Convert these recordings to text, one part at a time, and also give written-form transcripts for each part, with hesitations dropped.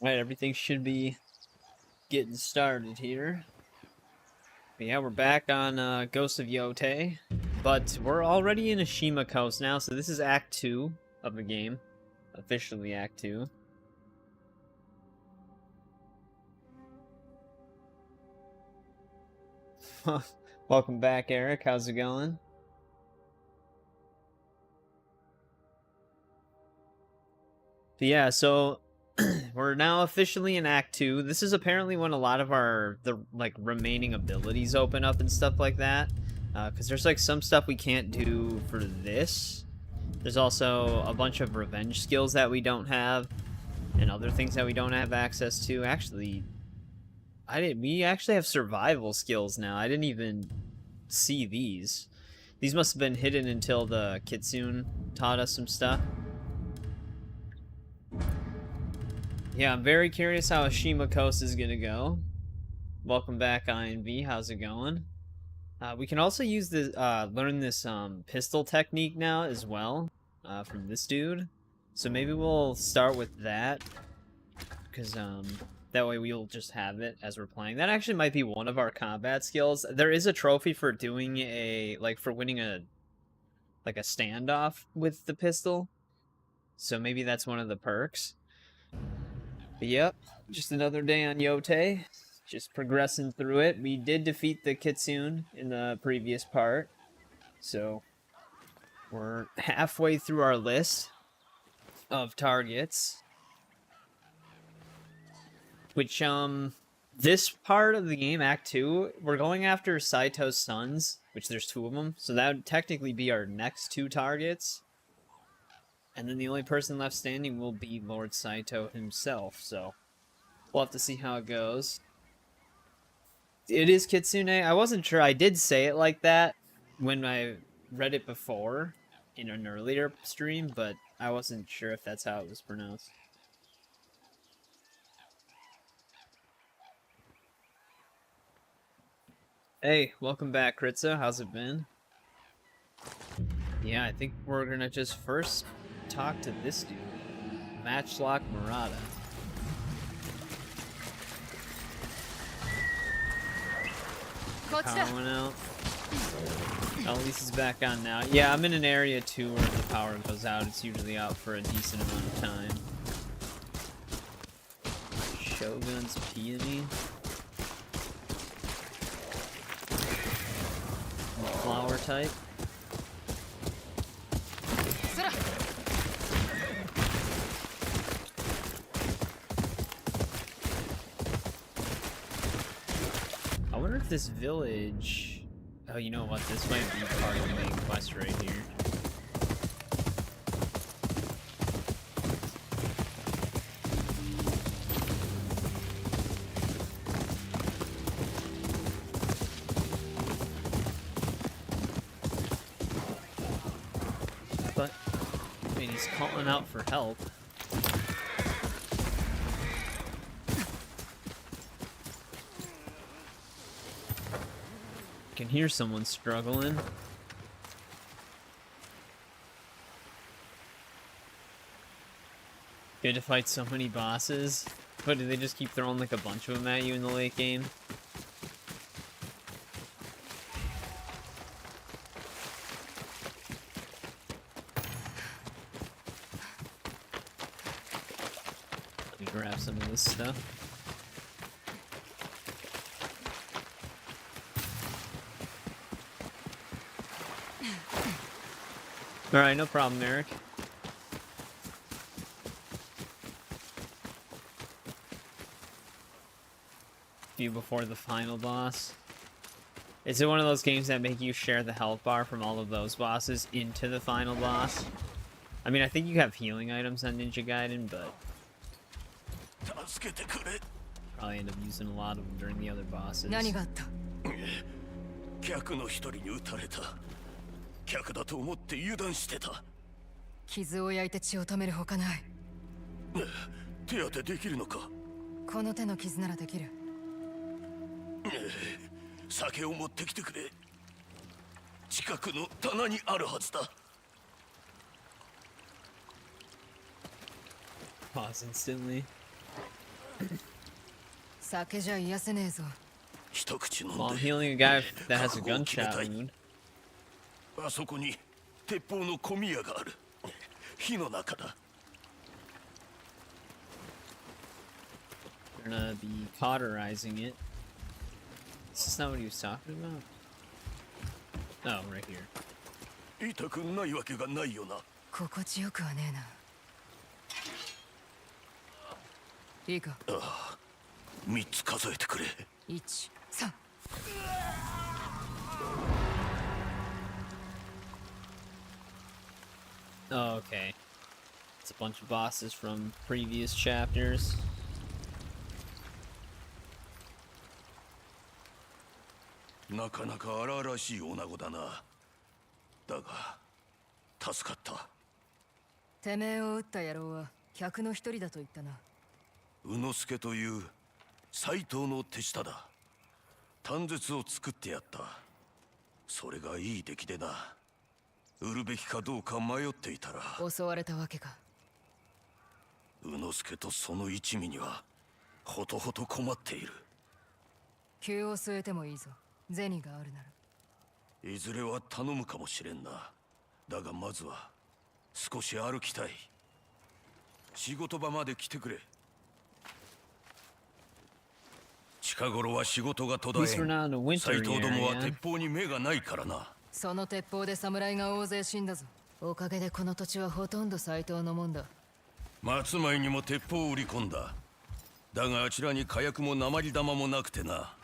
Right, everything should be getting started here. But yeah, we're back on Ghost of Yotei, but we're already in Oshima Coast now, so this is Act 2 of the game. Officially Act 2. Welcome back, Eric. How's it going? But yeah, so we're now officially in Act 2. This is apparently when a lot of the remaining abilities open up and stuff like that. Because there's like some stuff we can't do for this. There's also a bunch of revenge skills that we don't have, and other things that we don't have access to. Actually, we actually have survival skills now. I didn't even see these. These must have been hidden until the Kitsune taught us some stuff. Yeah, I'm very curious how Oshima Coast is gonna go. Welcome back, INV. How's it going? We can also use this, learn this pistol technique now as well, from this dude. So maybe we'll start with that, because that way we'll just have it as we're playing. That actually might be one of our combat skills. There is a trophy for doing for winning a standoff with the pistol. So maybe that's one of the perks. But yep, just another day on Yotei. Just progressing through it. We did defeat the Kitsune in the previous part. So we're halfway through our list of targets. Which, this part of the game, Act 2, we're going after Saito's sons, which there's 2 of them. So that would technically be our next 2 targets. And then the only person left standing will be Lord Saito himself, so we'll have to see how it goes. It is Kitsune. I wasn't sure. I did say it like that when I read it before in an earlier stream, but I wasn't sure if that's how it was pronounced. Hey, welcome back, Kritza. How's it been? Yeah, I think we're gonna just first talk to this dude, Matchlock Murata. Power went out. Oh, at least it's back on now. Yeah, I'm in an area too where the power goes out. It's usually out for a decent amount of time. Shogun's peony. Flower type. I wonder if this village... Oh, you know what? This might be part of the main quest right here. But, I mean, he's calling out for help. Can hear someone struggling. Good to fight so many bosses. But do they just keep throwing like a bunch of them at you in the late game? Let me grab some of this stuff. Alright, no problem, Eric. Few before the final boss. Is it one of those games that make you share the health bar from all of those bosses into the final boss? I mean, I think you have healing items on Ninja Gaiden, but probably end up using a lot of them during the other bosses. 客の一人に撃たれた。客だと思って油断してた。傷を焼いて血を止めるほかない。手当てできるのか。この手の傷ならできる。酒を持ってきてくれ。近くの棚にあるはずだ。Pause instantly. 酒じゃ癒せねえぞ。一口飲ん Well, I'm で healing a guy that has a 覚悟を決め gunshot たい。 wound. あそこに鉄砲の小宮がある。火の中だ。 They're gonna be cauterizing it. This is not what he was talking about. Oh, right here. 痛くないわけがないよな。心地よくはねえな。いいか。3つ数えてくれ。1、3。Oh, okay. It's a bunch of bosses from previous chapters. なかなか荒々しい女子だな。だが助かった。てめえを撃った野郎は客の一人だと言ったな。宇之助という斎藤の手下だ。短筒を作ってやった。それがいい出来でな。売るべきかどうか迷っていたら、襲われたわけか。宇之助とその一味にはほとほと困っている。急を据えてもいいぞ。銭があるなら。いずれは頼むかもしれんな。だがまずは少し歩きたい。仕事場まで来てくれ。近頃は仕事が途 At 絶 least we're えん。 not in a 斎 winter 藤どもは area. 鉄砲に目がないからな。その鉄砲で侍が大勢死んだぞ。おかげでこの土地はほとんど斎藤のもんだ。松前にも鉄砲を売り込んだ。だがあちらに火薬も鉛玉もなくてな。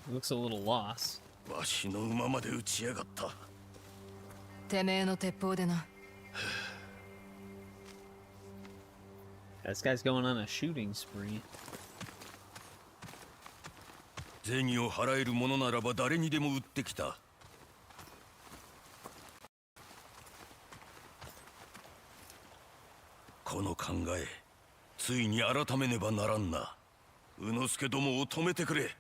Looks a little lost. わしの馬まで撃ちやがった。てめえの鉄砲でな。This guy's going on a shooting spree. 銭を払えるものならば誰にでも売ってきた。この考え、ついに改めねばならんな。宇之助どもを止めてくれ。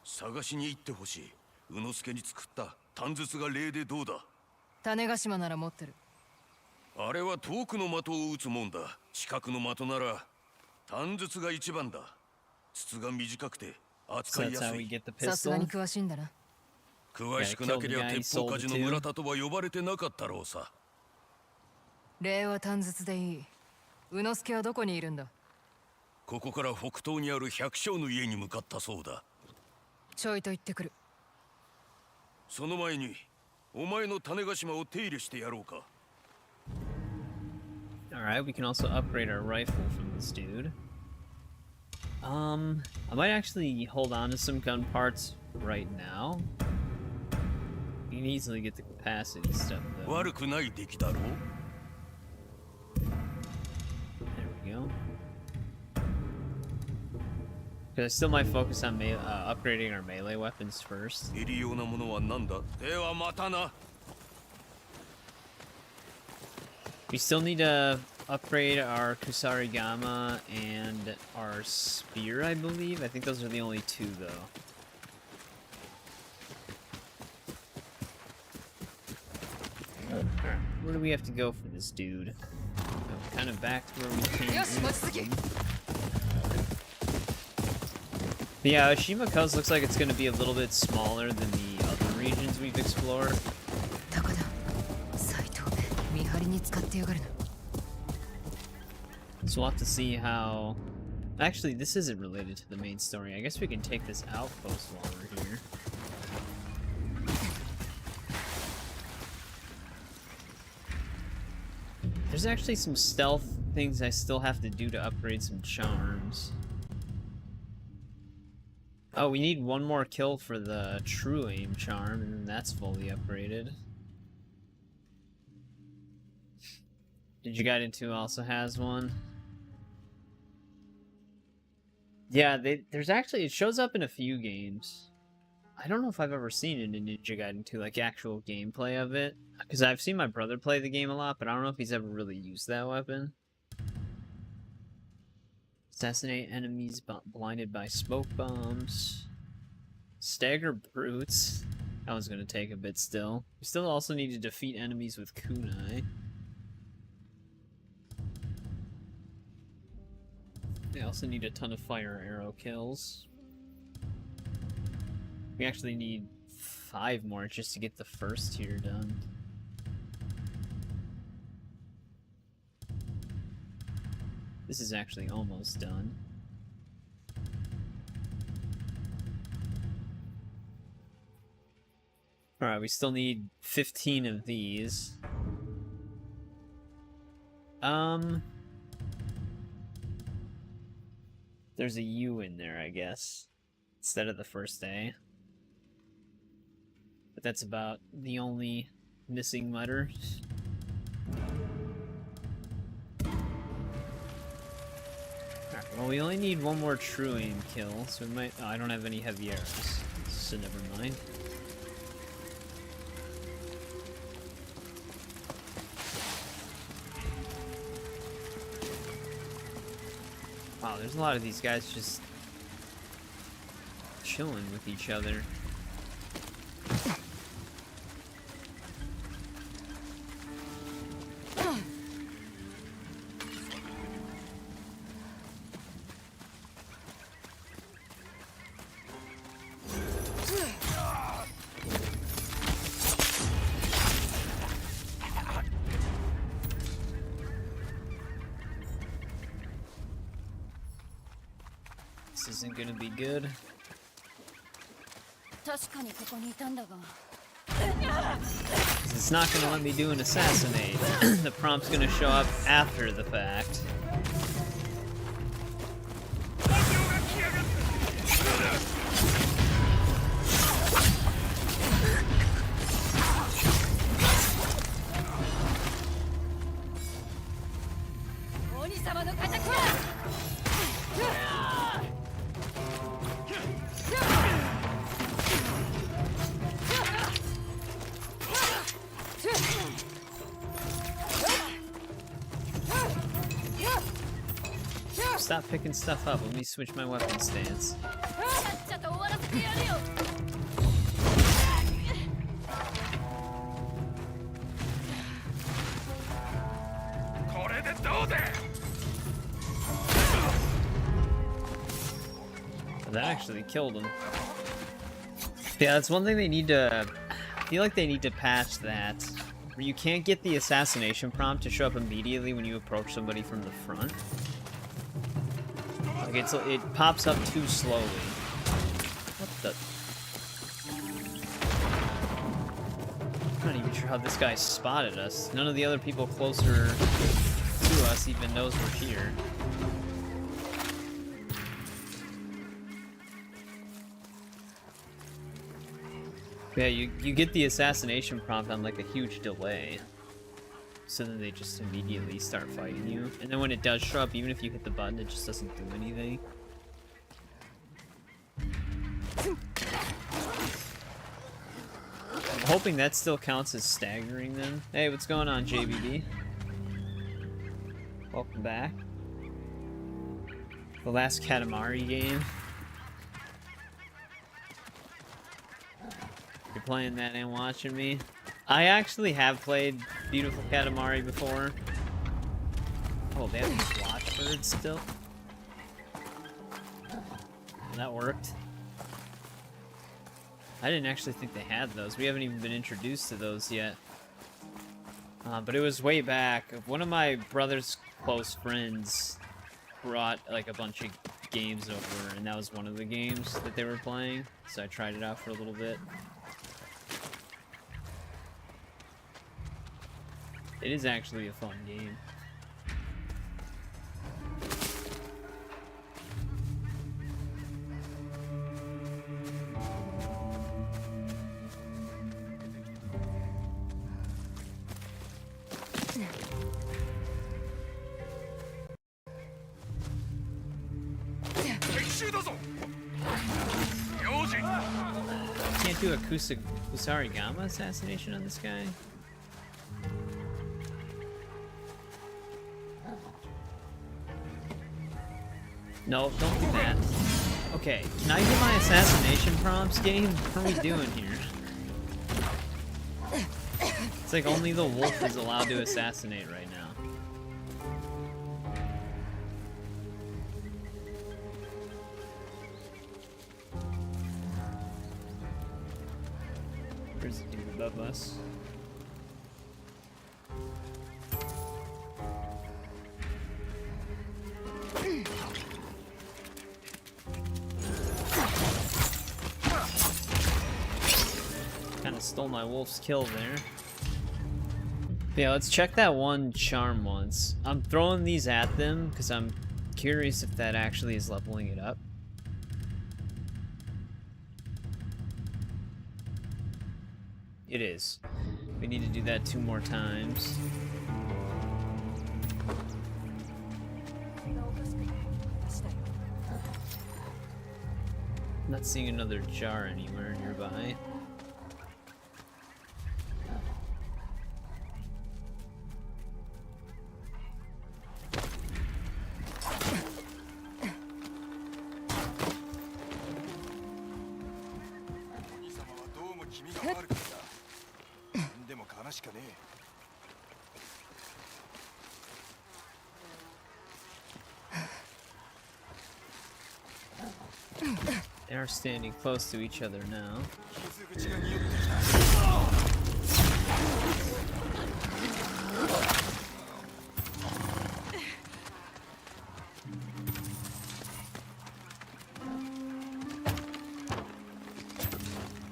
探しに行ってほしい。宇之助に作った短筒が例でどうだ。種子島なら持ってる。あれは遠くの的を撃つもんだ。近くの的なら短筒が一番だ。筒が短くて So 扱い that's や how す we い。 get the さすがに pistol. 詳しいんだな。詳しくなけりゃ鉄砲鍛冶の村田とは呼ばれてなかったろうさ。礼は短筒でいい。宇之助はどこにいるんだ。ここから北東にある百姓の家に向かったそうだ。ちょいと行ってくる。その前にお前の種子島を手入れしてやろうか。 Alright, we can also upgrade our rifle from this dude. I might actually hold on to some gun parts right now. You can easily get the capacity stuff though. 悪くない出来だろう。 There we go. Because I still might focus on upgrading our melee weapons first. 入りようなものは何だ。ではまたな。 We still need to upgrade our Kusarigama and our spear, I believe. I think those are the only two, though. Alright, where do we have to go for this dude? Oh, kind of back to where we came in from. But yeah, Oshima Coast looks like it's going to be a little bit smaller than the other regions we've explored. タカだ。斎藤め、見張りに使ってやがるな。 So we'll have to see how... Actually, this isn't related to the main story. I guess we can take this outpost while we're here. There's actually some stealth things I still have to do to upgrade some charms. Oh, we need one more kill for the True Aim charm, and then that's fully upgraded. Digigaiden 2 also has one. Yeah, there's actually, it shows up in a few games. I don't know if I've ever seen it in Ninja Gaiden 2, like actual gameplay of it. Because I've seen my brother play the game a lot, but I don't know if he's ever really used that weapon. Assassinate enemies blinded by smoke bombs. Stagger brutes. That one's gonna take a bit still. We still also need to defeat enemies with kunai. We also need a ton of fire arrow kills. We actually need 5 more just to get the first tier done. This is actually almost done. Alright, we still need 15 of these. There's a U in there, I guess, instead of the first A. But that's about the only missing letter. Alright, well, we only need 1 more true aim kill, so we might... Oh, I don't have any heavy arrows, so never mind. Wow, there's a lot of these guys just chilling with each other. This isn't gonna be good. It's not gonna let me do an assassinate. The prompt's gonna show up after the fact. Stop picking stuff up. Let me switch my weapon stance. That actually killed him. Yeah, that's one thing they need to... I feel like they need to patch that. Where you can't get the assassination prompt to show up immediately when you approach somebody from the front. Like it pops up too slowly. What the... I'm not even sure how this guy spotted us. None of the other people closer to us even knows we're here. Yeah, you get the assassination prompt on like a huge delay. So then they just immediately start fighting you. And then when it does show up, even if you hit the button, it just doesn't do anything. I'm hoping that still counts as staggering then. Hey, what's going on, JBD? Welcome back. The last Katamari game. You're playing that and watching me. I actually have played Beautiful Katamari before. Oh, they have these watchbirds still? That worked. I didn't actually think they had those. We haven't even been introduced to those yet. But it was way back. One of my brother's close friends brought like a bunch of games over, and that was one of the games that they were playing. So I tried it out for a little bit. It is actually a fun game. Can't do a Kusarigama assassination on this guy? No, don't do that. Okay, can I get my assassination prompts, game? What are we doing here? It's like only the wolf is allowed to assassinate right now. Where's the dude above us? Kinda stole my wolf's kill there. Yeah, let's check that one charm once. I'm throwing these at them because I'm curious if that actually is leveling it up. It is. We need to do that 2 more times. I'm not seeing another jar anywhere nearby. They are standing close to each other now.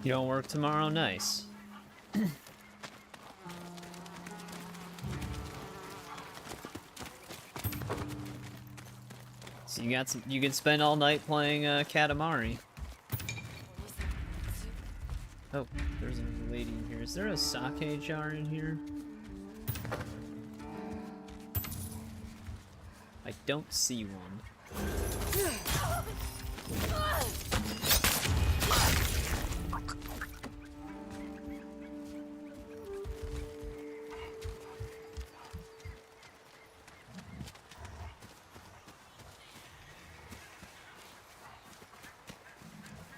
You don't work tomorrow? Nice. So you can spend all night playing Katamari. Oh, there's a lady in here. Is there a sake jar in here? I don't see one.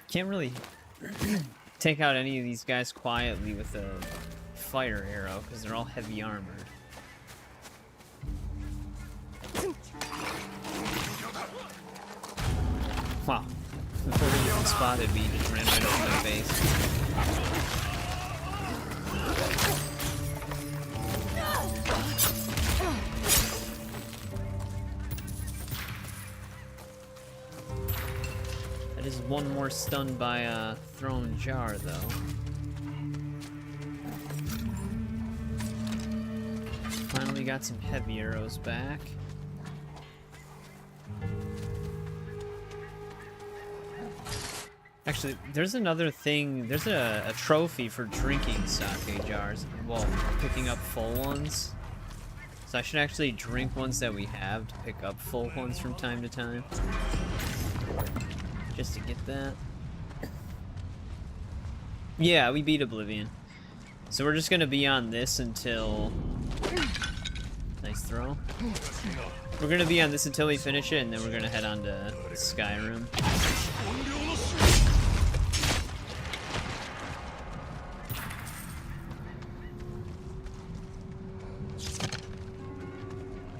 Can't really take out any of these guys quietly with a fire arrow because they're all heavy armored. Wow. Before he even spotted me, he just ran right over my face. That is one more stunned by a thrown jar, though. Finally got some heavy arrows back. Actually, there's another thing. There's a trophy for drinking sake jars. Well, picking up full ones. So I should actually drink ones that we have to pick up full ones from time to time. Just to get that. Yeah, we beat Oblivion. So we're just gonna be on this until... Nice throw. We're gonna be on this until we finish it, and then we're gonna head on to Skyrim.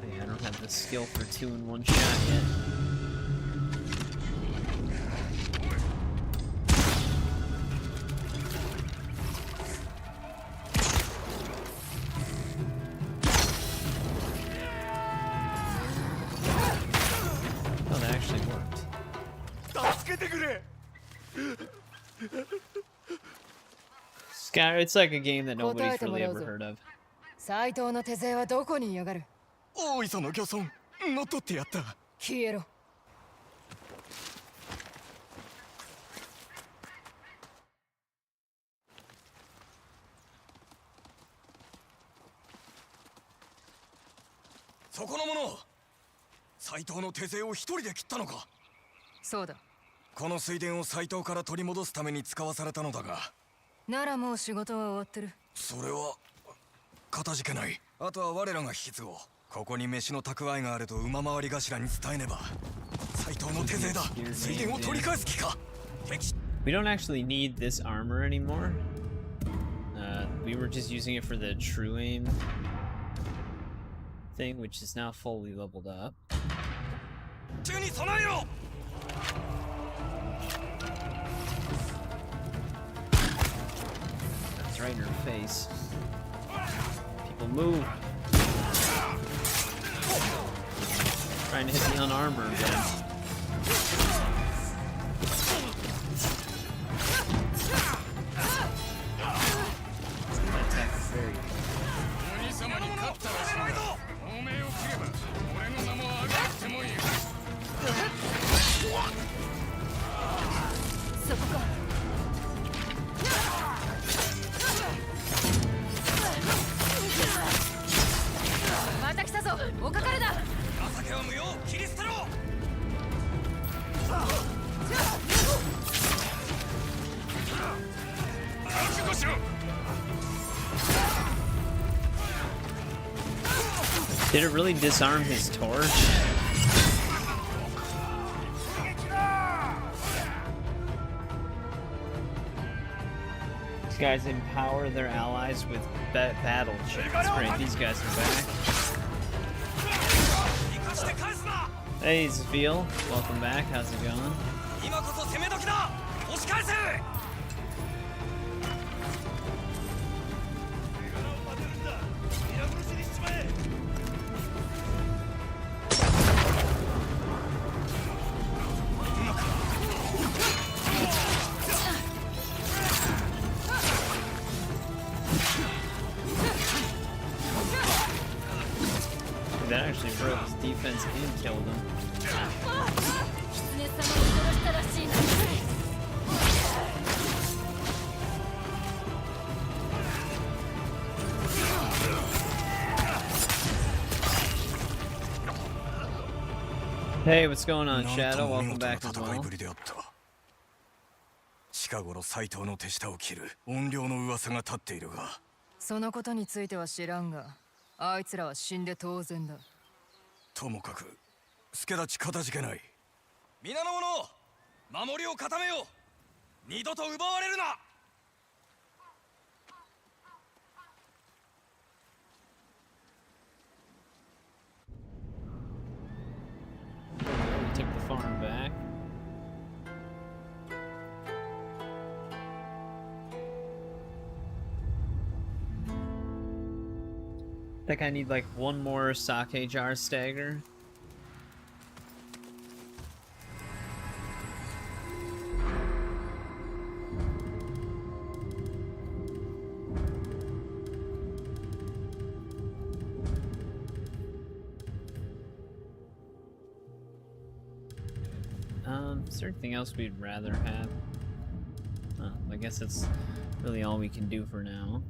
Yeah, I don't have the skill for 2 in 1 shot yet. It's like a game that nobody's really ever heard of. 斎藤の手勢はどこにいやがる。大磯の漁村乗っ取ってやった。消えろ。そこの者、斎藤の手勢を一人で切ったのか。そうだ。この水田を斎藤から取り戻すために使わされたのだが。ならもう仕事は終わってる。それはかたじけない。あとは我らが引き継ごう。ここに飯の蓄えがあると馬回り頭に伝えねば。We don't actually need this armor anymore. We were just using it for the true aim thing, which is now fully leveled up. That's right in her face. People move. Trying to hit the unarmored again. Attack is very good. Did it really disarm his torch? These guys empower their allies with battle chips. Great, these guys are back. Hey, Zafil. Welcome back. How's it going? That actually broke his defense and killed him. Hey, what's going on, Shadow? Welcome back as well. 近頃斎藤の手下を切る怨霊の噂が立っているが、そのことについては知らんが、あいつらは死んで当然だ。ともかく助太刀かたじけない。皆の者、守りを固めよう。二度と奪われるな。Took the farm back. I think I need like one more sake jar stagger. Is there anything else we'd rather have? Oh, I guess that's really all we can do for now.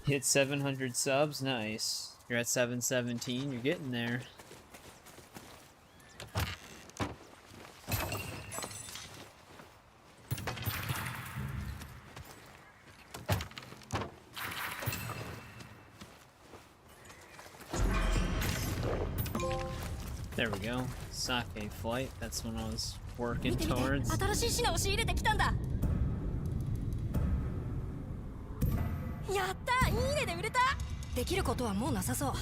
Hit 700 subs, nice. You're at 717, you're getting there. There we go. Sake flight. That's what I was working towards. 新しい品を仕入れてきたんだ。やった、いいねで売れた。できることはもうなさそう。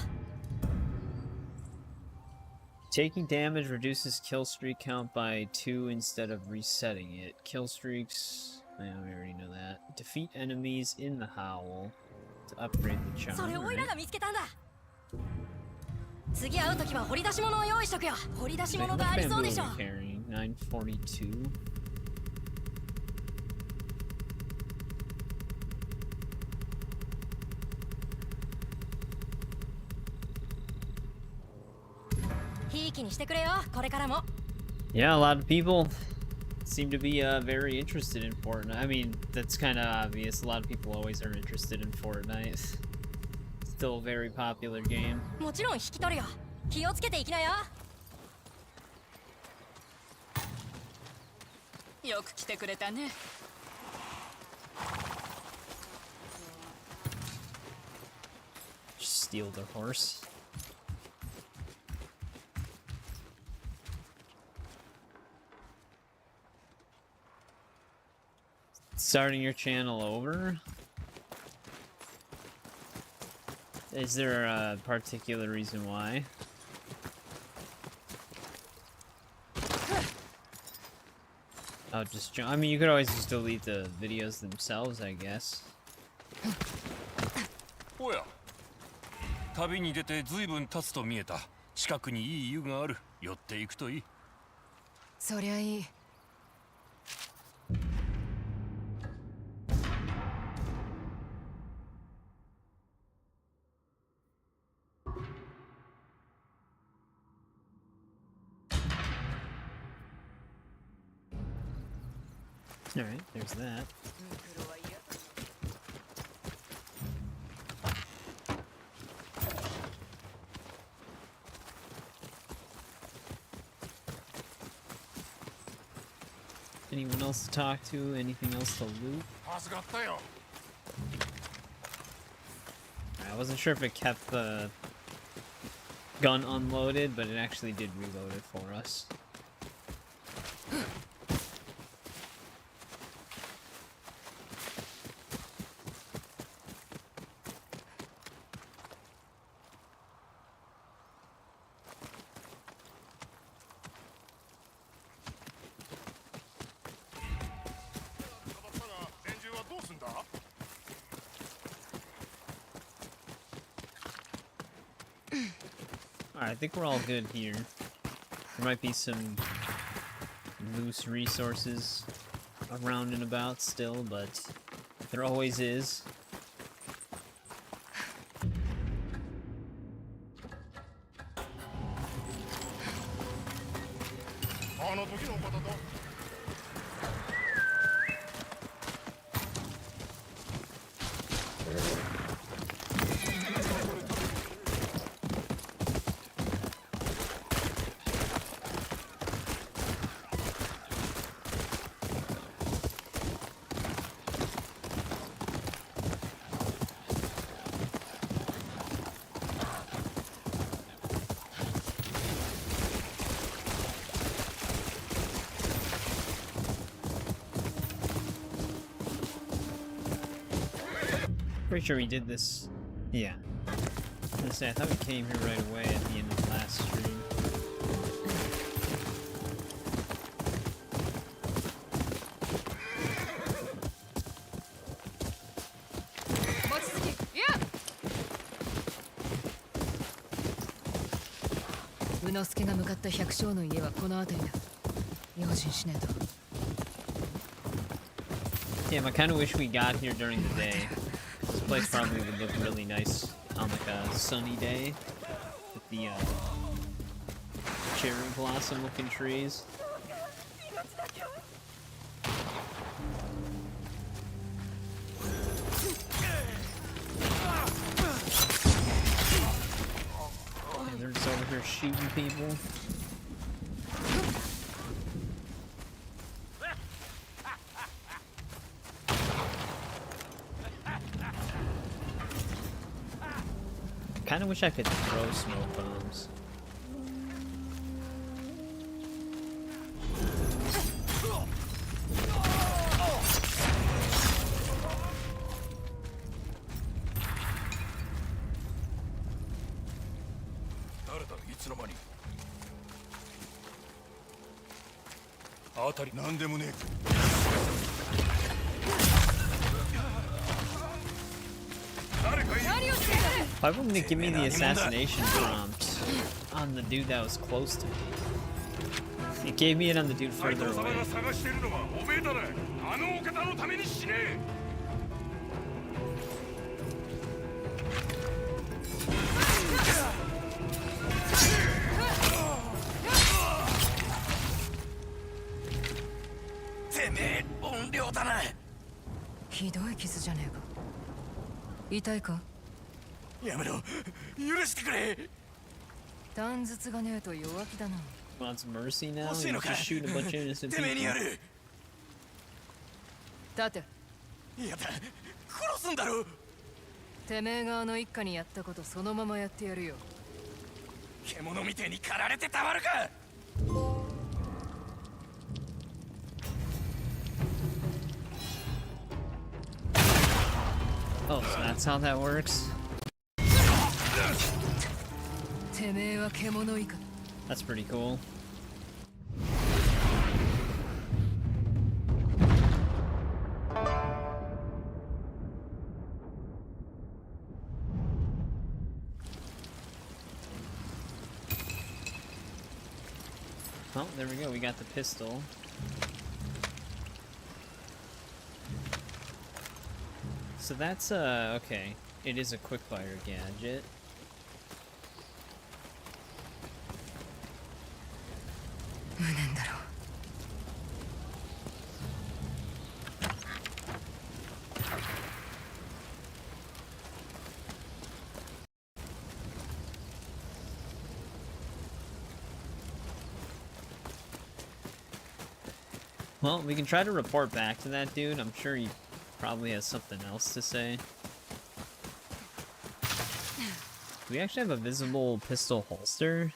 Taking damage reduces kill streak count by 2 instead of resetting it. Kill streaks, yeah, we already know that. Defeat enemies in the howl to upgrade the charm. それをオイラが見つけたんだ。次会うときは掘り出し物を用意しとくよ。掘り出し物がありそうでしょ。 942. ひいきにしてくれよ、これからも。Yeah, a lot of people seem to be very interested in Fortnite. I mean, that's kind of obvious. A lot of people always are interested in Fortnite. Still a very popular game. もちろん引き取るよ。気をつけていきなよ。よく来てくれたね。steal their horse. Starting your channel over? Is there a particular reason why? Oh, I mean, you could always just delete the videos themselves, I guess. おや旅に出てずいぶん経つと見えた近くにいい湯がある寄っていくといいそりゃいい Alright, there's that. Anyone else to talk to? Anything else to loot? I wasn't sure if it kept the gun unloaded, but it actually did reload it for us. Alright, I think we're all good here. There might be some loose resources around and about still, but there always is. Pretty sure we did this. Yeah. I was gonna say, I thought we came here right away at the end of the last stream. Unosuke が向かった百姓の家はこの辺りだ。用心しねえと。 Damn, I kind of wish we got here during the day. This place probably would look really nice on like a sunny day with the cherry blossom looking trees. And they're just over here shooting people. Kind of wish I could throw smoke bombs. Why wouldn't it give me the assassination prompt on the dude that was close to me? It gave me it on the dude further away. Wants mercy now? He's just shooting a bunch of innocent people. 立て。やだ、殺すんだろ。てめえがあの一家にやったことそのままやってやるよ。獣みてえに狩られてたまるか。 Oh, so that's how that works? てめえは獣以下だ。 That's pretty cool. Oh, there we go. We got the pistol. So that's okay. It is a quickfire gadget. Well, we can try to report back to that dude. I'm sure he probably has something else to say. Do we actually have a visible pistol holster?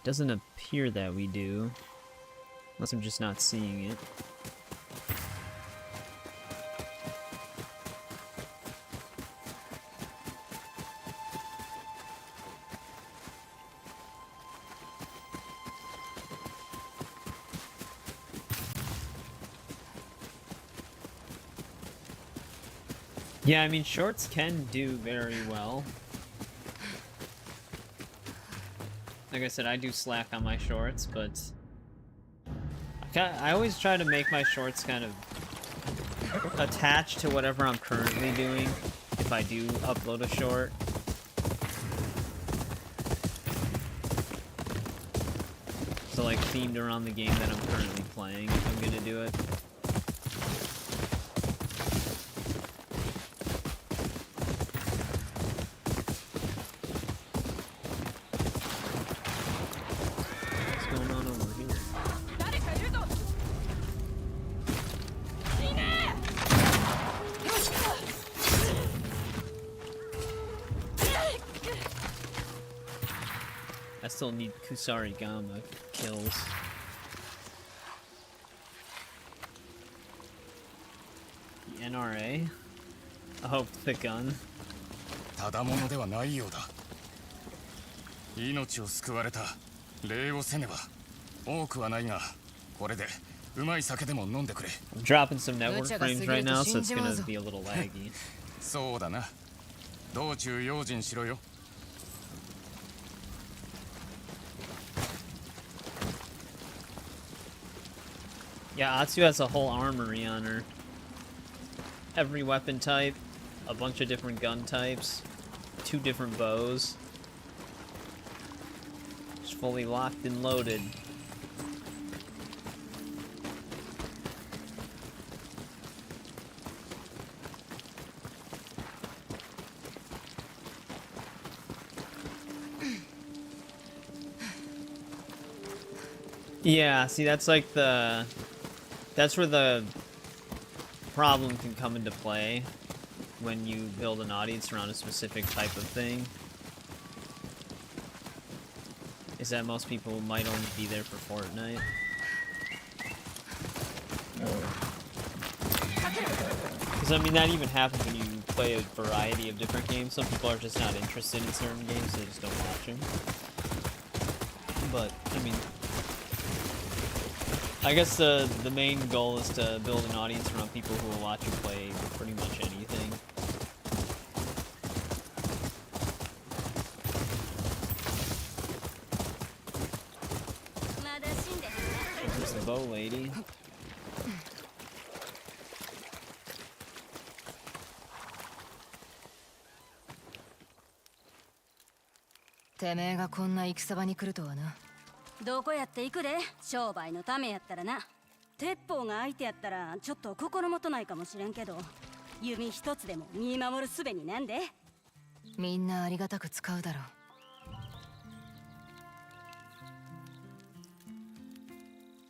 Doesn't appear that we do. Unless I'm just not seeing it. Yeah, I mean, shorts can do very well. Like I said, I do slack on my shorts, but I always try to make my shorts kind of attached to whatever I'm currently doing if I do upload a short. So like themed around the game that I'm currently playing if I'm gonna do it. I still need Kusarigama kills. The NRA? Oh, the gun. ただものではないようだ。命を救われた。礼をせねば。多くはないが、これでうまい酒でも飲んでくれ。I'm dropping some network frames right now, so it's gonna be a little laggy. そうだな。道中用心しろよ。 Yeah, Atsu has a whole armory on her. Every weapon type, a bunch of different gun types, 2 different bows. Just fully locked and loaded. Yeah, see, that's like that's where the problem can come into play when you build an audience around a specific type of thing. Is that most people might only be there for Fortnite. Because, I mean, that even happens when you play a variety of different games. Some people are just not interested in certain games, so they just don't watch them. But, I mean, I guess the main goal is to build an audience around people who will watch you play pretty much anything. There's the bow lady. Te がこんな戦場に来るとはな。どこやって行くで商売のためやったらな。鉄砲が相手やったらちょっと心もとないかもしれんけど、弓一つでも見守る術になんで。みんなありがたく使うだろう。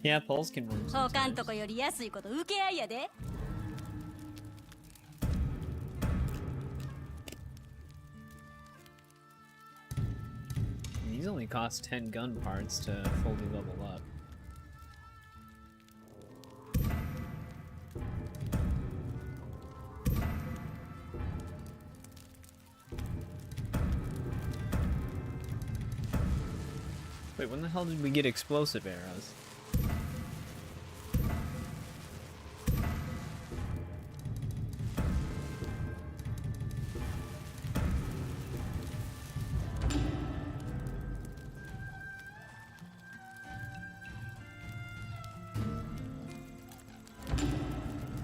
Yeah, Poles can run. 他んとこより安いこと受け合いやで。These only cost 10 gun parts to fully level up. Wait, when the hell did we get explosive arrows?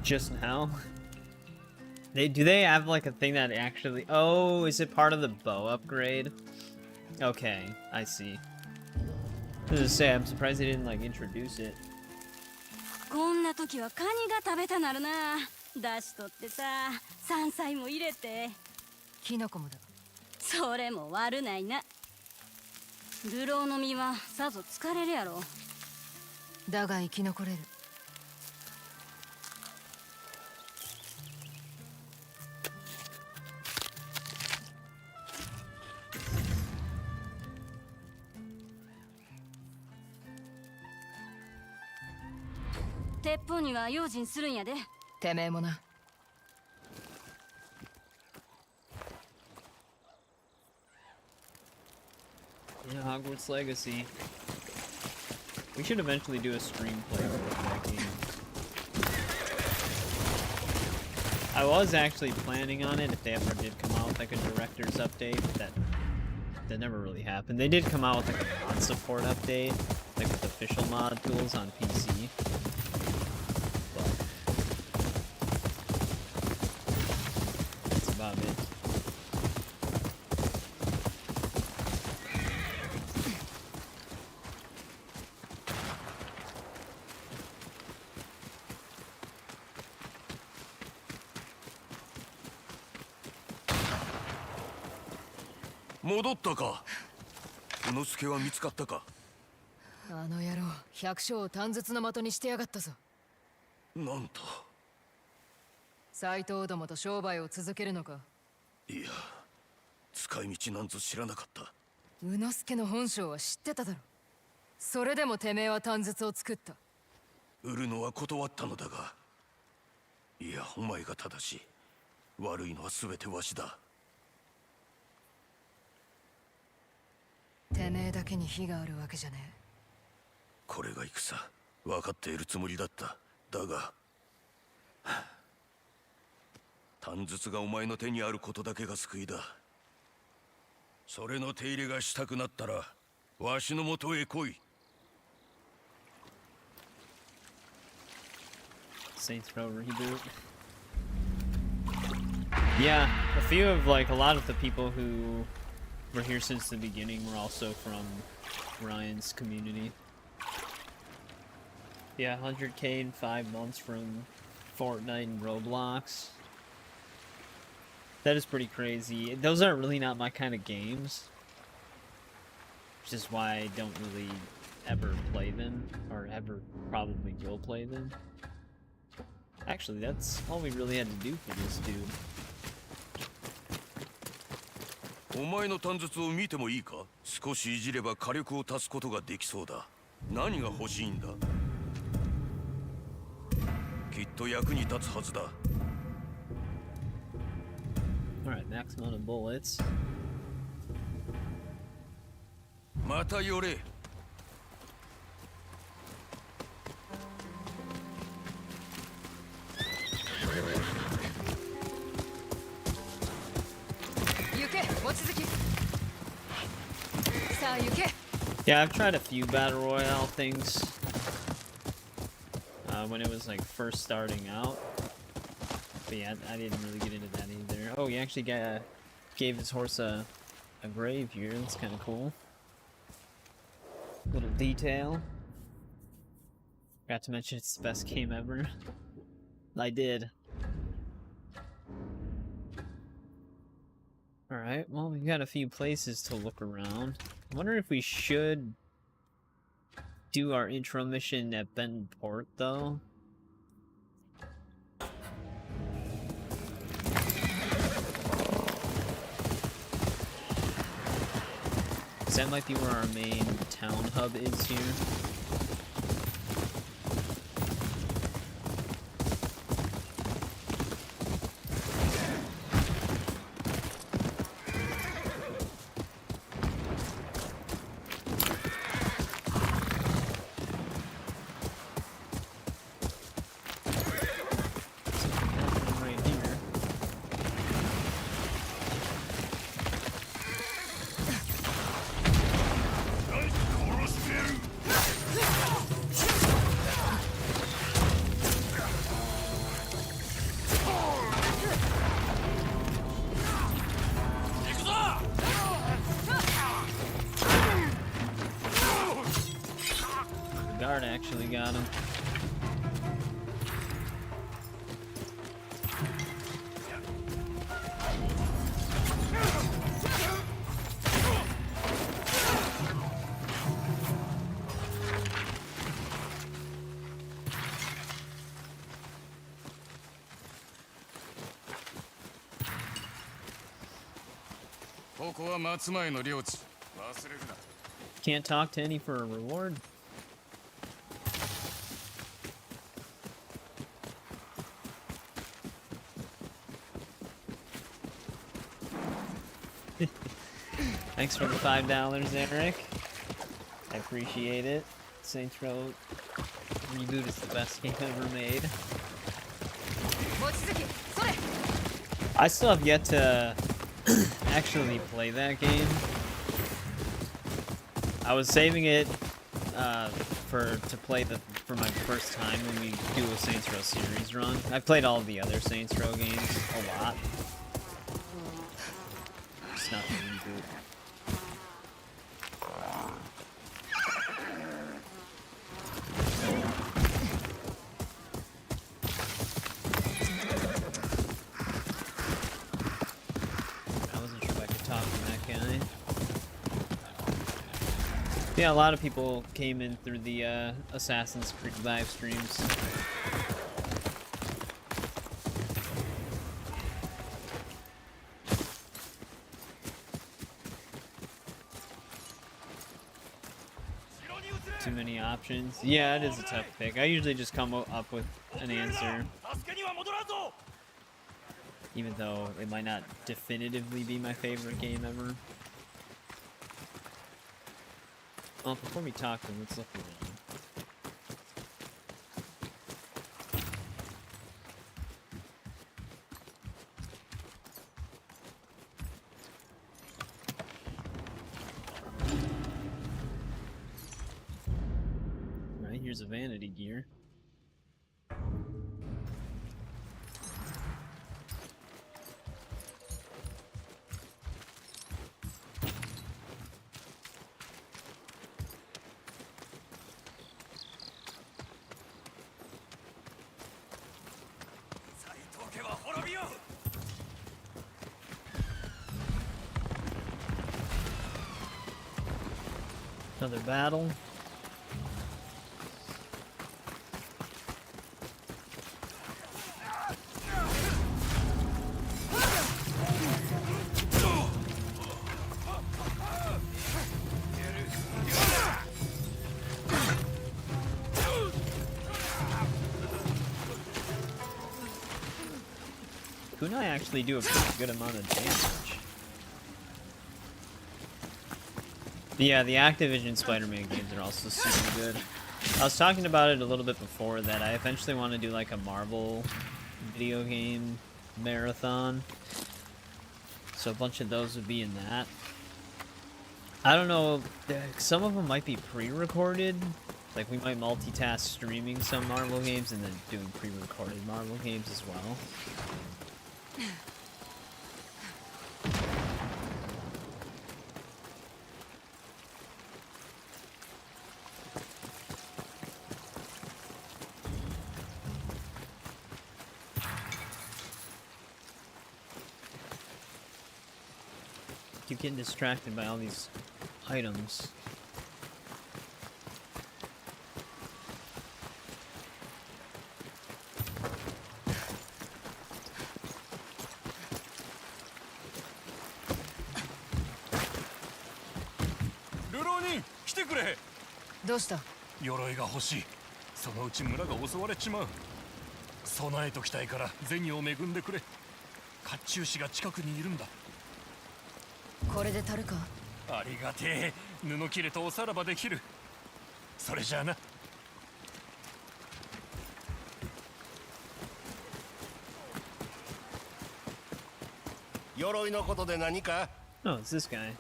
Just now? Do they have like a thing that actually... Oh, is it part of the bow upgrade? Okay, I see. I was gonna say, I'm surprised they didn't like introduce it. こんな時はカニが食べたなるな。出しとってさ、山菜も入れて。キノコもだ。それも悪ないな。流浪の身はさぞ疲れるやろ。だが生き残れる。鉄砲には用心するんやで。てめえもな。Yeah, Hogwarts Legacy. We should eventually do a stream playthrough of that game. I was actually planning on it if they ever did come out with like a director's update, but that never really happened. They did come out with like a mod support update, like with official mod tools on PC. But that's about it. Ka? あの野郎、百姓を短筒の的にしてやがったぞ。なんと。斎藤どもと商売を続けるのか。いや、使い道なんぞ知らなかった。宇之助の本性は知ってただろ。それでもてめえは短筒を作った。売るのは断ったのだが。いや、お前が正しい。悪いのは全てわしだ。てめえだけに非があるわけじゃねえ。これが戦、分かっているつもりだった。だが短筒がお前の手にあることだけが救いだ。それの手入れがしたくなったらわしのもとへ来い。 Saints Row reboot. Yeah, a lot of the people who were here since the beginning were also from Ryan's community. Yeah, 100k in 5 months from Fortnite and Roblox. That is pretty crazy. Those are really not my kind of games, which is why I don't really ever play them, or ever probably will play them. Actually, that's all we really had to do for this dude. お前の短筒を見てもいいか？少しいじれば火力を足すことができそうだ。何が欲しいんだ？きっと役に立つはずだ。Alright, max amount of bullets. また寄れ。Yeah, I've tried a few battle royale things when it was like first starting out, but yeah, I didn't really get into that either. Oh, he actually gave his horse a grave here. That's kind of cool. Little detail. Forgot to mention it's the best game ever. I did. Alright, well, we've got a few places to look around. I wonder if we should do our intro mission at Benton Port, though. 'Cause that might be where our main town hub is here. Actually got him. Can't talk to any for a reward. Thanks for the $5, Eric. I appreciate it. Saints Row Reboot is the best game ever made. I still have yet to actually play that game. I was saving it to play for my first time when we do a Saints Row series run. I've played all the other Saints Row games a lot. It's not the reboot. Yeah, a lot of people came in through the Assassin's Creed live streams. Too many options. Yeah, it is a tough pick. I usually just come up with an answer, even though it might not definitively be my favorite game ever. Well, before we talk to them, let's look around. Right, here's a vanity gear. Another battle. Kunai actually do a pretty good amount of damage. Yeah, the Activision Spider-Man games are also super good. I was talking about it a little bit before that I eventually want to do like a Marvel video game marathon. So a bunch of those would be in that. I don't know, some of them might be pre-recorded. Like we might multitask streaming some Marvel games and then doing pre-recorded Marvel games as well. Keep getting distracted by all these items. くれ。どうした？鎧が欲しい。そのうち村が襲われちまう。備えときたいから銭を恵んでくれ。甲冑師が近くにいるんだ。これで足るか？ありがてえ。布切れとおさらばできる。それじゃあな。鎧のことで何か？ Oh, it's this guy.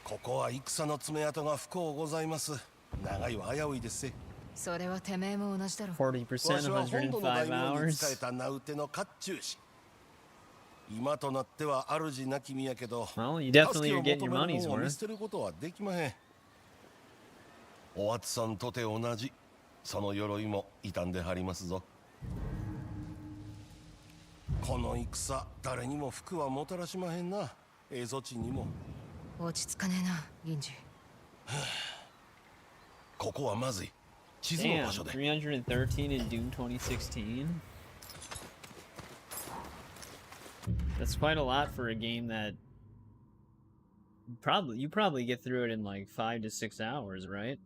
ここは戦の爪痕が不幸ございます。長いは危ういですせ。それはてめえも同じだろ。 40%, わしは本土の大105名に仕え hours. た名うての甲冑師。今となっては主なき身やけど、 Well, you 助 definitely け are を getting 求 your める money's 者を見 worth. 捨てることはできまへん。おあつさんとて同じ。その鎧も傷んではりますぞ。この戦、誰にも福はもたらしまへんな。蝦夷地にも。落ち着かねえな、銀次。ここはまずい。地図の Damn, 場所で。313 in Doom 2016. That's quite a lot for a game that you probably get through it in like 5 to 6 hours, right?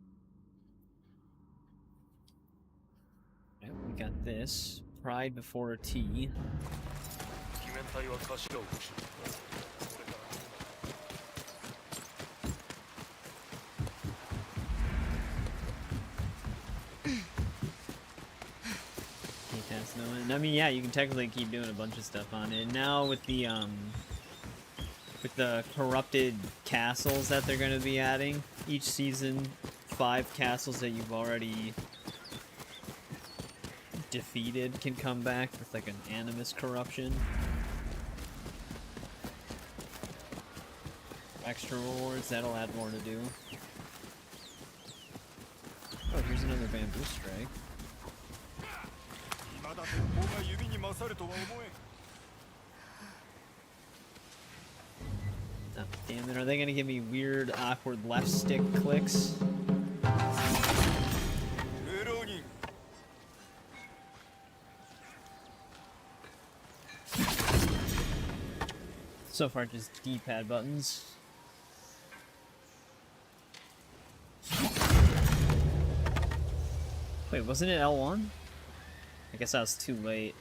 And we got this Pride Before a T. 鬼面隊は頭を失った。 That's no end. I mean, yeah, you can technically keep doing a bunch of stuff on it. And now with the corrupted castles that they're going to be adding, each season, 5 castles that you've already defeated can come back with like an animus corruption. Extra rewards, that'll add more to do. Oh, here's another bamboo strike. Oh, damn it, are they gonna give me weird, awkward left stick clicks? So far, just D-pad buttons. Wait, wasn't it L1? I guess I was too late.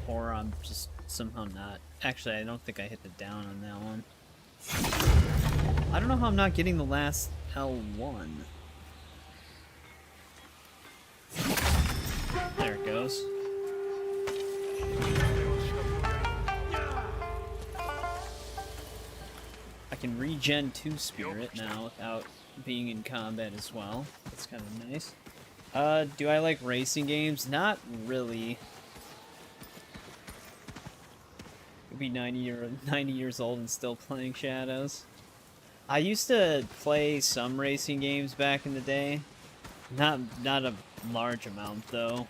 Or I'm just somehow not. Actually, I don't think I hit the down on that one. I don't know how I'm not getting the last L1. There it goes. I can regen 2 spirit now without being in combat as well. That's kind of nice. Do I like racing games? Not really. Could be 90 years old and still playing Shadows. I used to play some racing games back in the day. Not a large amount though.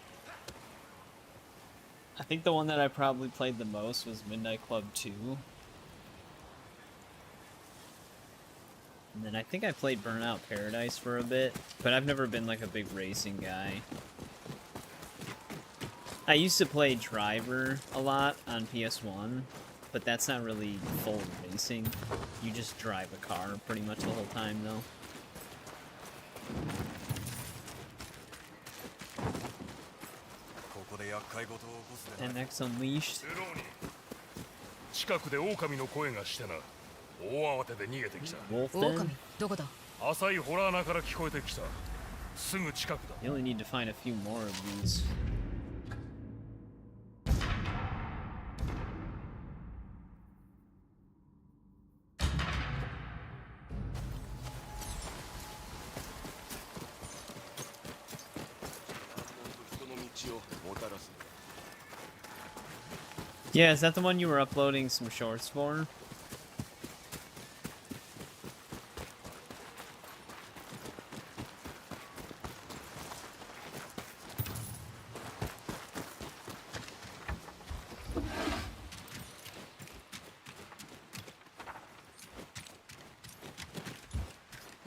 I think the one that I probably played the most was Midnight Club 2. And then I think I played Burnout Paradise for a bit, but I've never been like a big racing guy. I used to play Driver a lot on PS1, but that's not really full racing. You just drive a car pretty much the whole time though. MX Unleashed. 近くで狼の声がしてな。大慌てで逃げてきた。 Wolfen? 狼、どこだ？浅いホラー穴から聞こえてきた。すぐ近くだ。 You only need to find a few more of these. Yeah, is that the one you were uploading some shorts for?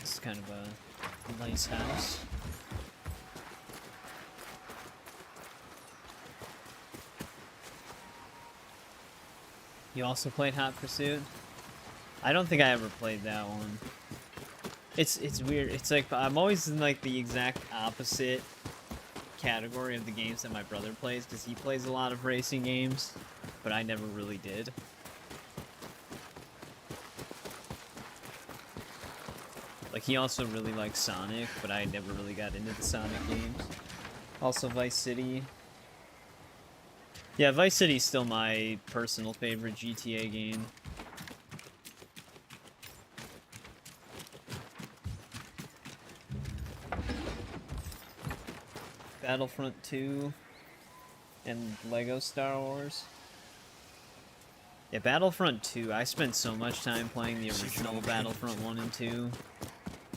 This is kind of a nice house. You also played Hot Pursuit? I don't think I ever played that one. It's weird. It's like I'm always in like the exact opposite category of the games that my brother plays, because he plays a lot of racing games, but I never really did. Like, he also really likes Sonic, but I never really got into the Sonic games. Also Vice City. Yeah, Vice City's still my personal favorite GTA game. Battlefront 2 and Lego Star Wars. Yeah, Battlefront 2, I spent so much time playing the original Battlefront 1 and 2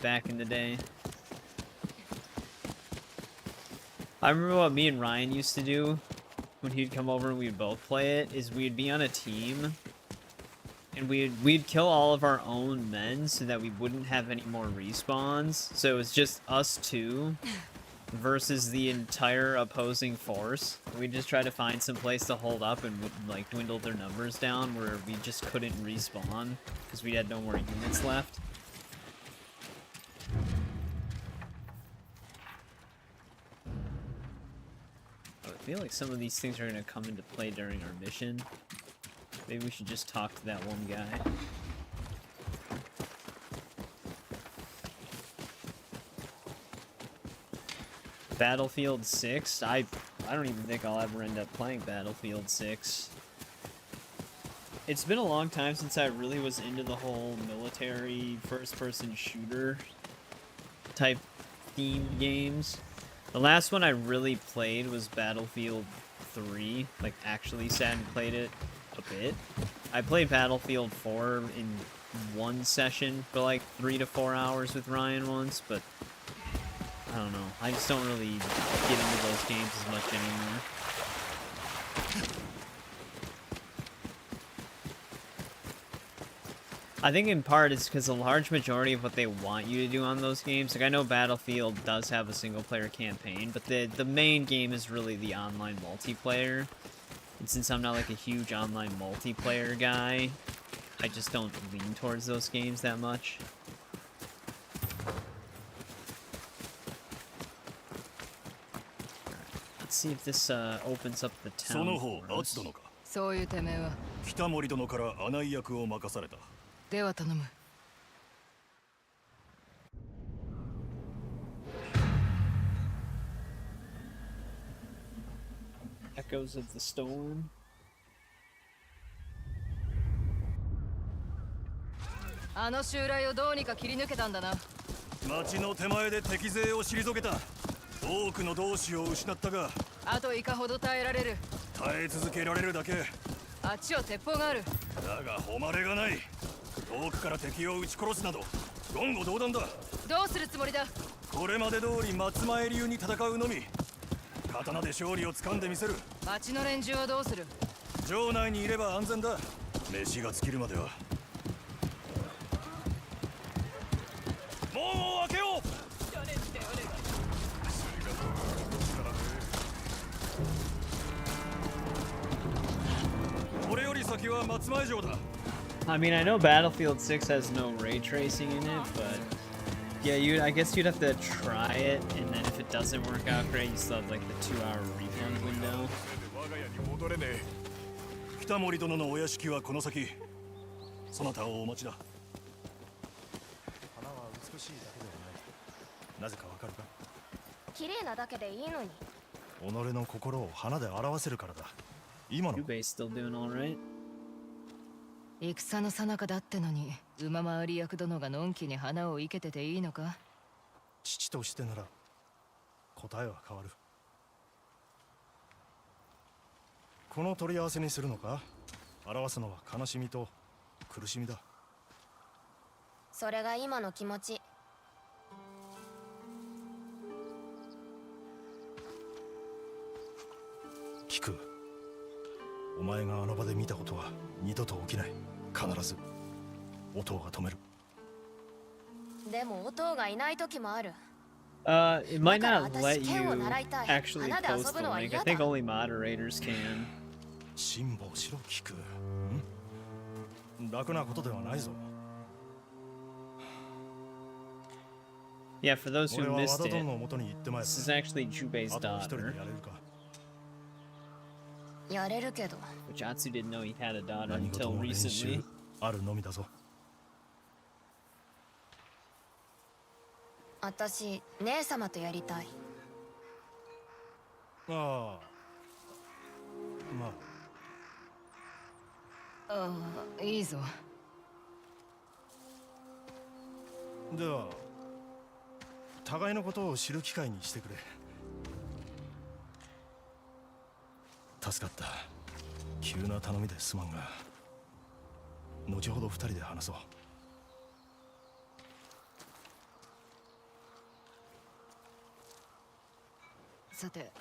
back in the day. I remember what me and Ryan used to do when he'd come over and we'd both play it, is we'd be on a team and we'd kill all of our own men so that we wouldn't have any more respawns. So it was just us two versus the entire opposing force. We just try to find some place to hold up and like dwindle their numbers down where we just couldn't respawn because we had no more units left. Oh, I feel like some of these things are going to come into play during our mission. Maybe we should just talk to that one guy. Battlefield 6? I don't even think I'll ever end up playing Battlefield 6. It's been a long time since I really was into the whole military first-person shooter type themed games. The last one I really played was Battlefield 3. Like, actually sat and played it a bit. I played Battlefield 4 in one session for like 3 to 4 hours with Ryan once, but I don't know. I just don't really get into those games as much anymore. I think in part it's because a large majority of what they want you to do on those games, like I know Battlefield does have a single player campaign, but the main game is really the online multiplayer. And since I'm not like a huge online multiplayer guy, I just don't lean towards those games that much. Let's see if this opens up the town for us. そういうてめえは北森殿から案内役を任された。では頼む Echoes of the Storm. あの襲来をどうにか切り抜けたんだな町の手前で敵勢を退けた。多くの同志を失ったが、あといかほど耐えられる耐え続けられるだけ。あっちは鉄砲があるだが誉れがない。遠くから敵を撃ち殺すなど言語道断だ。どうするつもりだこれまで通り松前流に戦うのみ。刀で勝利を掴んでみせる。町の連中はどうする城内にいれば安全だ。飯が尽きるまでは。門を開けよう。これより先は松前城だ。I mean, I know Battlefield 6 has no ray tracing in it, but yeah, I guess you'd have to try it, and then if it doesn't work out great, you still have like the 2-hour refund window. 北森殿のお屋敷はこの先。そなたをお待ちだ。花は美しいだけではない。なぜかわかるか。綺麗なだけでいいのに。己の心を花で表せるからだ。今の Yube's still doing alright. 戦の最中だってのに馬回り役殿がのんきに花を生けてていいのか父としてなら答えは変わる。この取り合わせにするのか。表すのは悲しみと苦しみだ。それが今の気持ち。聞く。お前があの場で見たことは二度と起きない。必ず音が止める。でも音がいない時もある。It might not let you actually post the link. I think only moderators can. 辛抱しろ、聞く。楽なことではないぞ。Yeah, for those who 俺は和 missed 田 it, 殿の元に行ってまいる this is actually Jubei's あとは一人で daughter, やれるかやれるけど which Atsu didn't know he had a daughter 何事 until も練 recently. 習あるのみだぞ私姉様とやりたい。ああまあああいいぞ。では互いのことを知る機会にしてくれ助かった急な頼みですまんが後ほど二人で話そうさて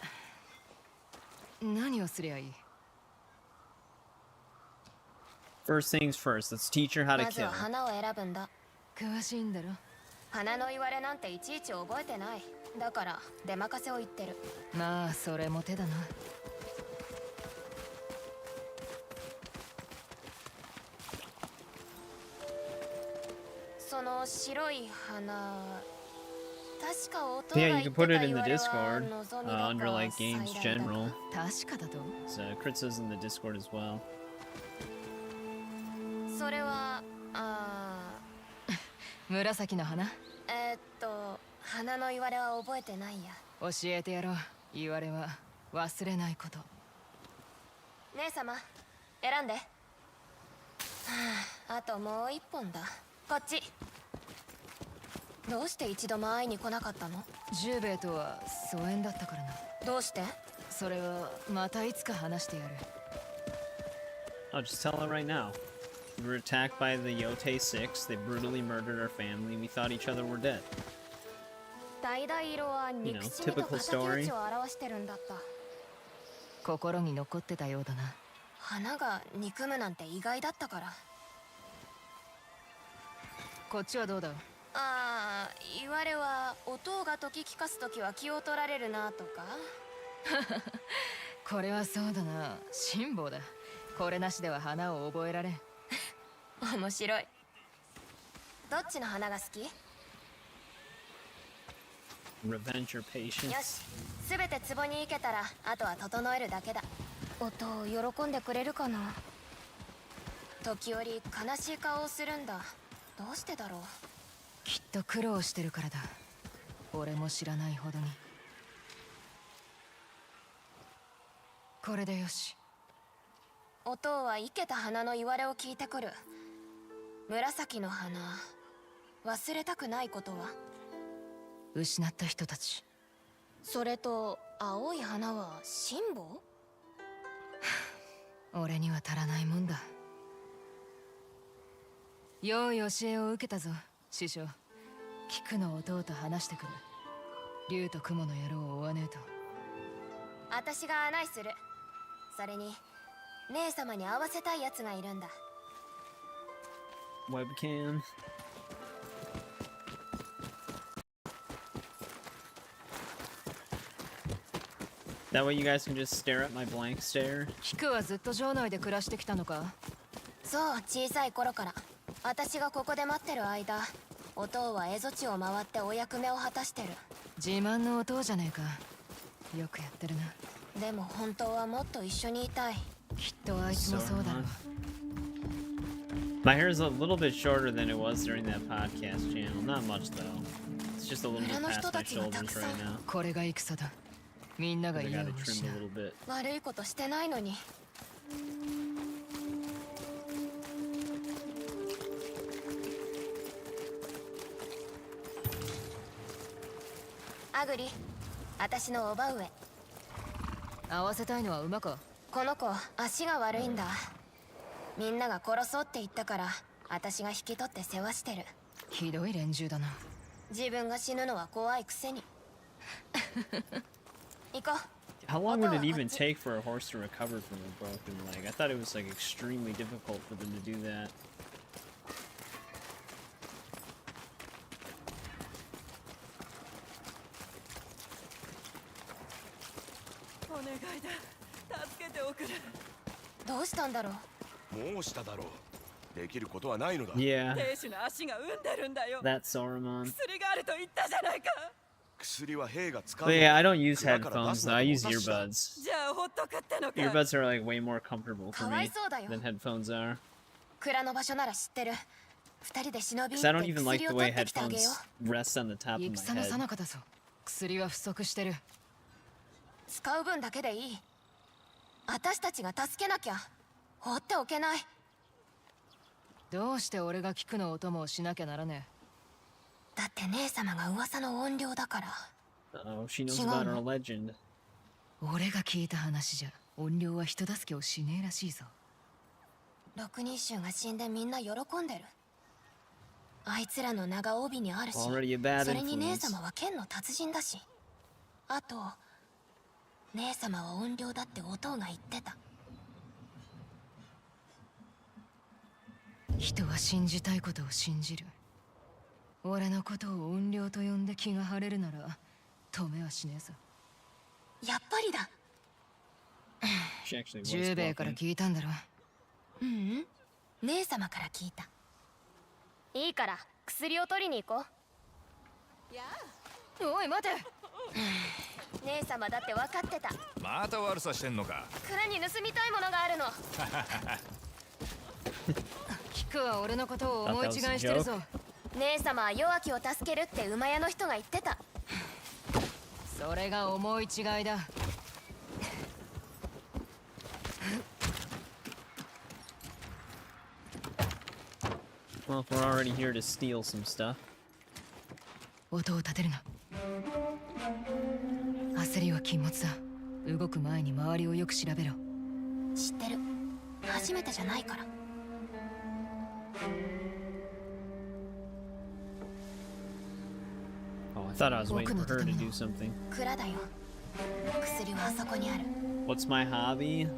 何をすりゃいい？ First things first, let's teach her how to まずは kill. 花を選ぶんだ。詳しいんだろ。花の言われなんていちいち覚えてない。だから出任せを言ってる。まあそれも手だな。その白い花確か音 Yeah, が you 言 can って put た it in 言 the われは Discord 望みだか under like games 祭壇だか general. 確かだと？ Crit's in the Discord as well. それは紫の花？花の言われは覚えてないや。教えてやろう。言われは忘れないこと。姉様選んで。はあ、あともう一本だ。こっち。どうして一度も会いに来なかったの？ジューベイとは疎遠だったからな。どうして？それはまたいつか話してやる。 I'll just tell her right now. We were attacked by the Yōtei Six. They brutally murdered our family. We thought each other were dead. 橙色は憎しみと typical 敵 story. 討ちを表してるんだった。心に残ってたようだな。花が憎むなんて意外だったから。こっちはどうだ？ああ、言われは音が解き聞かすときは気を取られるなとか。これはそうだな。辛抱だ。これなしでは花を覚えられん。面白い。どっちの花が好き？ Revenge your よ patience. し、すべて壺に行けたらあとは整えるだけだ。音を喜んでくれるかな。時折悲しい顔をするんだ。どうしてだろう。きっと苦労してるからだ。俺も知らないほどに。これでよし。音は生けた花の言われを聞いてくる。紫の花、忘れたくないことは？失った人たち。それと青い花は辛抱？俺には足らないもんだ。良い教えを受けたぞ、師匠。菊の音と話してくる。竜と雲の野郎を追わねえと。私が案内する。それに姉様に会わせたいやつがいるんだ。 Webcam. That way you guys can just stare at my blank stare. 菊はずっと城内で暮らしてきたのか？そう、小さい頃から。私がここで待ってる間、お父は蝦夷地を回ってお役目を果たしてる。自慢の音じゃねえか。よくやってるな。でも本当はもっと一緒にいたい。きっとあいつもそうだろう。 My hair is a little bit shorter than it was during that podcast channel. Not much though. It's just a little bit past my shoulders right now. これが戦だ。みんなが I 家を gotta 失 trim う a。little bit. 悪いことしてないのに。アグリ、私の叔母上。合わせたいのは馬か？この子、足が悪いんだ。みんなが殺そうって言ったから、私が引き取って世話してる。ひどい連中だな。自分が死ぬのは怖いくせに。行こう。 How long would it even take for a horse to recover from a broken leg? I thought it was like extremely difficult for them to do that. お願いだ。助けておくれ。どうしたんだろう。もうしただろうできることはないのだ。 Yeah, 兵士の足が産んでるんだよ。 that's Saruman. 薬があると言ったじゃないか。薬は兵が使う。 But yeah, I don't use 蔵から出 headphones す though. な I と use 渡した earbuds. じゃあほっとくってのか。 Earbuds are like way more comfortable for かわい me そうだよ。 than headphones are. 蔵の場所なら知ってる。二人で忍び Because I 行っ don't て even like 薬 the を way 取ってきてあげよ headphones rest on the top of my 戦の head. 最中だぞ。薬は不足してる。う。使う分だけでいい。私たちが助けなきゃ放っておけない。どうして俺が聞くのお供をしなきゃならねだって姉様が噂の怨霊だから。 Oh, she knows about our legend. え。俺が聞いた話じゃ怨霊は人助けをしねえらしいぞ。六人衆が死んでみんな喜んでる。あいつらの名が帯にあるし、 Already a bad それに姉 influence. 様は剣の達人だし、あと姉様は怨霊だって音が言ってた。人は信じたいことを信じる。俺のことを怨霊と呼んで気が晴れるなら止めはしねえぞ。やっぱりだ。 She actually was 十兵衛から bluffing. 聞いたんだろ。ううん、姉様から聞いた。いいから薬を取りに行こおい待て。う。姉様だって分かってた。また悪さしてんのか。蔵に盗みたいものがあるの。キクは俺のことを思い違いしてるぞ。姉様は弱きを助けるって馬屋の人が言ってた。それが思い違いだ。 Well, if we're already here to steal some stuff. 音を立てるな。焦りは禁物だ。動く前に周りをよく調べろ。知ってる。初めてじゃないから。 Oh, I thought I was waiting for her to do something. 蔵だよ。薬はあそこにある。 What's my hobby?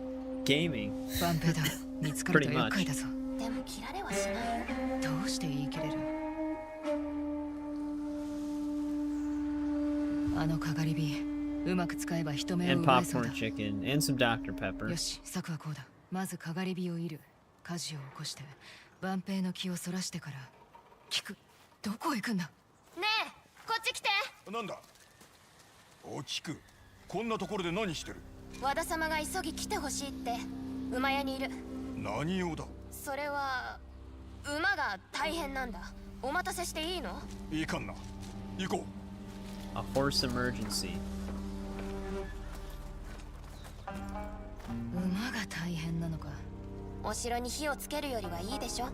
Gaming. バンペだ。見つかると Pretty 厄介 much. だぞ。でも切られはしないよ。どうして言い切れる？あのかがり火、うまく使えば人目を And 奪えそうだ。 popcorn chicken. And some Dr. Pepper. よし、策はこうだ。まずかがり火を射る。火事を起こして、万平の気をそらしてから。聞く。どこ行くんだ？ねえ、こっち来て。なんだおきく、こんなところで何してる？和田様が急ぎ来てほしいって馬屋にいる。何用だ？それは馬が大変なんだ。お待たせしていいの？いかんな。行こ A horse emergency. 馬が大変なのか。お城に火をつけるよりはいいでしょ。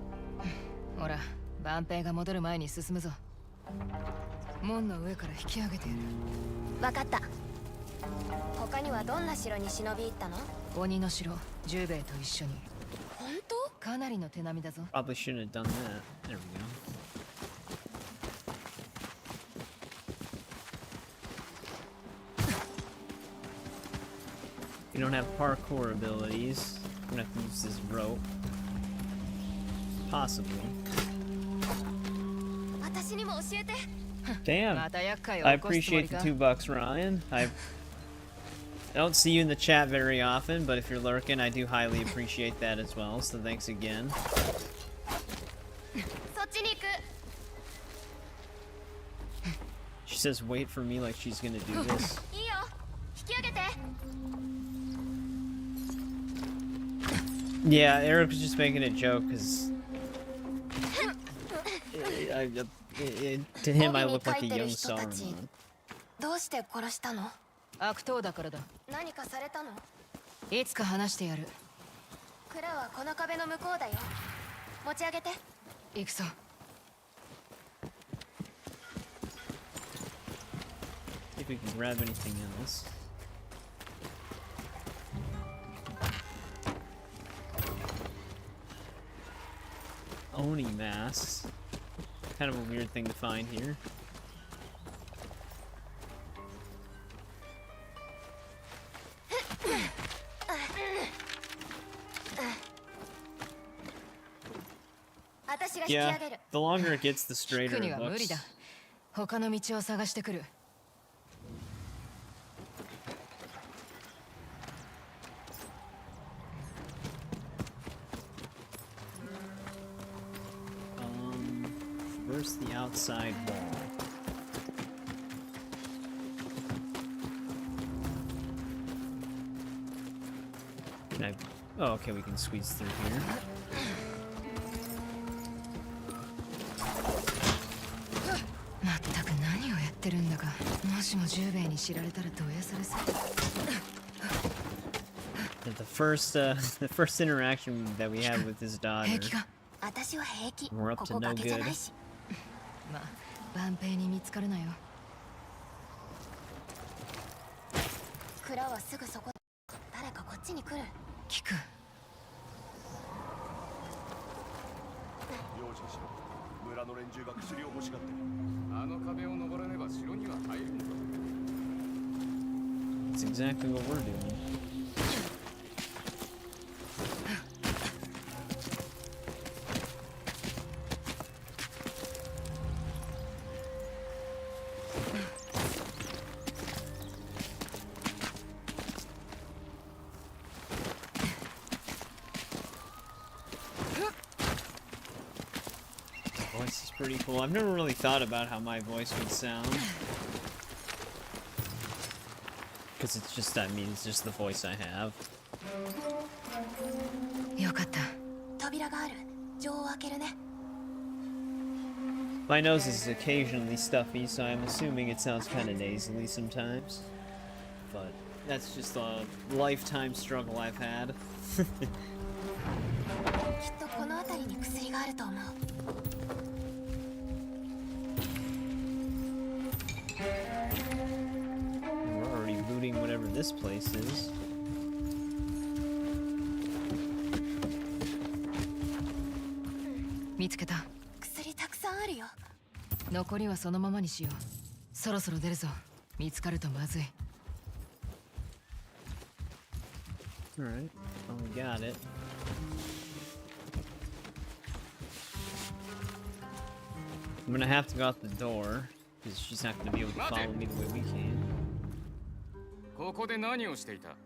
ほら、万平が戻る前に進むぞ。門の上から引き上げてやる。わかった。他にはどんな城に忍び入ったの？鬼の城、十兵衛と一緒に。本当？かなりの手並みだぞ。 Probably shouldn't have done that. There we go. We don't have parkour abilities. We're gonna have to use this rope. Possibly. 私にも教えて。 Damn. また厄介を I 起こすつもり appreciate the か。 $2, Ryan. I don't see you in the chat very often, but if you're lurking, I do highly appreciate that as well. So thanks again. そっちに行く。 She says, "Wait for me," like she's gonna do this. いいよ。引き上げて。 Yeah, Eric was just making a joke because to him I look like a young Saruman. どうして殺したの？悪党だからだ。何かされたの？いつか話してやる。蔵はこの壁の向こうだよ。持ち上げて。行くぞ。 See if we can grab anything else. Oni masks. Kind of a weird thing to find here. Yeah, the longer it gets, the 引 straighter くに it は無理 looks. だ。他の道を探してくる。where's the outside wall? Can I... Oh, okay, we can squeeze through here. The first interaction that we had with his daughter, we're up to no good. まあ万平に見つかるなよ。蔵はすぐそこ。誰かこっちに来る。聞く。用心しろ。村の連中が薬を欲しがってる。あの壁を登らねば城には入るんだ。 That's exactly what we're doing. Voice is pretty cool. I've never really thought about how my voice would sound. Because it's just, I mean, it's just the voice I have. よかった。扉がある。錠を開けるね。 My nose is occasionally stuffy, so I'm assuming it sounds kind of nasally sometimes. But that's just a lifetime struggle I've had. きっとこの辺りに薬があると思う。 We're already looting whatever this place is. 見つけた。薬たくさんあるよ。残りはそのままにしよう。そろそろ出るぞ。見つかるとまずい。 Alright, well, we got it. I'm gonna have to go out the door, because she's not gonna be able to follow me the way we can. ここで何をしていた？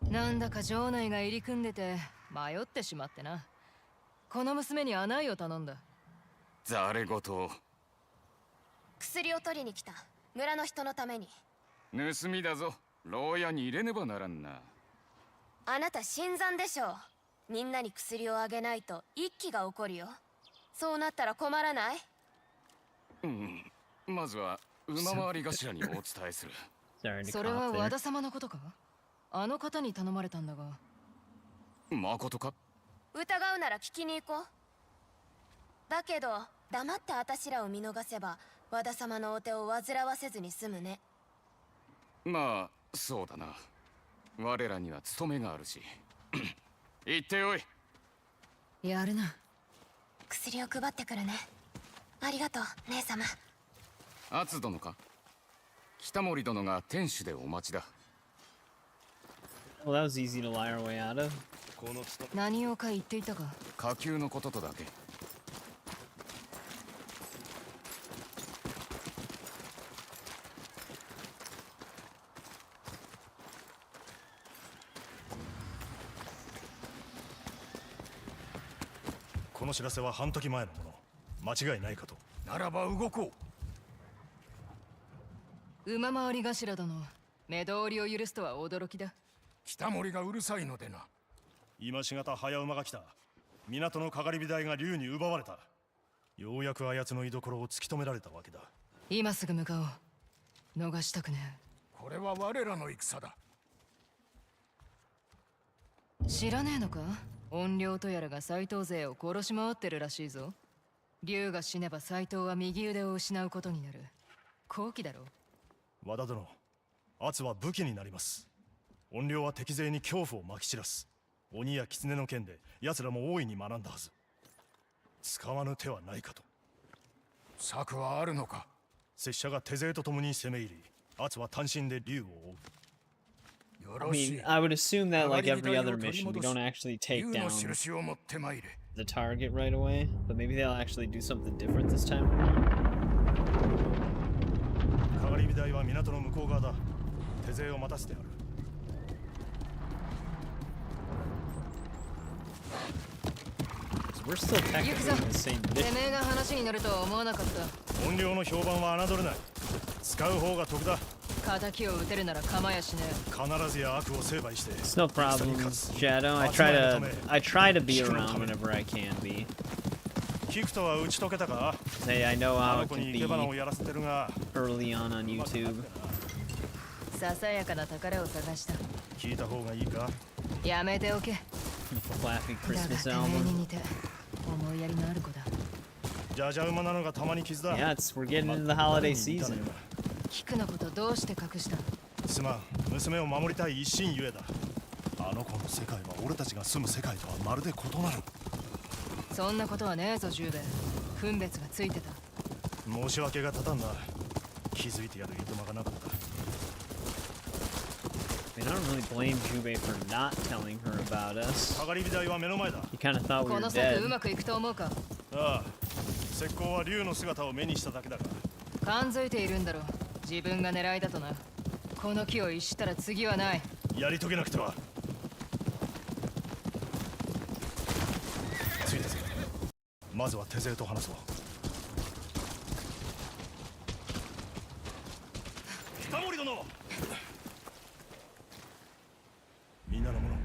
なんだか城内が入り組んでて迷ってしまってな。この娘に案内を頼んだ。ざれ言を。薬を取りに来た。村の人のために。盗みだぞ。牢屋に入れねばならんな。あなた新参でしょう。みんなに薬をあげないと一揆が起こるよ。そうなったら困らない？うん。まずは馬回り頭にお伝えする。それは和田様のことか？あの方に頼まれたんだが。まことか？疑うなら聞きに行こう。だけど黙って私らを見逃せば和田様のお手を煩わせずに済むね。まあそうだな。我らには務めがあるし。行っておい。やるな。薬を配ってくるね。ありがとう姉様。敦殿か？北森殿が天守でお待ちだ。Well, that was easy to lie our way out of. 何をか言っていたか？下級のこととだけ。この知らせは半時前のもの。間違いないかと。ならば動こう。馬回り頭殿、目通りを許すとは驚きだ。北森がうるさいのでな。今しがた早馬が来た。港のかかり火台が竜に奪われた。ようやくあやつの居所を突き止められたわけだ。今すぐ向かおう。逃したくねえ。これは我らの戦だ。知らねえのか？怨霊とやらが斎藤勢を殺し回ってるらしいぞ。竜が死ねば斎藤は右腕を失うことになる。好機だろう。和田殿、圧は武器になります。怨霊は敵勢に恐怖をまき散らす。鬼や狐の剣で奴らも大いに学んだはず。使わぬ手はないかと。策はあるのか？拙者が手勢と共に攻め入り、圧は単身で竜を追う。I mean, I would assume that like every other mission, we don't actually take down the target right away, but maybe they'll actually do something different this time around. かかり火台は港の向こう側だ。手勢を待たせてある。we're still technically in the same て mission. めえが話に乗るとは思わなかった。怨霊の評判は侮れない。使う方が得だ。敵を撃てるなら構やしね必ずや悪を成敗して。 It's no problem, Shadow. I try to be around whenever I can be. キクトは打ち解けたか？ Say I know あ how の it 子 can に be 生け花をやらせてるが。 early on YouTube. え。ささやかな宝を探した。聞いた方がいいか？やめておけ。 Flclafi だが Christmas てめえ album. に似て思いやりのある子だ。じゃじゃ馬なのがたまに傷だ。 Yeah, we're getting into the holiday season. キクのことどうして隠したの？すまん、娘を守りたい一心ゆえだ。あの子の世界は俺たちが住む世界とはまるで異なる。そんなことはねえぞ、ジューベ。分別がついてた。申し訳が立たんな。気づいてやるいとまがなかった。I mean, I don't really blame Jubei for not telling her about us. かがり火台は目の前だ。 He kind of thought we こ were の策 dead. うまくいくと思うか？ああ、石膏は竜の姿を目にしただけだが。感づいているんだろう。自分が狙いだとな。この木を逸したら次はない。やり遂げなくては。ついたぜ。まずは手勢と話そう。北森殿。みんなのもの。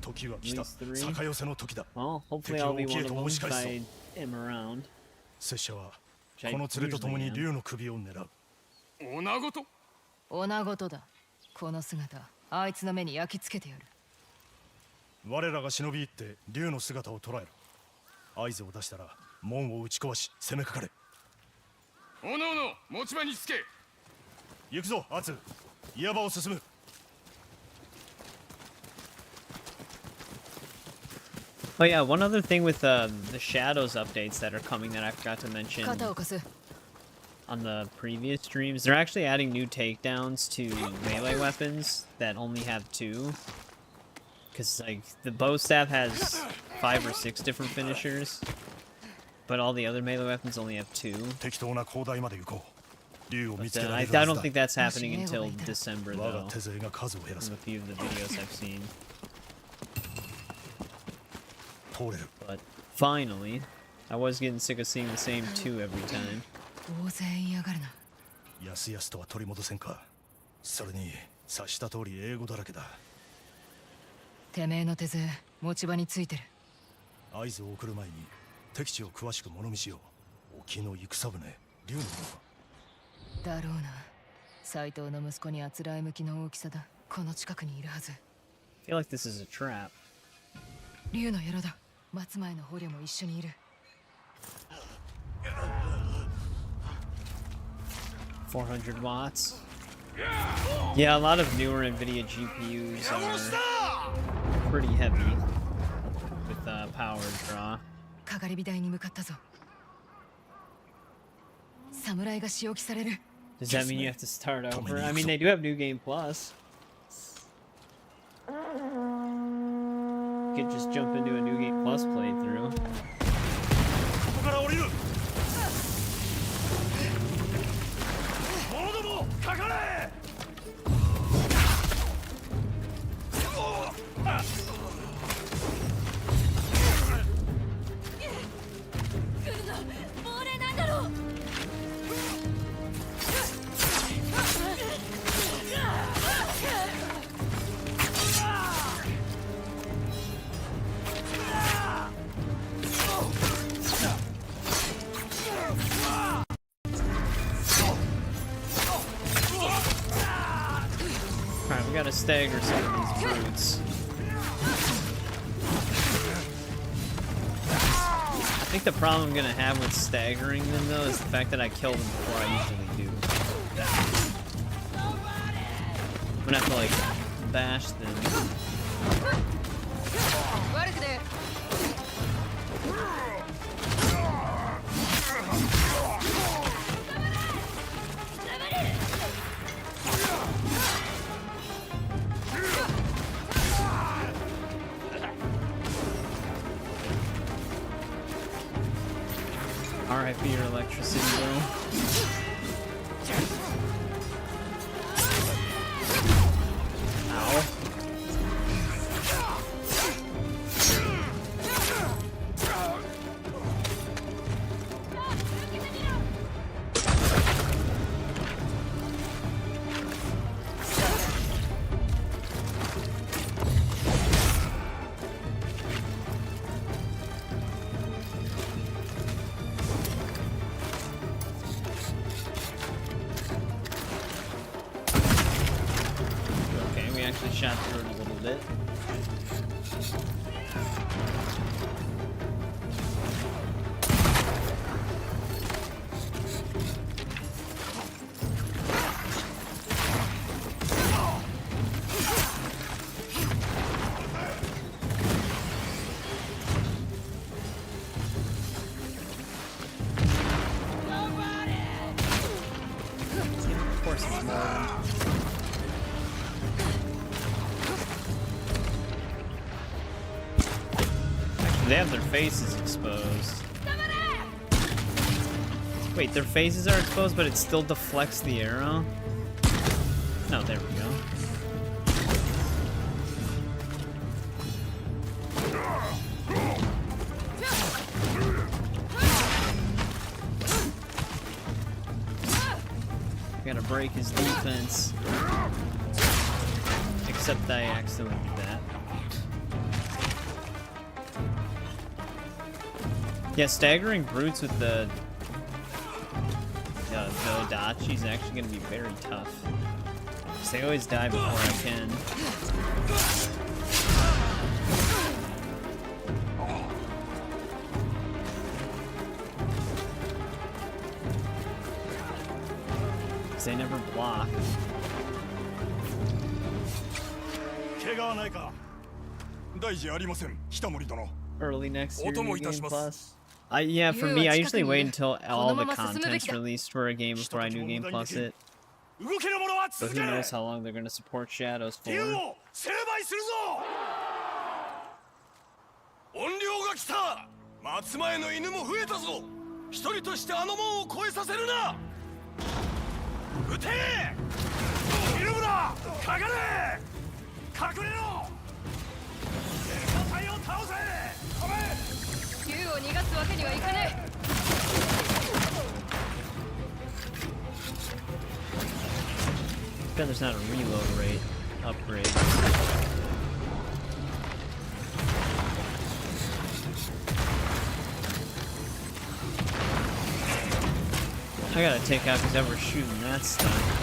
時は来た。 At least three. 逆寄せの時だ。 Well, hopefully I'll be one of them if I am around. 拙者はこの連れと共に竜の首を狙う。女子と女ごとだ。この姿、あいつの目に焼き付けてやる。我らが忍び入って竜の姿を捉える。合図を出したら門を打ち壊し攻めかかれ。おのおの持ち場につけ。行くぞ、アツ。岩場を進む。 Oh yeah, one other thing with the Shadows updates that are coming that I forgot to mention 肩を貸す。 on the previous streams, they're actually adding new takedowns to melee weapons that only have 2. Because, like, the bow staff has 5 or 6 different finishers, but all the other melee weapons only have 2. 適当な広大まで行こう。竜を見 But つけら I れるはず don't だ。 think that's happening until December, 我が though, 手勢が数を減ら from す。 a few of the videos I've seen. 通れる。 But finally, I was getting sick of seeing the same 2 every time. 大勢嫌がるな。やすやすとは取り戻せんか。それに察した通り英語だらけだ。てめえの手勢、持ち場についてる。合図を送る前に敵地を詳しく物見しよう。沖の戦船、竜のもの。だろうな。斎藤の息子にあつらえ向きの大きさだ。この近くにいるはず。 I feel like this is a trap. 竜の野郎だ。松前の捕虜も一緒にいる。400 watts. Yeah, a lot of newer NVIDIA GPUs are pretty heavy with power draw. かがり火台に向かったぞ。侍が仕置きされる。 Does that mean you have to start over? I mean, they do have New Game Plus. You could just jump into a New Game Plus playthrough. ここから降りる。者ども、かかれ。亡霊なんだろう。 Alright, we gotta stagger some of these brutes. I think the problem I'm gonna have with staggering them, though, is the fact that I kill them before I usually do. I'm gonna have to, like, bash them. 悪くね。 RIP your electricity, bro. Ow. actually shot through it a little bit. Of course it's more. They have their faces exposed. Wait, their faces are exposed, but it still deflects the arrow? No, there we go. Gotta break his defense. Except I accidentally did that. Yeah, staggering brutes with the Adachi is actually going to be very tough. Because they always die before I can. Because they never block. 怪我はないか。大事ありません、北森殿。 Early next year, New Game Otomo Plus. Yeah, for me, I usually wait until all the content's released for a game before I New Game Plus it. But who knows how long they're going to support Shadows for. 成敗するぞ。怨霊が来た。松前の犬も増えたぞ。一人としてあの門を越えさせるな。撃て。ひるむな。かかれ。隠れろ。敵隊を倒せ。止め。 竜を逃がすわけにはいかねえ。 God, there's not a reload rate upgrade. I gotta take out whoever's shooting that stuff.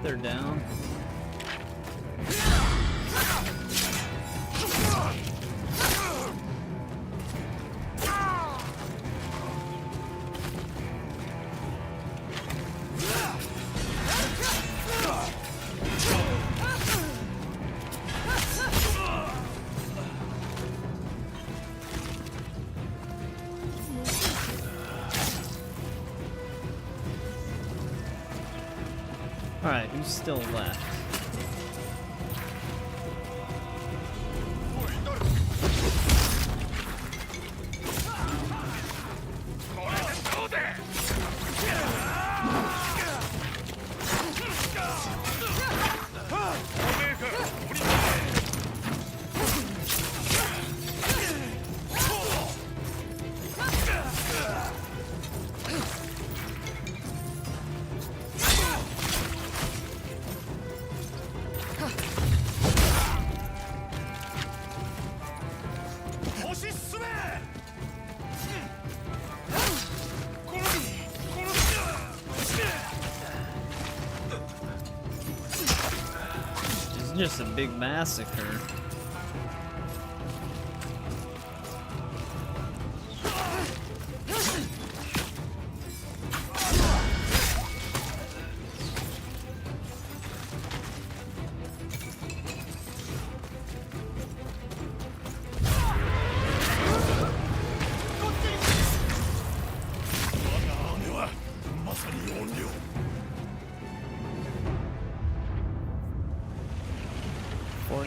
They're down. Alright, who's still left? Just a big massacre.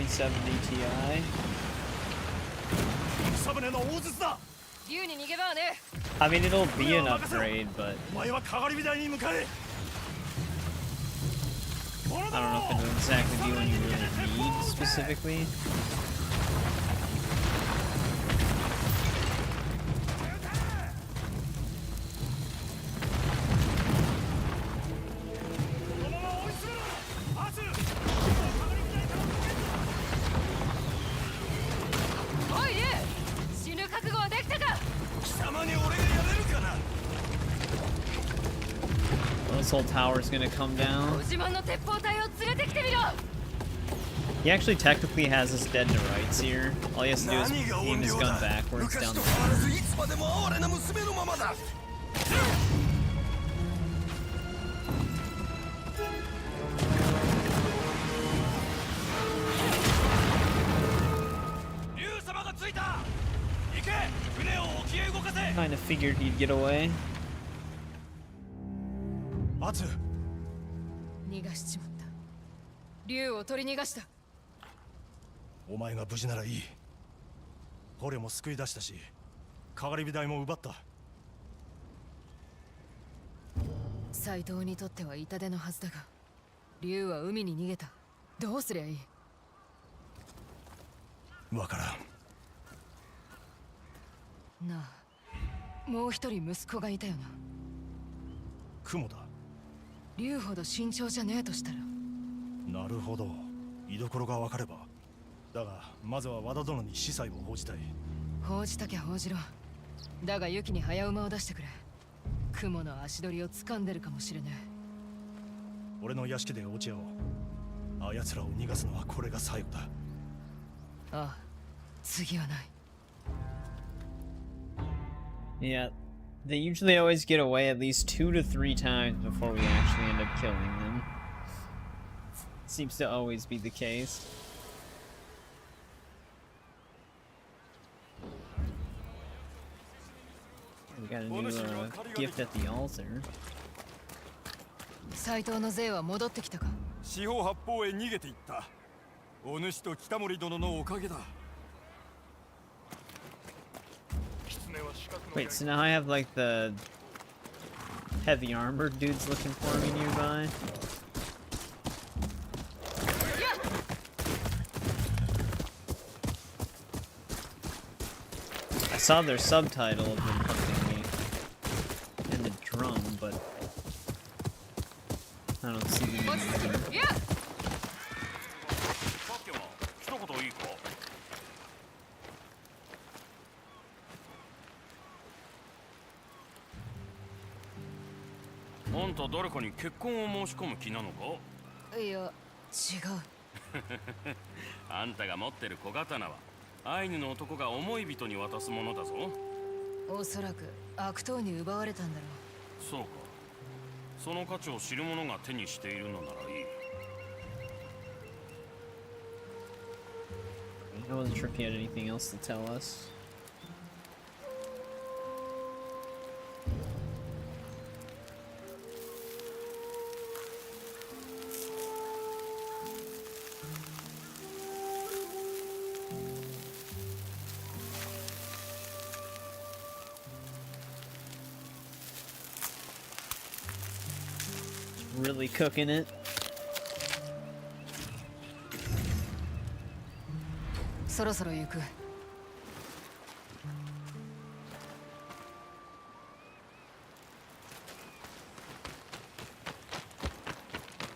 2070 Ti. サムネの大筒だ。竜に逃げ場はね。 I mean, it'll be an upgrade, but お前はかがり火台に向かえ。 I don't know if it'll exactly be what you really need specifically. Oi, Ryu! 死ぬ覚悟はできたか? 貴様に俺がやれるかな。 This whole tower's gonna come down. 自慢の鉄砲隊を連れてきてみろ. He actually technically has us dead to rights here. All he has to do is 何が aim 音 his 量 gun だ。 backwards 昔 down と the 変わらずいつまでも哀れな娘のままだ。竜様がついた。行け、船を沖へ動かせ。 Kind of figured he'd get away. アツ。逃がしちまった。竜を取り逃がした。お前が無事ならいい。捕虜も救い出したし、かがり火台も奪った。斎藤にとっては痛手のはずだが、竜は海に逃げた。どうすりゃいい？わからん。なあ、もう一人息子がいたよな。雲だ。竜ほど慎重じゃねえとしたら。なるほど。居所が分かれば。だがまずは和田殿に司祭を報じたい。報じたきゃ報じろ。だがユキに早馬を出してくれ。雲の足取りを掴んでるかもしれね俺の屋敷で落ち合おう。あやつらを逃がすのはこれが最後だ。え。ああ、次はない。 Yeah, they usually always get away at least 2 to 3 times before we actually end up killing them. Seems to always be the case. We got a new gift at the altar. 斎藤の税は戻ってきたか？四方八方へ逃げていった。お主と北森殿のおかげだ。 Wait, so now I have like the heavy armored dudes looking for me nearby? I saw their subtitle of them hunting me and the drum, but I don't see them moving. いや、一言いいか。あんた誰かに結婚を申し込む気なのか？いや、違う。あんたが持ってる小刀はアイヌの男が思い人に渡すものだぞ。おそらく悪党に奪われたんだろそうか。その価値を知る者が手にしているのならいい。 I wasn't sure if he had anything else to tell us. Really cooking it. う。そろそろ行く。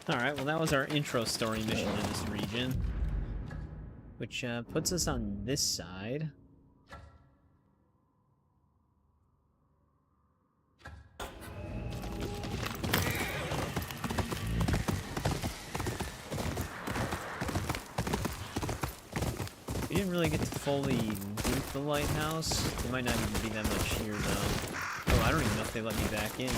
Alright, well that was our intro story mission to this region. Which puts us on this side. We didn't really get to fully loot the lighthouse. There might not even be that much here though. Oh, I don't even know if they let me back in.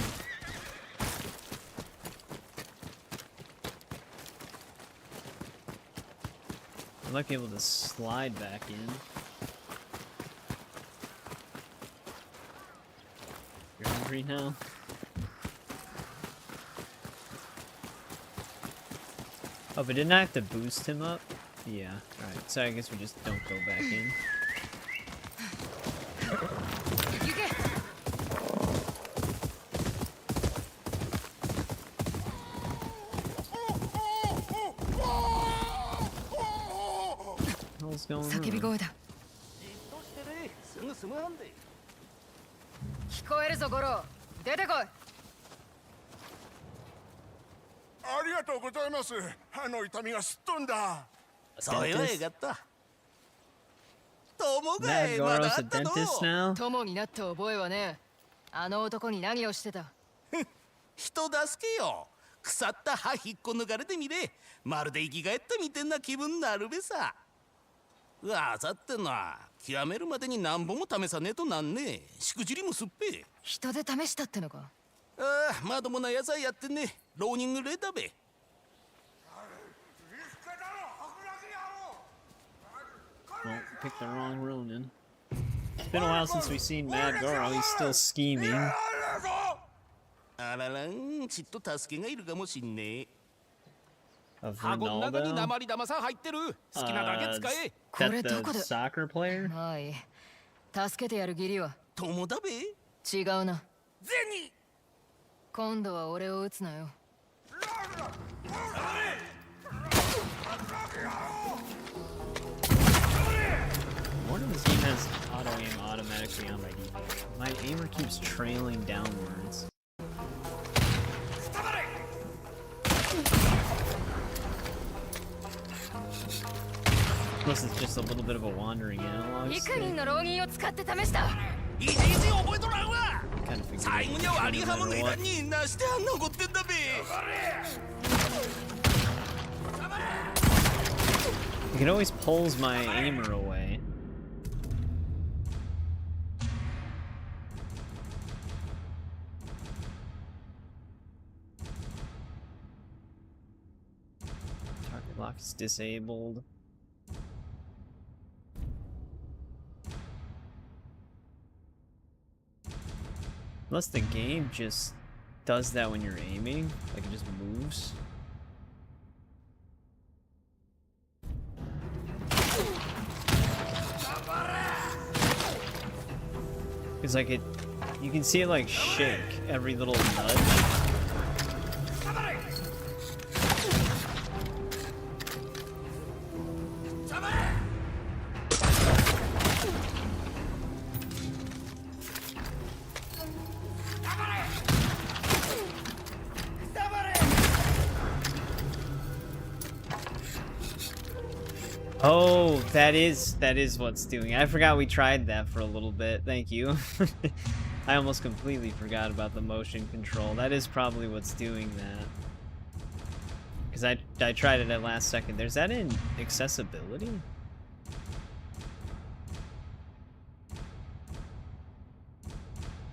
I might be able to slide back in. You're hungry now? Oh, but didn't I have to boost him up? Yeah, alright. So I guess we just don't go back in. What's going on? 叫び声だ。聞こえるぞゴロ。出てこい。ありがとうございます。歯の痛みがすっ飛んだ。それはよかった。友が Mad まだ Goro's あ a ったの。 dentist now? 友になった覚えはね。あの男に何をしてた。人助けよ。腐った歯引っこ抜かれてみれ。まるで生き返ったみてんな気分になるべさ。あさってな、極めるまでに何本も試さねえとなんねえ。しくじりもすっぺ。人で試したってのか。ああ、まともな野菜やってね。ローニングレーだべ。Well, picked the wrong Ronin. It's been a while since we've seen Mad Goro. He's still scheming. あららん、ちっと助けがいるかもしんねえ。 Of 箱の中に Ronaldo. 鉛玉さん入ってる。好きなだけ使え。 Is こ that れ the どこで。 soccer player? まあいい。助けてやる義理は。友だべ。違うな。銭。今度は俺を撃つなよ。One of this game has auto aim automatically on my default. My aimer keeps trailing downwards. Plus, it's just a little bit of a wandering analog 幾 stick. 人の浪人を使って試した。いちいち覚えとらんわ。 Kind of 最後 figured には割り刃も no 抜い matter た what. になしてあん残ってんだべ。 It always pulls my aimer away. Target lock is disabled. Unless the game just does that when you're aiming, like it just moves. It's like you can see it like shake every little nudge. Oh, that is what's doing it. I forgot we tried that for a little bit. Thank you. I almost completely forgot about the motion control. That is probably what's doing that. Because I tried it at last second. There's that in accessibility?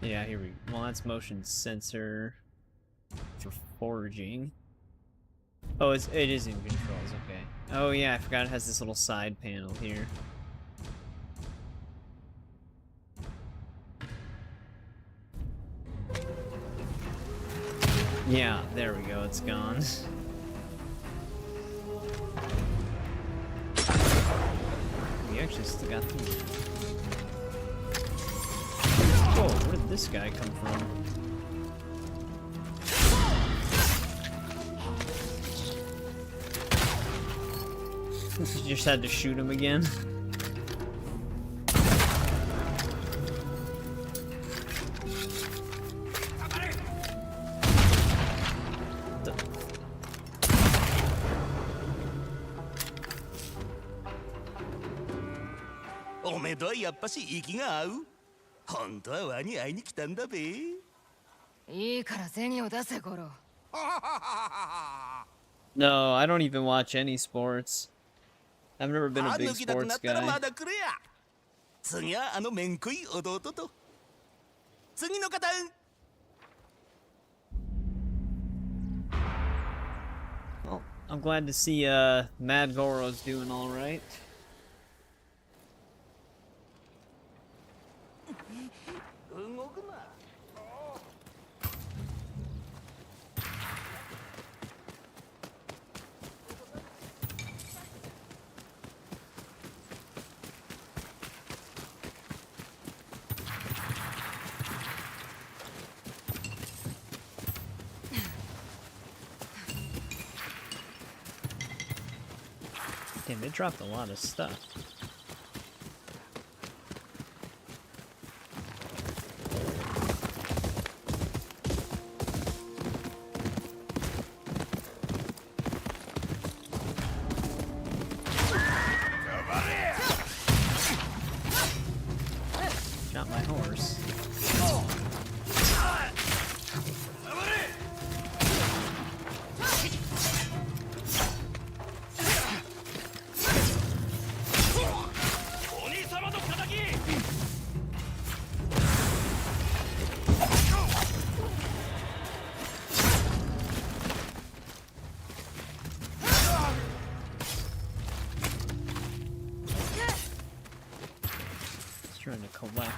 Yeah, here we go. Well, that's motion sensor for forging. Oh, it is in controls, okay. Oh yeah, I forgot it has this little side panel here. Yeah, there we go, it's gone. We actually still got the... Whoa, where did this guy come from? You just had to shoot him again. No, I don't even watch any sports. I've never been a big sports guy. 次はあのめんこい弟と次の方 Well, I'm glad to see Mad Goro's doing all right. Damn, they dropped a lot of stuff. Shot my horse. Trying to collect.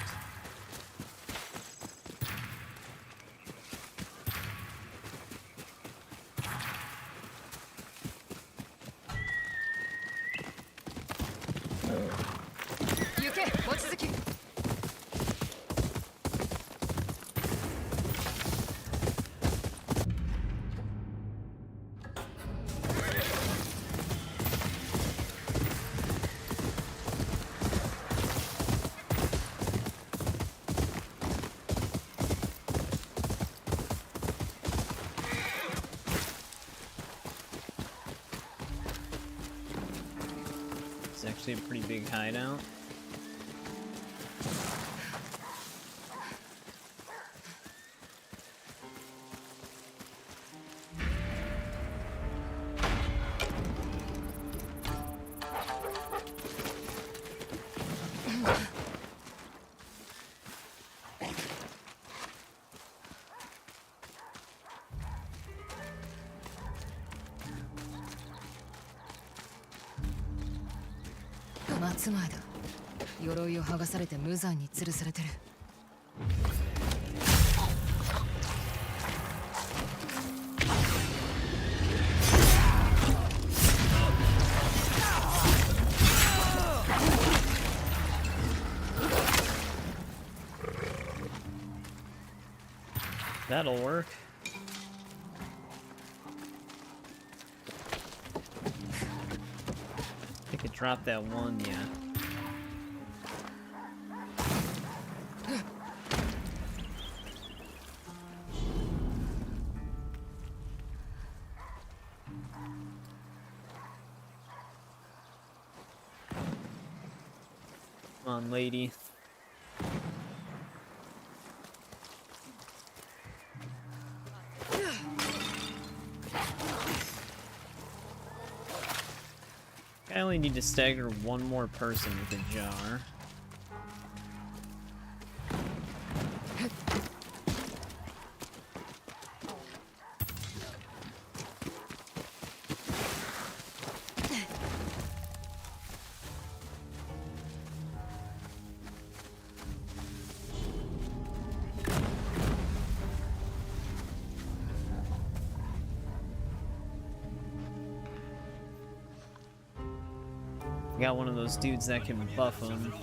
Yotei, 望続き。It's actually a pretty big hideout.松前だ。鎧を剥がされて無残に吊るされてる。That'll work. I could drop that one, yeah. Come on, lady. I only need to stagger one more person with a jar. Got one of those dudes that can buff him.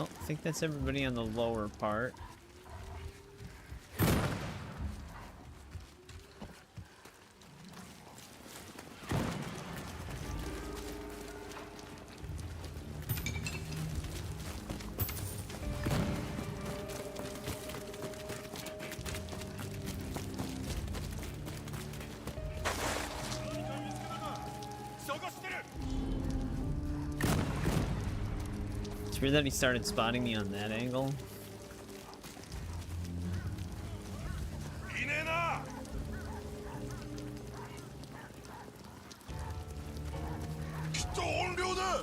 Oh, I think that's everybody on the lower part. It's weird that he started spotting me on that angle. いねえな。きっと怨霊だ。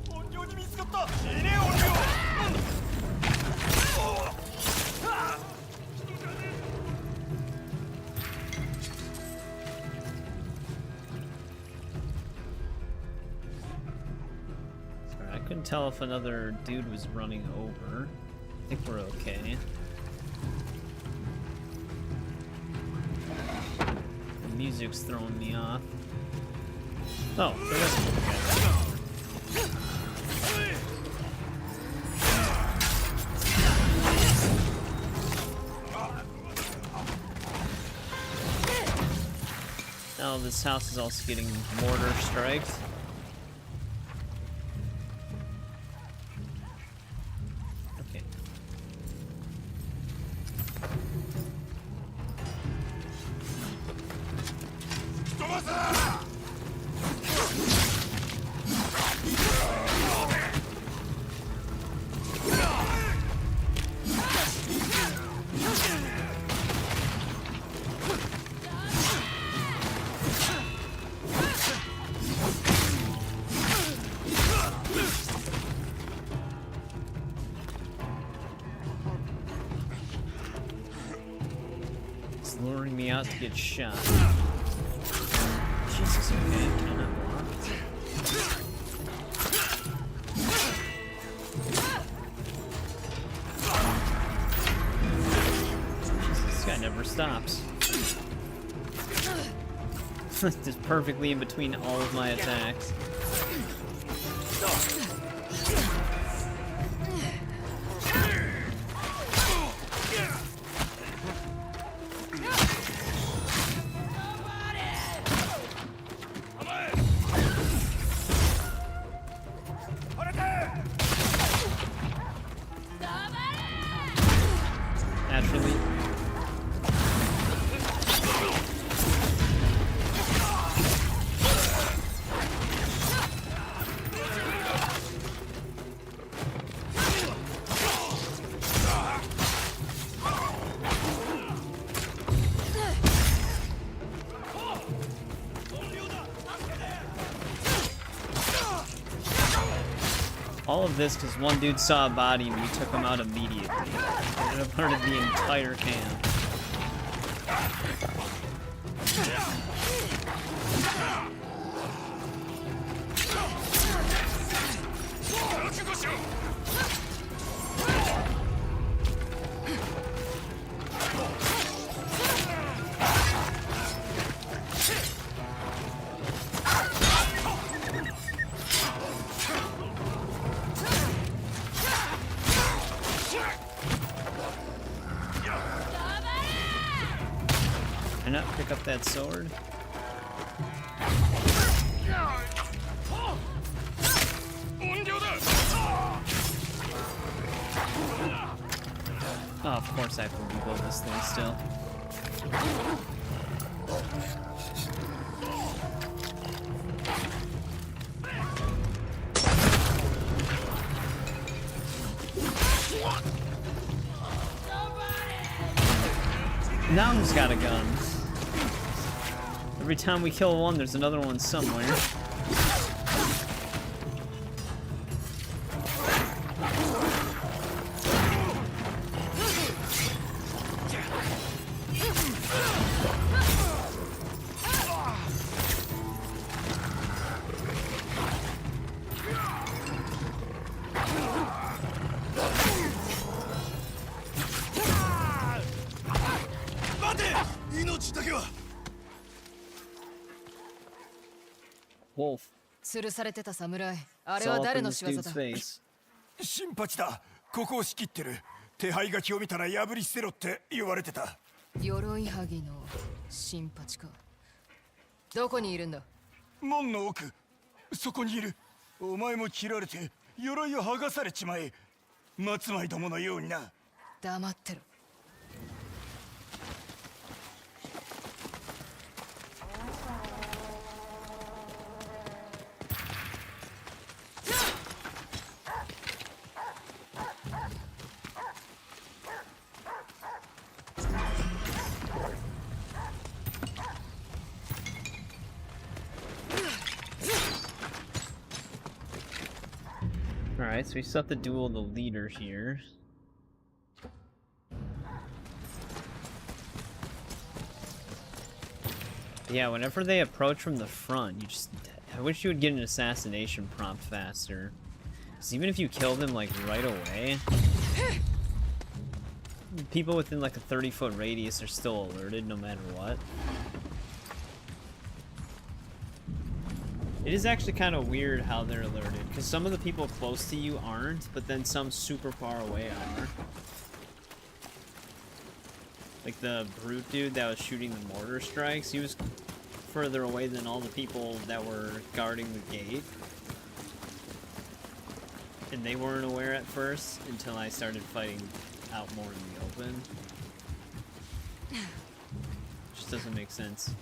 怨霊に見つかった。いねえ怨霊。 Sorry, I couldn't tell if another dude was running over. I think we're okay. The music's throwing me off. Oh, there is another guy. Now this house is also getting mortar striked. Okay. It's luring me out to get shot. Jesus, okay, can I not block? Jesus, this guy never stops. Just perfectly in between all of my attacks. Naturally. All of this because one dude saw a body and we took him out immediately. It alerted the entire camp. Can I not pick up that sword? Oh, of course I have to rebuild this thing still. Now who's got a gun? Every time we kill one, there's another one somewhere. Wolf. 吊るされてた侍、あれ It's は all 誰 up の in 仕 this 業 dude's だ。 face. 新八だ。ここを仕切ってる。手配書きを見たら破り捨てろって言われてた。鎧剥の新八か。どこにいるんだ。門の奥。そこにいる。お前も切られて鎧を剥がされちまえ。松前どものようにな。黙ってろ。Alright, so we still have to duel the leader here. Yeah, whenever they approach from the front, you just... I wish you would get an assassination prompt faster. Because even if you kill them, like, right away... people within, like, a 30-foot radius are still alerted no matter what. It is actually kind of weird how they're alerted, because some of the people close to you aren't, but then some super far away are. Like the brute dude that was shooting the mortar strikes, he was further away than all the people that were guarding the gate. And they weren't aware at first until I started fighting out more in the open. Just doesn't make sense.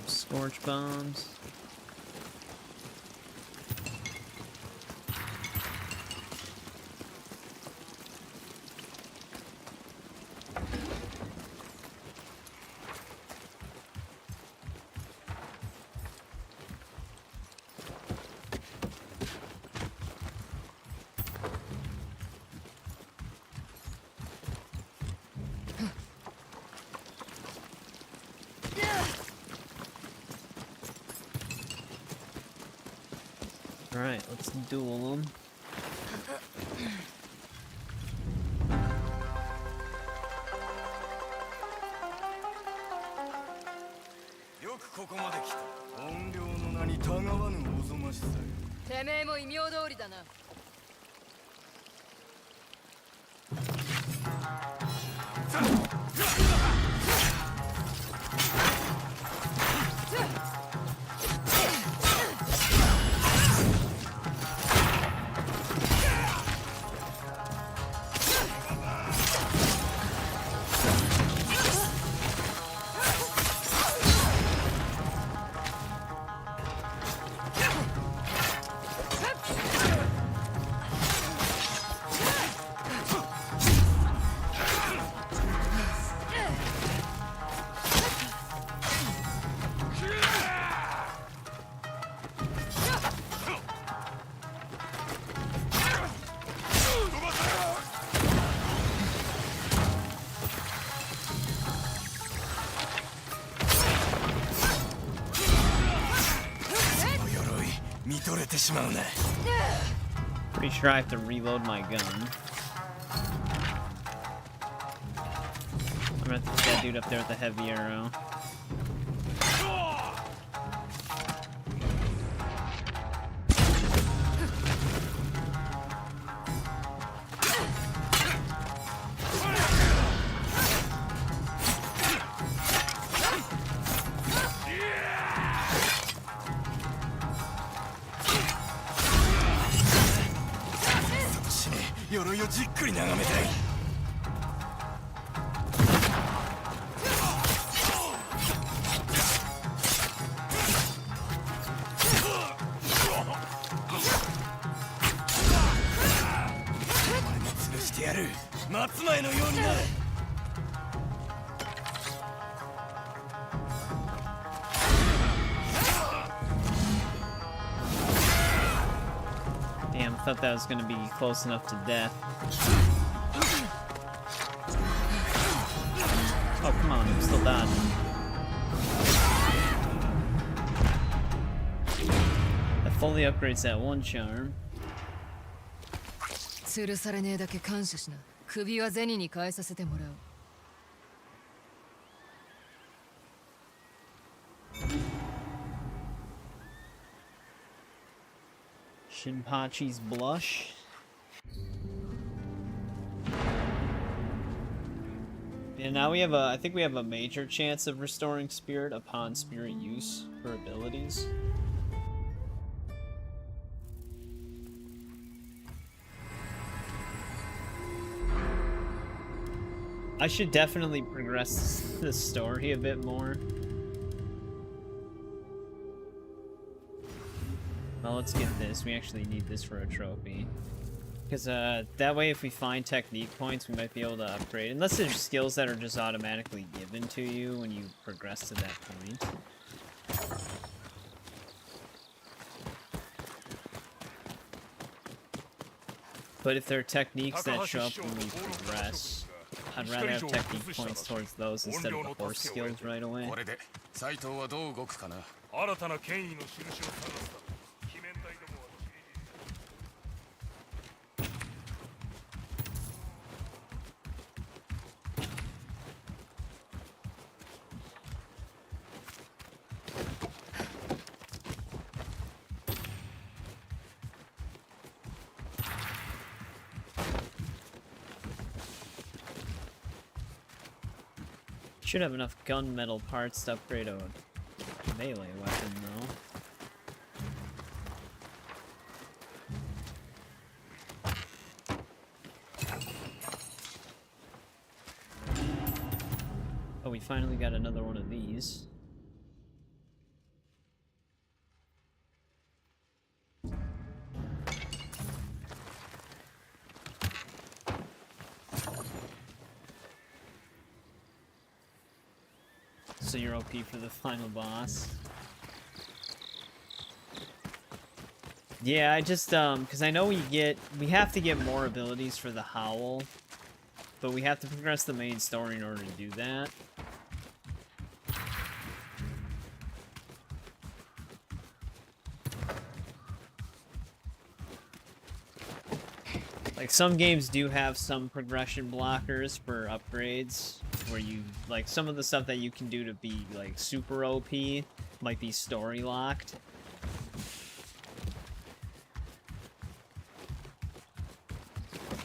Scorch bombs. Alright, let's duel them.てめえも異名通りだな。Pretty sure I have to reload my gun. I'm gonna have to put that dude up there with the heavy arrow. Damn, I thought that was gonna be close enough to death. Oh, come on, I'm still dodging. That fully upgrades that one charm. 吊るされねえだけ感謝しな。首は銭に変えさせてもらう。Shinpachi's blush. And now we have I think we have a major chance of restoring spirit upon spirit use for abilities. I should definitely progress the story a bit more. Well, let's get this. We actually need this for a trophy. Because that way if we find technique points, we might be able to upgrade. Unless there's skills that are just automatically given to you when you progress to that point. But if there are techniques that show up when we progress, I'd rather have technique points towards those instead of the horse skills right away. これで斎藤はどう動くかな。新たな権威の印を探すため鬼面隊どもは Should have enough gunmetal parts to upgrade a melee weapon, though. Oh, we finally got another one of these. So you're OP for the final boss. Yeah, I just, because I know we have to get more abilities for the Howl, but we have to progress the main story in order to do that. Like, some games do have some progression blockers for upgrades, where you, like, some of the stuff that you can do to be, like, super OP might be story locked.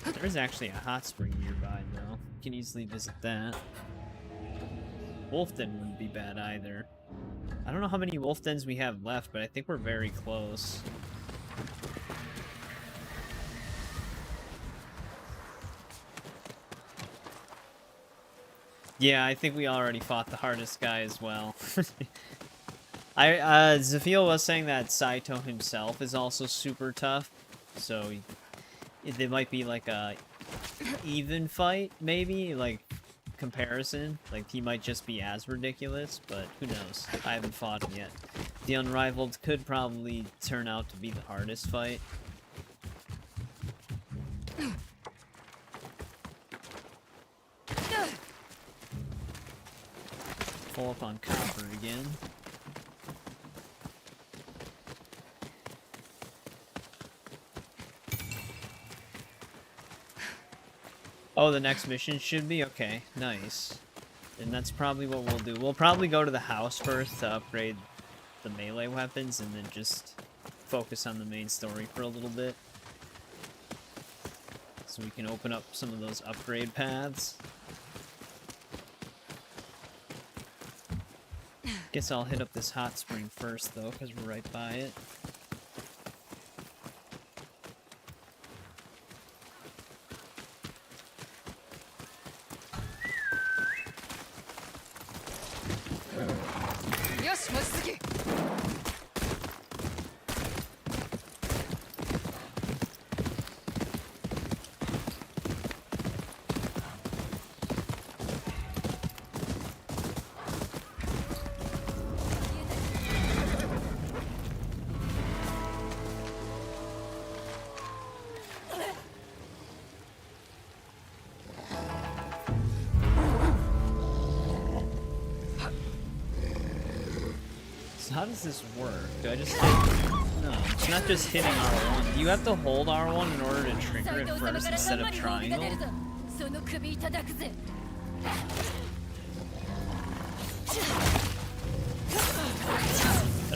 There's actually a hot spring nearby, though. You can easily visit that. Wolf Den wouldn't be bad either. I don't know how many wolf dens we have left, but I think we're very close. Yeah, I think we already fought the hardest guy as well. Zafil was saying that Saito himself is also super tough, so it might be like a even fight, maybe, like, comparison. Like, he might just be as ridiculous, but who knows? I haven't fought him yet. The Unrivaled could probably turn out to be the hardest fight. Pull up on copper again. Oh, the next mission should be? Okay, nice. And that's probably what we'll do. We'll probably go to the house first to upgrade the melee weapons and then just focus on the main story for a little bit. So we can open up some of those upgrade paths. Guess I'll hit up this hot spring first, though, because we're right by it. How does this work? Do I just hit... No, it's not just hitting R1. You have to hold R1 in order to trigger it first instead of triangle. I'd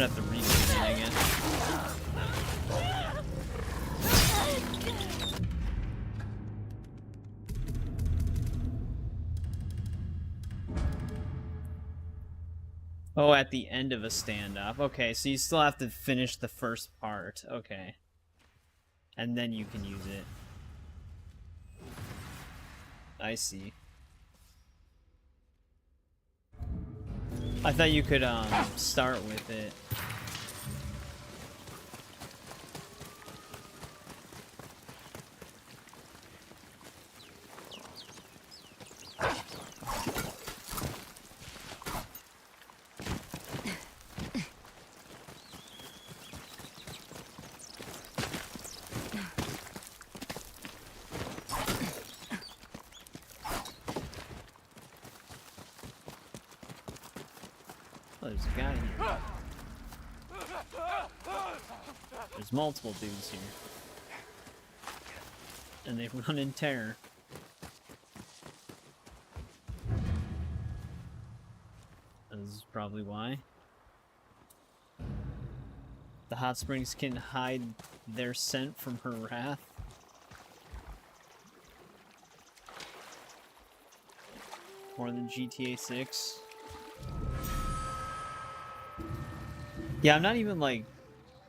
have to read it again. Oh, at the end of a standoff. Okay, so you still have to finish the first part. Okay. And then you can use it. I see. I thought you could start with it. Oh, there's a guy here. There's multiple dudes here. And they run in terror. This is probably why. The hot springs can hide their scent from her wrath. More than GTA 6. Yeah, I'm not even like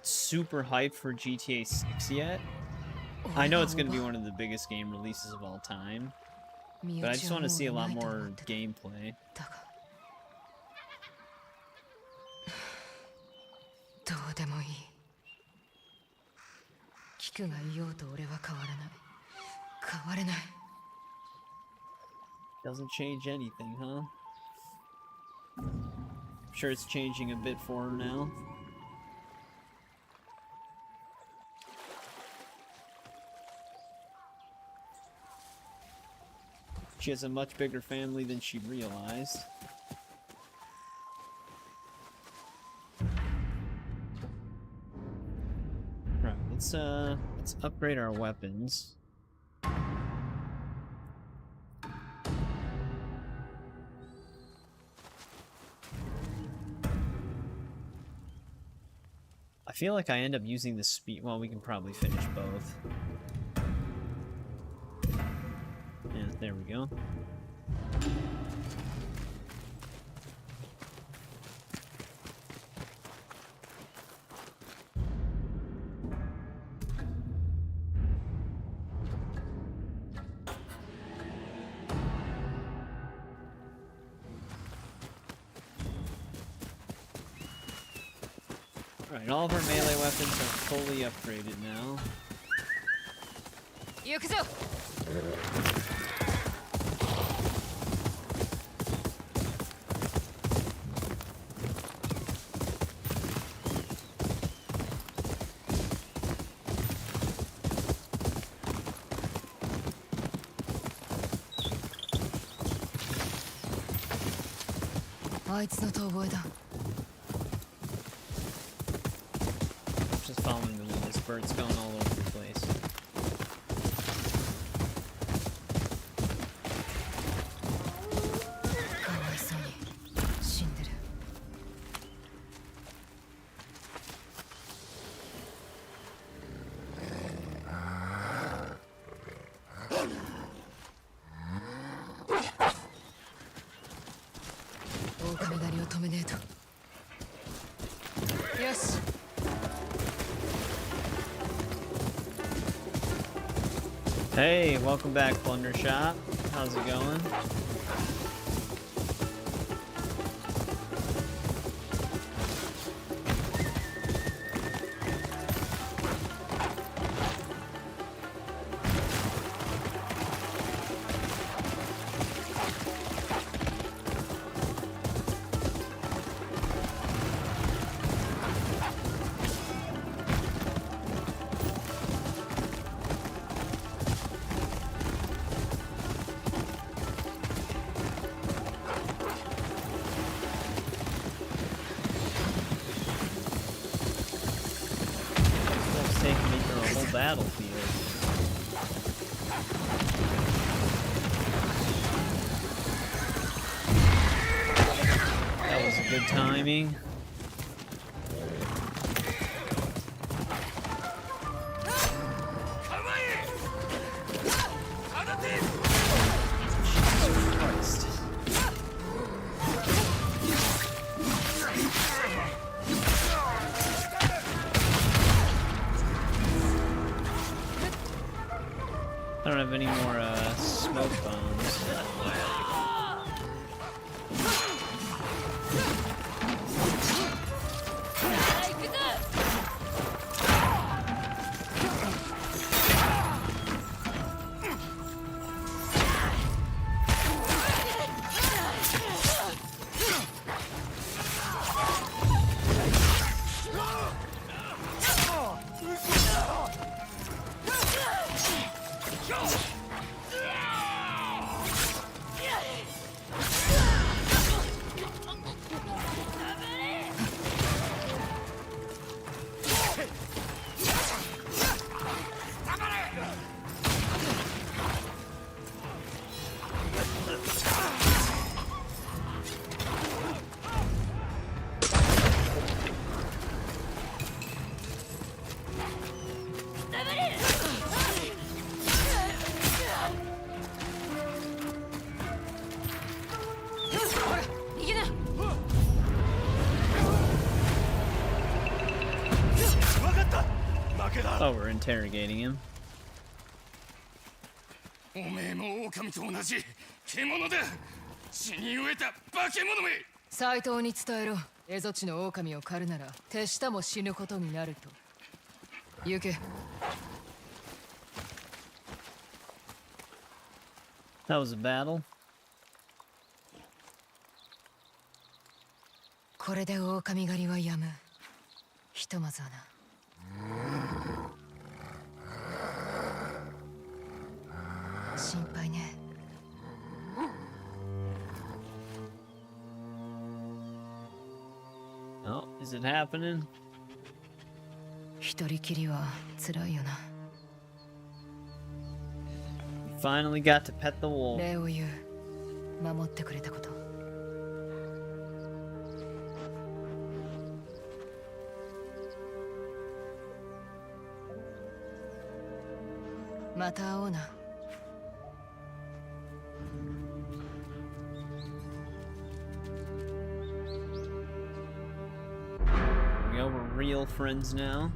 super hyped for GTA 6 yet. I know it's going to be one of the biggest game releases of all time, but I just want to see a lot more gameplay. どうでもいい。キクがいようと俺は変わらない。変われない。 Doesn't change anything, huh? I'm sure it's changing a bit for her now. She has a much bigger family than she realized. Right, let's upgrade our weapons. I feel like I end up using the speed. Well, we can probably finish both. Yeah, there we go. Alright, all of our melee weapons are fully upgraded now. 行くぞ。あいつの遠吠えだ。 Just following the wind. This bird's going all over the place. Hey, welcome back, Plunder Shop. How's it going? Battlefield. That was a good timing. Jesus Christ. have any more smoke bombs. Oh, we're interrogating him. おめえも狼と同じ獣だ。死に飢えた化け物め。斎藤に伝えろ。蝦夷地の狼を狩るなら手下も死ぬことになると。行け。That was a battle. これで狼狩りはやむ。ひとまずはな。心配ね。Oh, is it happening? 一人きりは辛いよな。Finally got to pet the wolf. 礼を言う。守ってくれたこと。また会おうな。We're real friends now.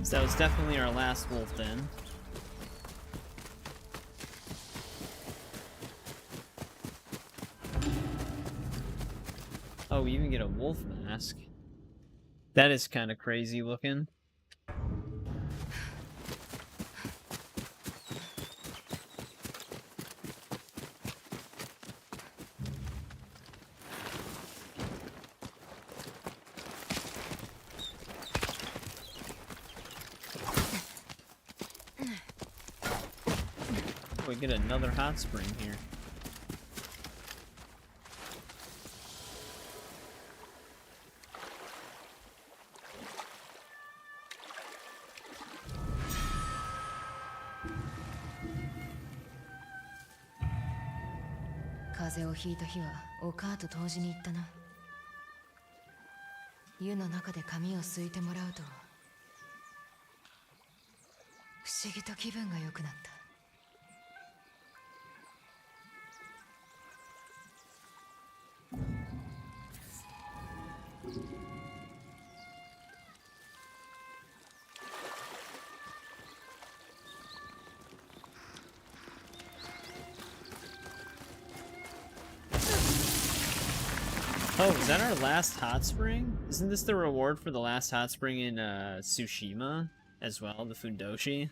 So that was definitely our last wolf then. Oh, we even get a wolf mask. That is kind of crazy looking. We get another hot spring here. Kazeをひいた日はお母と湯治に行ったな。湯の中で髪をすいてもらうと不思議と気分が良くなった。Oh, is that our last hot spring? Isn't this the reward for the last hot spring in Tsushima as well, the Fundoshi?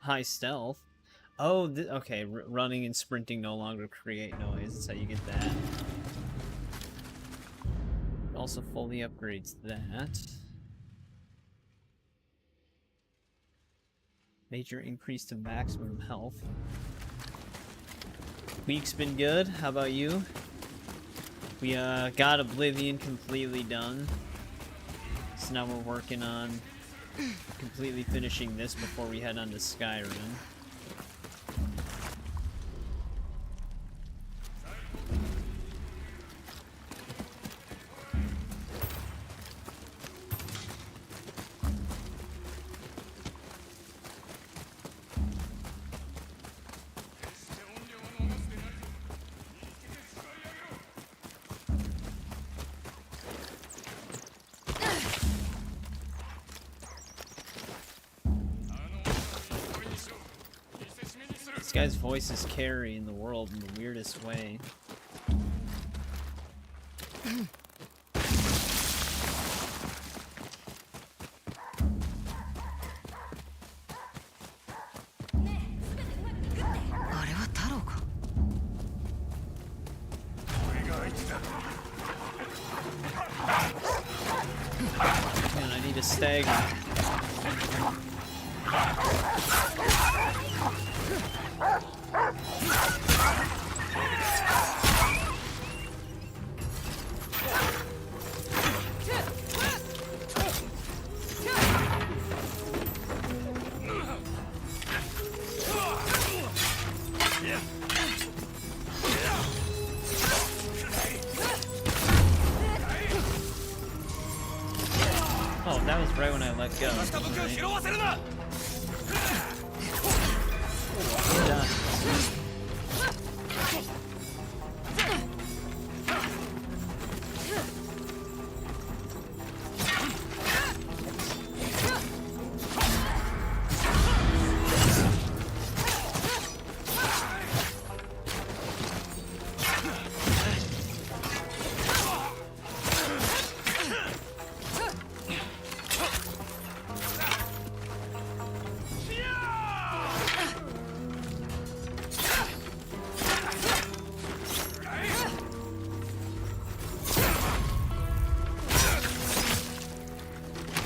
High stealth. Oh, okay, running and sprinting no longer create noise. That's how you get that. It also fully upgrades that. Major increase to maximum health. Week's been good. How about you? We got Oblivion completely done. So now we're working on completely finishing this before we head on to Skyrim. This guy's voice is carrying the world in the weirdest way. Man, I need a stagger. Oh, that was right when I let go. Right. Done.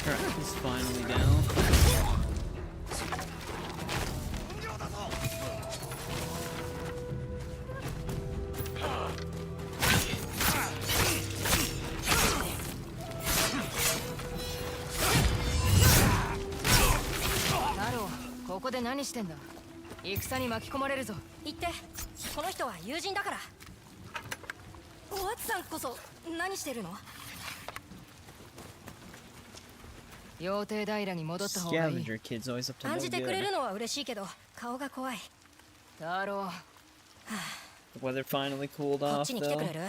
Alright, he's finally down. Taro, ここで何してんだ？戦に巻き込まれるぞ。言って、この人は友人だから。お初さんこそ何してるの？Yotei平に戻った方がいい。 Scavenger kid's always up to 感 no じてくれ good. るのは嬉しいけど、顔が怖い。Taro, The weather finally cooled こっ off ちに来てく though. れる？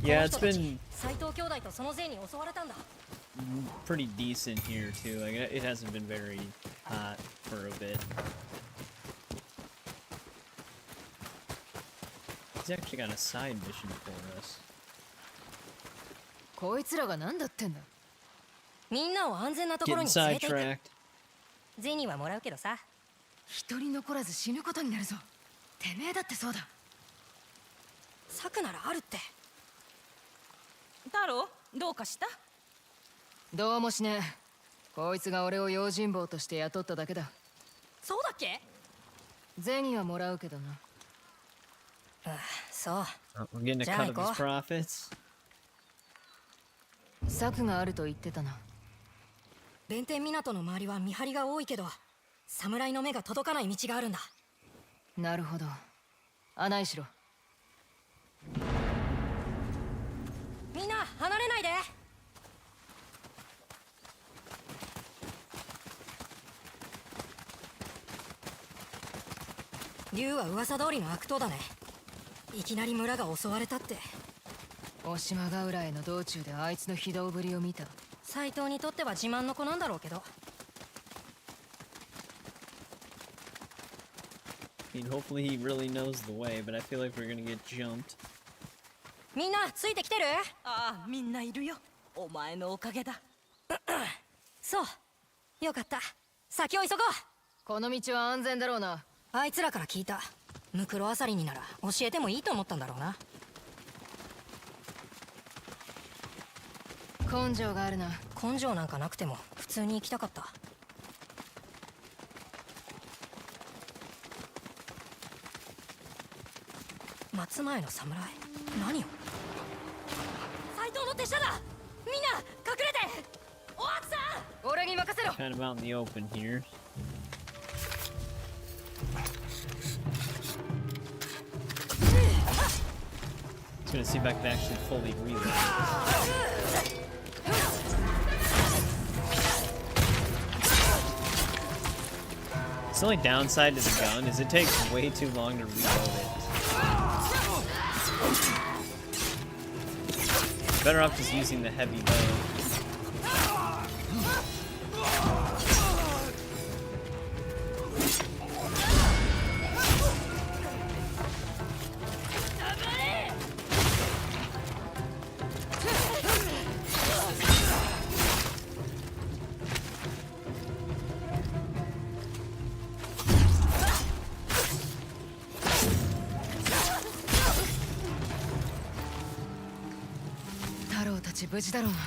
Yeah, こ it's の人たち been 斉藤兄弟とその勢に襲われたんだ。 pretty decent here too. Like it hasn't been very hot for a bit. He's actually got a side mission for us. こいつらが何だってんだ？みんなを安全なところ Getting に連れて行く。 sidetracked. 銭はもらうけどさ。一人残らず死ぬことになるぞ。てめえだってそうだ。策ならあるって。太郎、どうかした？どうもしねえ。こいつが俺を用心棒として雇っただけだ。そうだっけ？銭はもらうけどな。そう。Oh, we're getting a cut of his profits. 策があると言ってたな。弁天港の周りは見張りが多いけど、侍の目が届かない道があるんだ。なるほど。案内しろ。みんな離れないで。竜は噂通りの悪党だね。いきなり村が襲われたって。大島ヶ浦への道中であいつの非道ぶりを見た。斎藤にとっては自慢の子なんだろうけど。I mean, hopefully he really knows the way, but I feel like we're gonna get jumped. みんなついてきてる？ああ、みんないるよ。お前のおかげだ。そう。よかった。先を急ごう。この道は安全だろうな。あいつらから聞いた。ムクロアサリになら教えてもいいと思ったんだろうな。根性があるな。根性なんかなくても普通に行きたかった。松前の侍？何を？斎藤の手下だ。みんな隠れて。お初さん、俺に任せろ。 Kind of out in the open here. Just gonna see if I can actually fully reload this. The only downside to the gun is it takes way too long to reload it. Better off just using the heavy bow. ち無事だろうな。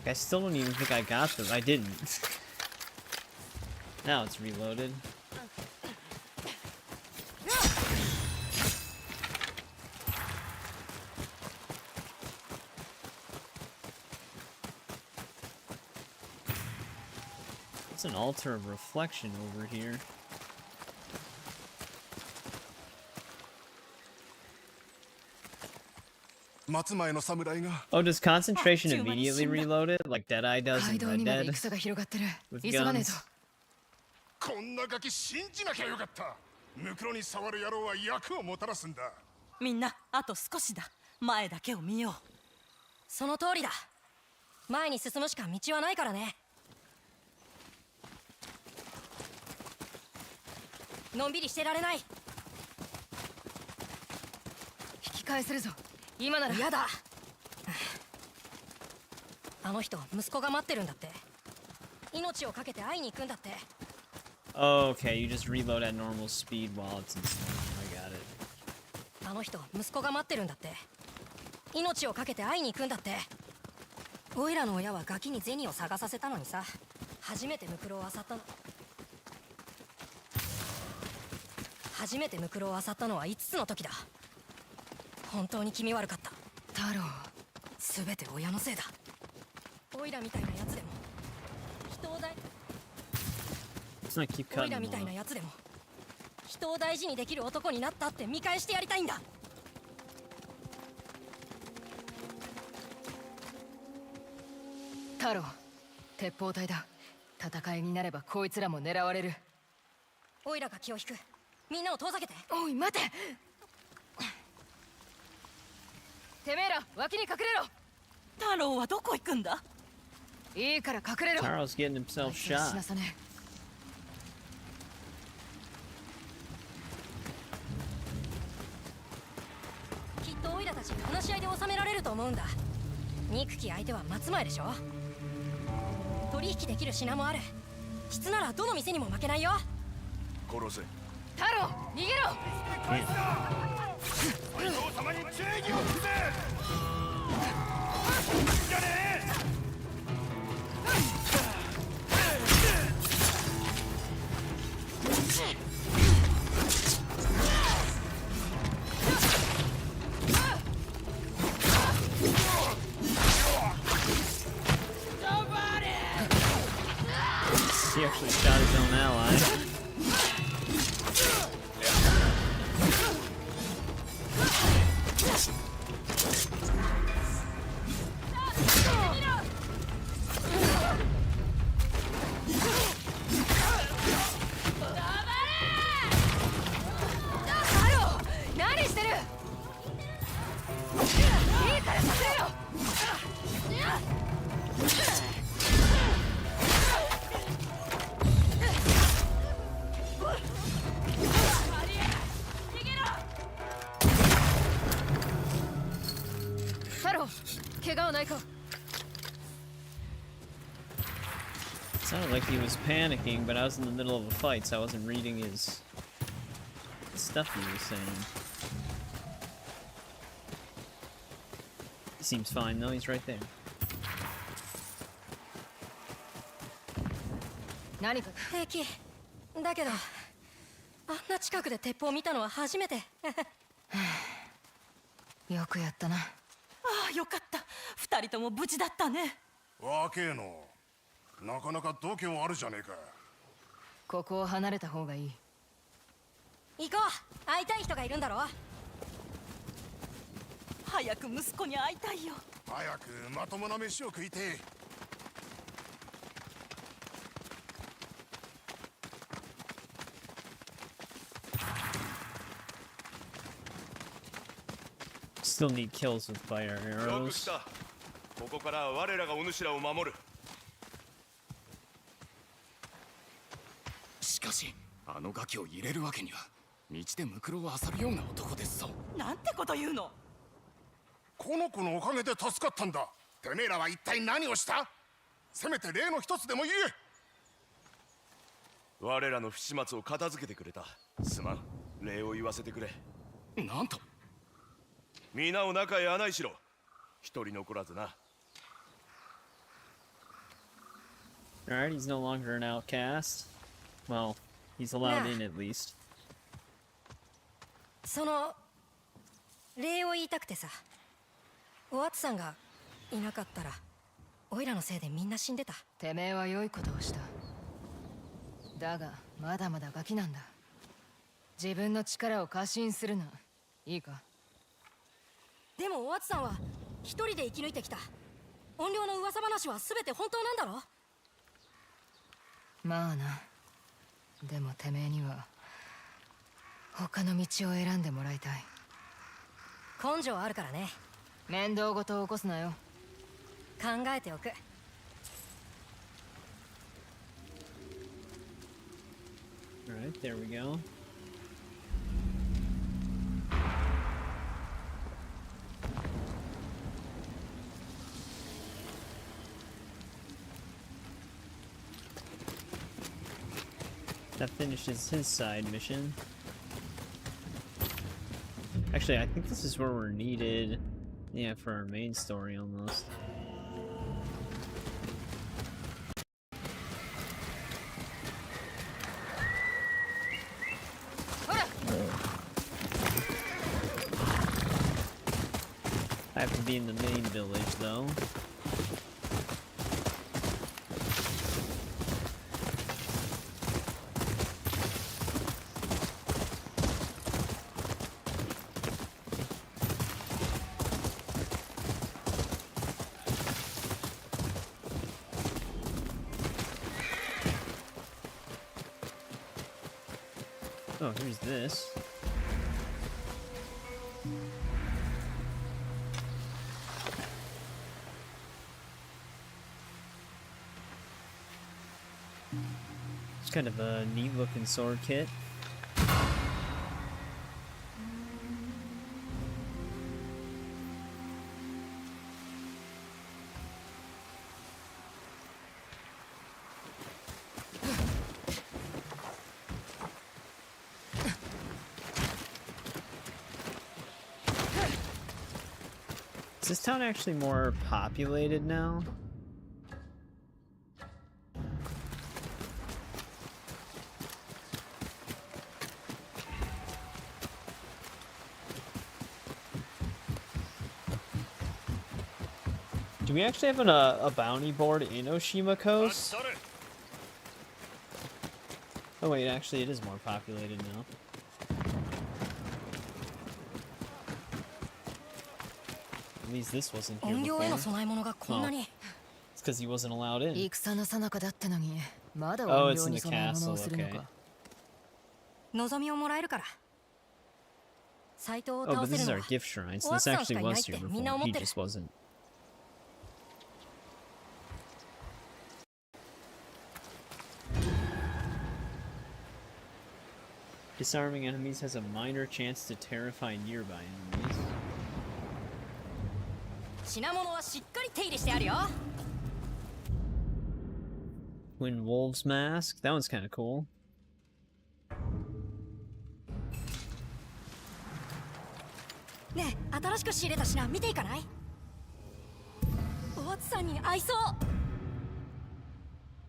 I still don't even think I got them. I didn't. Now it's reloaded. It's an altar of reflection over here. Oh, does concentration immediately reload it like Deadeye does in 街道 Red にまで Dead 戦が広がってる。 with 急がねえ guns? と。こんなガキ信じなきゃよかった。ムクロに触る野郎は役をもたらすんだ。みんなあと少しだ。前だけを見よう。その通りだ。前に進むしか道はないからね。のんびりしてられない。引き返せるぞ。今なら。やだ。あの人息子が待ってるんだって。命をかけて会いに行くんだって。 Oh, okay, you just reload at normal speed while it's in slow. I got it. あの人息子が待ってるんだって。命をかけて会いに行くんだって。オイラの親はガキに銭を探させたのにさ、初めてムクロを漁ったの。初めてムクロを漁ったのは5つの時だ。本当に気味悪かった。太郎。すべて親のせいだ。オイラみたいなやつでも人を大 Let's not keep オ cutting イラ them みたいな off. やつでも人を大事にできる男になったって見返してやりたいんだ。太郎。鉄砲隊だ。戦いになればこいつらも狙われる。オイラが気を引く。みんなを遠ざけて。おい待て。てめえら脇に隠れろ。太郎はどこ行くんだ。いいから隠れろ。 Taro's getting himself しな shot. さね。きっとオイラたち話し合いで収められると思うんだ。憎き相手は松前でしょ。取引できる品もある。質ならどの店にも負けないよ。殺せ。太郎逃げろ。お父様に忠義を尽くせ。じゃねえ。 He actually shot his own ally. Sounded like he was panicking, but I was in the middle of a fight, so I wasn't reading his stuff he was saying. He seems fine though, he's right there. 何か平気だけど、あんな近くで鉄砲見たのは初めて。よくやったな。ああよかった。二人とも無事だったね。若えの。なかなか度胸あるじゃねえか。ここを離れた方がいい。行こう。会いたい人がいるんだろ。早く息子に会いたいよ。早くまともな飯を食いてえ。 Still need kills with fire よく来 arrows. た。ここからは我らがお主らを守る。しかしあのガキを入れるわけには道でムクロを漁るような男ですぞ。なんてこと言うの。この子のおかげで助かったんだ。てめえらは一体何をした？せめて例の一つでも言え。我らの不始末を片付けてくれた。すまん。礼を言わせてくれ。なんと。皆を中へ案内しろ。一人残らずな。Alright, he's no longer an outcast. Well, he's allowed in at least. その礼を言いたくてさ。おあつさんがいなかったらオイラのせいでみんな死んでた。てめえは良いことをした。だがまだまだガキなんだ。自分の力を過信するな。いいか？でもおあつさんは一人で生き抜いてきた。怨霊の噂話は全て本当なんだろ？まあな。でもてめえには他の道を選んでもらいたい。根性あるからね。面倒ごとを起こすなよ。考えておく。Alright, there we go. That finishes his side mission. Actually, I think this is where we're needed. Yeah, for our main story almost. I have to be in the main village though. Oh, here's this. It's kind of a neat looking sword kit. Is this town actually more populated now? Do we actually have a bounty board in Oshima Coast? Oh wait, actually it is more populated now. At least this wasn't here before. Oh. It's because he wasn't allowed in. Oh, it's in the castle, okay. Oh, but this is our gift shrine, so this actually was here before. He just wasn't. Disarming enemies has a minor chance to terrify nearby enemies. Twin Wolves Mask? That one's kind of cool.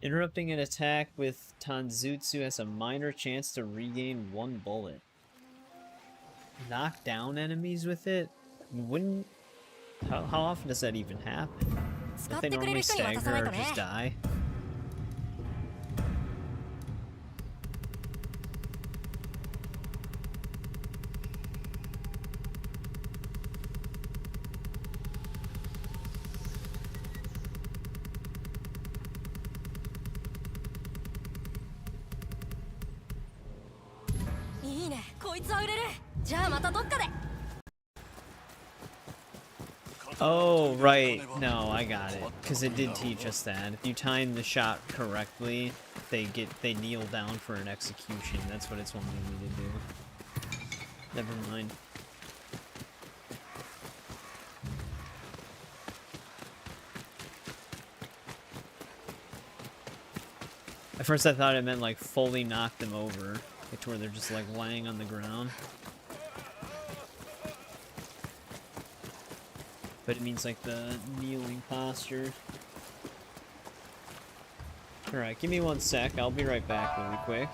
Interrupting an attack with Tanzutsu has a minor chance to regain 1 bullet. Knock down enemies with it? Wouldn't... How often does that even happen? Don't they normally stagger or just die? Oh, right. No, I got it. Because it did teach us that. If you time the shot correctly, they kneel down for an execution. That's what it's wanting me to do. Never mind. At first I thought it meant like fully knock them over, like to where they're just like laying on the ground. But it means like the kneeling posture. Alright, give me 1 sec. I'll be right back really quick.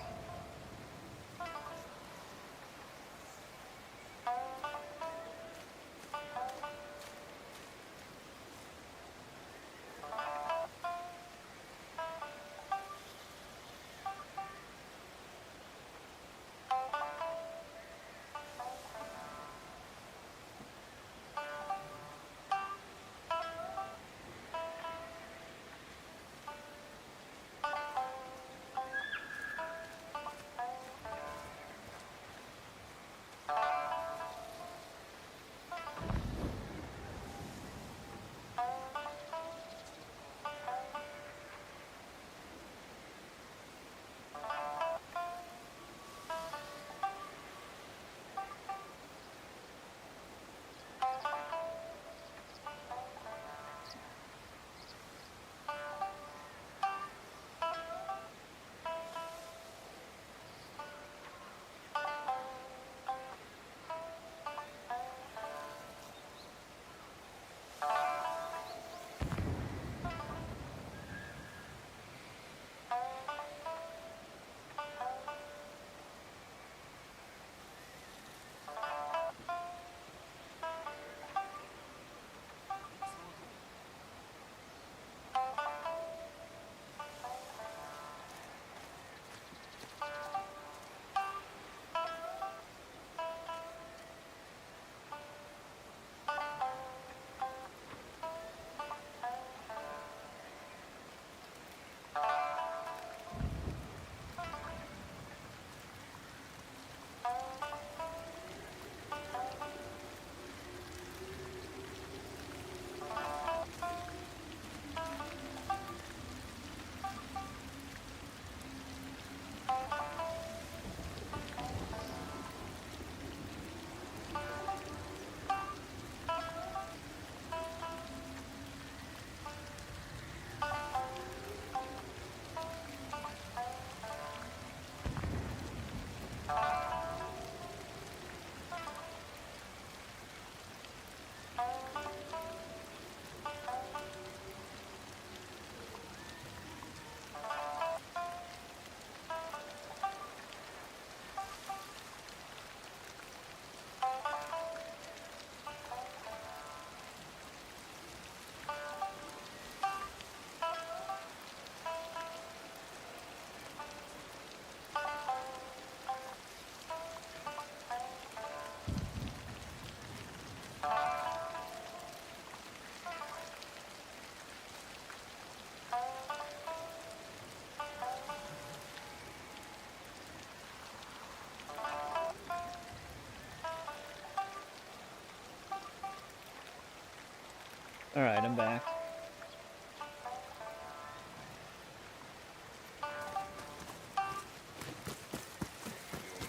Alright, I'm back.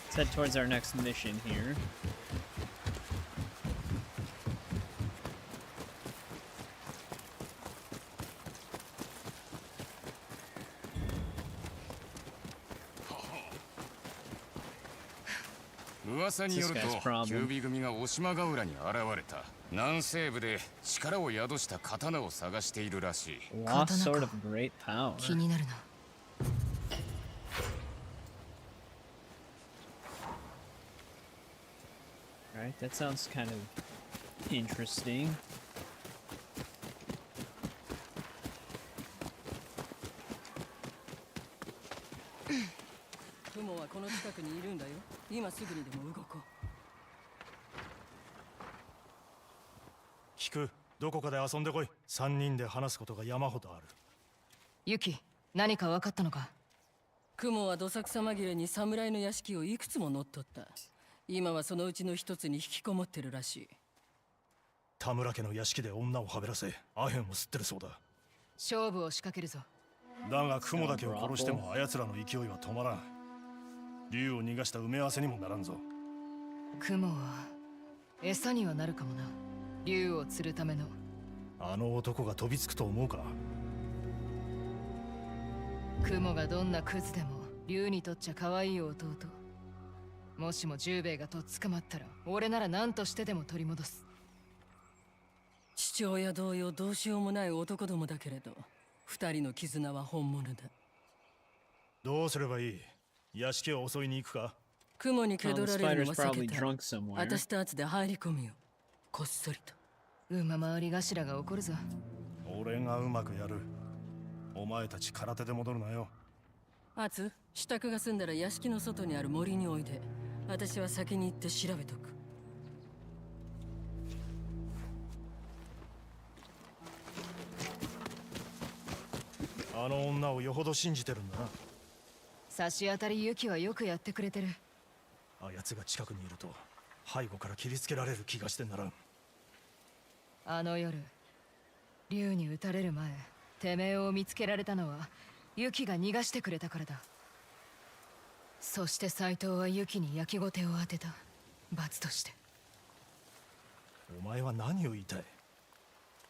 Let's head towards our next mission here.噂によると、キュービ組がオシマヶ浦に現れた。南西部で力を宿した刀を探しているらしい。Lost sword of great power. 気になるな。Alright, that sounds kind of interesting. 雲はこの近くにいるんだよ。今すぐにでも動こう。聞く。どこかで遊んでこい。3人で話すことが山ほどある。ユキ、何か分かったのか？雲はどさくさ紛れに侍の屋敷をいくつも乗っ取った。今はそのうちの一つに引きこもってるらしい。田村家の屋敷で女をはべらせアヘンを吸ってるそうだ。勝負を仕掛けるぞ。だが雲だけを殺してもあやつらの勢いは止まらん。竜を逃がした埋め合わせにもならんぞ。雲は餌にはなるかもな。竜を釣るための。あの男が飛びつくと思うか？雲がどんなクズでも竜にとっちゃ可愛い弟。もしも十兵衛がとっ捕まったら俺なら何としてでも取り戻す。父親同様どうしようもない男どもだけれど、二人の絆は本物だ。どうすればいい？屋敷を襲いに行くか？雲に気 Oh, 取 the られる spider's のは避 probably けた。 drunk somewhere. 私とアツで入り込むよ。こっそりと。馬回り頭が怒るぞ。俺がうまくやる。お前たち空手で戻るなよ。アツ、支度が済んだら屋敷の外にある森においで。私は先に行って調べとく。あの女をよほど信じてるんだな。差し当たりユキはよくやってくれてる。あやつが近くにいると背後から切りつけられる気がしてならん。あの夜竜に撃たれる前、てめえを見つけられたのはユキが逃がしてくれたからだ。そして斎藤はユキに焼きごてを当てた。罰として。お前は何を言いたい？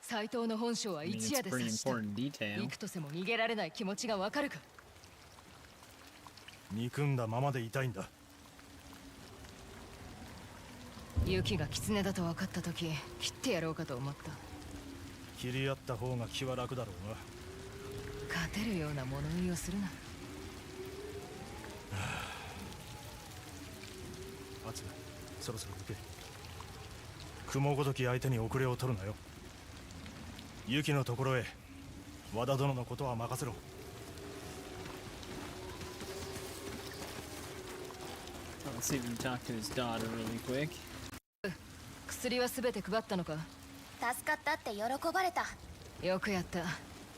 斎藤の本性は I mean, 一 it's 夜で a pretty 察した。 important detail. 幾とせも逃げられない気持ちがわかるか。憎んだままでいたいんだ。ユキが狐だと分かった時、切ってやろうかと思った。切り合った方が気は楽だろうな。勝てるような物言いをするな。アツ、そろそろ行け。雲ごとき相手に遅れを取るなよ。ユキのところへ和田殿のことは任せろ。Let's see if we can talk to his daughter really quick. 薬は全て配ったのか？助かったって喜ばれた。よくやった。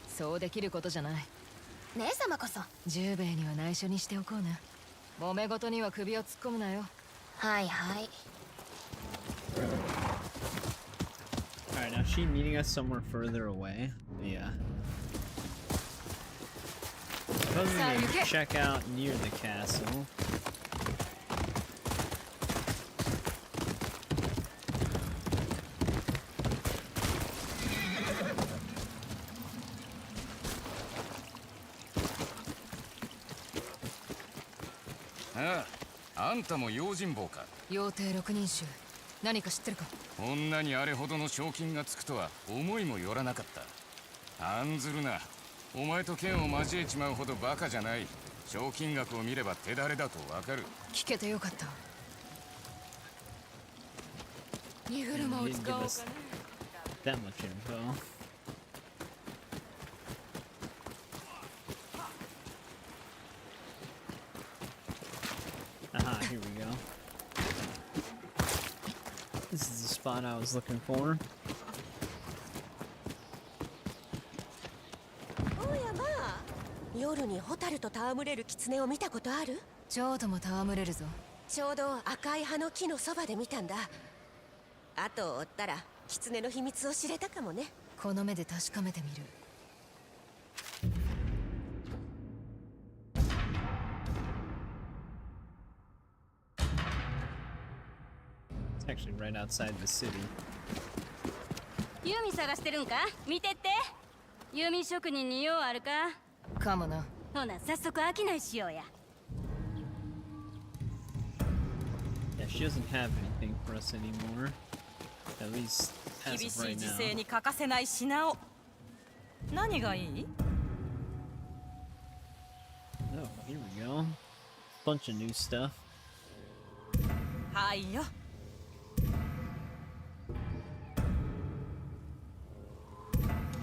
そうできることじゃない。姉様こそ。十兵衛には内緒にしておこうな。揉め事には首を突っ込むなよ。はいはい。 Alright, now is she meeting us somewhere further away? Yeah. Suppose we can check out near the castle. Ah, あんたも用心棒か。妖帝六人衆、何か知ってるか？女にあれほどの賞金がつくとは思いもよらなかった。案ずるな。お前と剣を交えちまうほどバカじゃない。賞金額を見れば手だれだとわかる。聞けてよかった。荷 Didn't 車を give 使おうか us ね。 that much info. Aha, here we go. This is the spot I was looking for. おやまあ、夜にホタルと戯れる狐を見たことある？蝶とも戯れるぞ。ちょうど赤い葉の木のそばで見たんだ。後を追ったら狐の秘密を知れたかもね。この目で確かめてみる。It's actually right outside the city. ユーミン探してるんか？見てって。ユーミン職人に用あるか？かもな。ほな、早速商いしようや。Yeah, she doesn't have anything for us anymore. At least 厳 as し of い right 時 now. 勢に欠かせない品を。何がいい？ Oh, here we go. Bunch of new stuff. はいよ。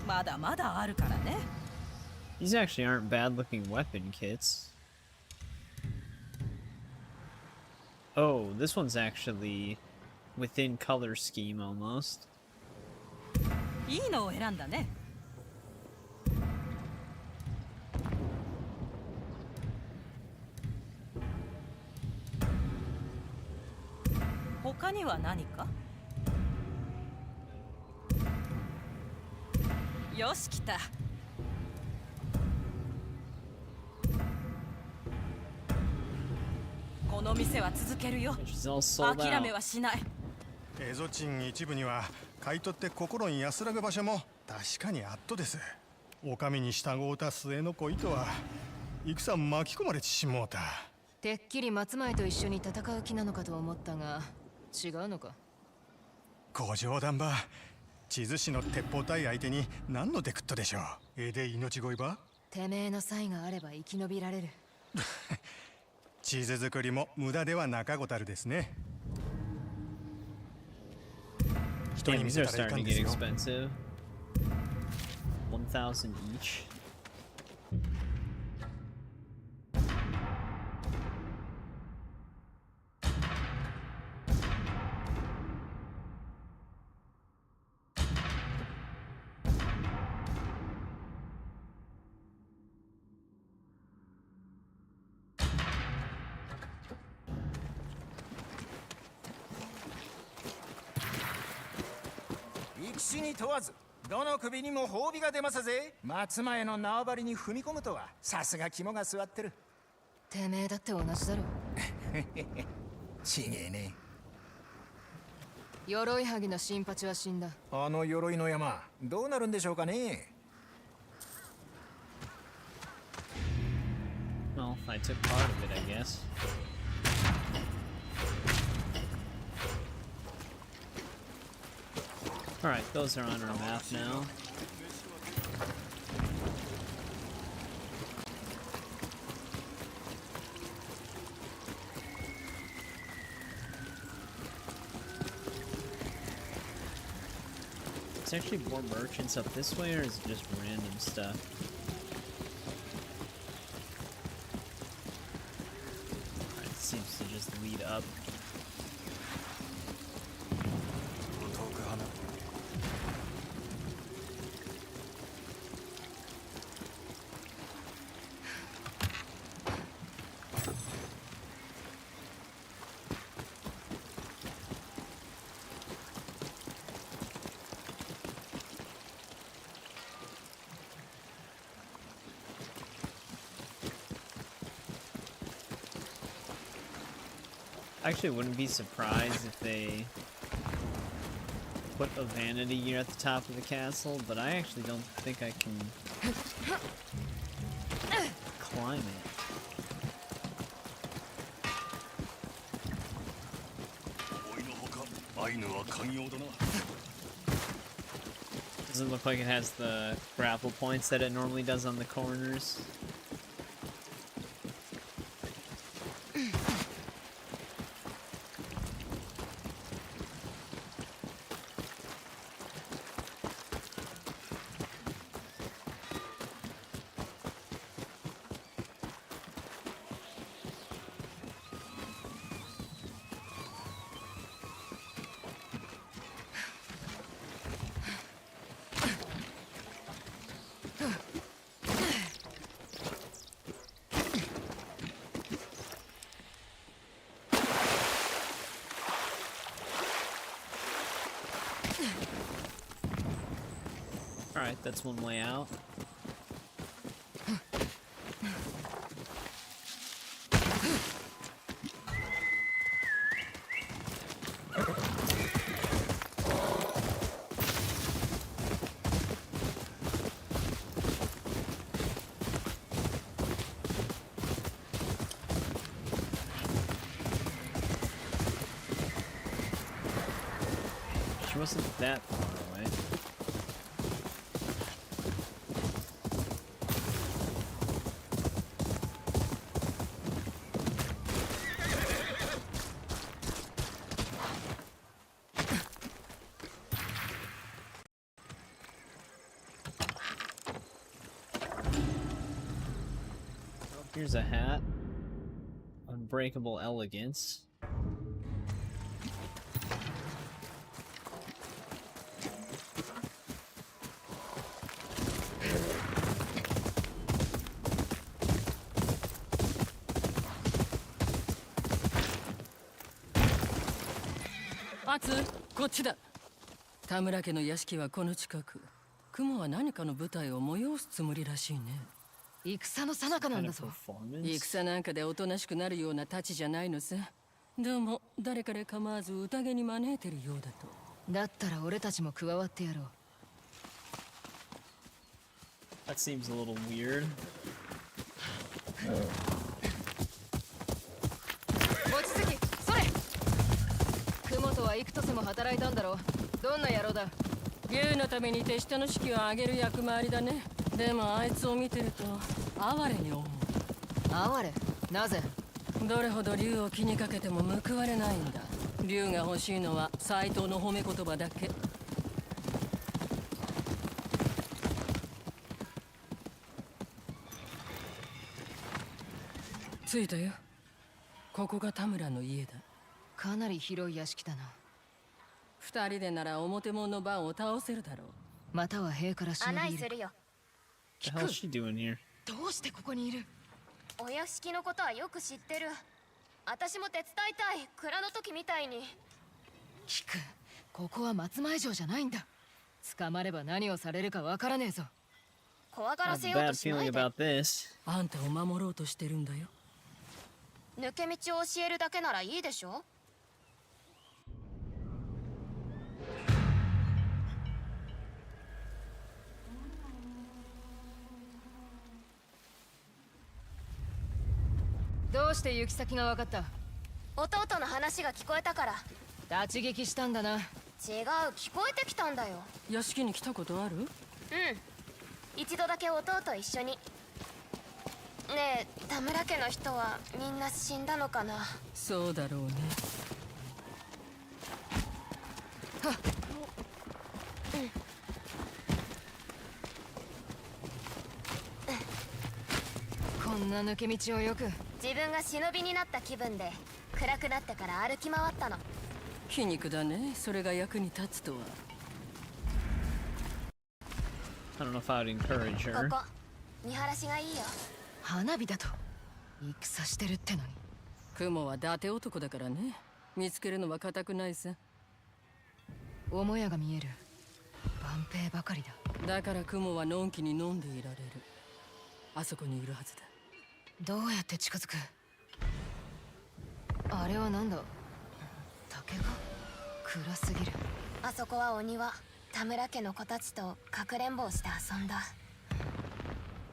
まだまだあるからね。These actually aren't bad looking weapon kits. Oh, this one's actually within color scheme almost. いいのを選んだね。他には何か？よし、来た。この店は続けるよ。 She's all sold 諦め out. はしない。エゾチン一部には買い取って心に安らぐ場所も確かにあっとです。お上に従うた末の恋とは戦巻き込まれてしもうた。てっきり松前と一緒に戦う気なのかと思ったが、違うのか。ご冗談ば。地図師の鉄砲隊相手に何のデクットでしょう。ええで命乞いば。てめえの才があれば生き延びられる。地図作りも無駄ではなかごたるですね。人 Damn, に見 these せ are たらいか starting ん to です get よ。 expensive. 1,000 each.「生き死に問わずどの首にも褒美が出ますぜ。松前の縄張りに踏み込むとはさすが肝が据わってる。てめえだって同じだろ。ちげえね。鎧剥の新八は死んだ。あの鎧の山どうなるんでしょうかね。Well, I took part of it, I guess. Alright, those are on our map now. Is there actually more merchants up this way, or is it just random stuff? Alright, it seems to just lead up. I actually wouldn't be surprised if they put a vanity gear at the top of the castle, but I actually don't think I can climb it. Doesn't look like it has the grapple points that it normally does on the corners. Alright, that's one way out. She wasn't that far away. Here's a hat. Unbreakable elegance. Atsu, こっちだ。田村家の屋敷はこの近く。雲は何かの舞台を催すつもりらしいね。戦の最中なんだぞ。戦なんかでおとなしくなるような太刀じゃないのさ。どうも誰彼構わず宴に招いてるようだと。だったら俺たちも加わってやろう。That seems a little weird. 望月それ雲とは幾年も働いたんだろう。どんな野郎だ。竜のために手下の士気を上げる役回りだね。でもあいつを見てると哀れに思う。哀れ？なぜ？どれほど竜を気にかけても報われないんだ。竜が欲しいのは斎藤の褒め言葉だけ。着いたよ。ここが田村の家だ。かなり広い屋敷だな。二人でなら表門の番を倒せるだろう。または塀から忍び入る。案内するよ。What the hell is she doing here? どうしてここにいる？お屋敷のことはよく知ってる。私も手伝いたい。蔵の時みたいに。聞く。ここは松前城じゃないんだ。捕まれば何をされるかわからねえぞ。怖が I ら have せ a ようと bad しな feeling いで。 about this. あんたを守ろうとしてるんだよ。抜け道を教えるだけならいいでしょ。どうして行き先が分かった？弟の話が聞こえたから。立ち聞きしたんだな。違う、聞こえてきたんだよ。屋敷に来たことある？うん、一度だけ弟と一緒に。ねえ、田村家の人はみんな死んだのかな。そうだろうね。はっ、こんな抜け道をよく。自分が忍びになった気分で暗くなってから歩き回ったの。皮肉だね。それが役に立つとは。I don't know if I would encourage こ her. こ見晴らしがいいよ。花火だと戦してるってのに。雲は伊達男だからね。見つけるのは固くないさ。母屋が見える。万平ばかりだ。だから雲はのんきに飲んでいられる。あそこにいるはずだ。どうやって近づく？あれはなんだ？竹が暗すぎる。あそこはお庭。田村家の子たちとかくれんぼをして遊んだ。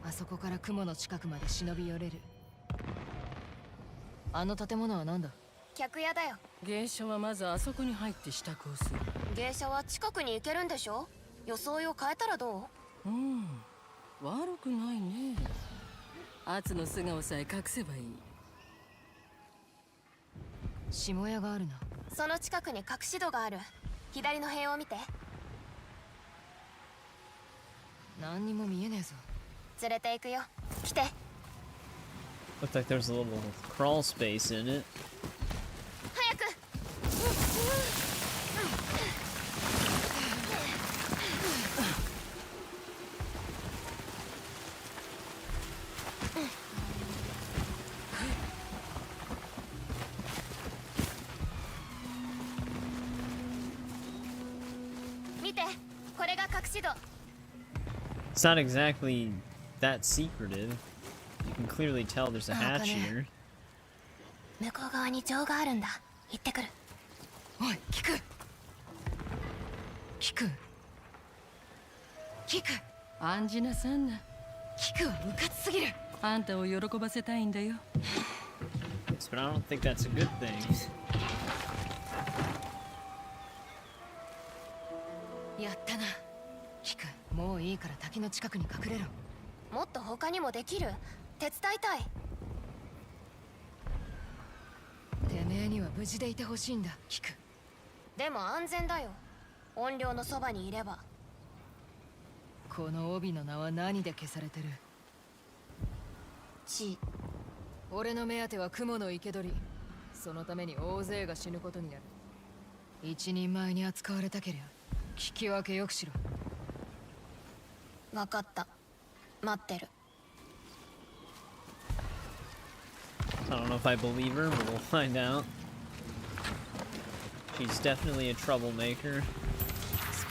あそこから雲の近くまで忍び寄れる。あの建物はなんだ？客屋だよ。芸者はまずあそこに入って支度をする。芸者は近くに行けるんでしょ？装いを変えたらどう？うん、悪くないね。圧の素顔さえ隠せばいい。下屋があるな。その近くに隠し戸がある。左の塀を見て。何にも見えねえぞ。連れて行くよ。来て。 Looked like there's a little crawl space in it. 早く。見て、これが隠し戸。It's not exactly that secretive. You can clearly tell there's a hatch here. 向こう側に城があるんだ。行ってくる。おい、聞く。聞く。聞く。案じなさんな。聞くはうかつすぎる。あんたを喜ばせたいんだよ。But I don't think that's a good thing. やったな。聞く。もういいから滝の近くに隠れろ。もっと他にもできる。手伝いたい。てめえには無事でいてほしいんだ、聞く。でも安全だよ。怨霊のそばにいれば。この帯の名は何で消されてる？血。俺の目当ては雲の生け捕り。そのために大勢が死ぬことになる。一人前に扱われたけりゃ聞き分けよくしろ。分かった。待ってる。I don't know if I believe her, but we'll find out. She's definitely a troublemaker.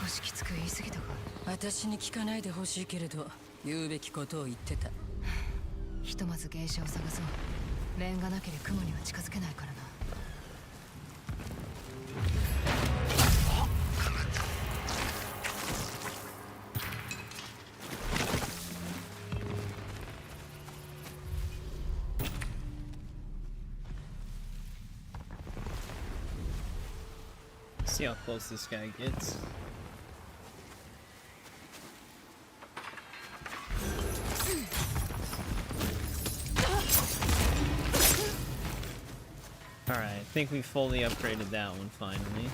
少しきつく言い過ぎたか。私に聞かないでほしいけれど、言うべきことを言ってた。ひとまず芸者を探そう。面がなければ雲には近づけないからな。See how close this guy gets. Alright, I think we fully upgraded that one finally.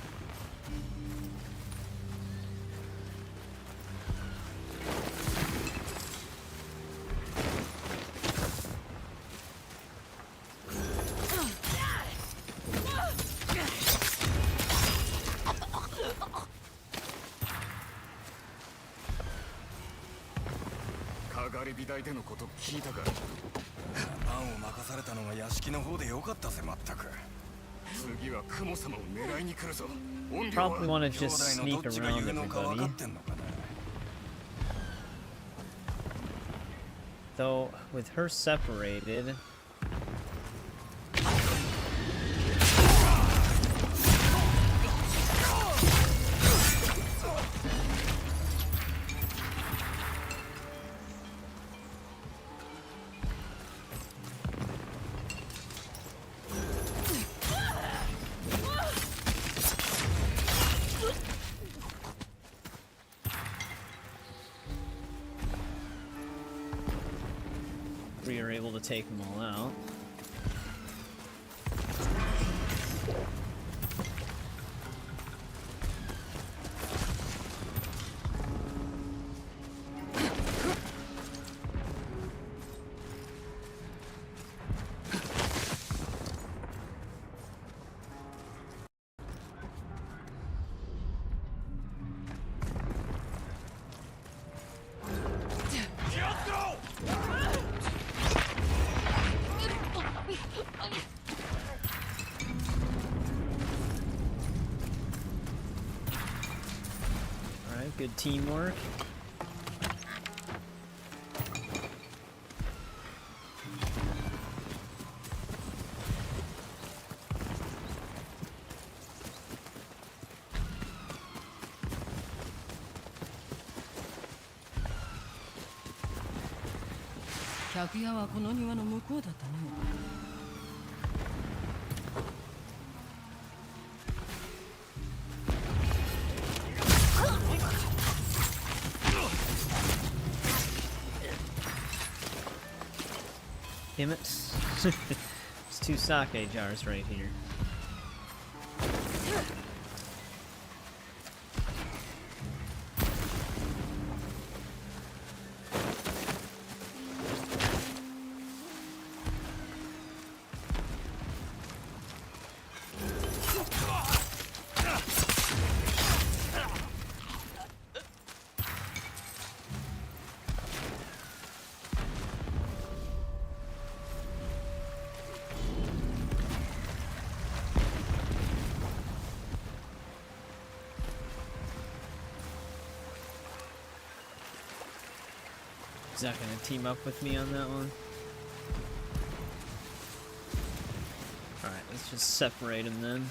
Probably want to just sneak around everybody. Though, with her separated... we are able to take them all out. Good teamwork. Damn it. There's 2 sake jars right here. He's not gonna team up with me on that one. Alright, let's just separate him then.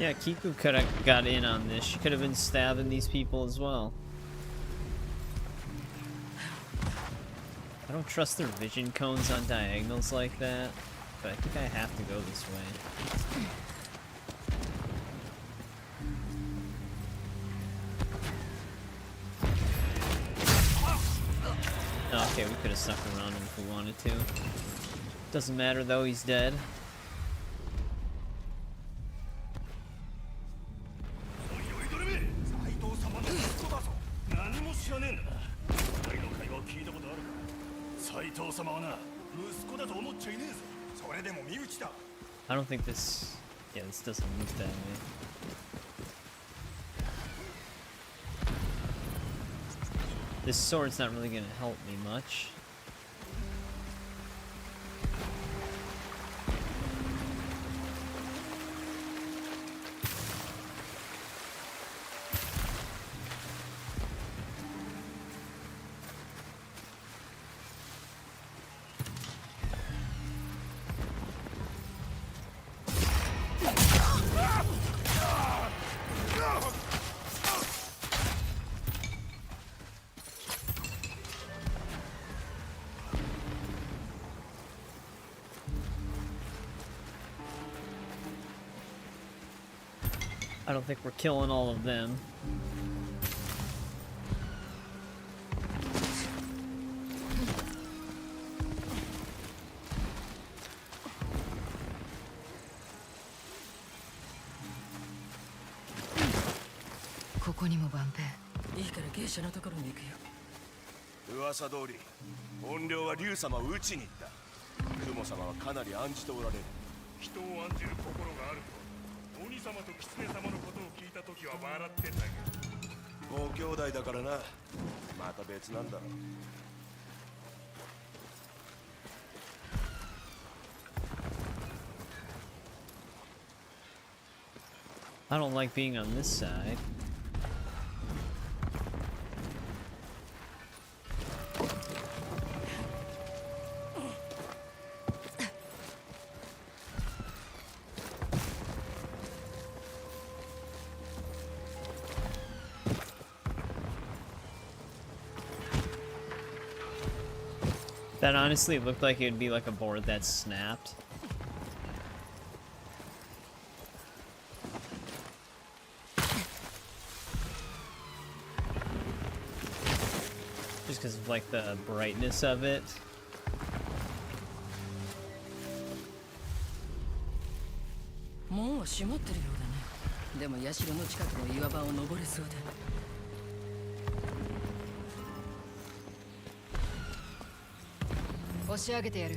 Yeah, Kiku could have got in on this. She could have been stabbing these people as well. I don't trust their vision cones on diagonals like that, but I think I have to go this way. Oh, okay, we could have stuck around him if we wanted to. Doesn't matter though, he's dead. I don't think this... yeah, this doesn't move that way. This sword's not really gonna help me much. I don't think we're killing all of them.噂通り怨霊は竜様を討ちに行った。雲様はかなり案じておられる。人を案じる心があると鬼様と狐様のことを聞いた時は笑ってたが、ご兄弟だからな。また別なんだろう。I don't like being on this side. That honestly looked like it would be like a board that snapped. Just because of like the brightness of it. 門は閉まってるようだね。でも社の近くの岩場を登れそうだ。押し上げてやる。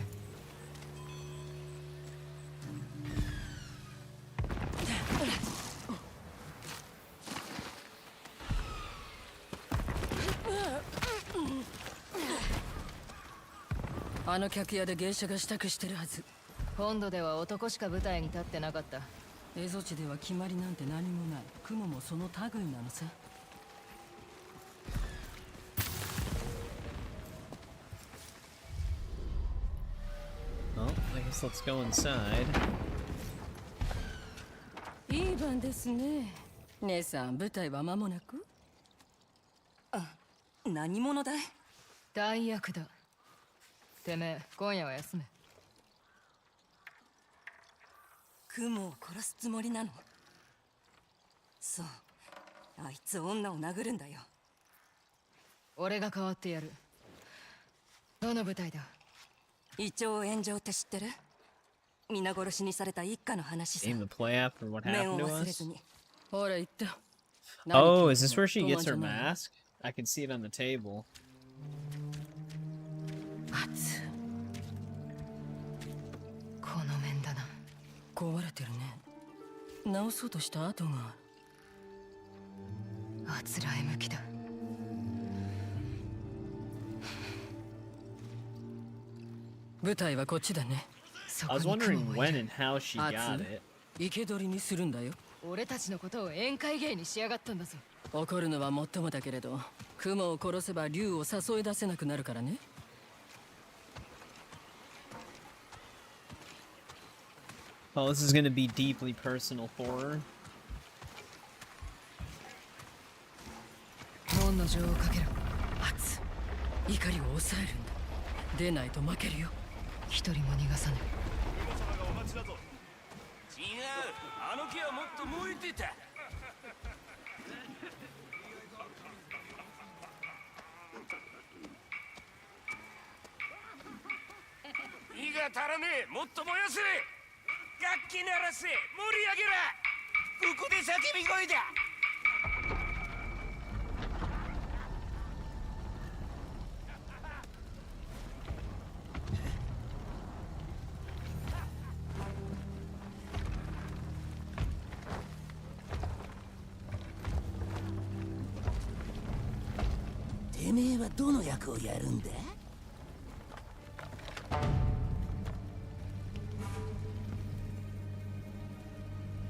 あの客屋で芸者が支度してるはず。本土では男しか舞台に立ってなかった。蝦夷地では決まりなんて何もない。雲もその類なのさ。Well, I guess let's go inside. いい番ですね。姉さん、舞台は間もなく？あ、何者だい？大役だ。てめえ、今夜は休め。雲を殺すつもりなの？そう、あいつ女を殴るんだよ。俺が代わってやる。どの舞台だ？胃腸炎上って知ってる？皆殺しにされた一家の話さ。 Aim the play after what 面 happened を to 忘れ us. ずに。ほら言った。 Oh, is this where she gets her mask? I can see it on the table. 熱。この面だな。壊れてるね。直そうとした跡があつらえ向きだ。舞台はこっちだね。 I was wondering when and how she got it. 生け捕りにするんだよ。俺たちのことを宴会芸にしやがったんだぞ。怒るのはもっともだけれど、雲を殺せば竜を誘い出せなくなるからね。Well, this is going to be deeply personal for her. 門の錠をかけろ。熱。怒りを抑えるんだ。出ないと負けるよ。一人も逃がさない。お待ちだぞ。違う、あの木はもっと燃えてた。火が足らねえ、もっと燃やせ。楽器鳴らせ、盛り上げろ。ここで叫び声だ。てめえはどの役をやるんだ？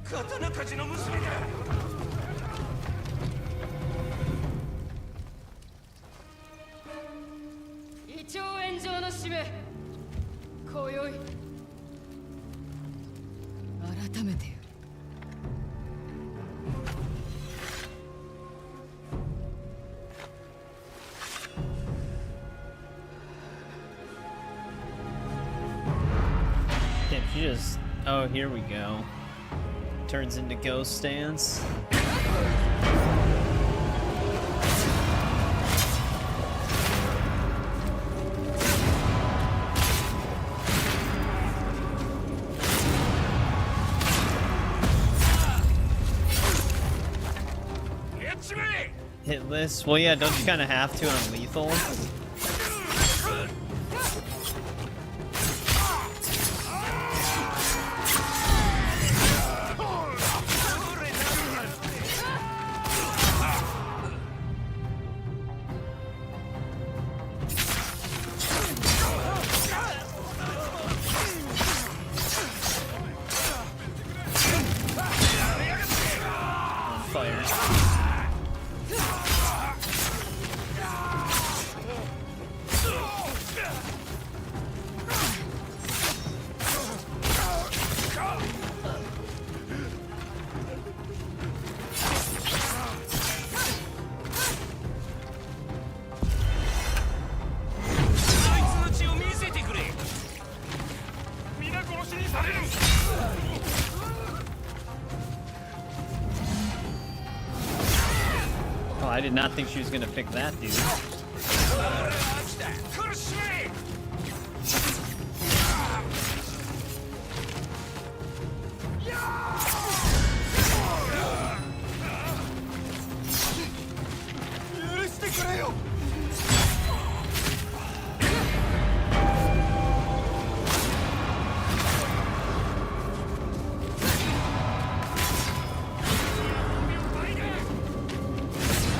刀鍛冶の娘だ。胃腸炎上の使命。今宵改めてよ。Damn, she just... Oh, here we go. turns into ghost stance. Hitless? Well, yeah, don't you kind of have to on lethal? I did not think she was gonna pick that dude.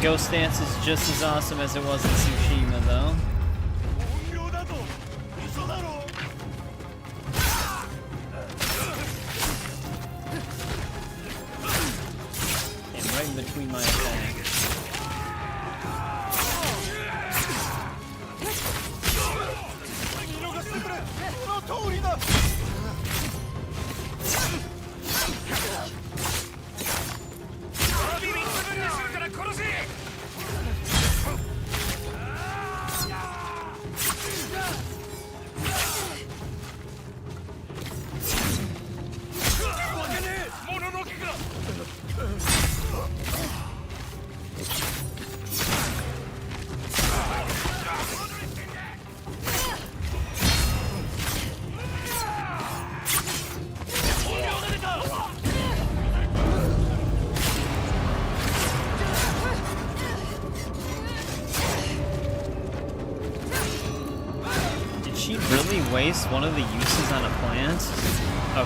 Ghost Dance is just as awesome as it was in Tsushima, though. And right in between my attacks. Waste one of the uses on a plant?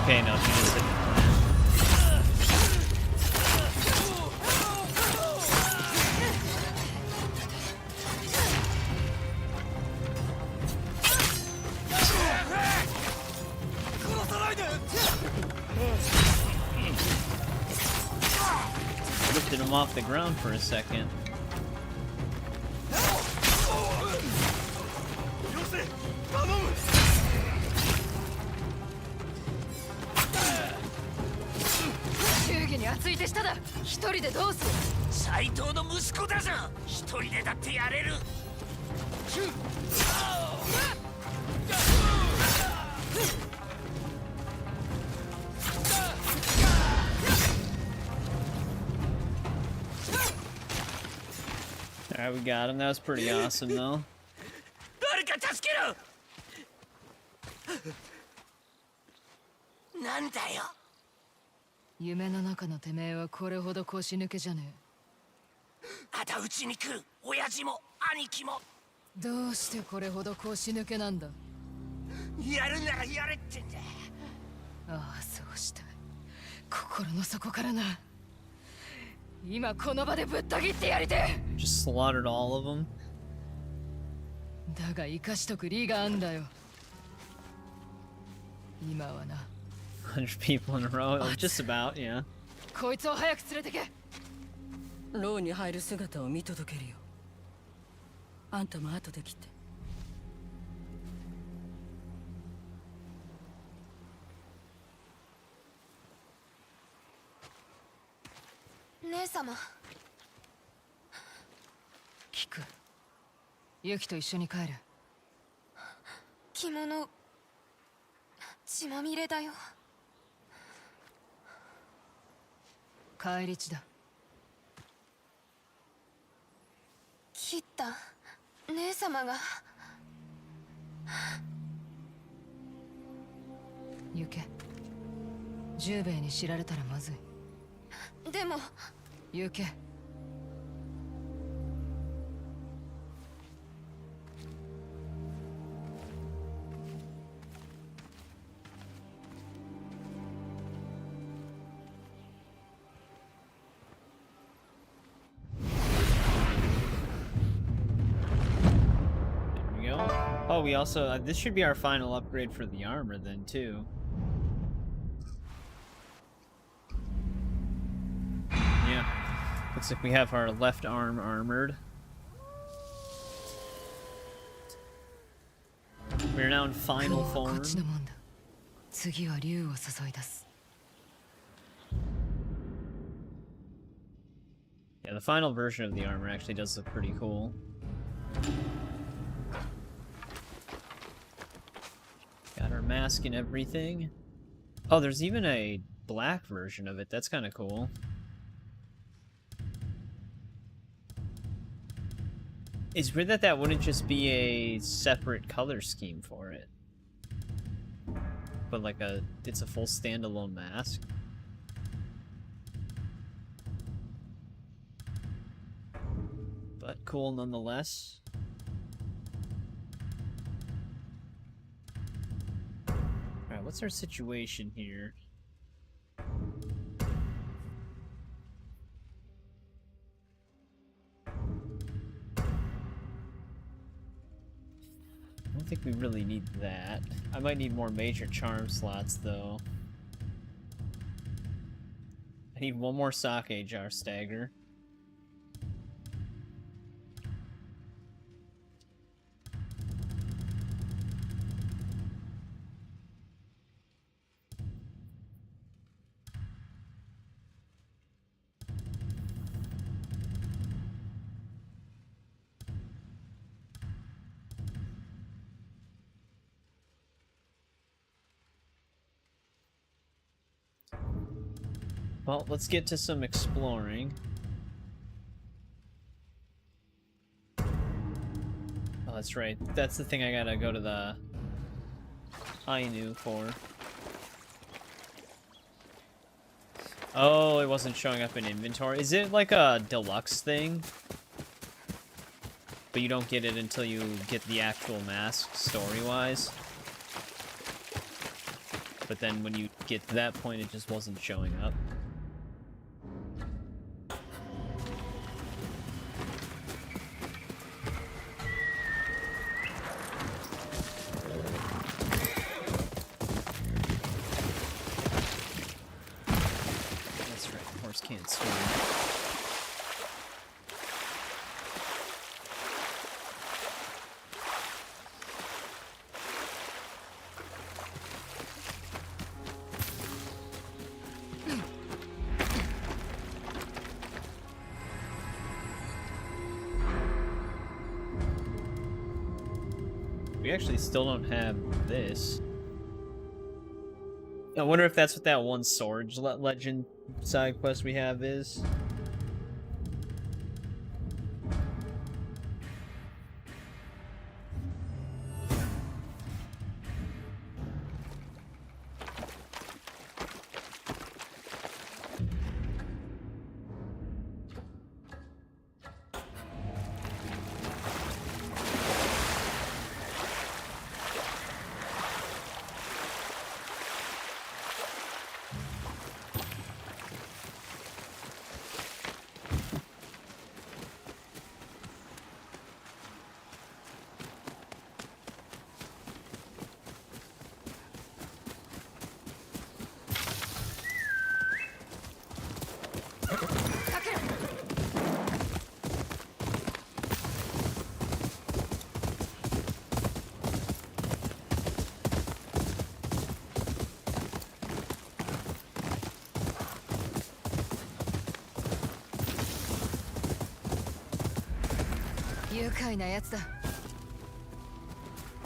Okay, no, she just hit the plant. Lifted him off the ground for a second. Alright, we got him. That was pretty awesome, though. Just slaughtered all of them. だが生かしとく理があんだよ。今はな。100 people in a row, just about, yeah. こいつを早く連れてけ。牢に入る姿を見届けるよ。あんたも後で来て。姉様。聞く。ユキと一緒に帰る。着物血まみれだよ。返り血だ。切った姉様が。行け。十兵衛に知られたらまずい。でも行け。Oh, we also this should be our final upgrade for the armor then too. Yeah, looks like we have our left arm armored. We're now in final form. 次は竜を注い出す。 Yeah, the final version of the armor actually does look pretty cool. Got our mask and everything. Oh, there's even a black version of it. That's kind of cool. It's weird that that wouldn't just be a separate color scheme for it. But like it's a full standalone mask. But cool nonetheless. Alright, what's our situation here? I don't think we really need that. I might need more major charm slots, though. I need one more sake jar stagger. Well, let's get to some exploring. Oh, that's right. That's the thing I gotta go to the Ainu for. Oh, it wasn't showing up in inventory. Is it like a deluxe thing? But you don't get it until you get the actual mask, story-wise? But then when you get to that point, it just wasn't showing up. Can't swim. We actually still don't have this. I wonder if that's what that one sword legend side quest we have is.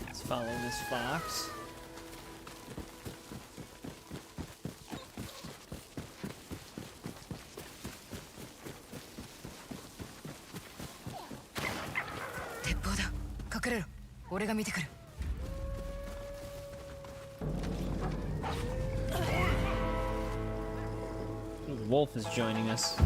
Let's follow this fox. 隠れろ。俺が見てくる。The wolf is joining us.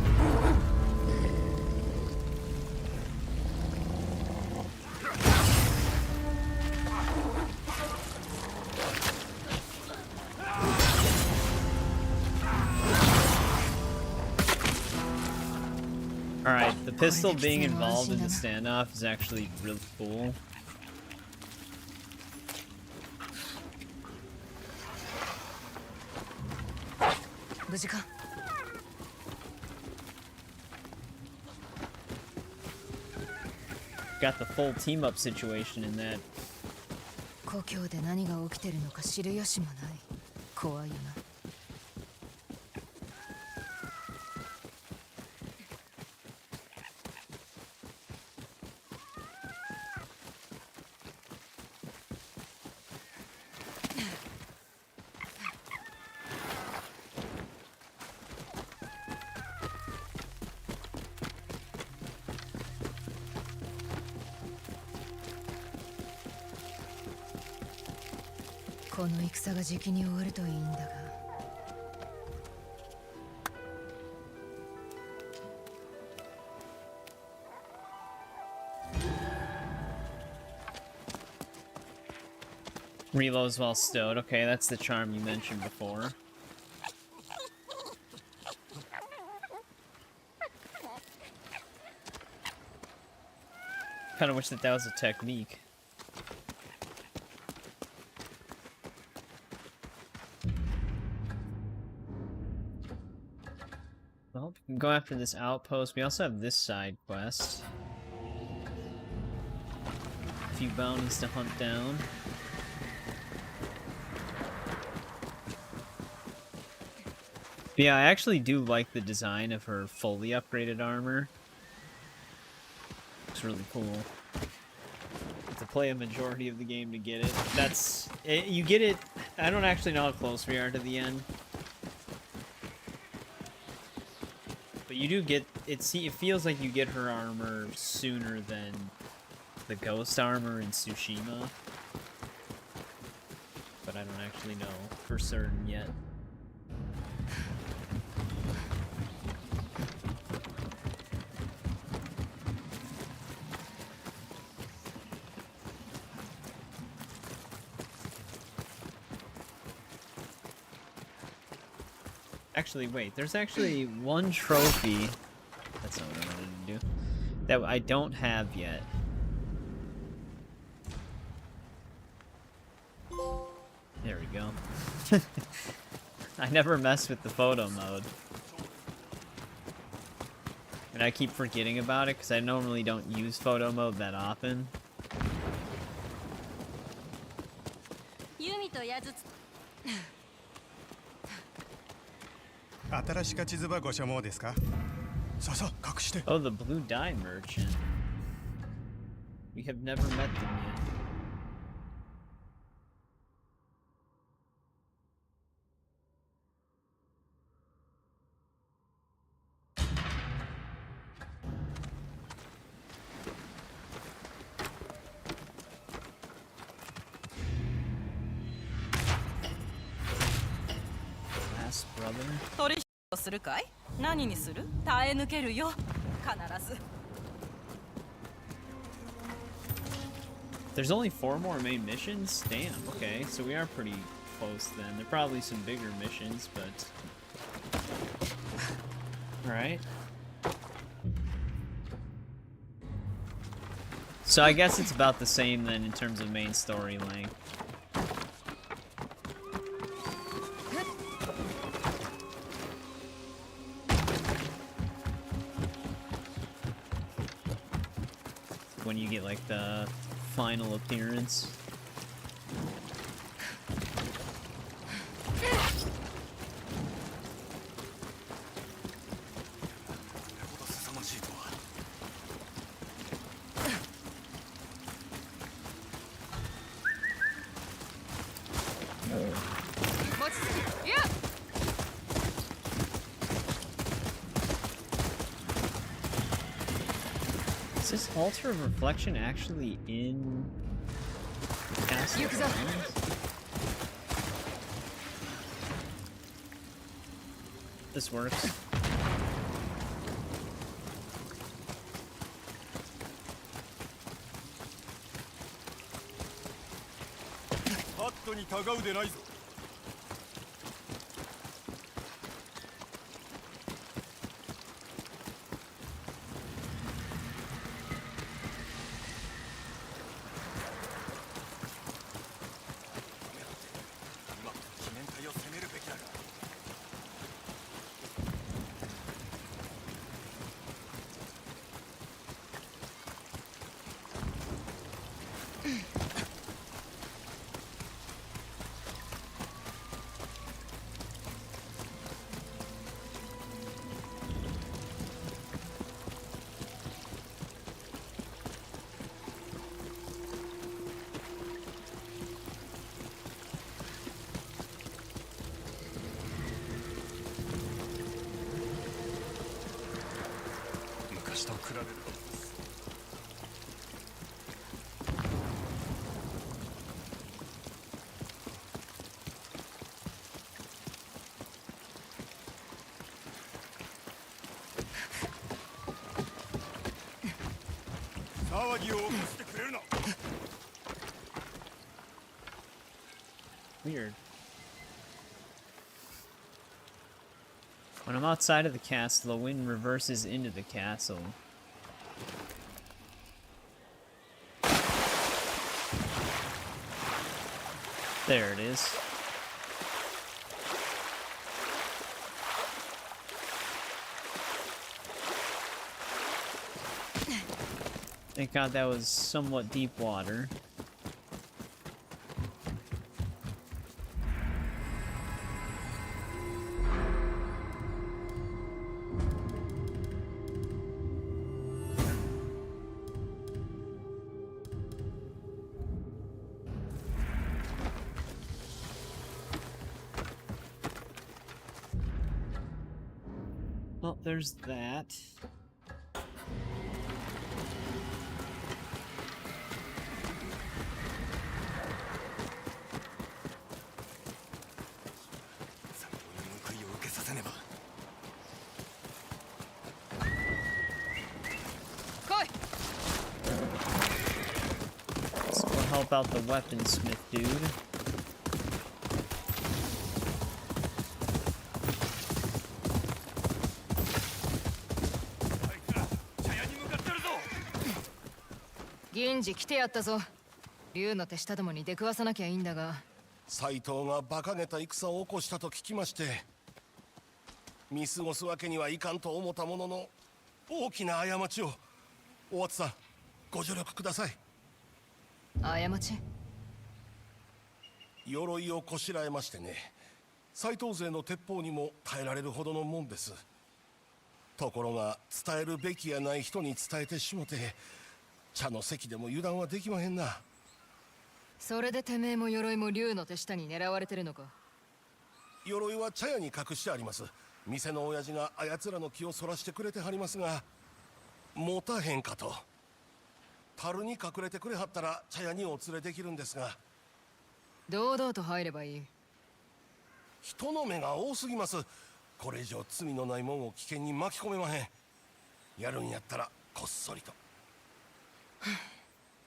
Alright, the pistol being involved in the standoff is actually really cool. Got the full team up situation in that. 故郷で何が起きてるのか知る由もない。怖いよな。この戦がじきに終わるといいんだが。Reloads while stowed. Okay, that's the charm you mentioned before. Kind of wish that was a technique. Well, we can go after this outpost. We also have this side quest. A few bounties to hunt down. But yeah, I actually do like the design of her fully upgraded armor. Looks really cool. You have to play a majority of the game to get it. You get it. I don't actually know how close we are to the end. But you do get it. See, it feels like you get her armor sooner than the ghost armor in Tsushima. But I don't actually know for certain yet. Actually, wait, there's actually one trophy. That's not what I wanted to do. That I don't have yet. There we go. I never mess with the photo mode. And I keep forgetting about it because I normally don't use photo mode that often. 新しか地図ばご所望ですか。さあさあ隠して。Oh, the blue dye merchant. We have never met them yet. Last brother. 取引をするかい？何にする？耐え抜けるよ。必ず。There's only 4 more main missions? Damn, okay, so we are pretty close then. There are probably some bigger missions, but... Alright. So I guess it's about the same then in terms of main story length. When you get like the final appearance. Is this altar of reflection actually in Castle of Dragons? This works. Weird. When I'm outside of the castle, the wind reverses into the castle. There it is. Thank God that was somewhat deep water. Well, there's that. Let's go help out the weaponsmith dude.銀次来てやったぞ。竜の手下どもに出くわさなきゃいいんだが。斎藤が馬鹿げた戦を起こしたと聞きまして、見過ごすわけにはいかんと思ったものの、大きな過ちを。大津さん、ご助力ください。過ち？鎧をこしらえましてね、斎藤勢の鉄砲にも耐えられるほどのもんです。ところが伝えるべきやない人に伝えてしもて、茶の席でも油断はできまへんな。それでてめえも鎧も竜の手下に狙われてるのか。鎧は茶屋に隠してあります。店の親父があやつらの気をそらしてくれてはりますが、持たへんかと。樽に隠れてくれはったら茶屋にお連れできるんですが。堂々と入ればいい。人の目が多すぎます。これ以上罪のないもんを危険に巻き込めまへん。やるんやったらこっそりと。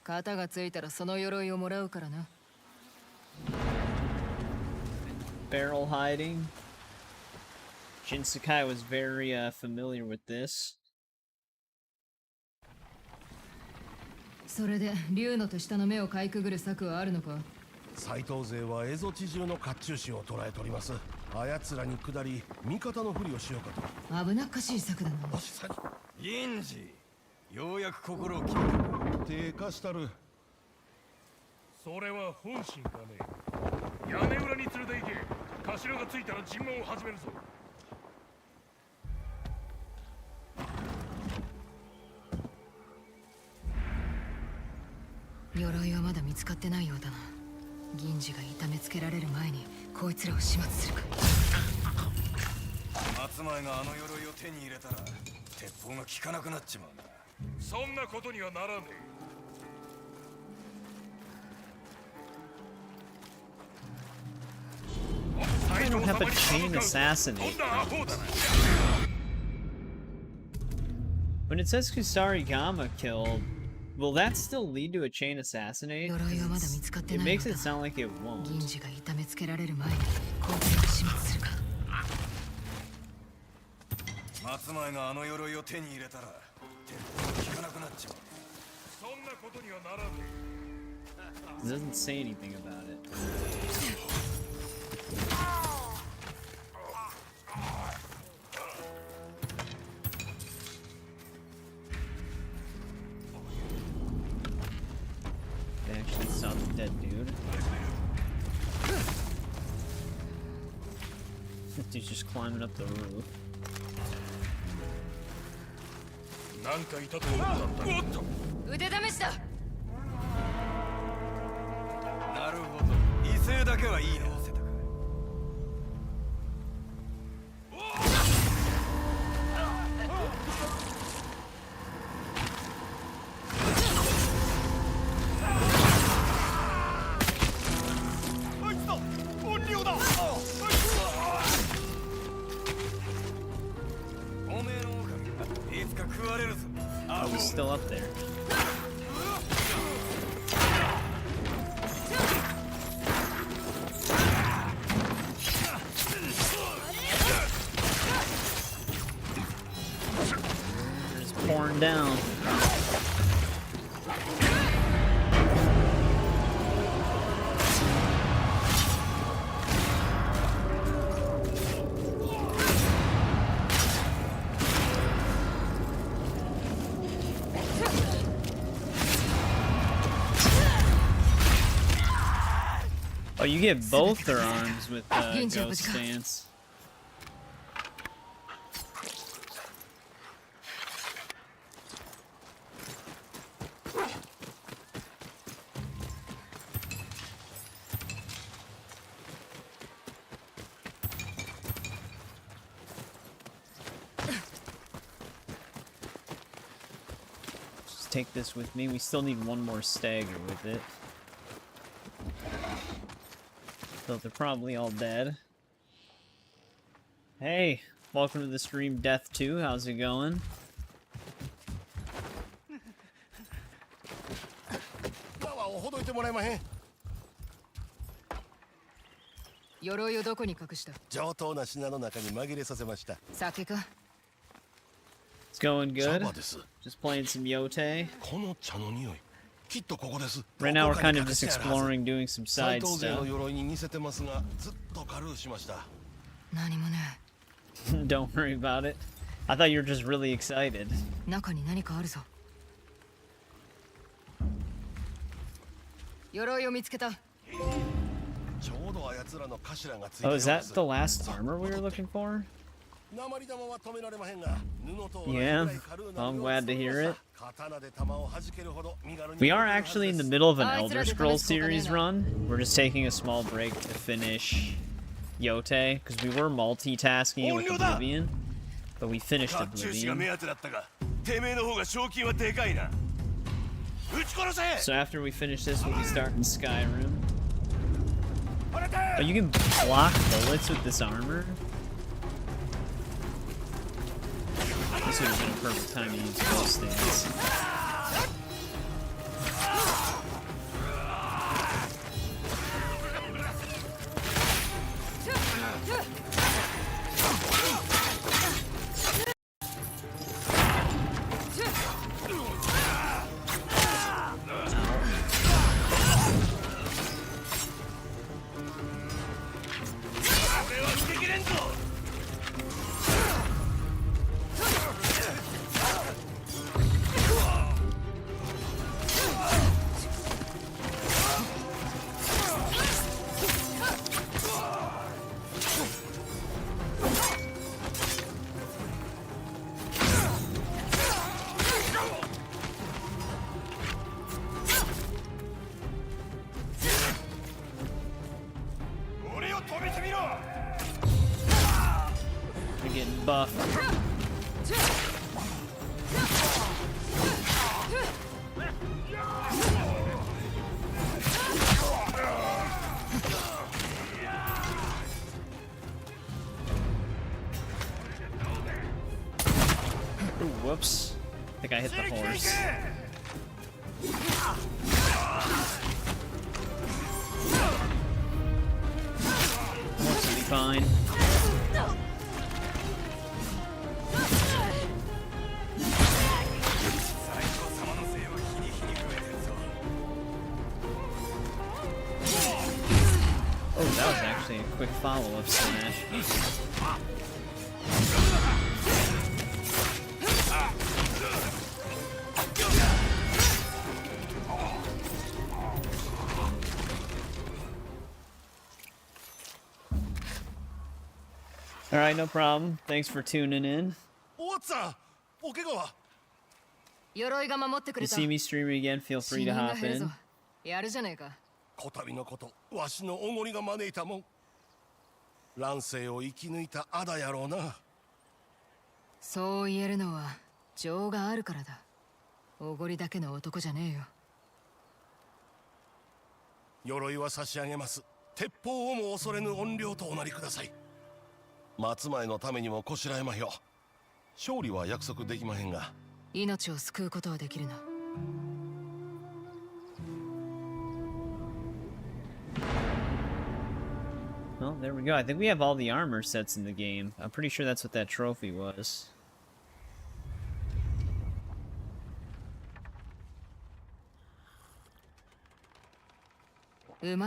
肩がついたらその鎧をもらうからな。Barrel hiding. Shinsekai was very familiar with this. それで竜の手下の目をかいくぐる策はあるのか。斎藤勢は蝦夷地中の甲冑師を捕らえております。あやつらに下り味方のふりをしようかと。危なっかしい策だな。銀次、ようやく心を決めた。手貸したる。それは本心かね。屋根裏に連れて行け。頭がついたら尋問を始めるぞ。鎧はまだ見つかってないようだな。銀次が痛めつけられる前にこいつらを始末するか。松前があの鎧を手に入れたら鉄砲が効かなくなっちまうな。そんなことにはならねえ。 I don't have a chain assassinate. When it says Kusarigama killed, will that still lead to a chain assassinate? It makes it sound like it won't. 松前があの鎧を手に入れたら手が効かなくなっちまう。そんなことにはならねえ。 It doesn't say anything about it. They actually saw the dead dude. Dude's just climbing up the roof. なんかいたと思ったんだ。おっと。腕試しだ。なるほど。威勢だけはいいのをせたか。あいつだ。怨霊だ。 Oh, he's still up there. They're just pouring down. Oh, you get both their arms with Ghost Stance. Just take this with me. We still need one more stagger with it. So they're probably all dead. Hey, welcome to the stream Death 2. How's it going? It's going good. Just playing some Yotei. Right now we're kind of just exploring, doing some side stuff. Don't worry about it. I thought you were just really excited. Oh, is that the last armor we were looking for? Yeah, well, I'm glad to hear it. We are actually in the middle of an Elder Scrolls series run. We're just taking a small break to finish Yotei, because we were multitasking with Oblivion, but we finished Oblivion. So after we finish this, we'll be starting Skyrim. Oh, you can block bullets with this armor? This would have been a perfect time to use Ghost Stance. think I hit the horse. Horse will be fine. Oh, that was actually a quick follow-up smash. Alright, no problem. Thanks for tuning in. What's up? お怪我は鎧が守ってく You れた see me streaming again, feel 死 free 人 to が hop 減るぞ in. やるじゃねえかこたびのことわしのおごりが招いたもん乱世を生き抜いたアダやろうなそう言えるのは情があるからだおごりだけの男じゃねえよ鎧は差し上げます鉄砲をも恐れぬ怨霊とおなりください松前のためにもこしらえまひょ勝利は約束できまへんが命を救うことはできるな Well, there we go. I think we have all the armor sets in the game. I'm pretty sure that's what that trophy was. Eh,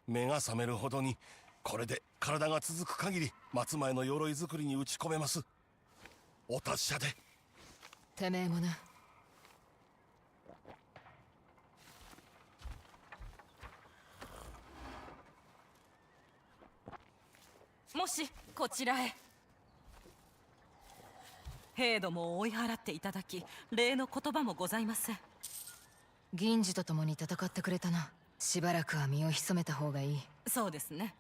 目が覚めるほどにこれで体が続く限り松前の鎧作りに打ち込めますお達者でてめえもなもしこちらへ兵どもを追い払っていただき礼の言葉もございません銀次と共に戦ってくれたなしばらくは身を潜めた方がいいそうですね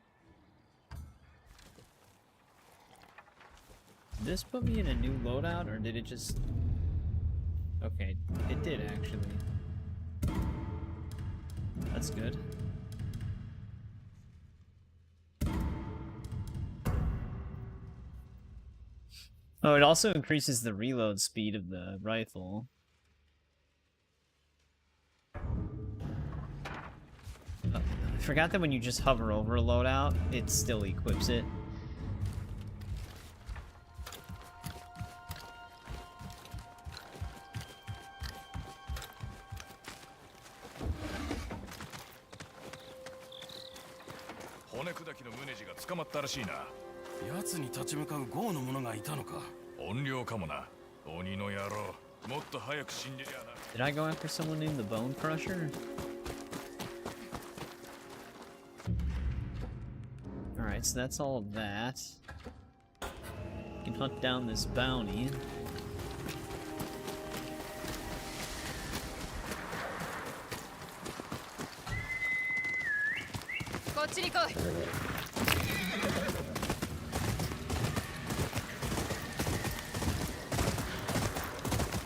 Did this put me in a new loadout, or did it just... Okay, it did actually. That's good. Oh, it also increases the reload speed of the rifle. I forgot that when you just hover over a loadout, it still equips it. Did I go after someone named the Bone Crusher? Alright, so that's all of that. We can hunt down this bounty.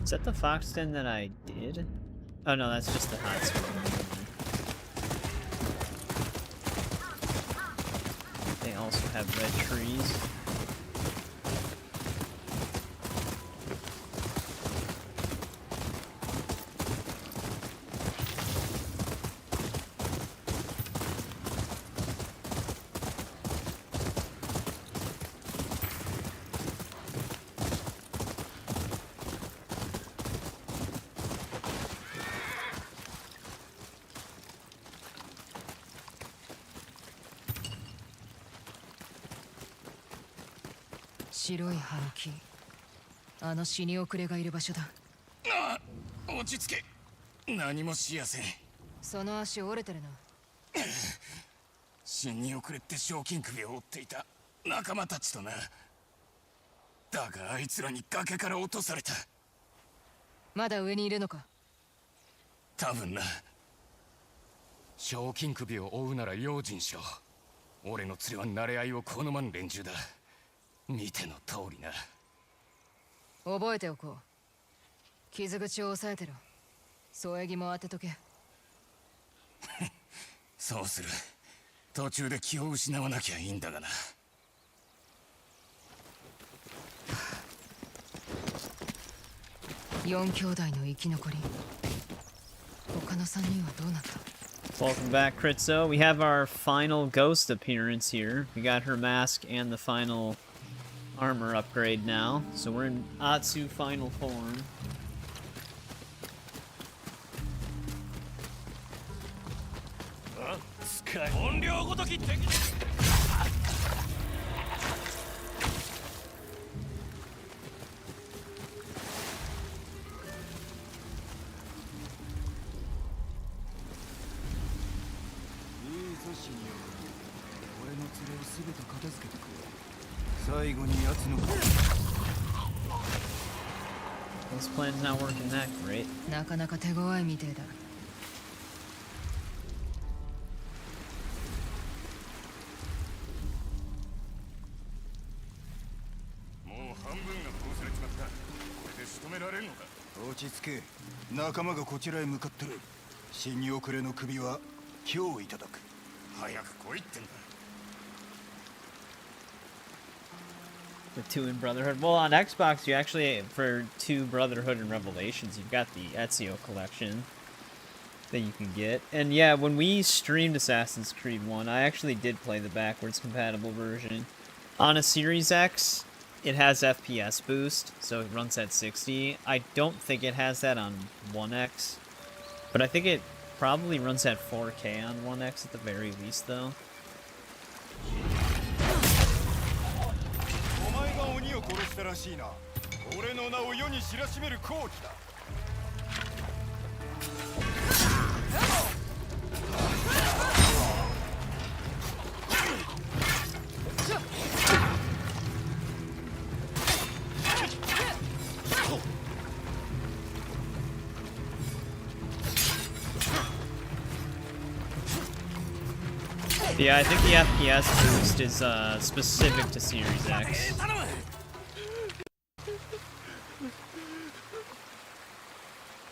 Is that the fox den that I did? Oh no, that's just the hot spring. They also have red trees.「白い葉の木」あの死に遅れがいる場所だああ落ち着け何もしやせんその足折れてるな死に遅れって賞金首を追っていた仲間たちとなだがあいつらに崖から落とされたまだ上にいるのか多分な賞金首を追うなら用心しろ俺の連れは慣れ合いを好まん連中だ見ての通りな覚えておこう傷口を押さえてろ添え木も当てとけそうする途中で気を失わなきゃいいんだがな4兄弟の生き残り。他の3人はどうなった？ Welcome back, Kritzo. We have our final ghost appearance here. We got her mask and the final armor upgrade now. So we're in Atsu final form. This plan's not working that great. なかなか手強いみてえだ。もう半分が殺されちまった。これで仕留められるのか。落ち着け。仲間がこちらへ向かってる。死に遅れの首は今日いただく。早く来いってんだ。The 2 in Brotherhood. Well, on Xbox, you actually, for 2 Brotherhood and Revelations, you've got the Ezio collection that you can get. And yeah, when we streamed Assassin's Creed 1, I actually did play the backwards compatible version. On a Series X, it has FPS boost, so it runs at 60. I don't think it has that on 1X, but I think it probably runs at 4K on 1X at the very least, though. 鬼を殺したらしいな。俺の名を世に知らしめる好機だ。Yeah, I think the FPS boost is specific to Series X.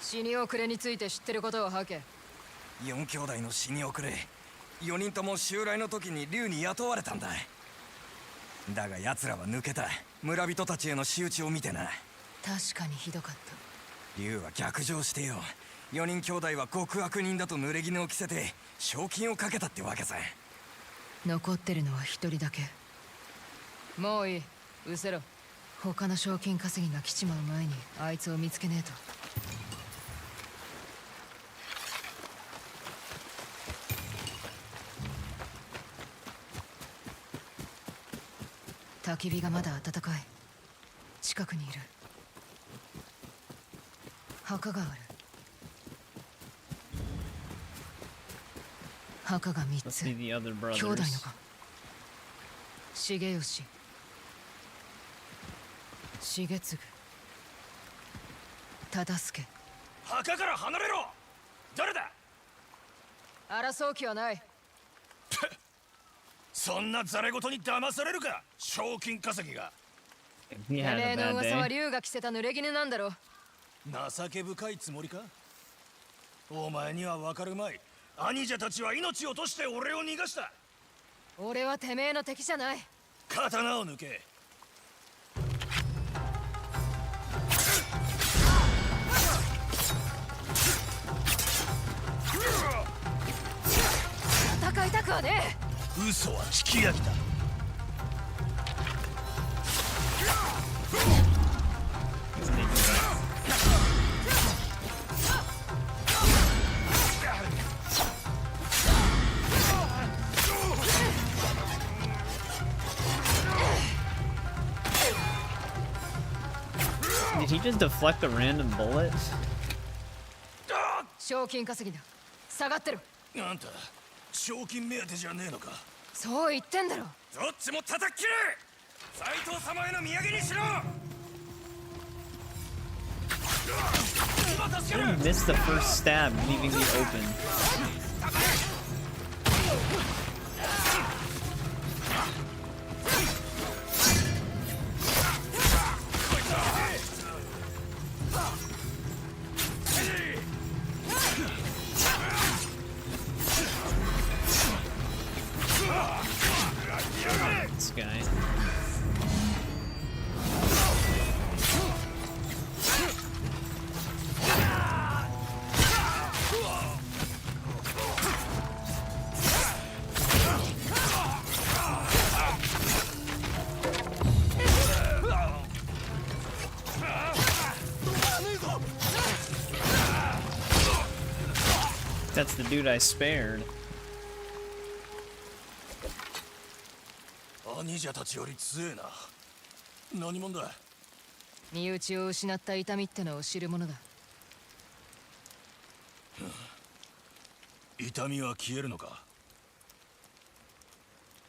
死に遅れについて知ってることを吐け。4兄弟の死に遅れ。4人とも襲来の時に竜に雇われたんだ。だが奴らは抜けた。村人たちへの仕打ちを見てな。確かにひどかった。竜は逆上してよ。4人兄弟は極悪人だと濡れ衣を着せて賞金をかけたってわけさ。残ってるのは1人だけ。もういい。失せろ。他の賞金稼ぎが来ちまう前にあいつを見つけねえと。焚き火がまだ暖かい。近くにいる。墓がある。墓が3つ。兄弟のか。重吉、重次、忠相。墓から離れろ。誰だ。争う気はない。そんなザレ事に騙されるか。賞金稼ぎが。てめえの噂は竜が着せた濡れ衣なんだろ。情け深いつもりか。お前には分かるまい。兄者たちは命を落として俺を逃がした。俺はてめえの敵じゃない。刀を抜け。戦いたくはねえ。嘘は聞き飽きた。Did he just deflect a random bullet? 賞金稼ぎだ。下がってる。あんた賞金目当てじゃねえのか。そう言ってんだろ。どっちも叩き切れ。斎藤様への土産にしろ。 He missed the first stab, leaving me open. This guy. That's the dude I spared. 兄者たちより強えな。何者だ。身内を失った痛みってのを知るものだ。痛みは消えるのか。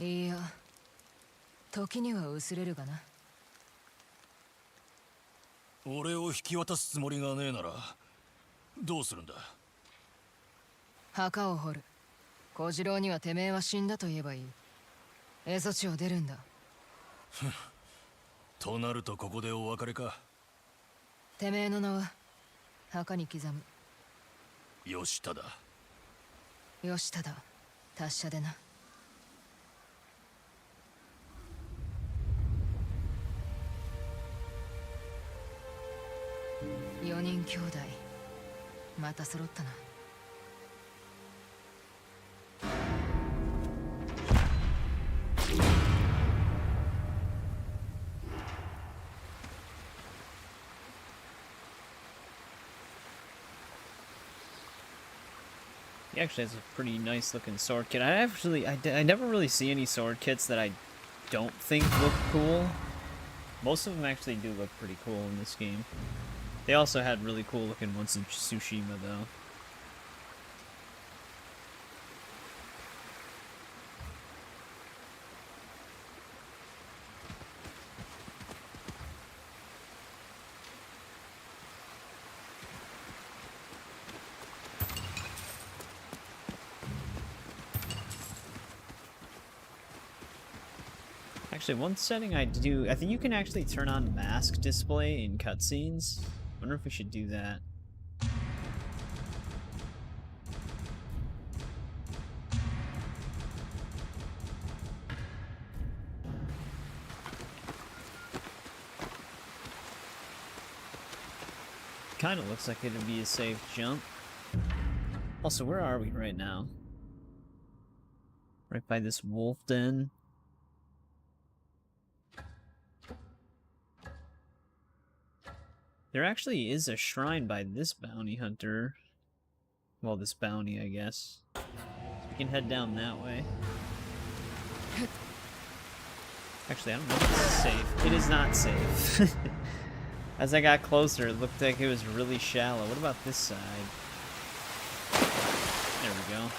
いや、時には薄れるがな。俺を引き渡すつもりがねえならどうするんだ。墓を掘る。小次郎にはてめえは死んだと言えばいい。蝦夷地を出るんだ。となるとここでお別れか。てめえの名は墓に刻む。吉田だ。吉田だ。達者でな。4人兄弟また揃ったな。He actually has a pretty nice looking sword kit. I never really see any sword kits that I don't think look cool. Most of them actually do look pretty cool in this game. They also had really cool looking ones in Tsushima though. Actually, one setting I think you can actually turn on mask display in cutscenes. I wonder if we should do that. Kind of looks like it'd be a safe jump. Also, where are we right now? Right by this wolf den. There actually is a shrine by this bounty hunter. Well, this bounty, I guess. So we can head down that way. Actually, I don't know if it's safe. It is not safe. As I got closer, it looked like it was really shallow. What about this side? There we go.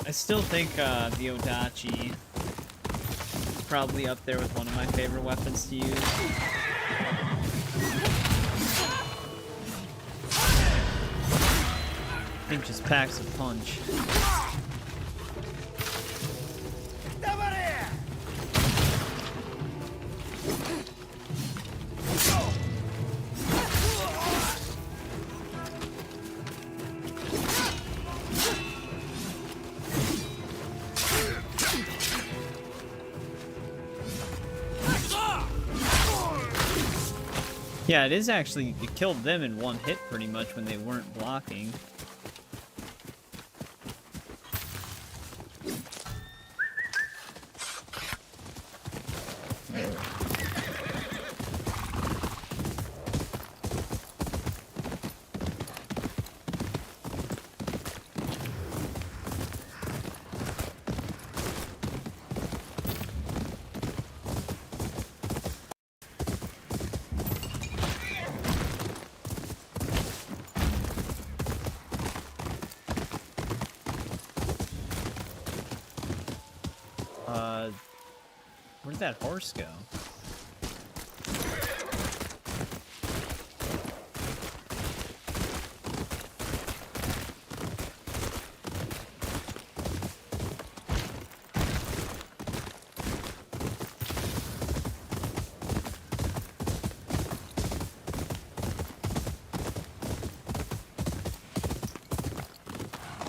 I still think the Odachi is probably up there with one of my favorite weapons to use. I think just packs a punch. Yeah, it is actually, it killed them in one hit pretty much when they weren't blocking. Where'd that horse go?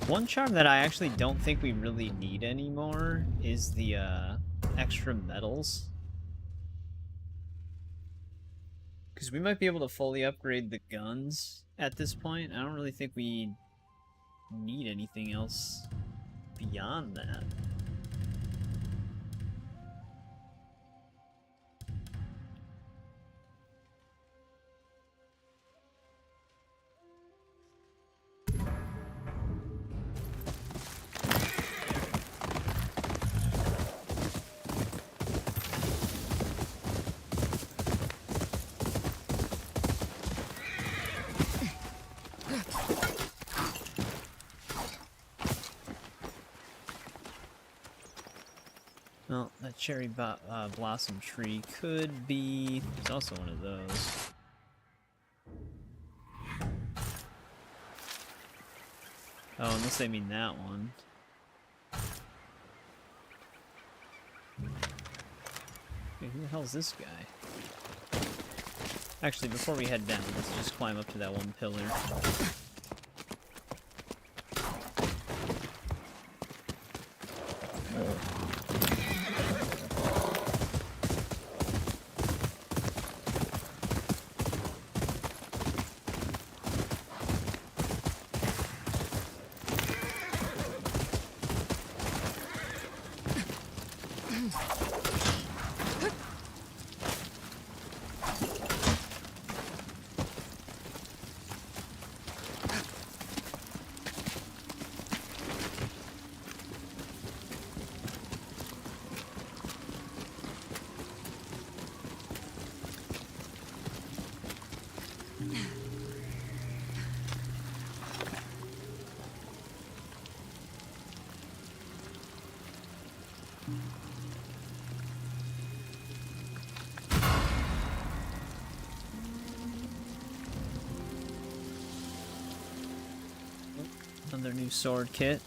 One charm that I actually don't think we really need anymore is the extra medals. Because we might be able to fully upgrade the guns at this point. I don't really think we need anything else beyond that. Well, that cherry blossom tree could be... There's also one of those. Oh, unless they mean that one. Hey, who the hell's this guy? Actually, before we head down, let's just climb up to that one pillar. Another new sword kit.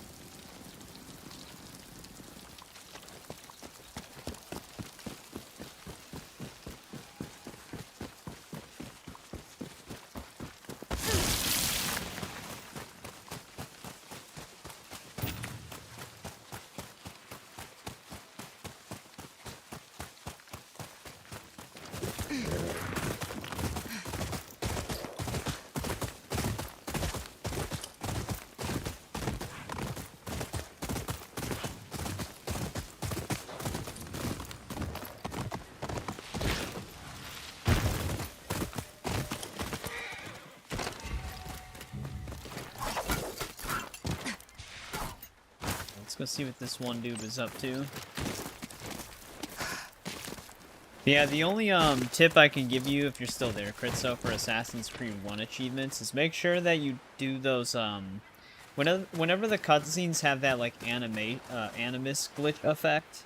Let's go see what this one dude is up to. Yeah, the only tip I can give you if you're still there, Critso, for Assassin's Creed 1 achievements is make sure that you do those whenever the cutscenes have that like animus glitch effect,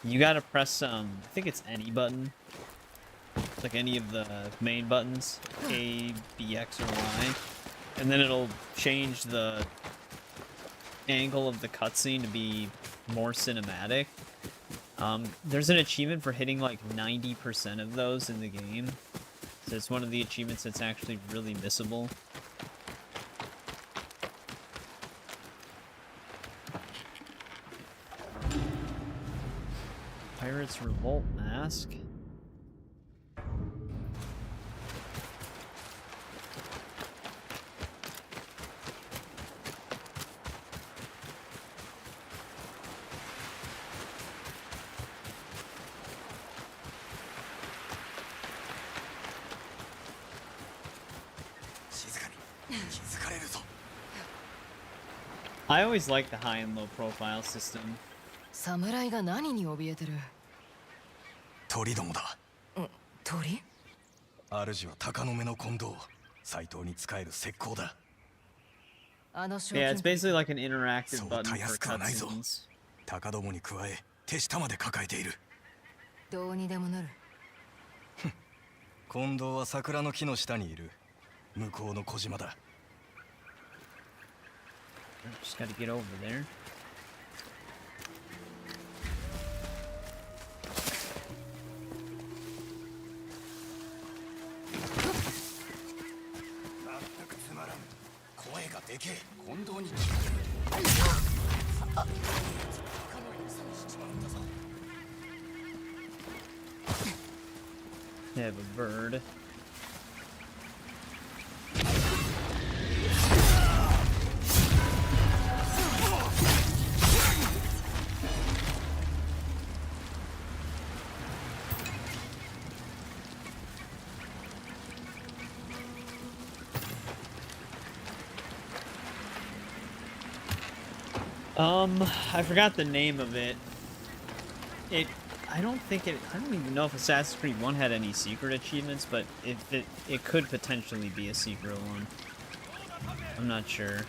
you gotta press I think it's any button. Like any of the main buttons, A, B, X, or Y, and then it'll change the angle of the cutscene to be more cinematic. There's an achievement for hitting like 90% of those in the game, so it's one of the achievements that's actually really missable. Pirates Revolt mask. I always like the high and low profile system. 侍が何に怯えてる？鳥どもだ。鳥？主は鷹の目の近藤。斎藤に仕える石膏だ。Yeah, it's basically like an interactive button for cutscenes. 鷹どもに加え、手下まで抱えている。どうにでもなる。近藤は桜の木の下にいる。向こうの小島だ。Just gotta get over there. They have a bird. I forgot the name of it. I don't even know if Assassin's Creed 1 had any secret achievements, but it could potentially be a secret one. I'm not sure.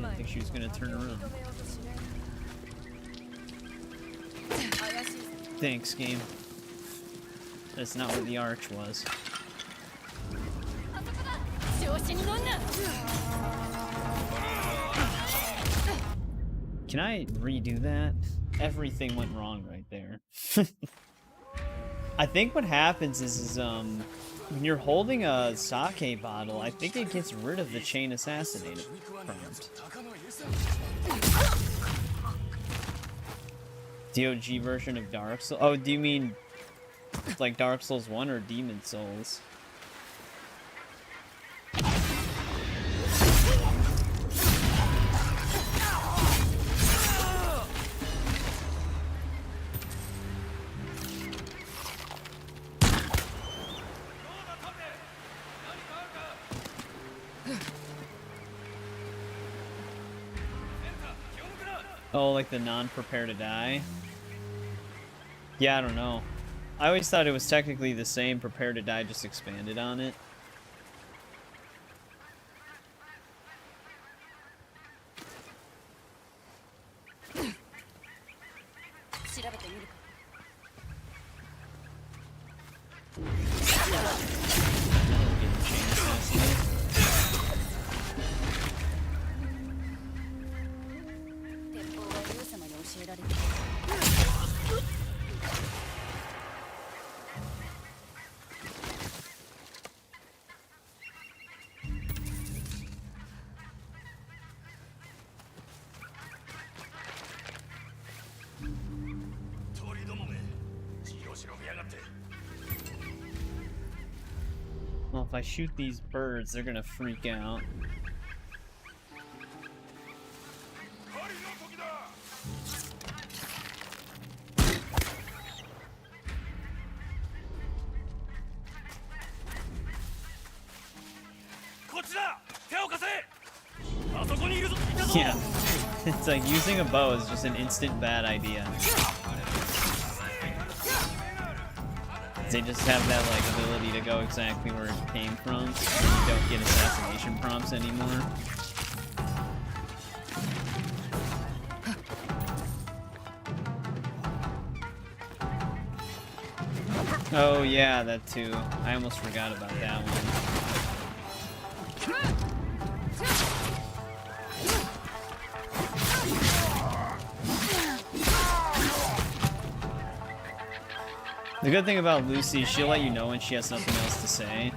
I think she was gonna turn around. Thanks, game. That's not where the arch was. Can I redo that? Everything went wrong right there. I think what happens is when you're holding a sake bottle, I think it gets rid of the chain assassinator prompt. DOG version of Dark Souls? Oh, do you mean like Dark Souls 1 or Demon Souls? Oh, like the non-prepare to die? Yeah, I don't know. I always thought it was technically the same, prepare to die, just expanded on it. Well, if I shoot these birds, they're gonna freak out. Yeah, it's like using a bow is just an instant bad idea. They just have that like ability to go exactly where it came from. You don't get assassination prompts anymore. Oh yeah, that too. I almost forgot about that one. The good thing about Lucy, she'll let you know when she has nothing else to say.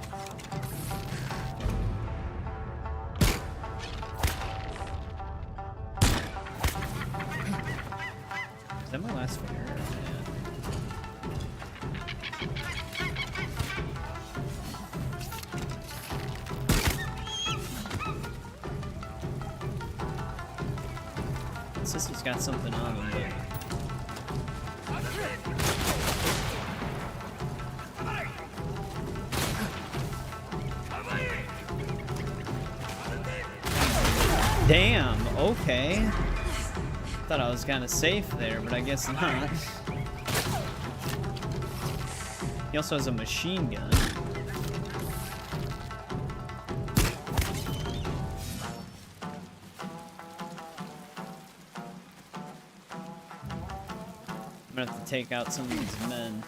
Is that my last figure? Yeah. Sister's got something on him, but... Damn, okay. Thought I was kind of safe there, but I guess not. He also has a machine gun. I'm gonna have to take out some of these men.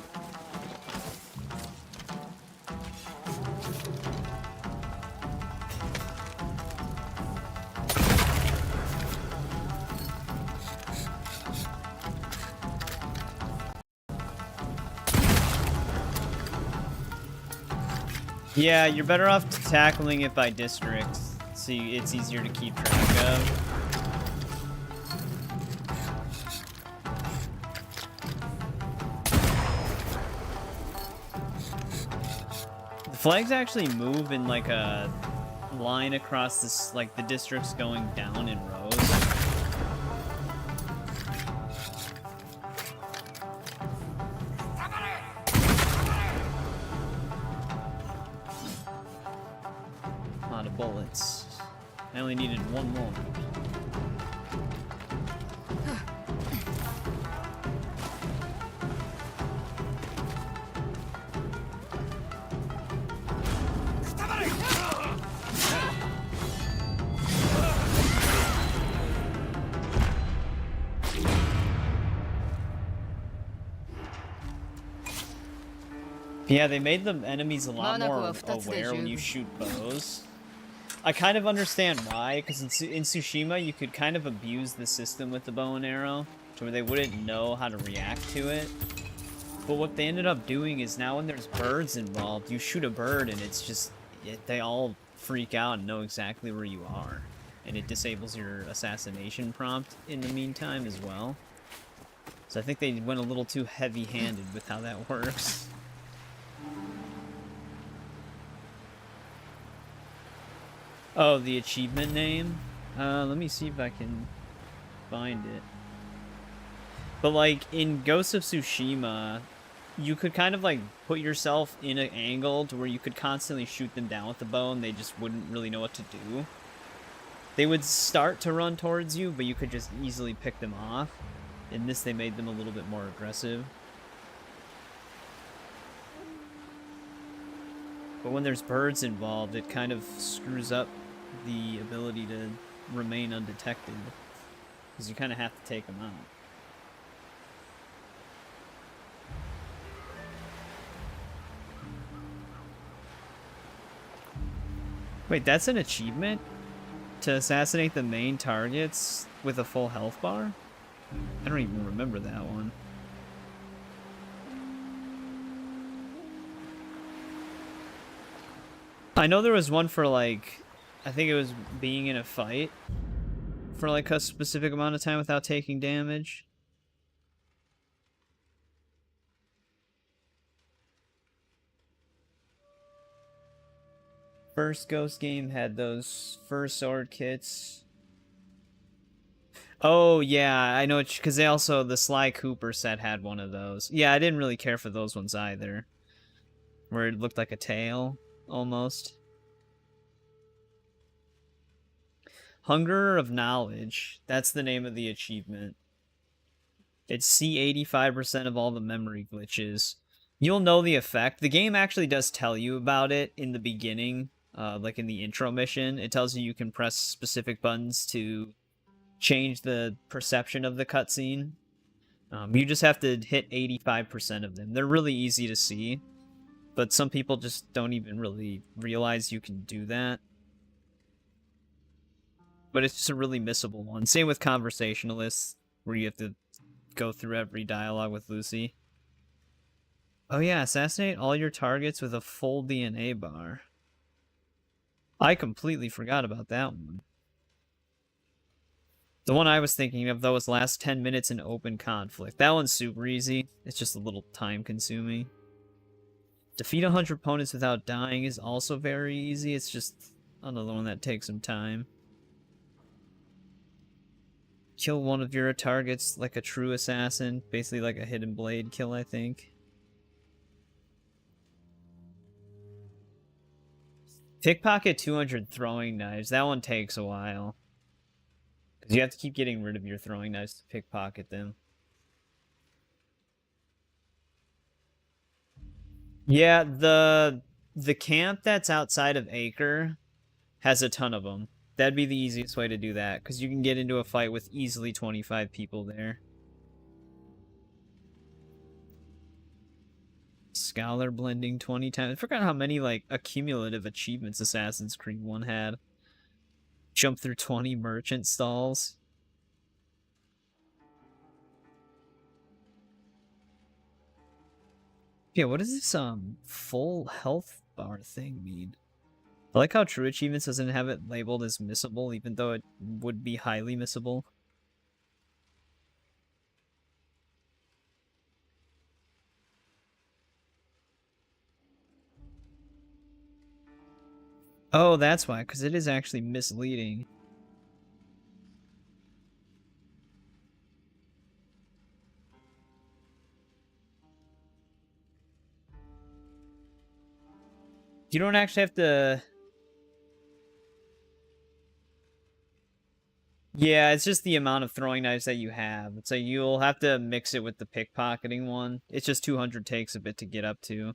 Yeah, you're better off tackling it by districts, so it's easier to keep track of. The flags actually move in like a line across this, like the districts going down in rows. A lot of bullets. I only needed one more. Yeah, they made the enemies a lot more aware when you shoot bows. I kind of understand why, because in Tsushima you could kind of abuse the system with the bow and arrow, to where they wouldn't know how to react to it. But what they ended up doing is now when there's birds involved, you shoot a bird and it's just, they all freak out and know exactly where you are. And it disables your assassination prompt in the meantime as well. So I think they went a little too heavy-handed with how that works. Oh, the achievement name? Let me see if I can find it. But like in Ghost of Tsushima, you could kind of like put yourself in an angle to where you could constantly shoot them down with the bow and they just wouldn't really know what to do. They would start to run towards you, but you could just easily pick them off. In this, they made them a little bit more aggressive. But when there's birds involved, it kind of screws up the ability to remain undetected, because you kind of have to take them out. Wait, that's an achievement? To assassinate the main targets with a full health bar? I don't even remember that one. I know there was one for like, I think it was being in a fight for like a specific amount of time without taking damage. First Ghost game had those first sword kits. Oh yeah, I know, because they also, the Sly Cooper set had one of those. Yeah, I didn't really care for those ones either, where it looked like a tail almost. Hunger of Knowledge, that's the name of the achievement. It's see 85% of all the memory glitches. You'll know the effect. The game actually does tell you about it in the beginning, like in the intro mission. It tells you you can press specific buttons to change the perception of the cutscene. You just have to hit 85% of them. They're really easy to see, but some people just don't even really realize you can do that. But it's just a really missable one. Same with Conversationalists, where you have to go through every dialogue with Lucy. Oh yeah, assassinate all your targets with a full DNA bar. I completely forgot about that one. The one I was thinking of, though, was last 10 minutes in open conflict. That one's super easy. It's just a little time-consuming. Defeat 100 opponents without dying is also very easy. It's just another one that takes some time. Kill one of your targets like a true assassin. Basically like a hidden blade kill, I think. Pickpocket 200 throwing knives. That one takes a while. Because you have to keep getting rid of your throwing knives to pickpocket them. Yeah, the camp that's outside of Acre has a ton of them. That'd be the easiest way to do that, because you can get into a fight with easily 25 people there. Scholar blending 20 times. I forgot how many, like, accumulative achievements Assassin's Creed 1 had. Jump through 20 merchant stalls. Yeah, what does this, full health bar thing mean? I like how True Achievements doesn't have it labeled as missable, even though it would be highly missable. Oh, that's why, because it is actually misleading. You don't actually have to... Yeah, it's just the amount of throwing knives that you have. So you'll have to mix it with the pickpocketing one. It's just 200 takes a bit to get up to.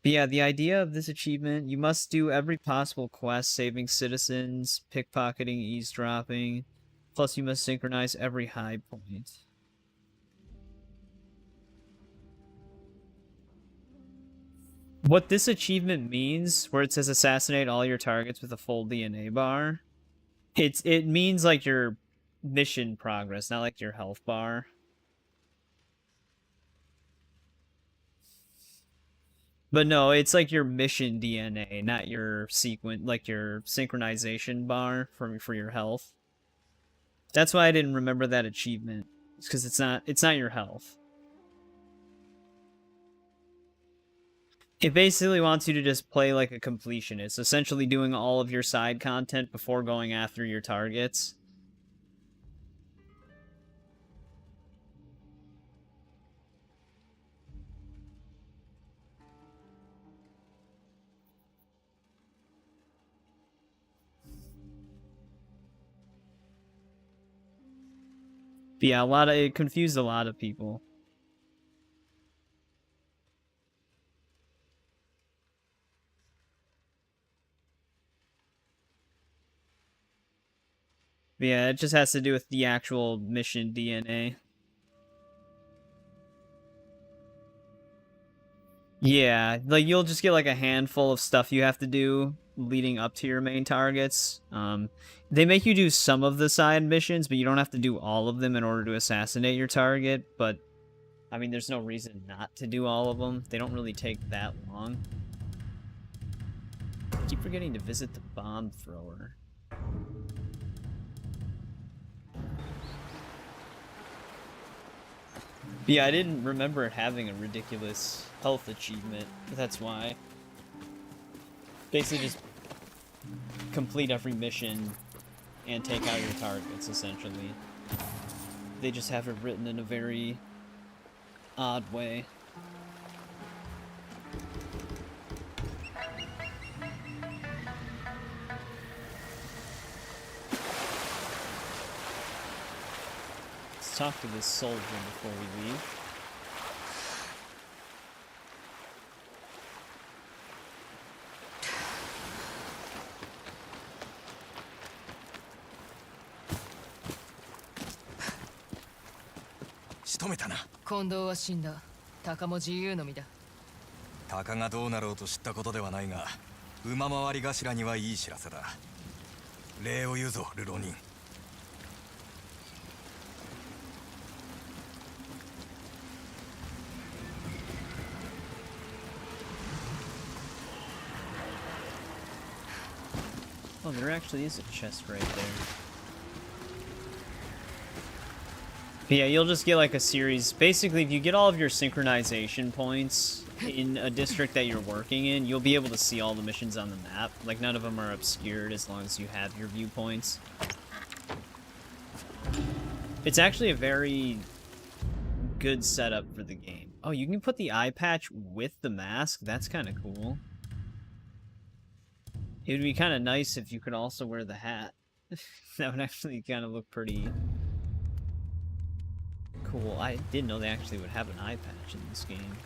But yeah, the idea of this achievement, you must do every possible quest, saving citizens, pickpocketing, eavesdropping. Plus you must synchronize every high point. What this achievement means, where it says assassinate all your targets with a full DNA bar, it means like your mission progress, not like your health bar. But no, it's like your mission DNA, not your sequence, like your synchronization bar for your health. That's why I didn't remember that achievement. It's because it's not your health. It basically wants you to just play like a completionist, essentially doing all of your side content before going after your targets. But yeah, it confused a lot of people. But yeah, it just has to do with the actual mission DNA. Yeah, like you'll just get like a handful of stuff you have to do leading up to your main targets. They make you do some of the side missions, but you don't have to do all of them in order to assassinate your target. But, I mean, there's no reason not to do all of them. They don't really take that long. I keep forgetting to visit the bomb thrower. But yeah, I didn't remember it having a ridiculous health achievement. That's why. Basically just complete every mission and take out your targets, essentially. They just have it written in a very odd way. Let's talk to this soldier before we leave.仕留めたな。近藤は死んだ。鷹も自由の身だ。鷹がどうなろうと知ったことではないが、馬回り頭にはいい知らせだ。礼を言うぞ、流浪人。Oh, there actually is a chest right there. But yeah, you'll just get like a series. Basically, if you get all of your synchronization points in a district that you're working in, you'll be able to see all the missions on the map. Like, none of them are obscured as long as you have your viewpoints. It's actually a very good setup for the game. Oh, you can put the eye patch with the mask? That's kind of cool. It would be kind of nice if you could also wear the hat. That would actually kind of look pretty cool. I didn't know they actually would have an eye patch in this game.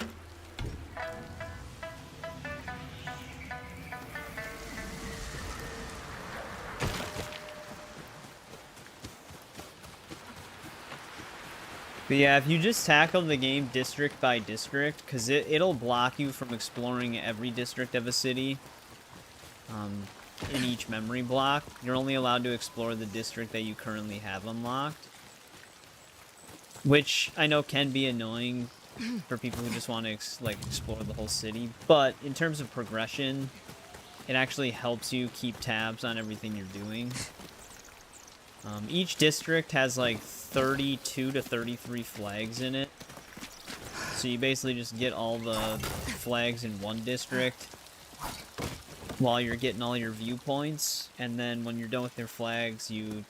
But yeah, if you just tackle the game district by district, because it'll block you from exploring every district of a city in each memory block. You're only allowed to explore the district that you currently have unlocked. Which I know can be annoying for people who just want to explore the whole city. But in terms of progression, it actually helps you keep tabs on everything you're doing. Each district has like 32 to 33 flags in it. So you basically just get all the flags in one district while you're getting all your viewpoints. And then when you're done with their flags, you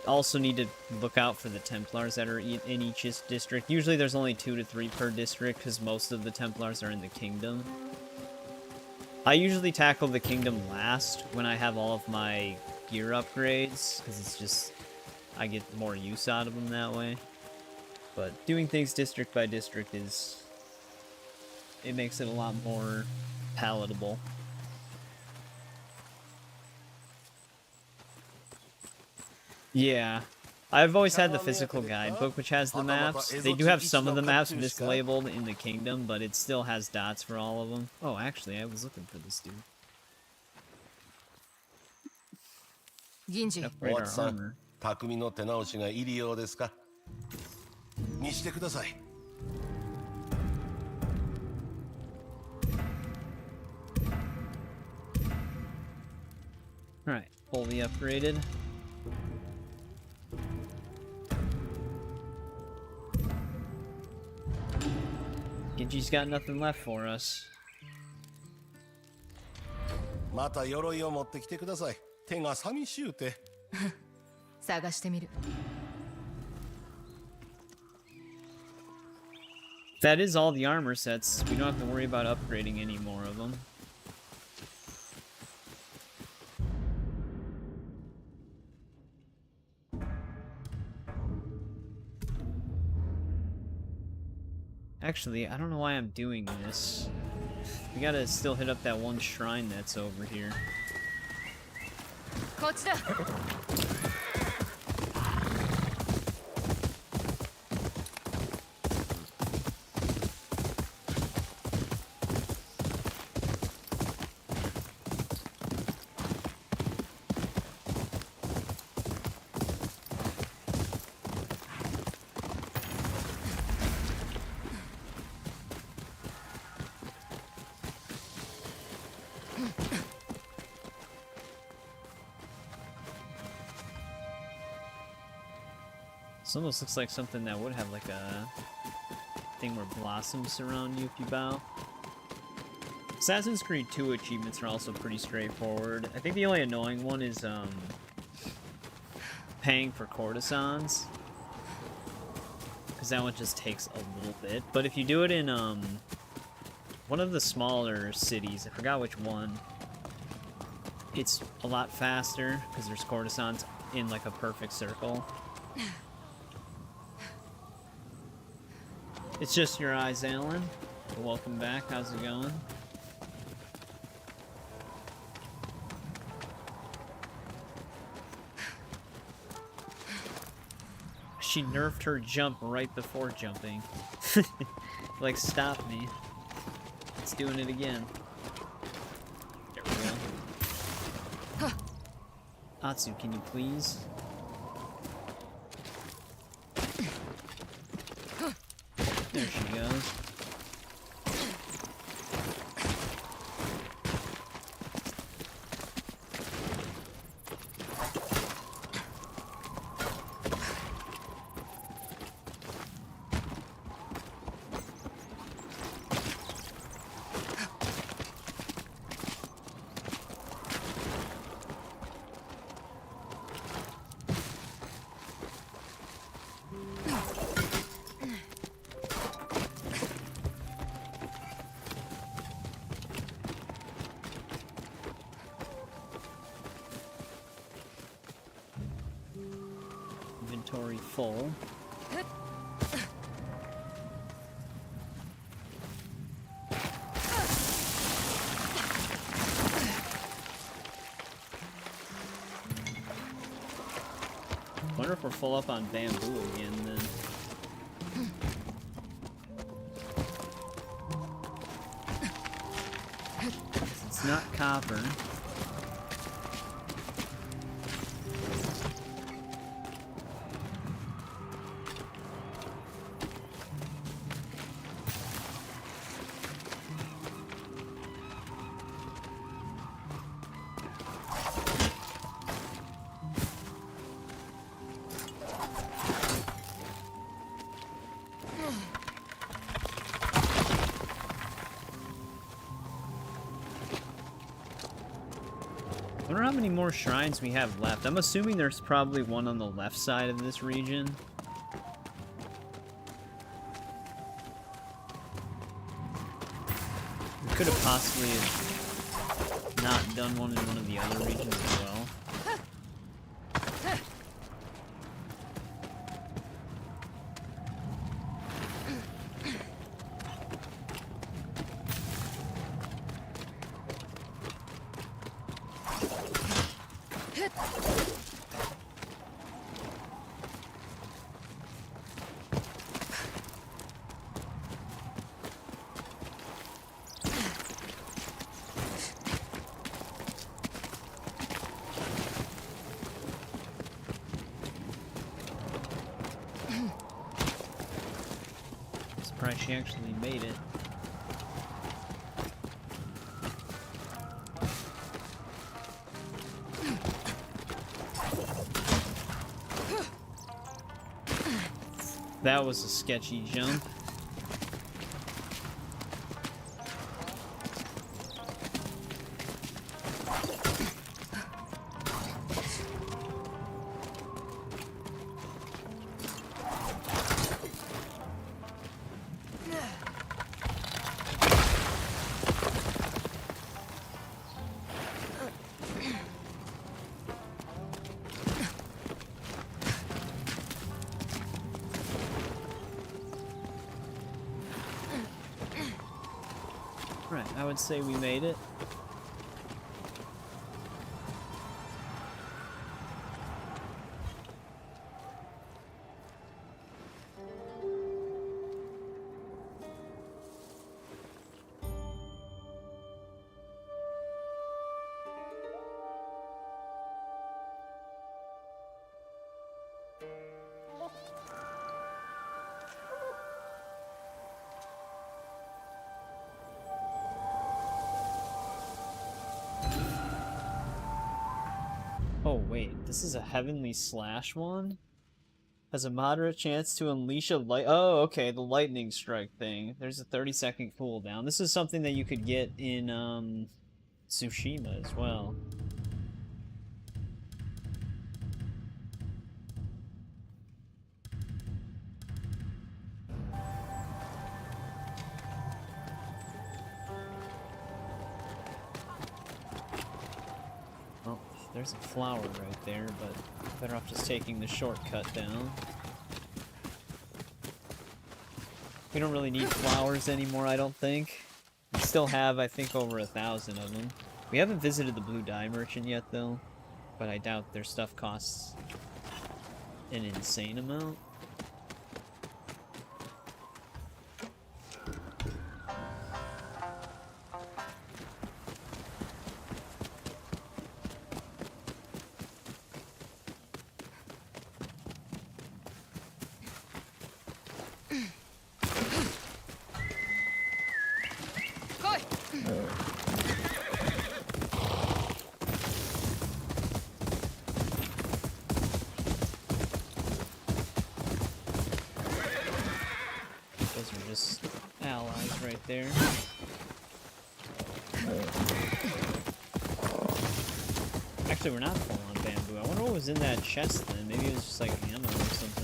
also need to look out for the Templars that are in each district. Usually there's only 2 to 3 per district because most of the Templars are in the kingdom. I usually tackle the kingdom last when I have all of my gear upgrades, because it's just, I get more use out of them that way. But doing things district by district it makes it a lot more palatable. Yeah, I've always had the physical guidebook, which has the maps. They do have some of the maps mislabeled in the kingdom, but it still has dots for all of them. Oh, actually, I was looking for this dude. Ginji. Upgrade our armor. 匠の手直しが入りようですか。見してください。Alright, fully upgraded. Genji's got nothing left for us. また鎧を持ってきてください。手が寂しゅうて。探してみる。That is all the armor sets. We don't have to worry about upgrading any more of them. Actually, I don't know why I'm doing this. We gotta still hit up that one shrine that's over here. こっちだ。This almost looks like something that would have like a thing where blossoms surround you if you bow. Assassin's Creed 2 achievements are also pretty straightforward. I think the only annoying one is paying for courtesans, because that one just takes a little bit. But if you do it in one of the smaller cities, I forgot which one, it's a lot faster because there's courtesans in like a perfect circle. It's just your eyes, Alan. Welcome back. How's it going? She nerfed her jump right before jumping. Like, stop me. It's doing it again. There we go. Atsu, can you please? There she goes. inventory full. Wonder if we're full up on bamboo again then. It's not copper. I wonder how many more shrines we have left. I'm assuming there's probably one on the left side of this region. We could have possibly not done one in one of the other regions as well. Surprised she actually made it. That was a sketchy jump. Right, I would say we made it. Oh wait, this is a Heavenly Slash one? Has a moderate chance to unleash a light- Oh, okay, the lightning strike thing. There's a 30-second cooldown. This is something that you could get in, Tsushima as well. Well, there's a flower right there, but better off just taking the shortcut down. We don't really need flowers anymore, I don't think. We still have, I think, over 1,000 of them. We haven't visited the Blue Dye Merchant yet, though, but I doubt their stuff costs an insane amount. Those are just allies right there. Actually, we're not full on bamboo. I wonder what was in that chest then. Maybe it was just like ammo or something.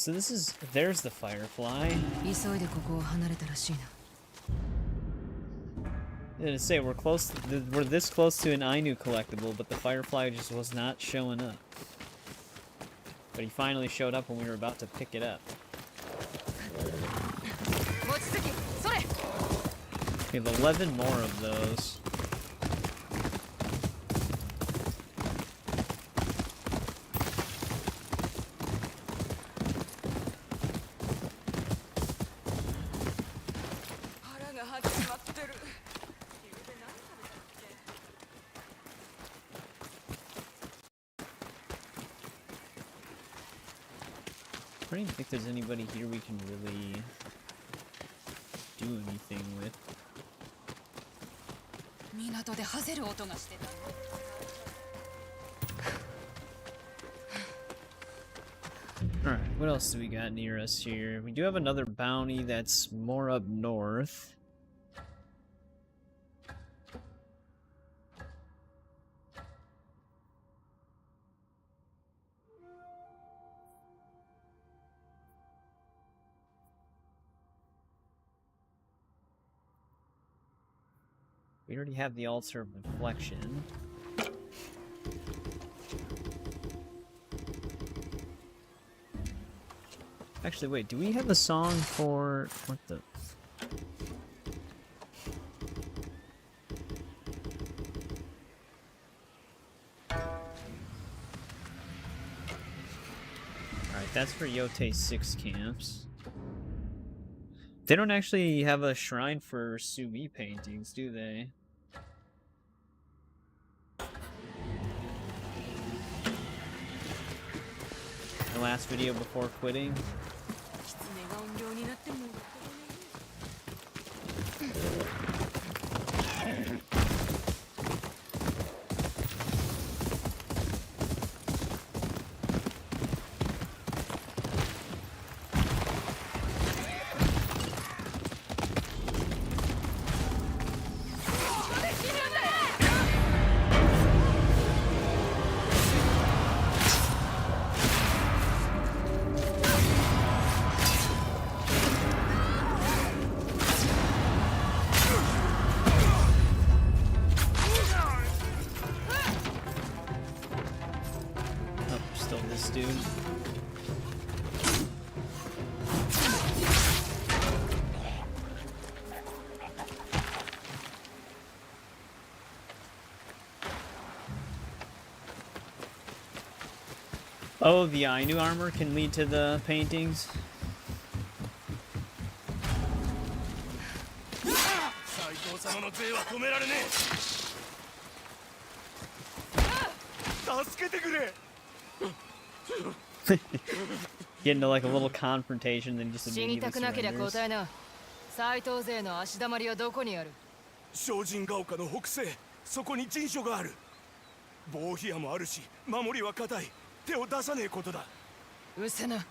so this is... There's the Firefly.急いでここを離れたらしいな。To say we're close. We're this close to an Ainu collectible, but the Firefly just was not showing up. But he finally showed up when we were about to pick it up. We have 11 more of those. I don't think there's anybody here we can really do anything with. Alright, what else do we got near us here? We do have another bounty that's more up north. We already have the altar of reflection. Actually, wait, do we have a song for... what the... Alright, that's for Yōtei Six camps. They don't actually have a shrine for Sumi paintings, do they? The last video before quitting. Oh, the Ainu armor can lead to the paintings. Get into like a little confrontation, then just immediately surrenders. 斎藤勢の足だまりはどこにある？精進ヶ丘の北西、そこに陣所がある。防火屋もあるし、守りは固い。手を出さねえことだ。うせな。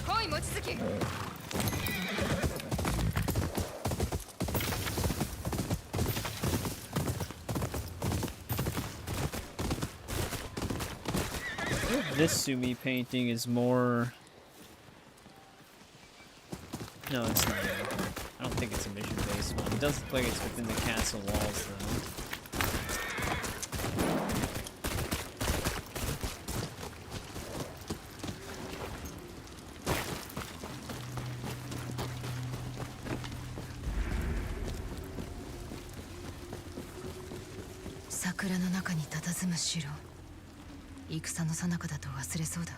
来い、望月。This Sumi painting is more... No, it's not. I don't think it's a mission-based one. It does look like it's within the castle walls, though. Sakuraの中に佇む城。戦の最中だと忘れそうだ。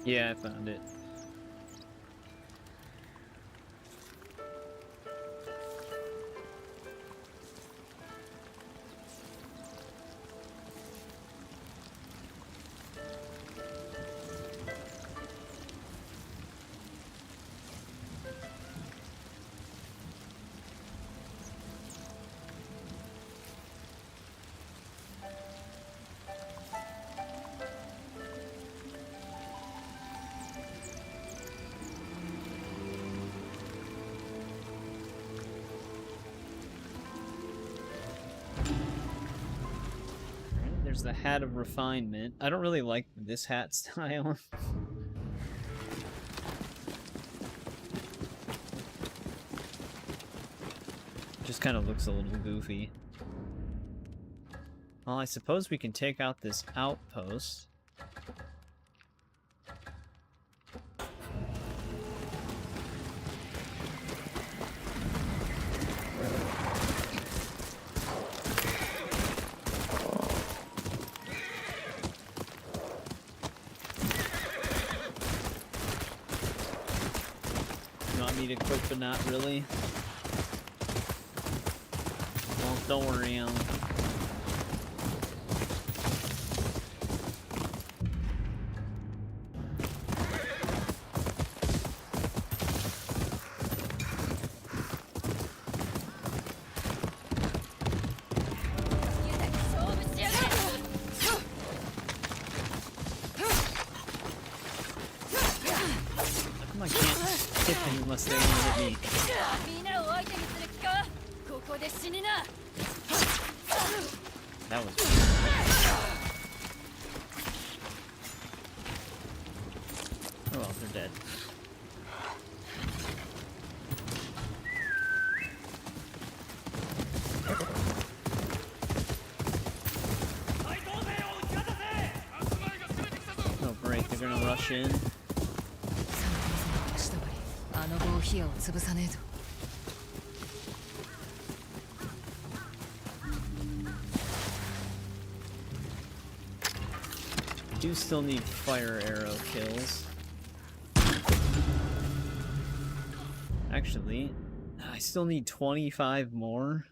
Yeah, I found it. There's the Hat of Refinement. I don't really like this hat style. Just kind of looks a little goofy. Well, I suppose we can take out this outpost. You want me to quit, but not really? Well, don't worry, I can't hit them unless they want to hit me. That was oh well, they're dead. Oh great, they're gonna rush in. Do still need fire arrow kills. Actually, I still need 25 more.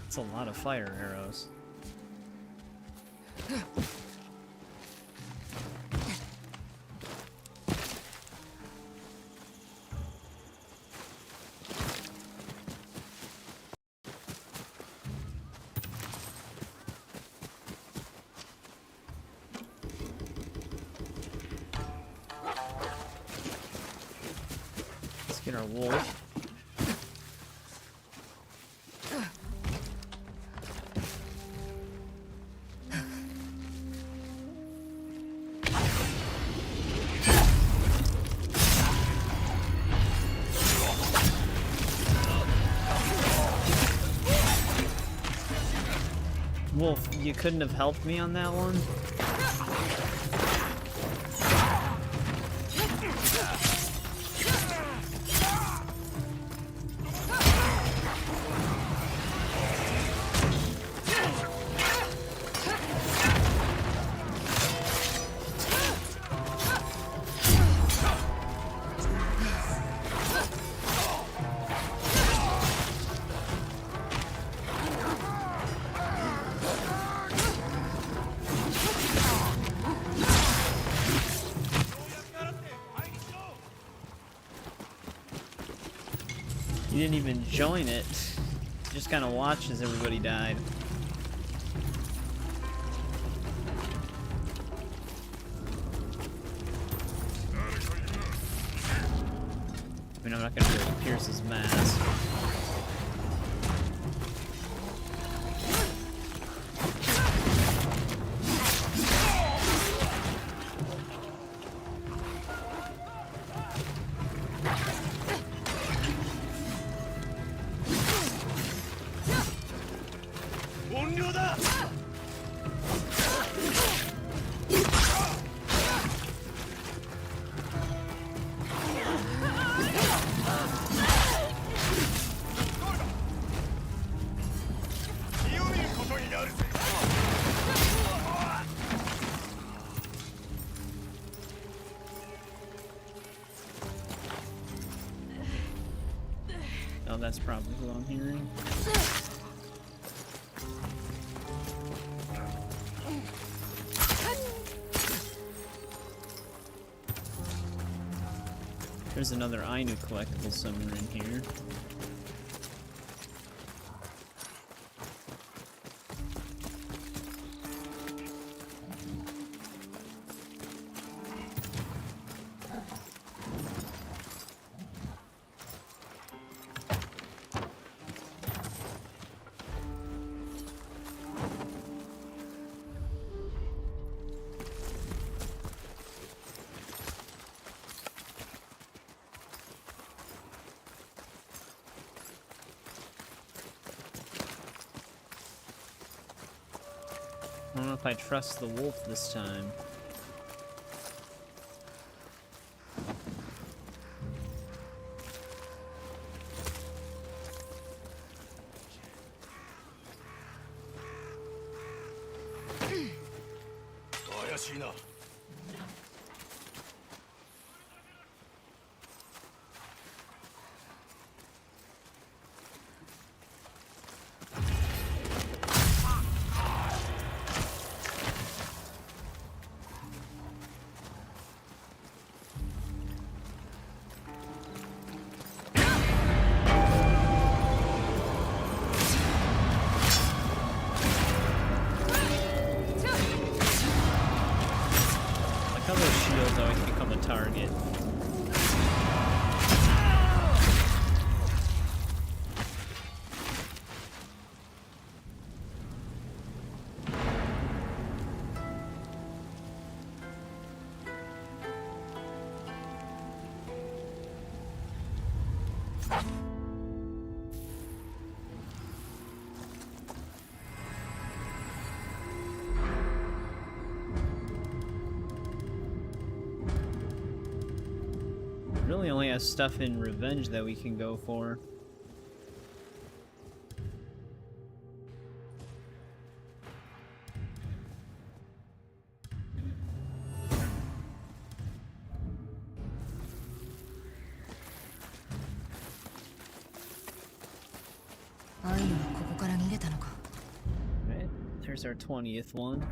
That's a lot of fire arrows. Get our wolf. Wolf, you couldn't have helped me on that one? You didn't even join it. Just kind of watched as everybody died. I mean, I'm not gonna be able to pierce his mask. Oh, that's probably who I'm hearing. There's another Ainu collectible somewhere in here. if I trust the wolf this time. Like how those shields always become a target. Really only has stuff in Revenge that we can go for. Right, there's our 20th one.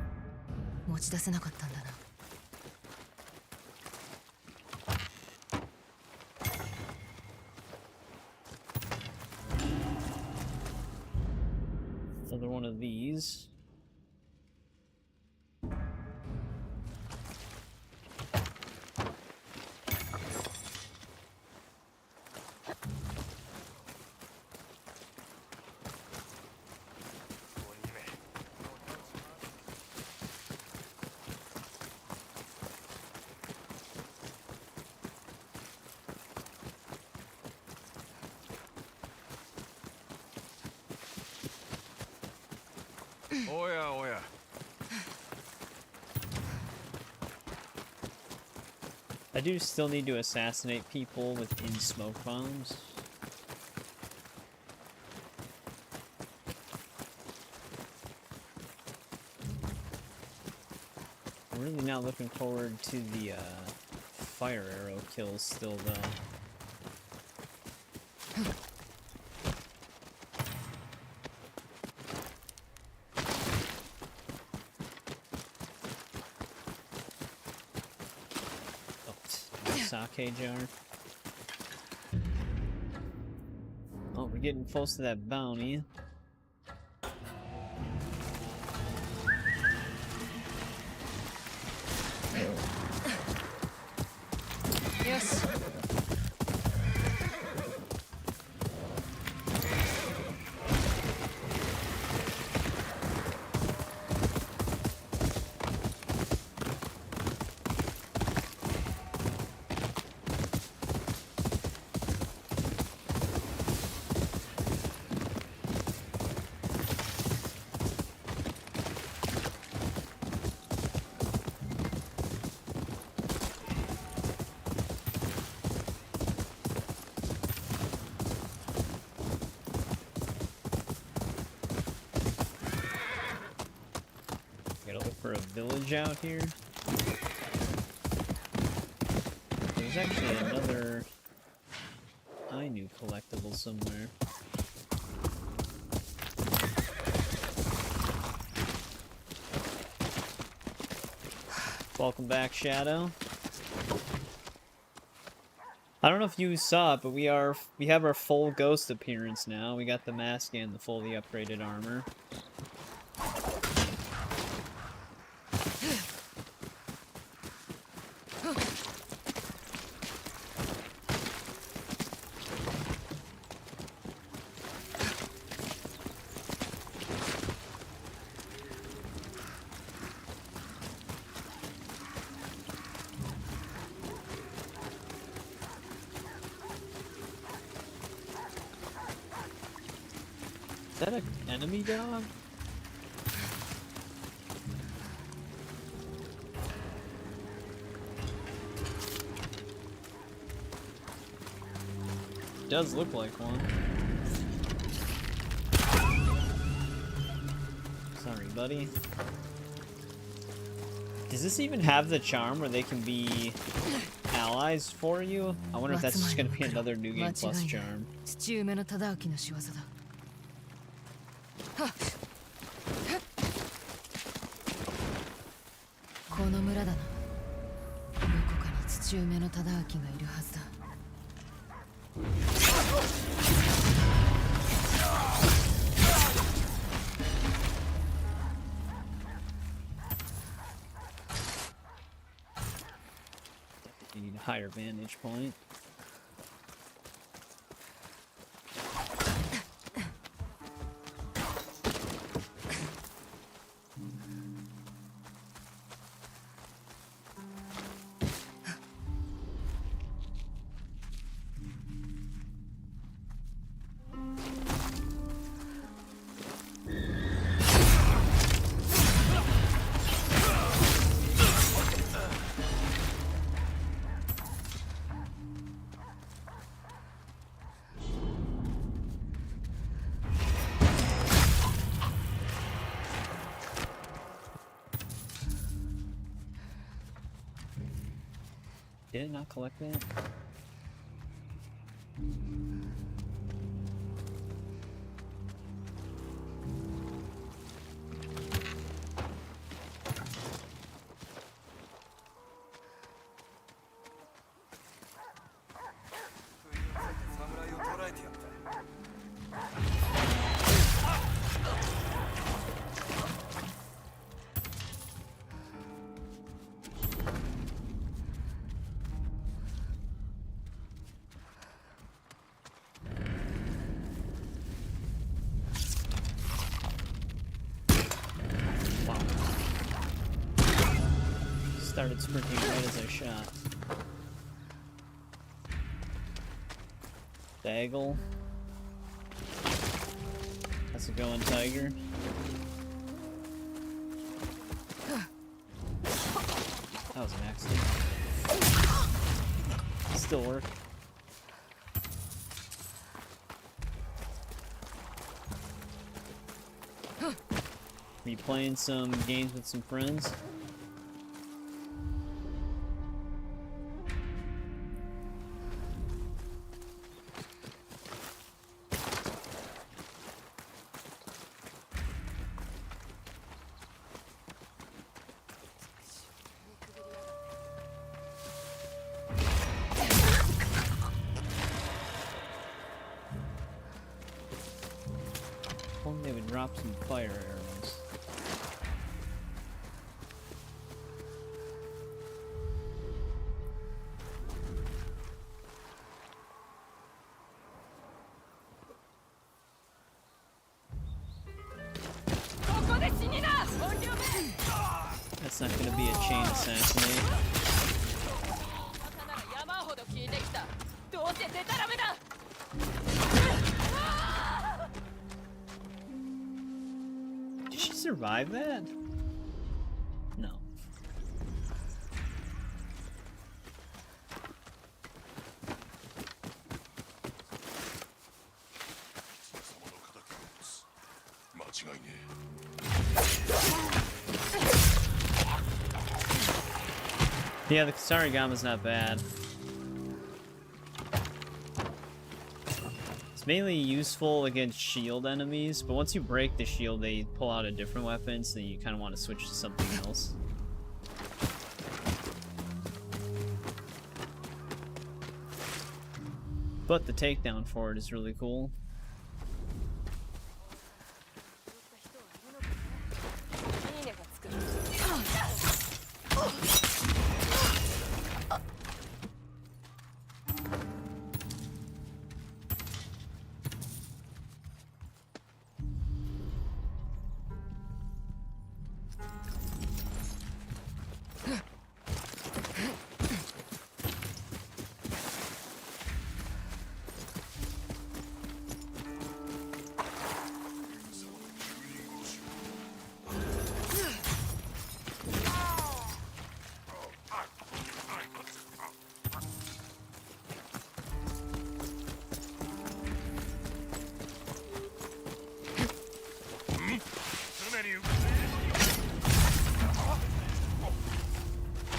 持ち出せなかったんだな。Another one of these. I do still need to assassinate people within smoke bombs. I'm really not looking forward to the fire arrow kills still though. Sake jar. Oh, we're getting close to that bounty. Yes. For a village out here. There's actually another Ainu collectible somewhere. Welcome back, Shadow. I don't know if you saw it, but we have our full ghost appearance now. We got the mask and the fully upgraded armor. Is that an enemy dog? Does look like one. Sorry, buddy. Does this even have the charm where they can be allies for you? I wonder if that's just gonna be another New Game Plus charm. 父上の忠明の仕業だ。この村だな。どこかに父上の忠明がいるはずだ。You need a higher vantage point. Did it not collect that? Started sprinting right as I shot. Daggle. How's it going, Tiger? That was an accident. Still work. Are you playing some games with some friends? They would drop some fire arrows. That's not going to be a chain assassinate. Did she survive that? No. Yeah, the Kasarigama's not bad. It's mainly useful against shield enemies, but once you break the shield, they pull out a different weapon, so you kind of want to switch to something else. But the takedown for it is really cool.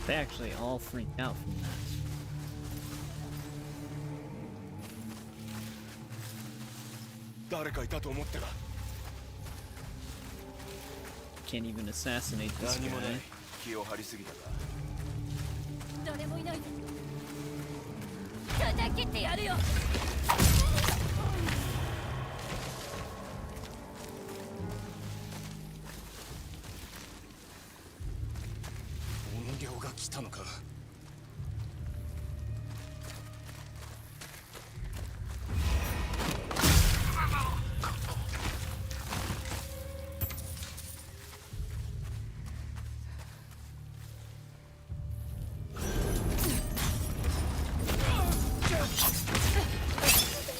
They actually all freaked out from that. Can't even assassinate this guy. 気を張りすぎたか。誰もいない。叩きってやるよ。怨霊が来たのか。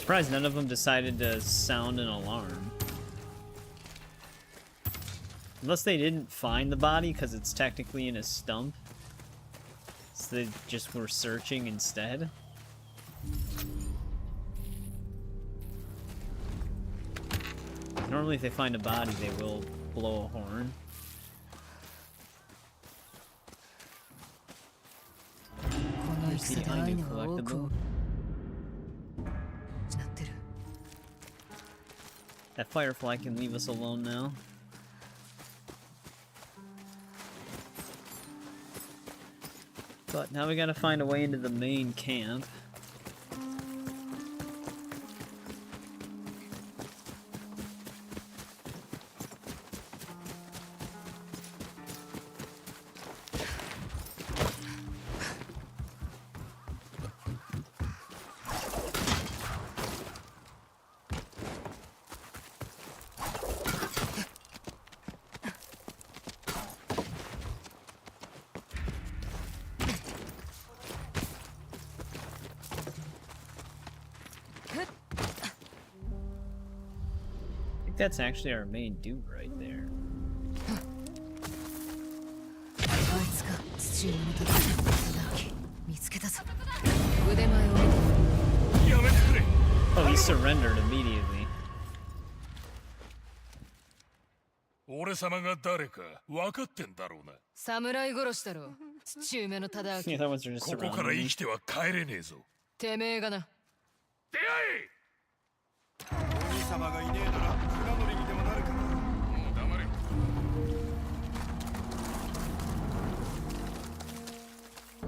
Surprised none of them decided to sound an alarm. Unless they didn't find the body because it's technically in a stump. So they just were searching instead. Normally if they find a body they will blow a horn. Here's the item collectible. That firefly can leave us alone now. But now we gotta find a way into the main camp. That's actually our main dude right there. Oh, he surrendered immediately. 俺様が誰か分かってんだろうな。侍殺しだろ。土埋めの忠 Yeah, 明。 that one's just ここから生きては帰れねえぞ。てめえがな。出会え。鬼様がいねえなら船乗りにでもなるか。もう黙れ。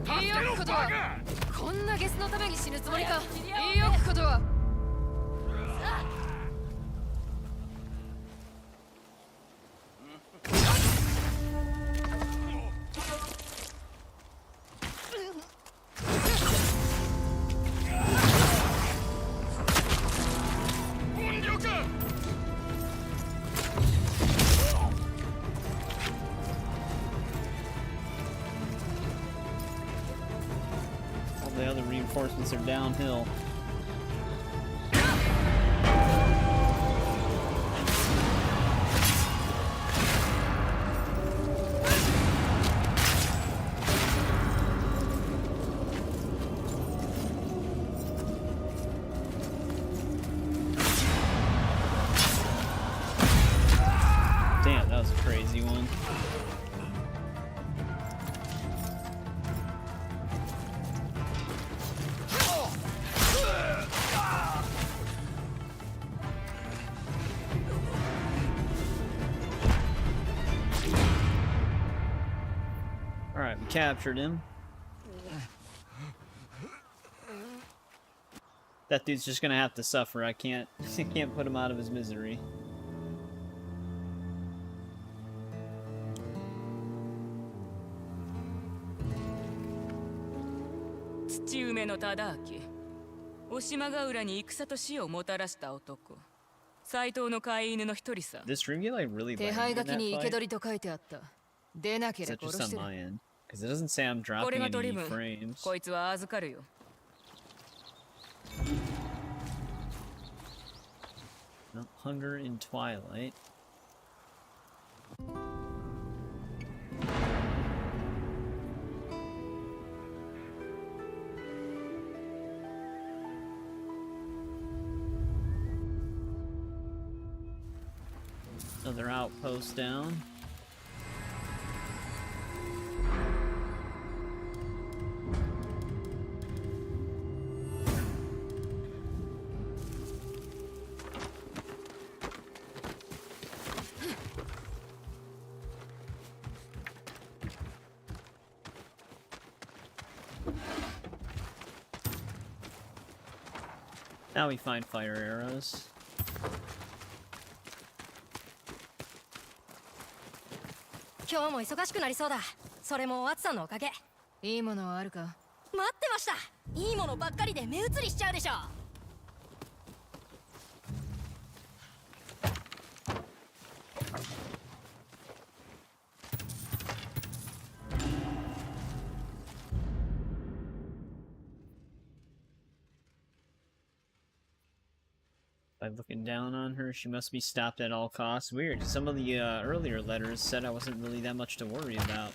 言い置くことはこんなゲスのために死ぬつもりか。言い置くことはAll the other reinforcements are downhill. Damn, that was a crazy one. Alright, we captured him. That dude's just gonna have to suffer. I can't put him out of his misery. Tsushimaの忠明。Oshimaが浦に戦と死をもたらした男。斎藤の飼い犬の一人さ。 This ring like really 手 lagged 配 in 書き that に生け fight? 捕りと書いてあった。出なけ Is れ that ば just 殺し on てる。 my end? Because it doesn't say I'm 俺 dropping が取り any 分。 frames. こいつは預かるよ。No, Hunger in Twilight. Another outpost down. Now we find fire arrows.今日も忙しくなりそうだ。それも暑さのおかげ。いいものはあるか？待ってました。いいものばっかりで目移りしちゃうでしょ。By looking down on her, she must be stopped at all costs. Weird. Some of the earlier letters said I wasn't really that much to worry about.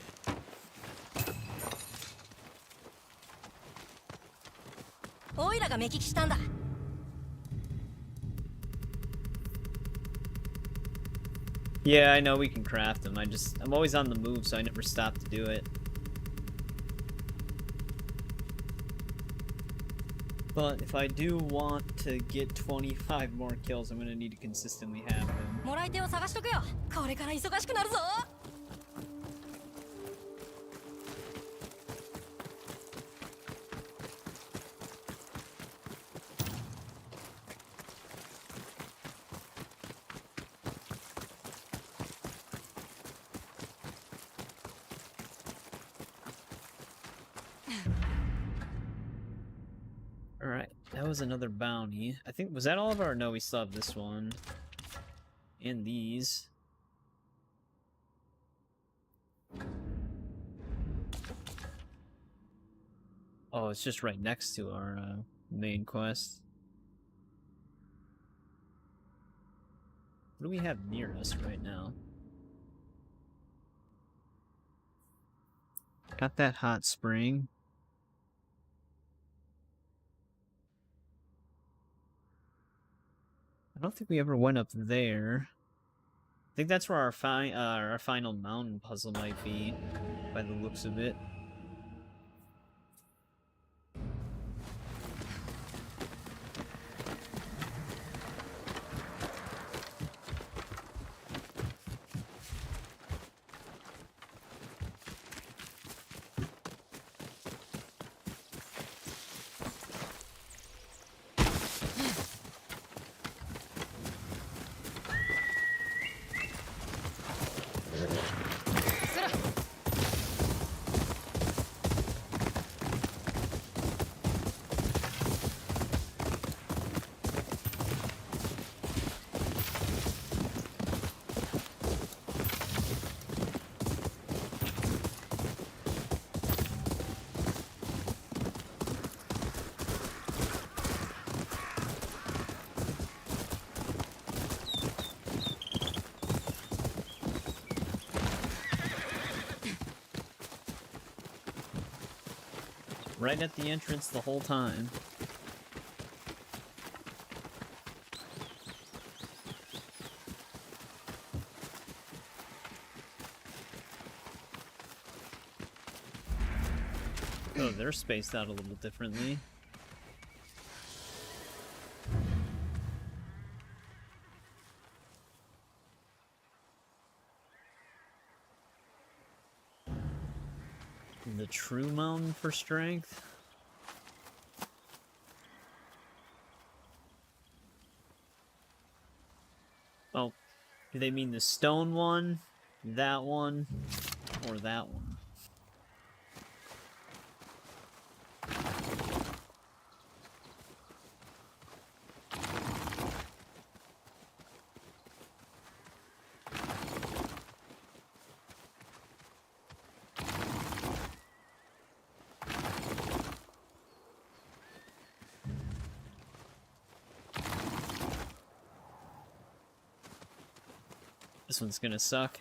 Yeah, I know we can craft them. I'm always on the move, so I never stop to do it. But if I do want to get 25 more kills, I'm gonna need to consistently have them. もらい手を探しとくよ。これから忙しくなるぞ。Alright, that was another bounty. I think, was that all of our? No, we still have this one. And these. Oh, it's just right next to our main quest. What do we have near us right now? Got that hot spring. I don't think we ever went up there. I think that's where our final mountain puzzle might be, by the looks of it. Right at the entrance the whole time. Oh, they're spaced out a little differently. The true mountain for strength. Oh, do they mean the stone one, that one, or that one? This one's gonna suck.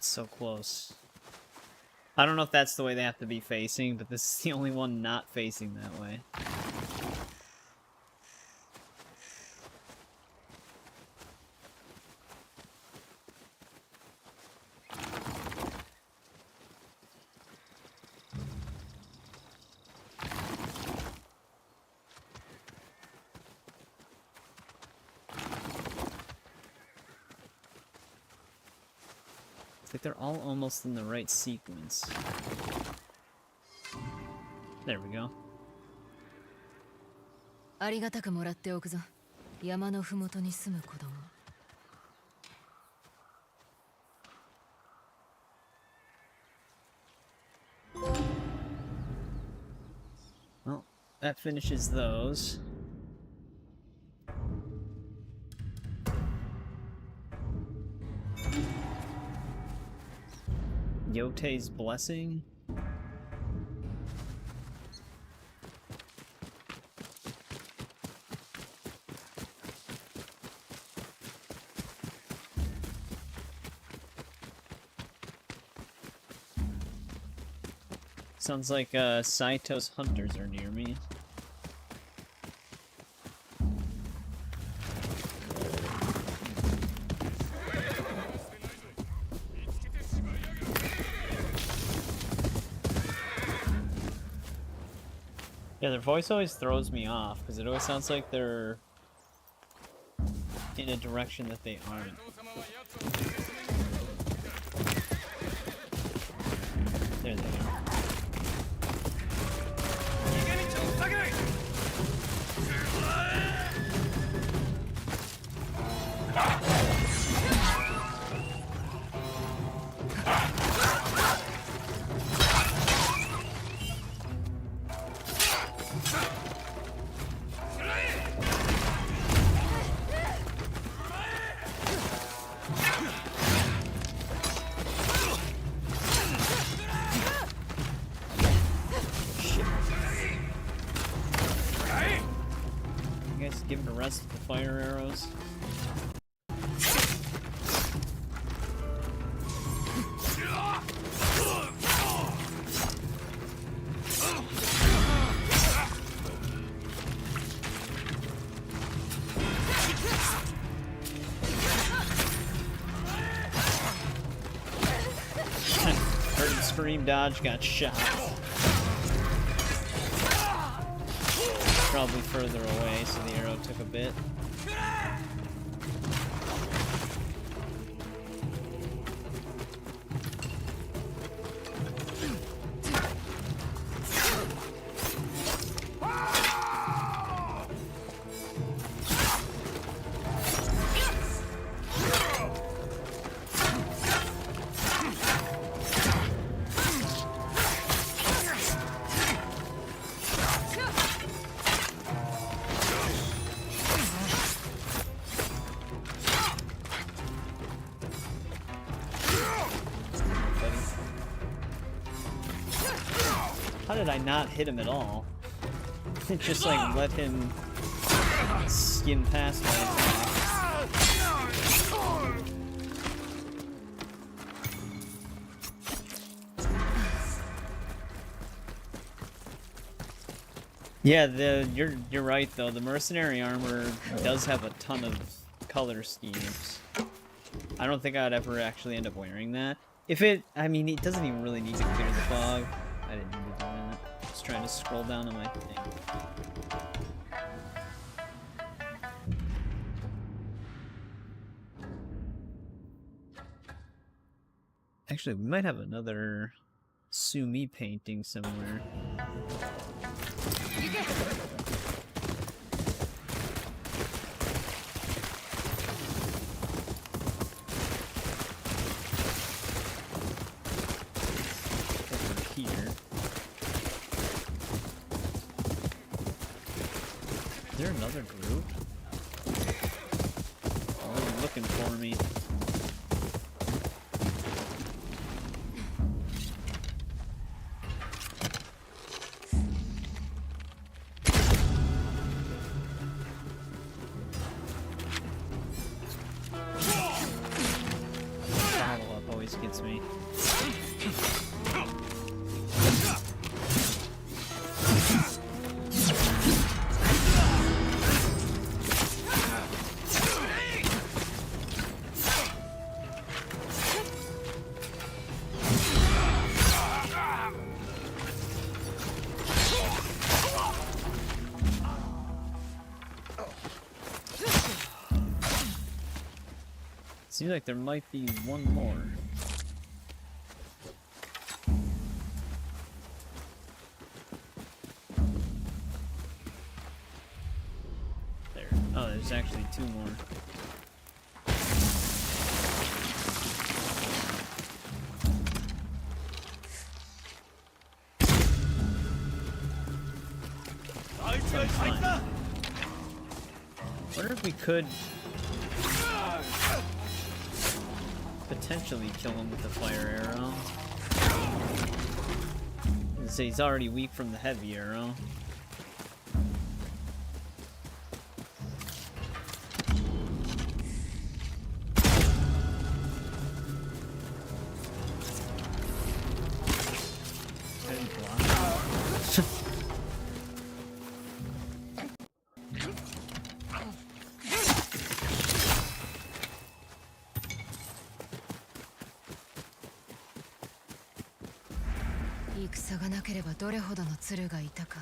It's so close. I don't know if that's the way they have to be facing, but this is the only one not facing that way. It's like they're all almost in the right sequence. There we go. ありがたくもらっておくぞ。山のふもとに住む子供。Well, that finishes those. Yotei's blessing. Sounds like Saito's hunters are near me. Yeah, their voice always throws me off, because it always sounds like they're in a direction that they aren't. There they are. Give it a rest with the fire arrows. Heard him scream, dodge, got shot. Probably further away, so the arrow took a bit. How did I not hit him at all? It just like let him skim past my attack. Yeah, you're right though. The mercenary armor does have a ton of color schemes. I don't think I'd ever actually end up wearing that. I mean, it doesn't even really need to clear the fog. I didn't need to do that. Just trying to scroll down on my thing. Actually, we might have another Sumi painting somewhere. Is there another group? Oh, they're looking for me. Follow-up always always gets me. Seems like there might be one more. There. Oh, there's actually two more. Fine. Wonder if we could potentially kill him with the fire arrow. Say he's already weak from the heavy arrow.戦がなければどれほどの鶴がいたか。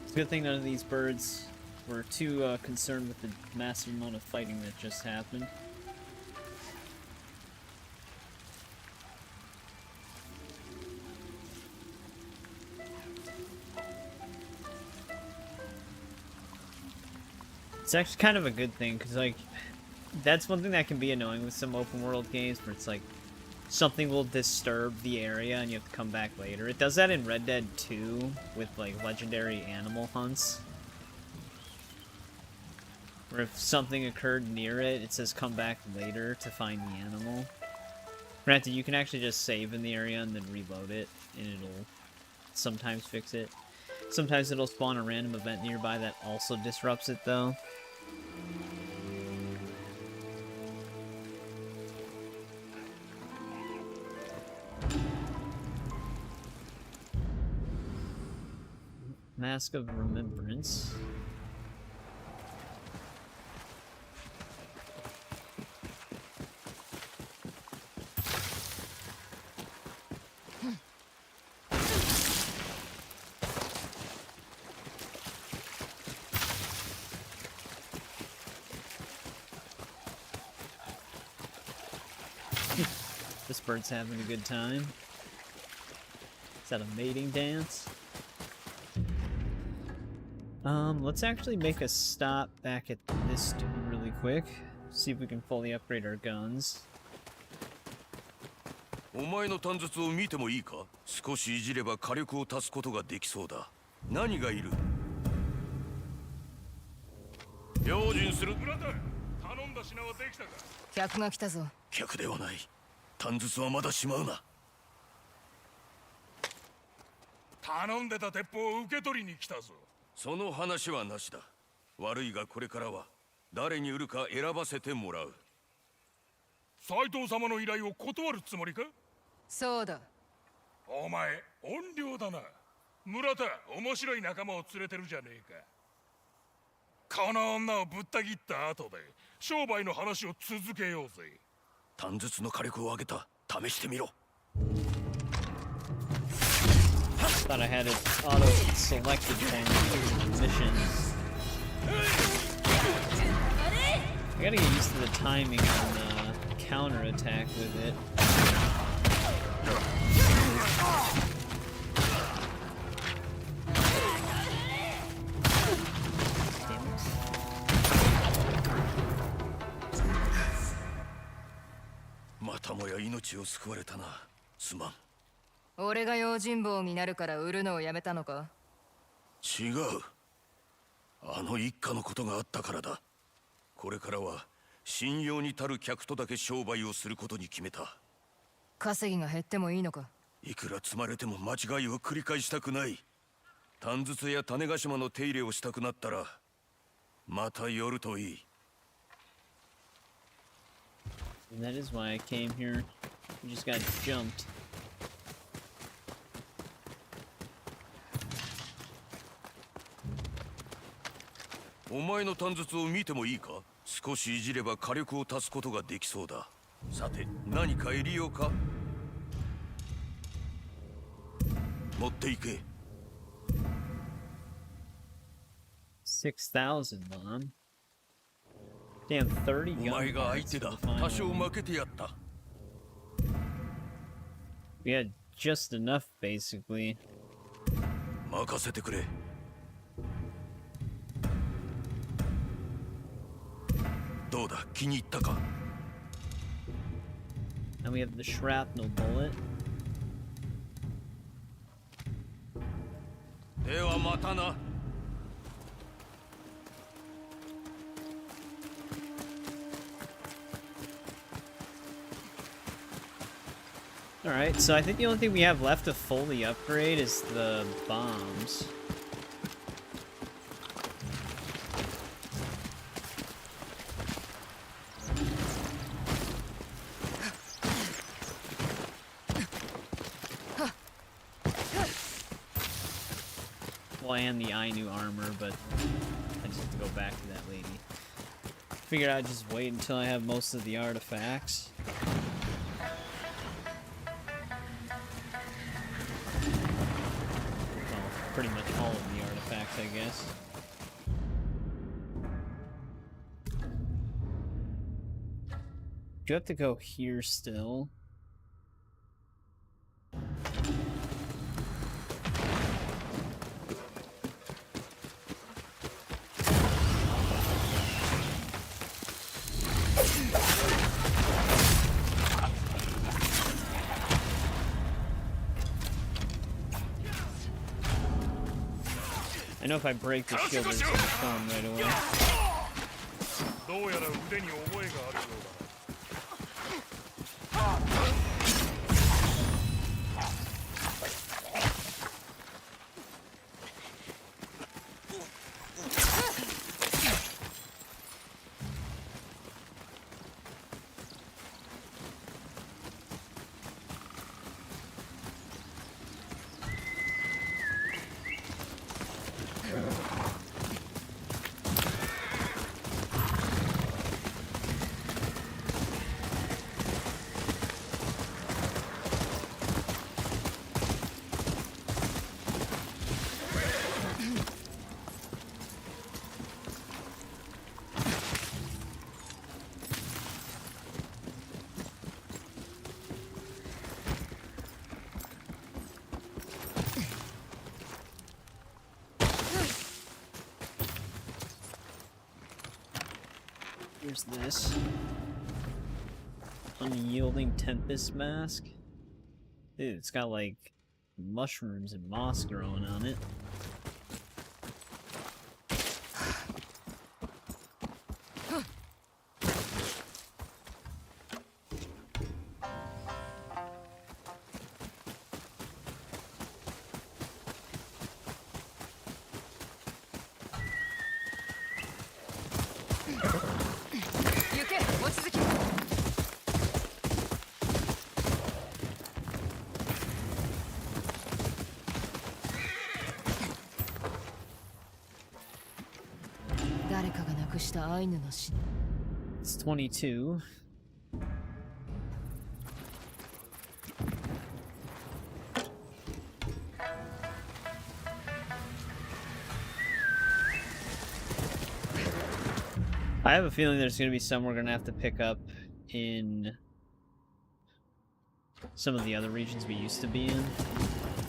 It's a good thing none of these birds were too concerned with the massive amount of fighting that just happened. It's actually kind of a good thing, because, like, that's one thing that can be annoying with some open world games, where it's like, something will disturb the area and you have to come back later. It does that in Red Dead 2 with, like, legendary animal hunts. Where if something occurred near it, it says come back later to find the animal. Granted, you can actually just save in the area and then reload it, and it'll sometimes fix it. Sometimes it'll spawn a random event nearby that also disrupts it, though. Mask of Remembrance. This bird's having a good time. Is that a mating dance? Let's actually make a stop back at this dude really quick. See if we can fully upgrade our guns. お前の短術を見てもいいか？少しいじれば火力を足すことができそうだ。何がいる？用心する。村田、頼んだ品はできたか？客が来たぞ。客ではない。短術はまだしまうな。頼んでた鉄砲を受け取りに来たぞ。その話はなしだ。悪いがこれからは誰に売るか選ばせてもらう。斎藤様の依頼を断るつもりか？そうだ。お前怨霊だな。村田、面白い仲間を連れてるじゃねえか。この女をぶった切った後で商売の話を続けようぜ。短術の火力を上げた。試してみろ。Thought I had it auto-selected for missions. I gotta get used to the timing on counter-attack with it. Damn it. またもや命を救われたな。すまん。俺が用心棒になるから売るのをやめたのか？違う。あの一家のことがあったからだ。これからは信用に足る客とだけ商売をすることに決めた。稼ぎが減ってもいいのか？いくら積まれても間違いを繰り返したくない。短筒や種子島の手入れをしたくなったらまた寄るといい。 And that is why I came here. We just got jumped. お前の短筒を見てもいいか。少しいじれば火力を足すことができそうだ。さて何か入れようか。持っていけ。 6,000 won. Damn, 30 お前 gun が相 parts 手 for だ。 the final 多少 one. 負けてやった。 We had just enough, basically. 任せてくれ。どうだ、気に入ったか。 And we have the shrapnel bullet. ではまたな。 Alright, so I think the only thing we have left to fully upgrade is the bombs. Well, and the Ainu armor, but I just have to go back to that lady. Figured I'd just wait until I have most of the artifacts. Well, pretty much all of the artifacts, I guess. Do you have to go here still? I know if I break the shield, it's gonna kill him right away. どうやら腕に覚えがあるようだ。 Here's this. Unyielding Tempest Mask. Dude, it's got like mushrooms and moss growing on it. It's 22. I have a feeling there's going to be some we're going to have to pick up in some of the other regions we used to be in.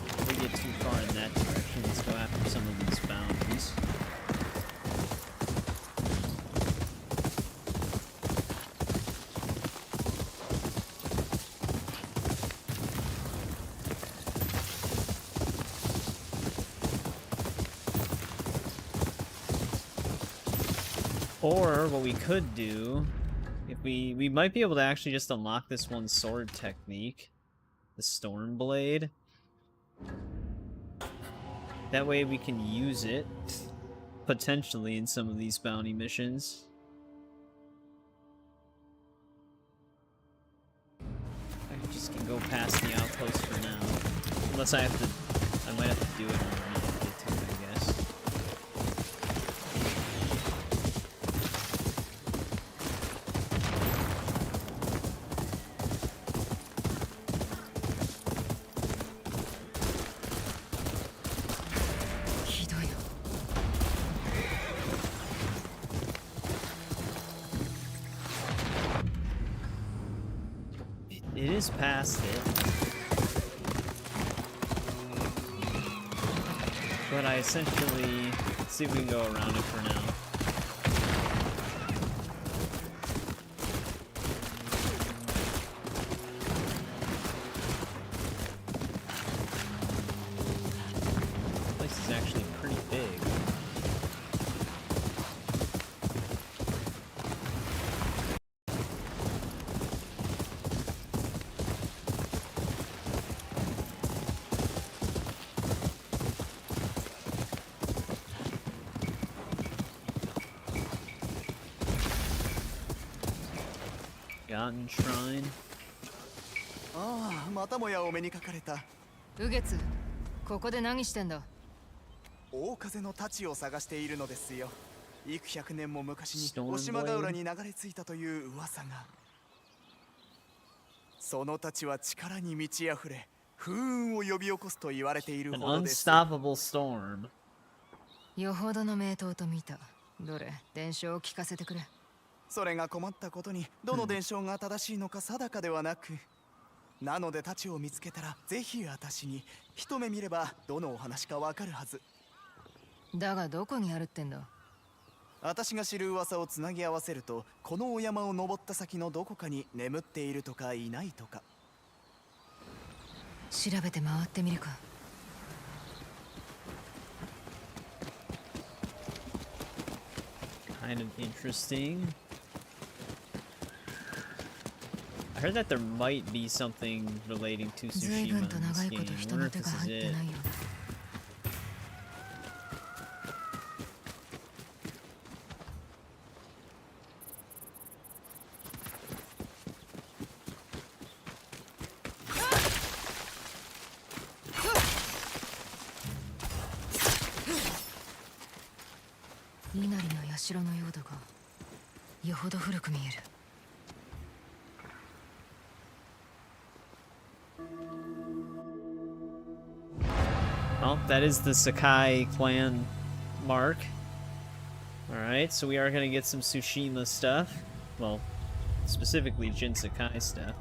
If we get too far in that direction, let's go after some of these bounties. Or what we could do, if we might be able to actually just unlock this one sword technique, the Storm Blade. That way we can use it, potentially, in some of these bounty missions. I just can go past the outpost for now. Unless I have to... I might have to do it underneath it too, I guess. It is past it. But I essentially... Let's see if we can go around it for now. This place is actually pretty big. Shrine. ああ、またもやお目にかかれた。雨月、ここで何してんだ？大風の太刀を探しているのですよ。幾百年も昔にオシマガ浦に流れ着いたという噂が。その太刀は力に満ち溢れ、風雲を呼び起こすと言われているほどです。An unstoppable storm. よほどの名刀と見た。どれ、伝承を聞かせてくれ。それが困ったことに、どの伝承が正しいのか定かではなく、なので太刀を見つけたらぜひ私に。一目見ればどのお話かわかるはず。だがどこにあるってんだ？私が知る噂をつなぎ合わせると、このお山を登った先のどこかに眠っているとかいないとか。調べて回ってみるか。Kind of interesting. I heard that there might be something relating to Tsushima in this game. I wonder if this is it. 稲荷の社のようだが、よほど古く見える。Well, that is the Sakai clan mark. Alright, so we are going to get some Tsushima stuff. Well, specifically Jin Sakai stuff.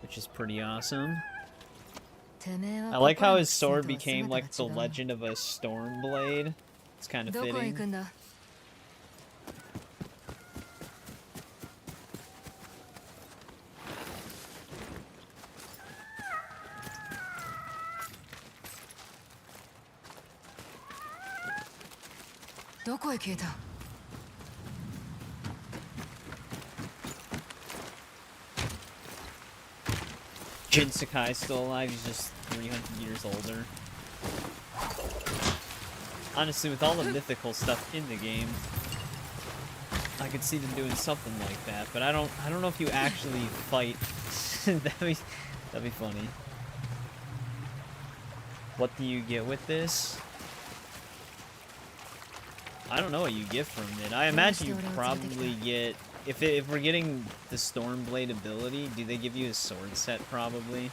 Which is pretty awesome. I like how his sword became like the legend of a storm blade. It's kind of fitting. どこへ消えた？Jin Sakai still alive, he's just 300 years older. Honestly, with all the mythical stuff in the game, I could see them doing something like that, but I don't know if you actually fight. that'd be funny. What do you get with this? I don't know what you get from it. I imagine you probably get... If we're getting the Stormblade ability, do they give you a sword set, probably?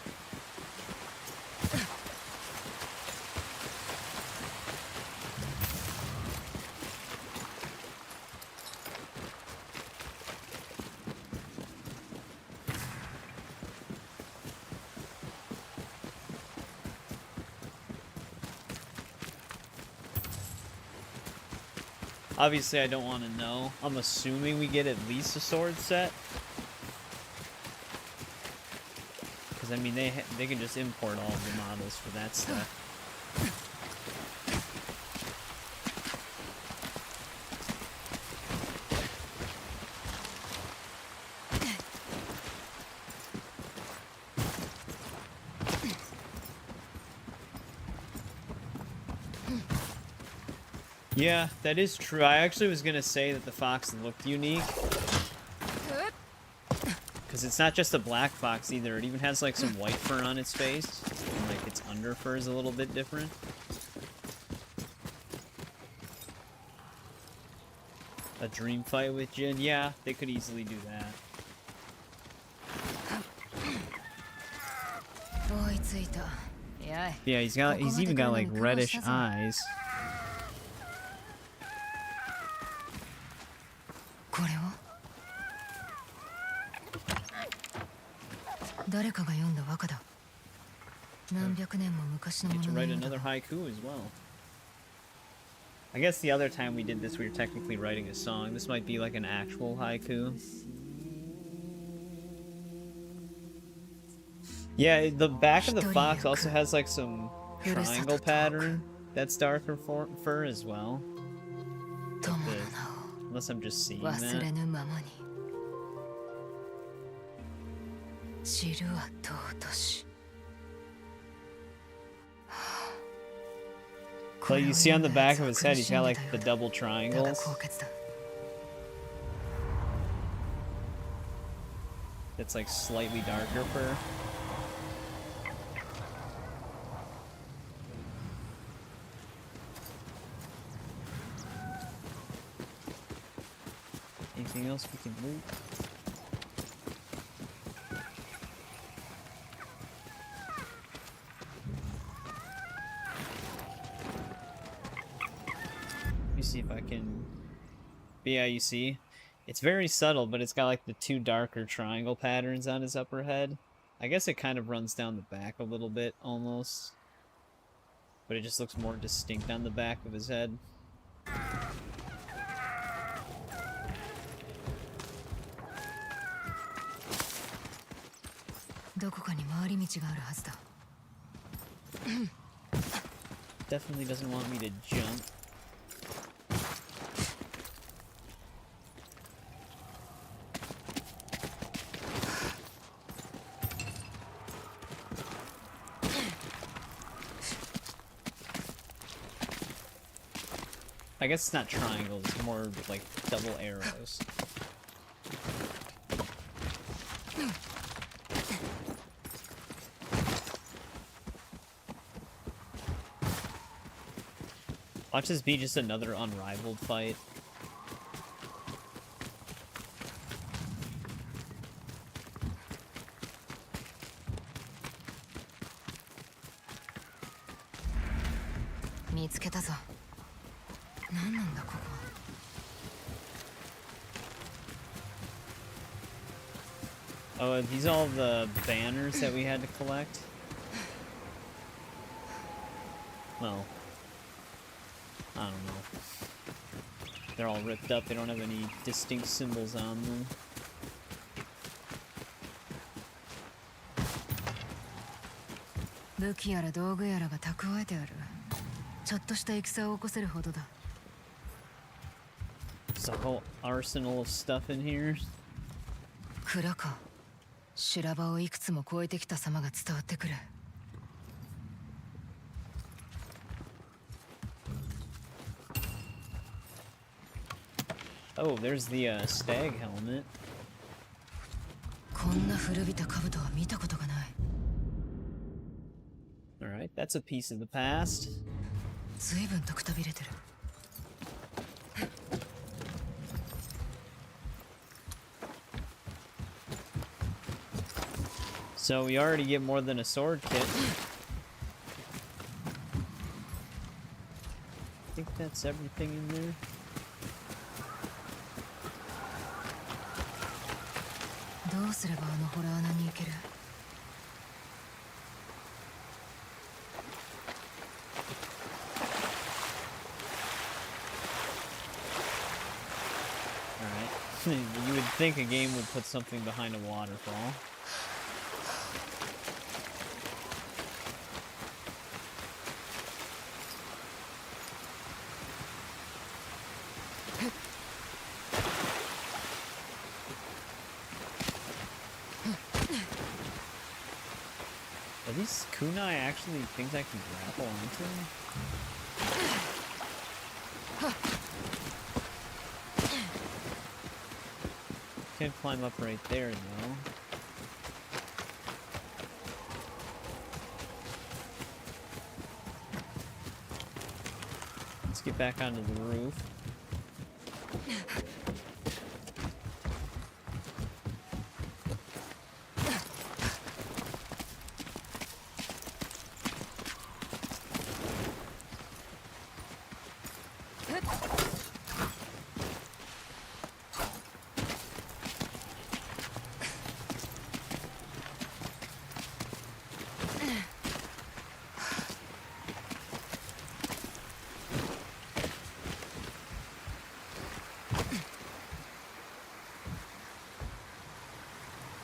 Obviously, I don't want to know. I'm assuming we get at least a sword set. Because, I mean, they can just import all of the models for that stuff. Yeah, that is true. I actually was gonna say that the fox looked unique. Because it's not just a black fox either. It even has like some white fur on its face. And like its under fur is a little bit different. A dream fight with Jin? Yeah, they could easily do that. Yeah, he's even got like reddish eyes. 誰かが読んだ和歌だ。何百年も昔のも Get to のの write ようだ another haiku as well. I guess the other time we did this, we were technically writing a song. This might be like an actual haiku. Yeah, the back of the fox also has like some triangle pattern that's darker fur as well. Unless I'm just seeing that. 知るは尊し Like you see on the back of his head, he's got like the double triangles. It's like slightly darker fur. Anything else we can loot? See if I can. But yeah, you see, it's very subtle, but it's got like the two darker triangle patterns on his upper head. I guess it kind of runs down the back a little bit almost, but it just looks more distinct on the back of his head. どこかに回り道があるはずだ。Definitely doesn't want me to jump. I guess it's not triangles, it's more like double arrows. Watch this be just another unrivaled fight. Oh, are these all the banners that we had to collect? Well, I don't know. They're all ripped up, they don't have any distinct symbols on them. I There's a whole arsenal of stuff in here. 蔵か。修羅場をいくつも越えてきた様が伝わってくる。Oh, there's the stag helmet. こんな古びた兜は見たことがない。Alright, that's a piece of the past. 随分とくたびれてる。So we already get more than a sword kit. I think that's everything in there. Alright. You would think a game would put something behind a waterfall. Are these kunai actually things I can grapple onto? Can't climb up right there, though. Let's get back onto the roof.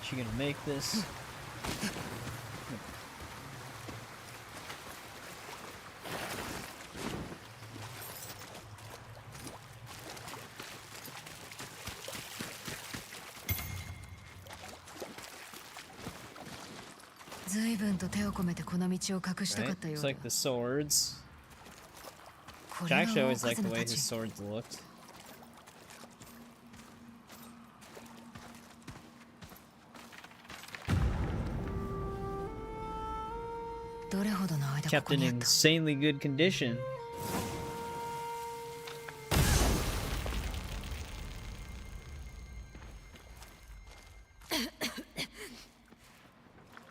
She gonna make this? Right? It's like the swords. Which I actually always liked the way his swords looked. Kept in insanely good condition.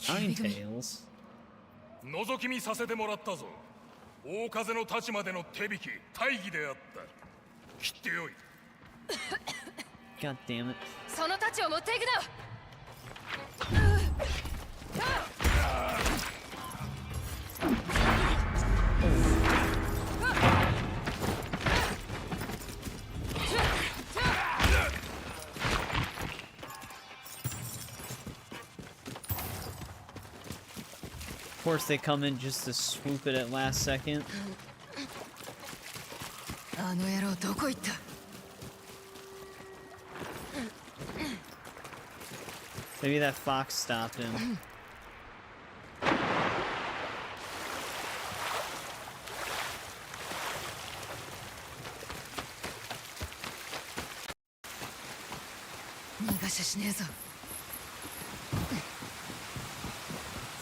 Nine tails. 覗き見させてもらったぞ。大風の太刀までの手引き、大義であった。切ってよい。God damn it. その太刀を持っていくな。Of course, they come in just to swoop it at last second. あの野郎どこ行った？ Maybe that fox stopped him.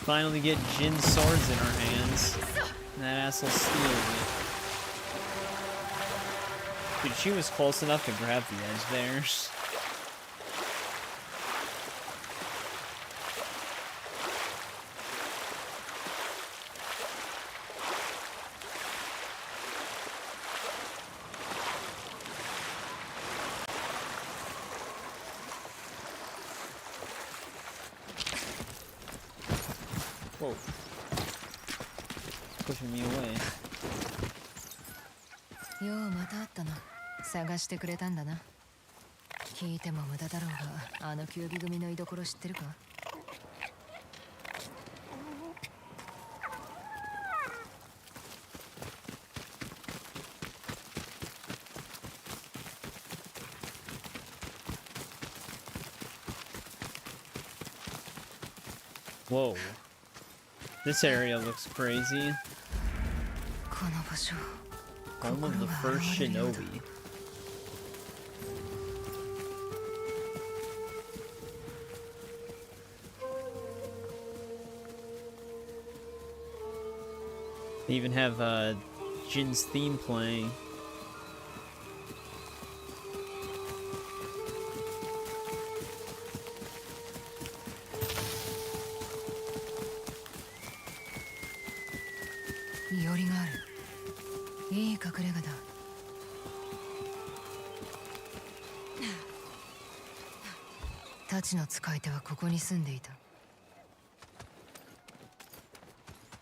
Finally get Jin's swords in our hands. And that asshole steals it. Dude, she was close enough to grab the edge there. Whoa. Pushing me away. ようまた会ったな。探してくれたんだな。聞いても無駄だろうが、あの球技組の居所知ってるか？Whoa. This area looks crazy. Home of the first shinobi. They even have Jin's theme playing.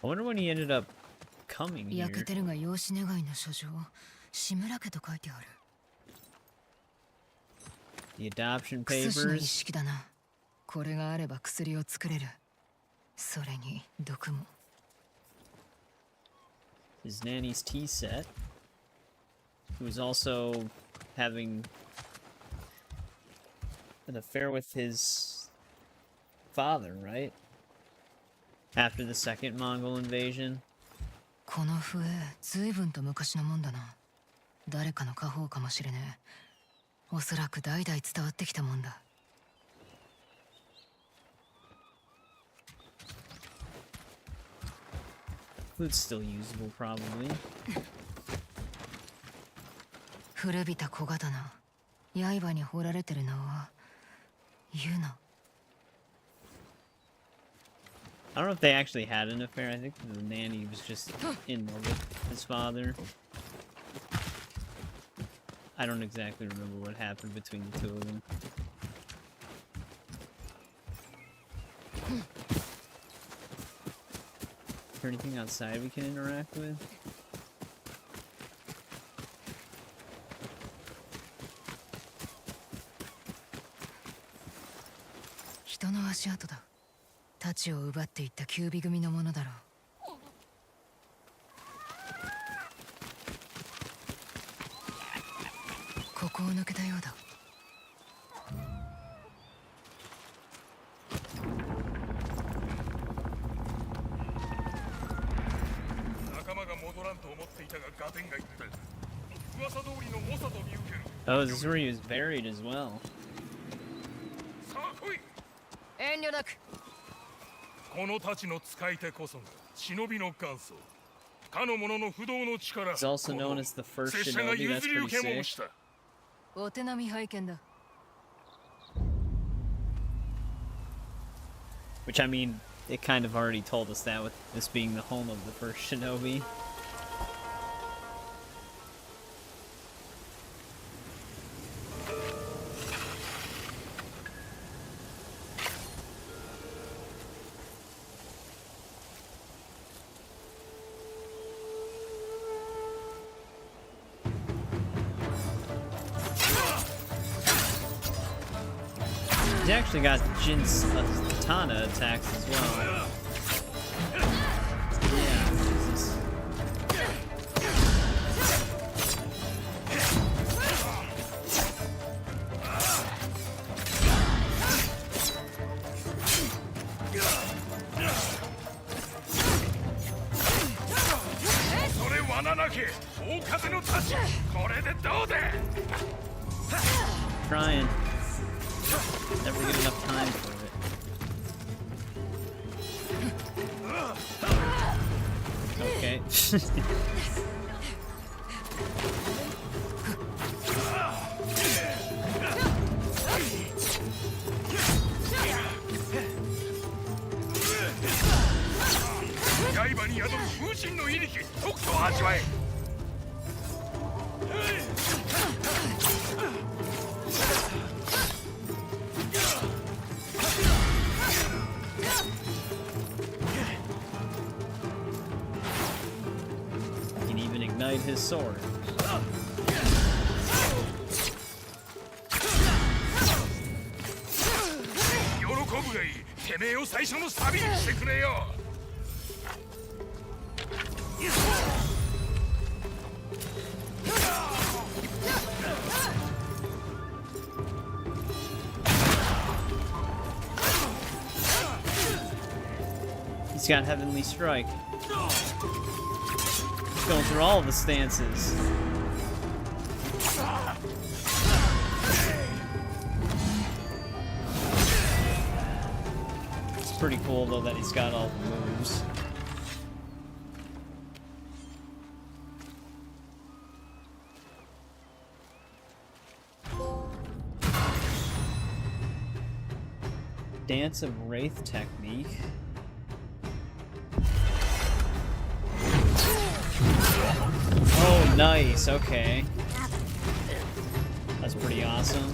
I wonder when he ended up coming here. 焼けてるが養子願いの書状、志村家と書いてある。 The adoption 薬師の一 papers. 式だな。これがあれば薬を作れる。それに毒も。 His nanny's tea set. Who was also having an affair with his father, right? After the second Mongol invasion. この笛、ずいぶんと昔のもんだな。誰かの家宝かもしれねえ。おそらく代々伝わってきたもんだ。Flute's still usable, probably. 古びた小刀、刃に彫られてるのはユナ。I don't know if they actually had an affair. I think the nanny was just in love with his father. I don't exactly remember what happened between the two of them. Is there anything outside we can interact with? Hito no ashiato da. Tachiを奪っていったキュービ組のものだろう。ここを抜けたようだ。仲間が戻らんと思っていたがガテンが言った。噂通りの猛者と見受ける。Oh, this is where he was buried as well. さあ来い。遠慮なく。この太刀の使い手こそが忍びの元祖。かの者の不動の力。 He's also known as the first 拙者が shinobi. That's 譲り pretty 受け申 sick. した。お手並み拝見だ。Which, I mean, it kind of already told us that with this being the home of the first shinobi. He's actually got Jin's katana attacks as well. Yeah, Jesus. Trying. Never get enough time for it. Okay. He can even ignite his sword. てめえを最初のサビにしてくれよ。He's got Heavenly Strike. He's going through all of the stances. It's pretty cool though that he's got all the moves. Dance of Wraith technique. Oh, nice. Okay. That's pretty awesome.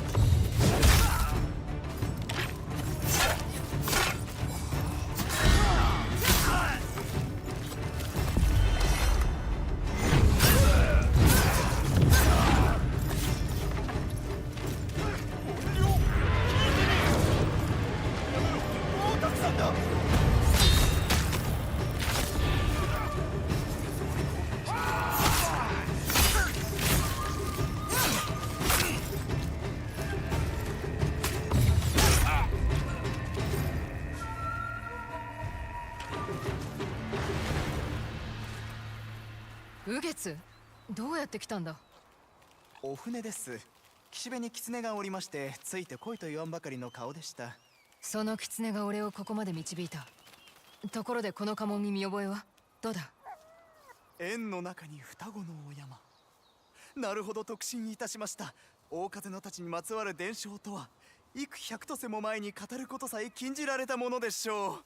Ugetsu? どうやって来たんだ？お船です。岸辺に狐がおりまして、ついてこいと言わんばかりの顔でした。その狐が俺をここまで導いた。ところでこの家紋に見覚えはどうだ？円の中に双子のお山。なるほど、特進いたしました。大風の太刀にまつわる伝承とは、幾百とせも前に語ることさえ禁じられたものでしょう。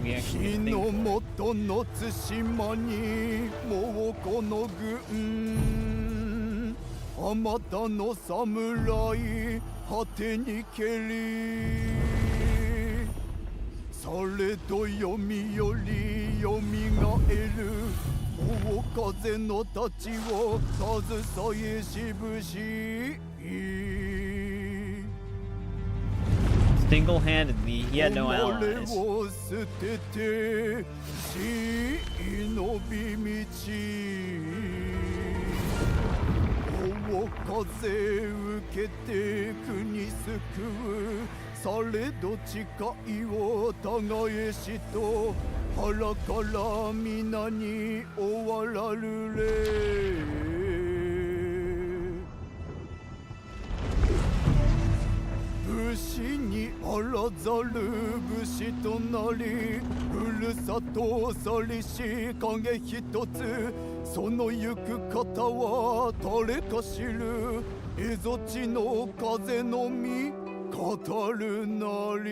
日の元の対馬にもうこの軍、あまたの侍果てに蹴り、されど読みよりよみがえる大風の太刀を携えしぶし。Single-handedly, he had no allies. を捨てて死のび道、大風受けて国救う、されど誓いを耕えしと、腹から皆に終わらるれ。武士にあらざる武士となり、ふるさとを去りし影一つ、その行く方は誰か知る、蝦夷地の風の実語るなり。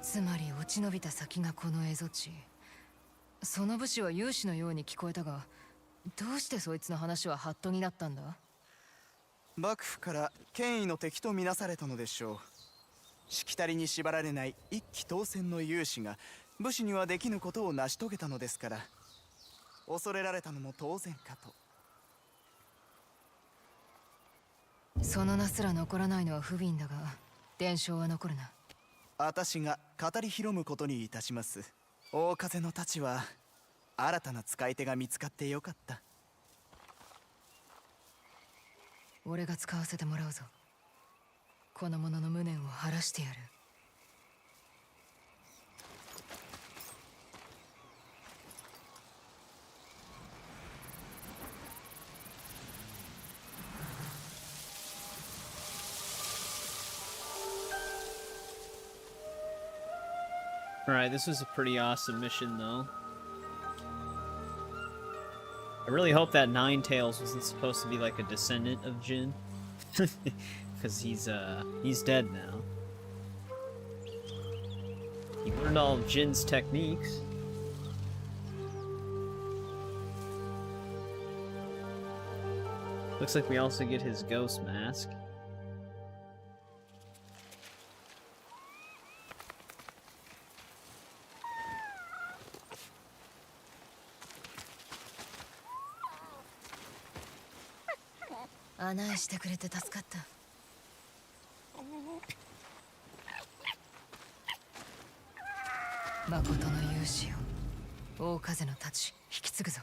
つまり落ち延びた先がこの蝦夷地。その武士は勇士のように聞こえたが、どうしてそいつの話はハットになったんだ？幕府から権威の敵とみなされたのでしょう。しきたりに縛られない一騎当選の勇士が武士にはできぬことを成し遂げたのですから、恐れられたのも当然かと。その名すら残らないのは不憫だが、伝承は残るな。私が語り広むことにいたします。大風の太刀は新たな使い手が見つかってよかった。俺が使わせてもらうぞ。この者の無念を晴らしてやる。Alright, this was a pretty awesome mission though. I really hope that Nine Tails wasn't supposed to be like a descendant of Jin. Because he's dead now. He learned all of Jin's techniques. Looks like we also get his ghost mask.案内してくれて助かった。誠の勇士よ、大風の太刀引き継ぐぞ。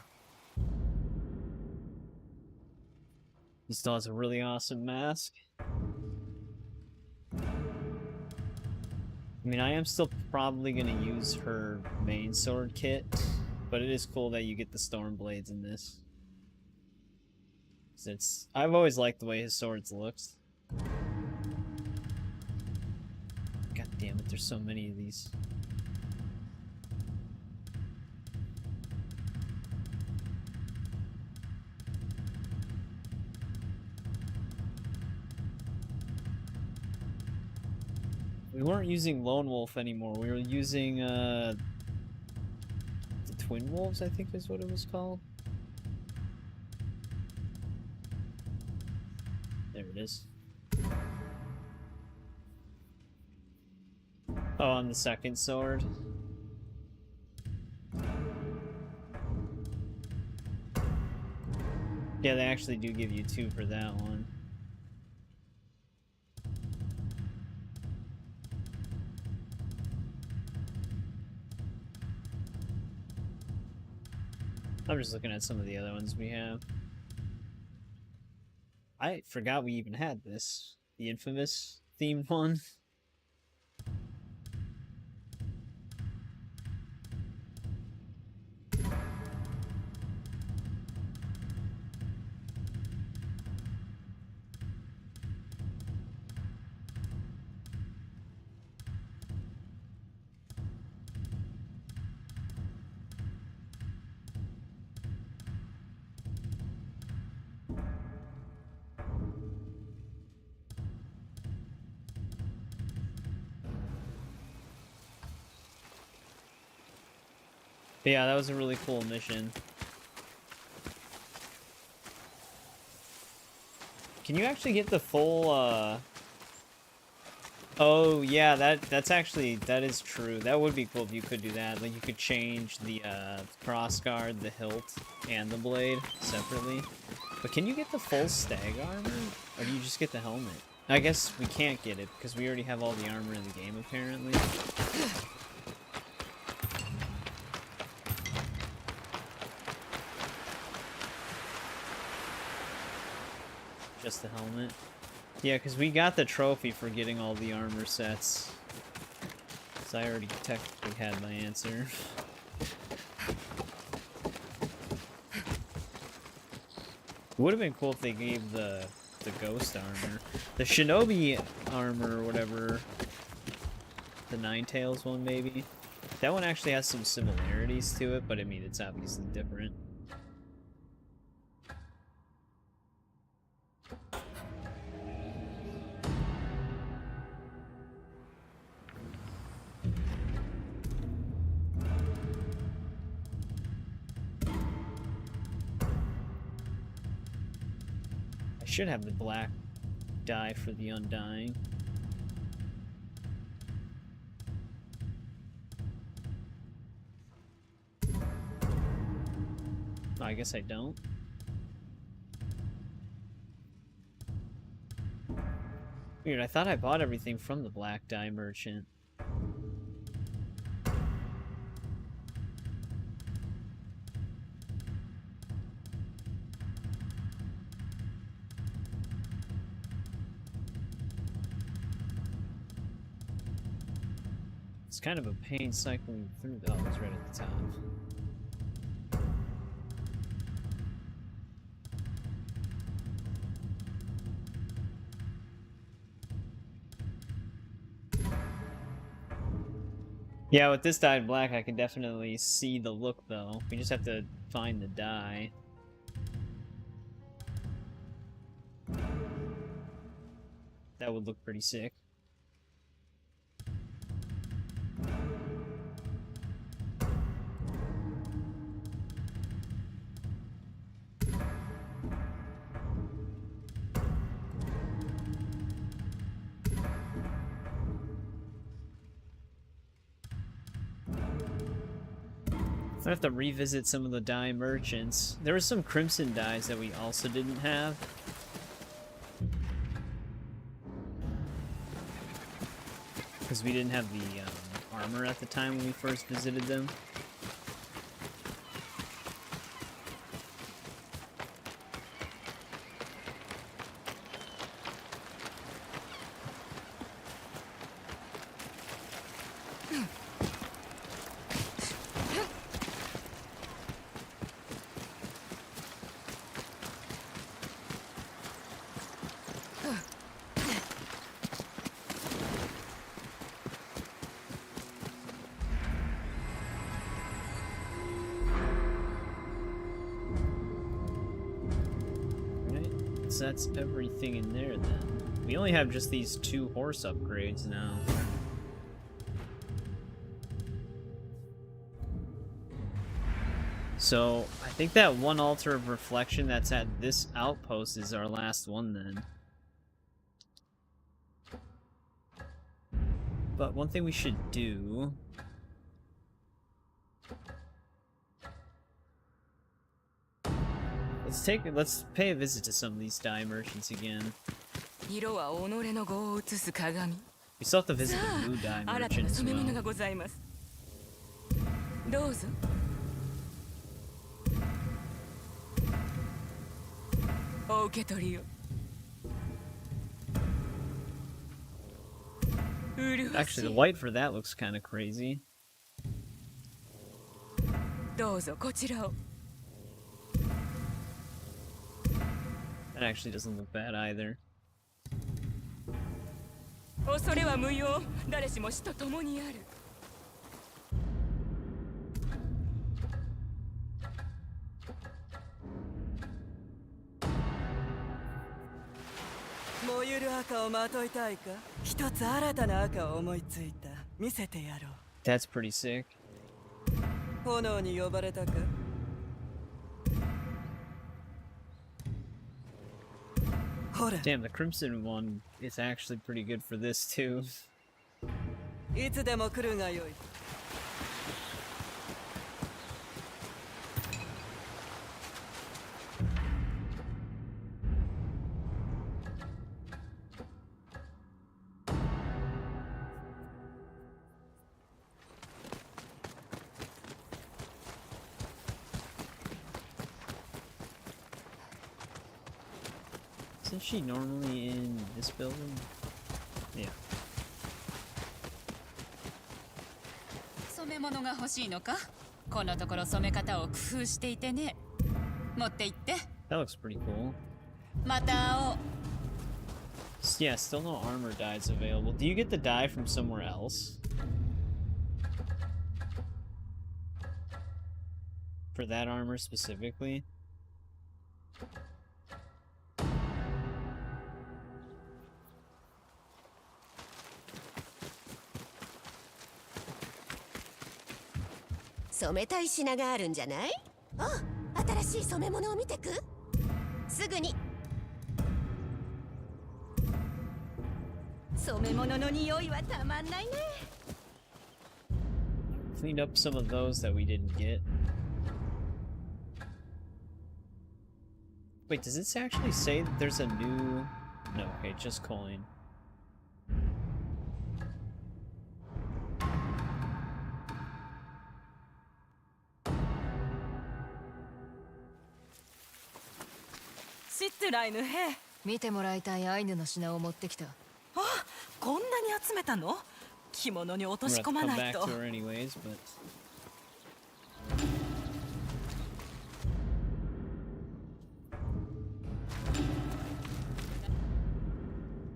He still has a really awesome mask. I mean, I am still probably gonna use her main sword kit, but it is cool that you get the storm blades in this. I've always liked the way his swords looks. God damn it, there's so many of these. We weren't using Lone Wolf anymore. We were using the Twin Wolves, I think is what it was called. There it is. Oh, on the second sword. Yeah, they actually do give you 2 for that one. I'm just looking at some of the other ones we have. I forgot we even had this. The infamous themed one. But yeah, that was a really cool mission. Can you actually get the full, Oh, yeah, that is true. That would be cool if you could do that. Like, you could change the, crossguard, the hilt, and the blade separately. But can you get the full stag armor? Or do you just get the helmet? I guess we can't get it, because we already have all the armor in the game, apparently. Just the helmet. Yeah, because we got the trophy for getting all the armor sets. So I already technically had my answer. It would have been cool if they gave the ghost armor. The shinobi armor or whatever. The Nine Tails one, maybe. That one actually has some similarities to it, but I mean, it's obviously different. I should have the black dye for the Undying. Oh, I guess I don't. Weird, I thought I bought everything from the black dye merchant. It's kind of a pain cycling through. Oh, it was right at the top. Yeah, with this dyed black, I can definitely see the look, though. We just have to find the dye. That would look pretty sick. I have to revisit some of the dye merchants. There were some crimson dyes that we also didn't have. Because we didn't have the armor at the time when we first visited them. That's everything in there then. We only have just these 2 horse upgrades now. So I think that one altar of reflection that's at this outpost is our last one then. But one thing we should do... Let's pay a visit to some of these dye merchants again. We still have to visit the blue dye merchant as well. どうぞ。お受け取りを。 Actually, the white for that looks kind of crazy. どうぞこちらを。 That actually doesn't look bad either. 恐れは無用。誰しも死と共にある。 燃ゆる赤をまといたいか。一つ新たな赤を思いついた。見せてやろう。 That's pretty sick. 炎に呼ばれたか。ほら。 Damn, the crimson one is actually pretty good for this too. いつでも来るがよい。Isn't she normally in this building? Yeah. 染め物が欲しいのか？このところ染め方を工夫していてね。持って行って。That looks pretty cool. また会おう。Yeah, still no armor dyes available. Do you get the dye from somewhere else? For that armor specifically?染めたい品があるんじゃない？あ、新しい染め物を見てく？すぐに。染め物の匂いはたまんないね。Cleaned up some of those that we didn't get. Wait, does this actually say that there's a new... No, okay, just coin. Hey. 見てもらいたいアイヌの品を持ってきた。あ、こんなに集めたの？着物に落とし込まないと。Anyways, but...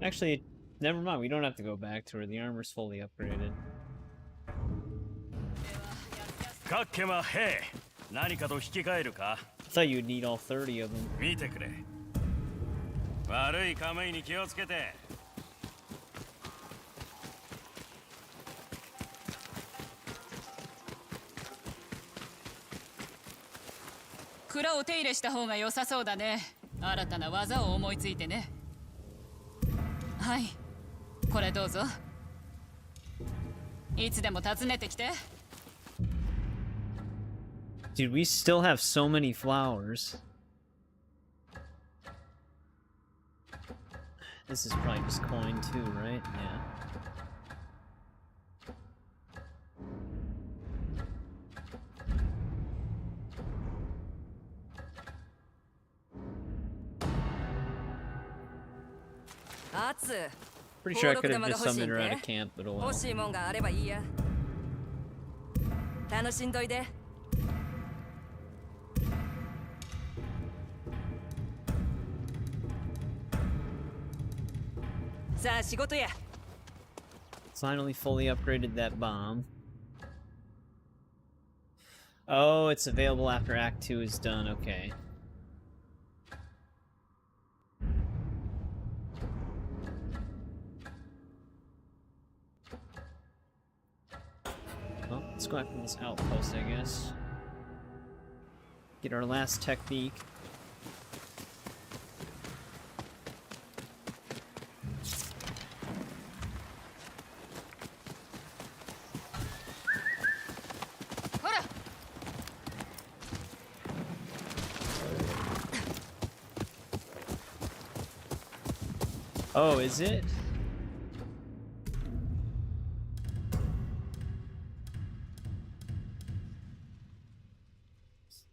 Actually, never mind. We don't have to go back to her. The armor's fully upgraded. カッケマヘイ、何かと引き換えるか？ I thought you'd need all 30 of them. 見てくれ。悪いカムイに気をつけて。蔵を手入れした方が良さそうだね。新たな技を思いついてね。はい、これどうぞ。いつでも訪ねてきて。Dude, we still have so many flowers. This is probably just coin too, right? Yeah. Atsu. Pretty sure I could have just summoned her out of camp, but oh well. 欲しいもんがあればいいや。楽しんどいで。さあ仕事や。 Finally fully upgraded that bomb. Oh, it's available after Act 2 is done, okay. Well, let's go after this outpost, I guess. Get our last technique. Oh, is it?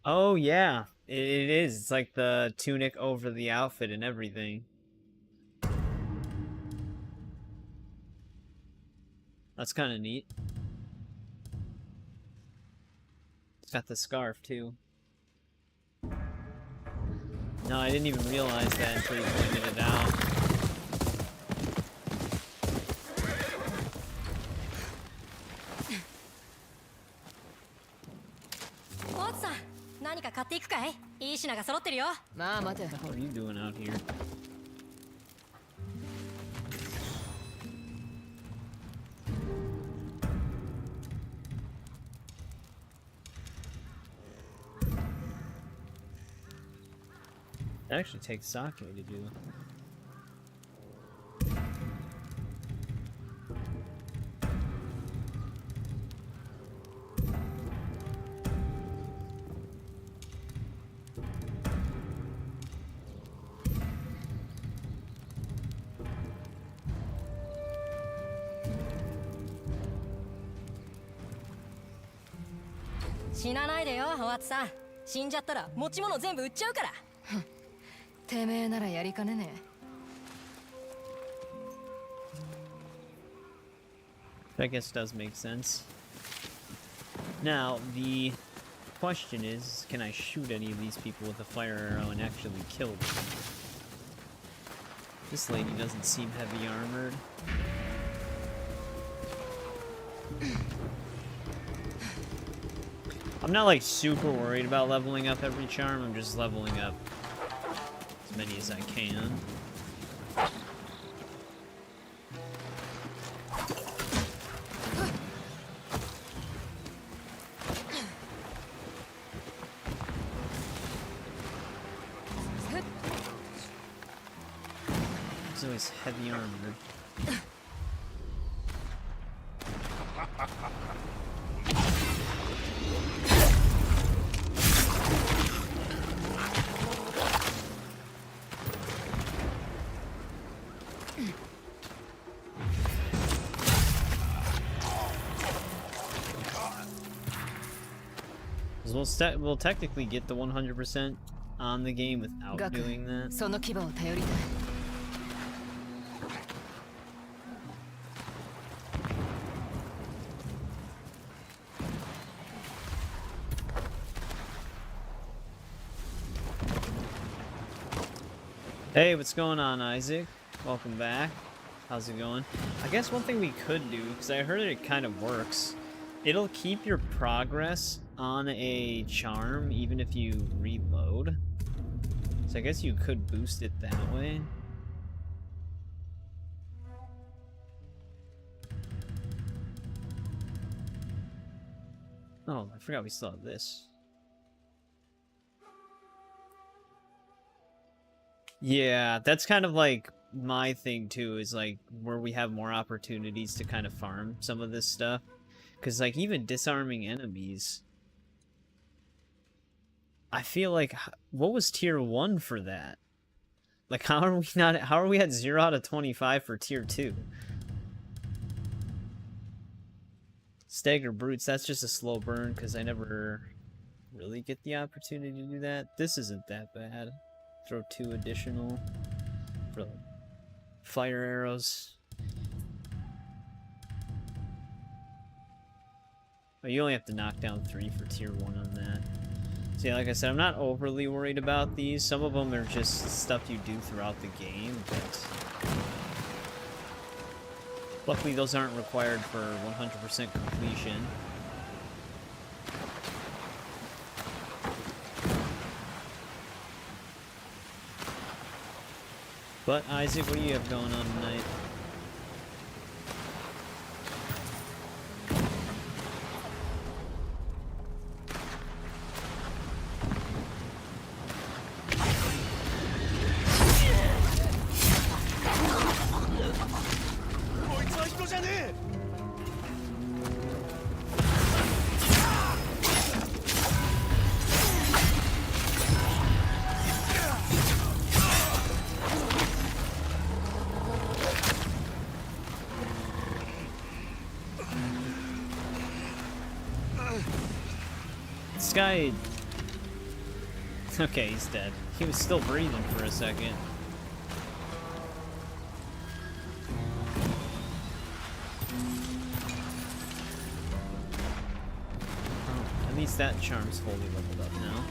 Oh, yeah. It is. It's like the tunic over the outfit and everything. That's kind of neat. It's got the scarf, too. No, I didn't even realize that until you pointed it out. What the hell are you doing out here? It actually takes sake to do.死なないでよ、お初さん。死んじゃったら持ち物全部売っちゃうから。てめえならやりかねねI guess does make sense. Now, the question is, can I shoot any of these people with a fire arrow and actually kill them? This lady doesn't seem heavy armored. I'm not like super worried about leveling up every charm, I'm just leveling up as many as I can. He's always heavy armored. We'll technically get the 100% on the game without doing that. その牙を頼りたい。Hey, what's going on, Isaac? Welcome back. How's it going? I guess one thing we could do, because I heard it kind of works, it'll keep your progress on a charm even if you reload. So I guess you could boost it that way. Oh, I forgot we still have this. Yeah, that's kind of like my thing too, is like where we have more opportunities to kind of farm some of this stuff. Because like even disarming enemies, I feel like, what was tier 1 for that? Like how are we at 0 out of 25 for tier 2? Stagger Brutes, that's just a slow burn because I never really get the opportunity to do that. This isn't that bad. Throw 2 additional for like fire arrows. Oh, you only have to knock down 3 for tier 1 on that. So yeah, like I said, I'm not overly worried about these. Some of them are just stuff you do throughout the game, but luckily those aren't required for 100% completion. But Isaac, what do you have going on tonight? This guy... Okay, he's dead. He was still breathing for a second. Oh, at least that charm's fully leveled up now.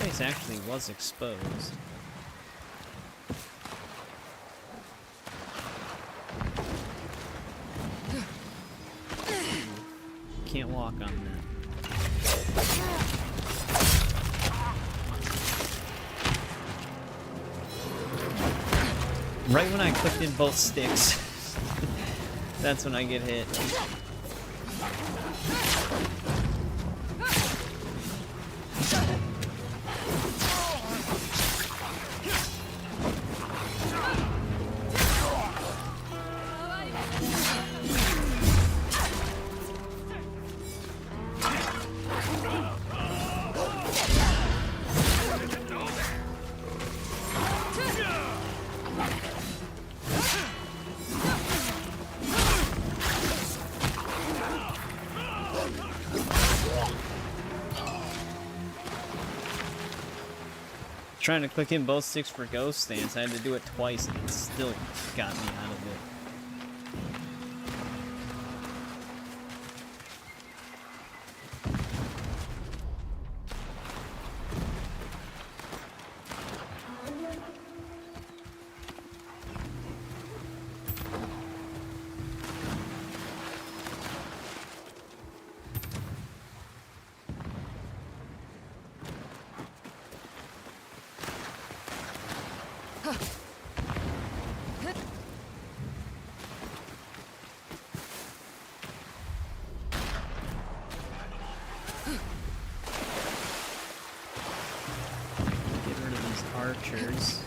Face actually was exposed. can't walk on that. Right when I clicked in both sticks, that's when I get hit. Trying to click in both sticks for ghost stance, I had to do it twice and it still got me out of it. Archers.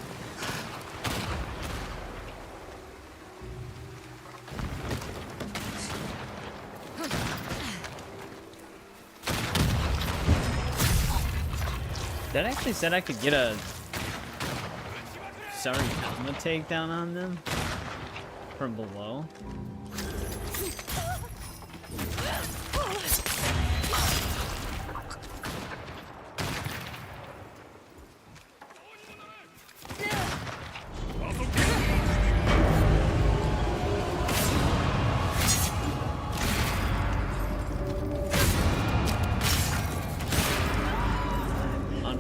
That actually said I could get a helmet takedown on them from below.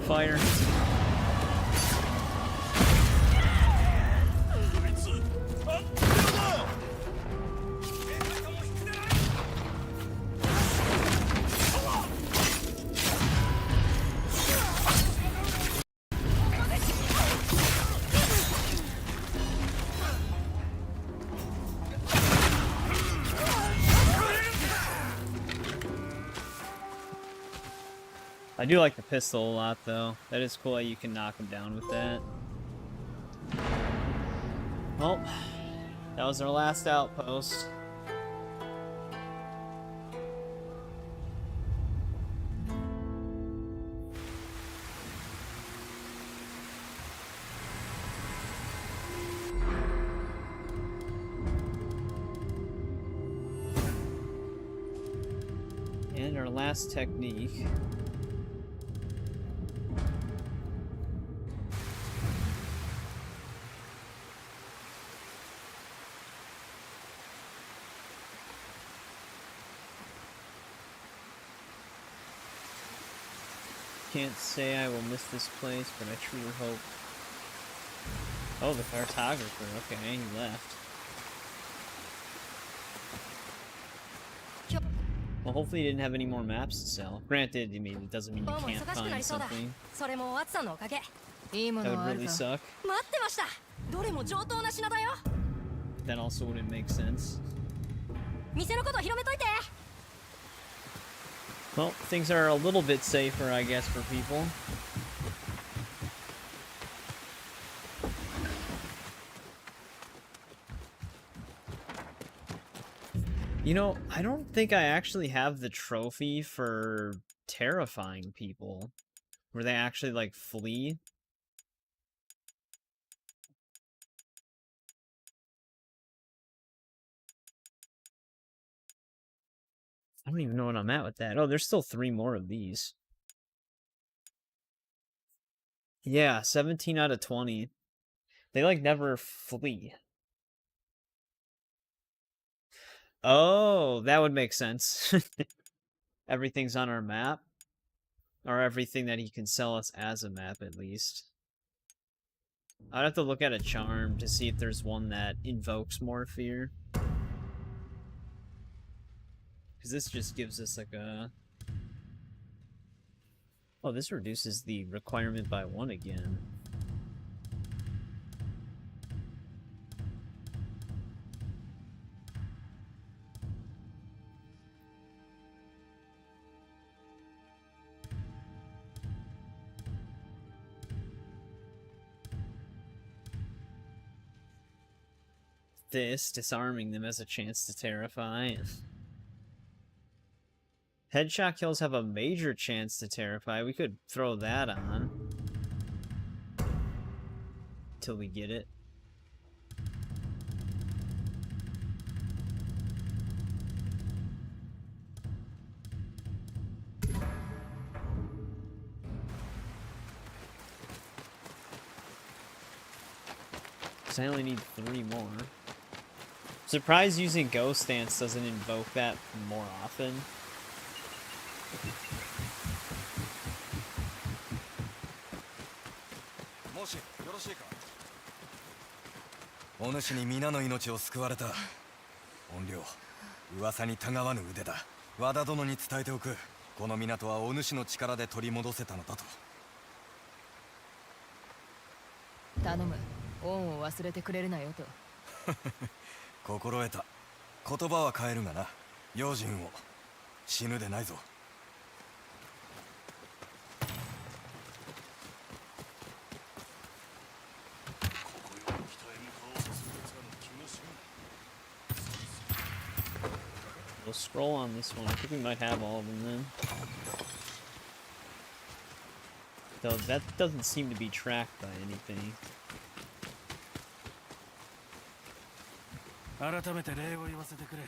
Fire. I do like the pistol a lot, though. That is cool that you can knock him down with that. Well, that was our last outpost. And our last technique. Can't say I will miss this place, but I truly hope. Oh, the cartographer. Okay, he left. Well, hopefully he didn't have any more maps to sell. Granted, I mean, it doesn't mean you can't find something. That would really suck. That also wouldn't make sense. Well, things are a little bit safer, I guess, for people. You know, I don't think I actually have the trophy for terrifying people, where they actually, like, flee. I don't even know what I'm at with that. Oh, there's still 3 more of these. Yeah, 17 out of 20. They, like, never flee. Oh, that would make sense. Everything's on our map. Or everything that he can sell us as a map, at least. I'd have to look at a charm to see if there's one that invokes more fear. because this just gives us like a... Oh, this reduces the requirement by 1 again. This, disarming them has a chance to terrify. Headshot kills have a major chance to terrify. We could throw that on. Till we get it. Because I only need 3 more. Surprised using Ghost Stance doesn't invoke that more often. もしよろしいか。お主に皆の命を救われた。怨霊、噂にたがわぬ腕だ。和田殿に伝えておく。この港はお主の力で取り戻せたのだと。頼む。恩を忘れてくれるなよと。心得た。言葉は変えるがな。用心を。死ぬでないぞ。 We'll scroll on this one. I think we might have all of them then. Though that doesn't seem to be tracked by anything. 改めて礼を言わせてくれ。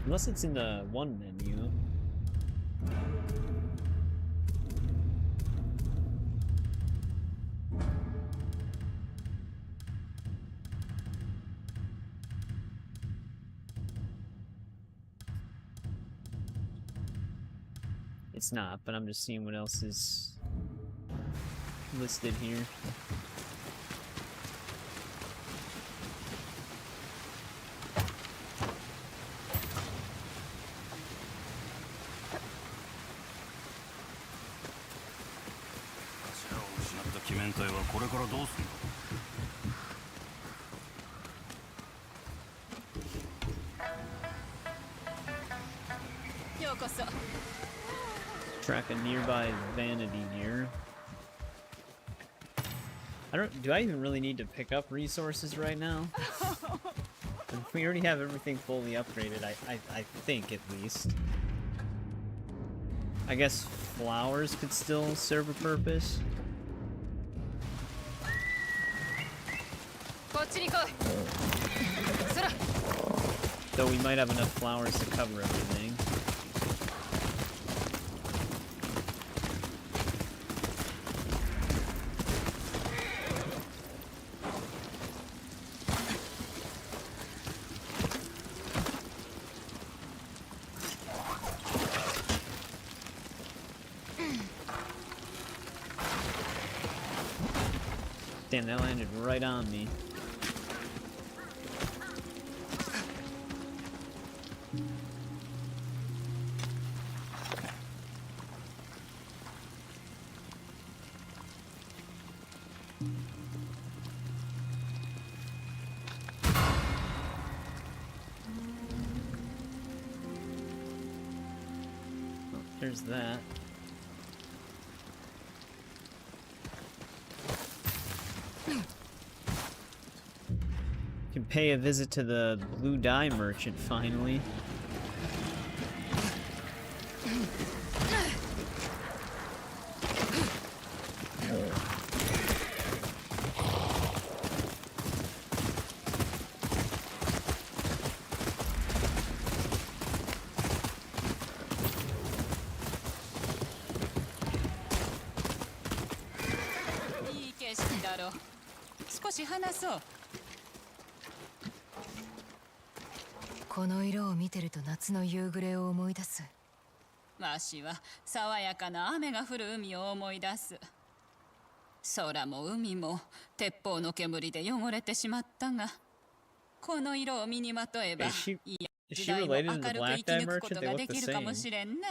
Unless it's in the one menu. It's not, but I'm just seeing what else is listed here. Track a nearby vanity near. Do I even really need to pick up resources right now? We already have everything fully upgraded, I think at least. I guess flowers could still serve a purpose. Though we might have enough flowers to cover everything. Damn, that landed right on me. Oh, there's that. Can pay a visit to the blue dye merchant finally. So. この色を見てると夏の夕暮れを思い出す。わしは爽やかな雨が降る海を思い出す。空も海も鉄砲の煙で汚れてしまったが、この色を身にまとえば、いや時代も明るく生き抜くことができるかもしれんな。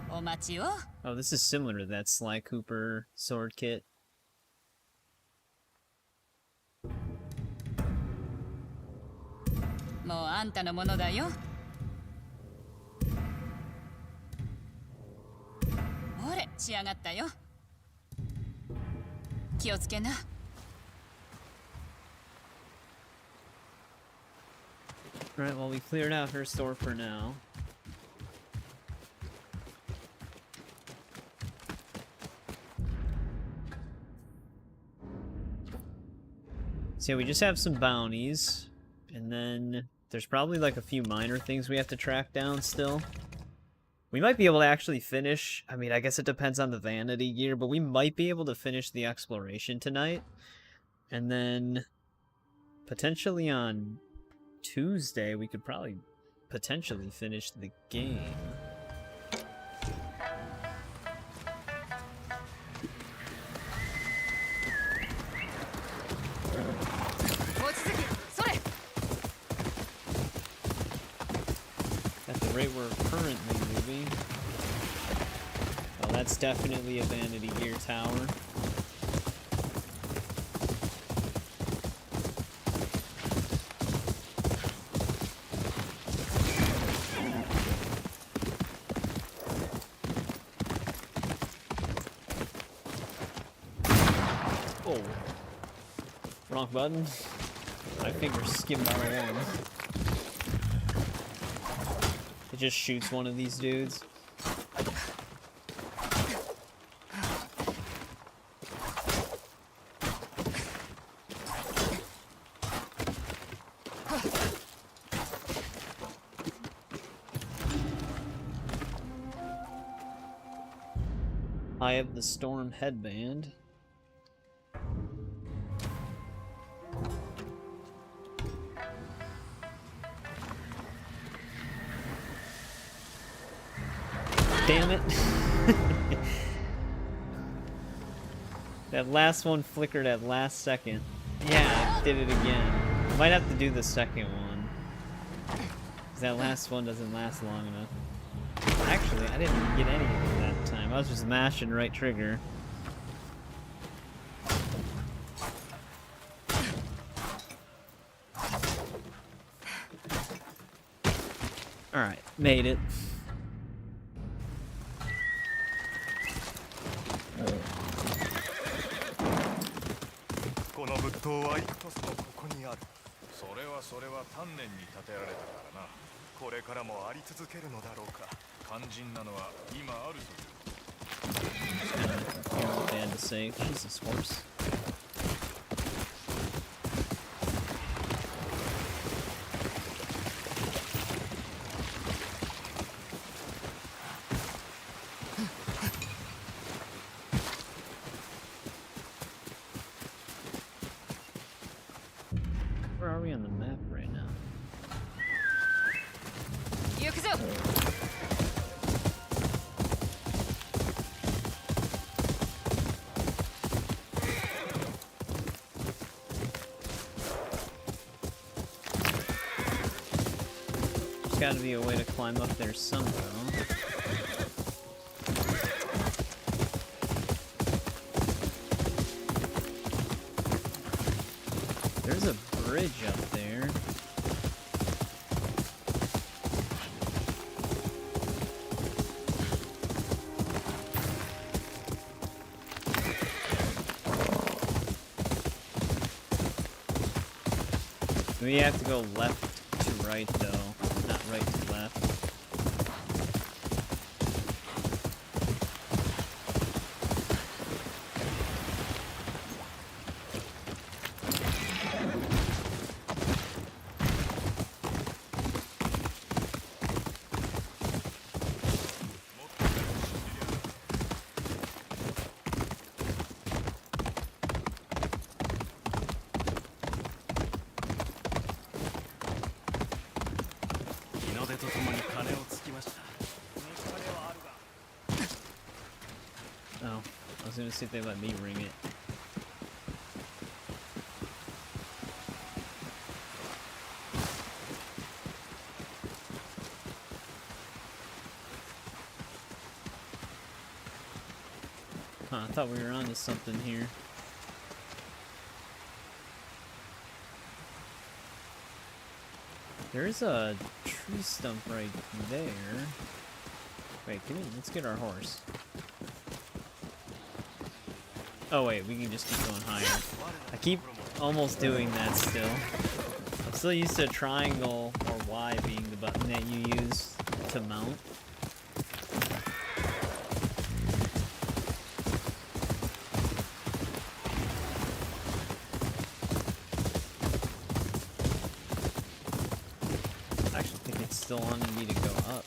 お待ちを。Oh, this is similar to that Sly Cooper sword kit. もうあんたのものだよ。ほれ、仕上がったよ。気をつけな。Alright, well, we cleared out her store for now. So yeah, we just have some bounties, and then there's probably like a few minor things we have to track down still. We might be able to actually finish, I mean, I guess it depends on the vanity gear, but we might be able to finish the exploration tonight. And then potentially on Tuesday, we could probably potentially finish the game. At the rate we're currently moving. Well, that's definitely a vanity gear tower. Oh. Wrong button. My finger skimmed R1. It just shoots one of these dudes. I have the Storm headband. Damn it. That last one flickered at last second. Yeah, I did it again. Might have to do the second one. Because that last one doesn't last long enough. Actually, I didn't get anything that time. I was just mashing right trigger. Alright, made it. この仏塔は幾つもここにある。それは丹念に建てられたからな。これからもあり続けるのだろうか。肝心なのは今あるという。Bad to say. Jesus, horse. Where are we on the map right now? 行くぞ。There's gotta be a way to climb up there somehow. There's a bridge up there. We have to go left to right though, not right to left. Oh, I was gonna see if they let me ring it. Huh, I thought we were onto something here. There's a tree stump right there. Wait, let's get our horse. Oh wait, we can just keep going higher. I keep almost doing that still. I'm still used to triangle or Y being the button that you use to mount. I actually think it's still wanting me to go up.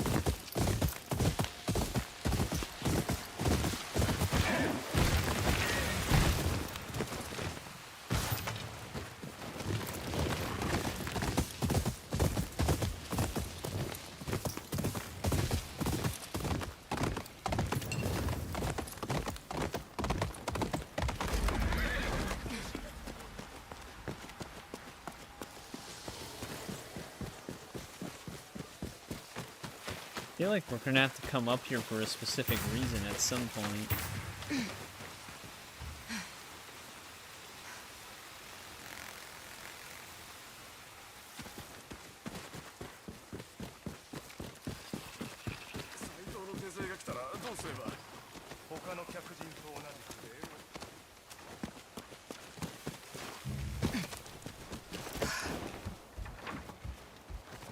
I feel like we're gonna have to come up here for a specific reason at some point.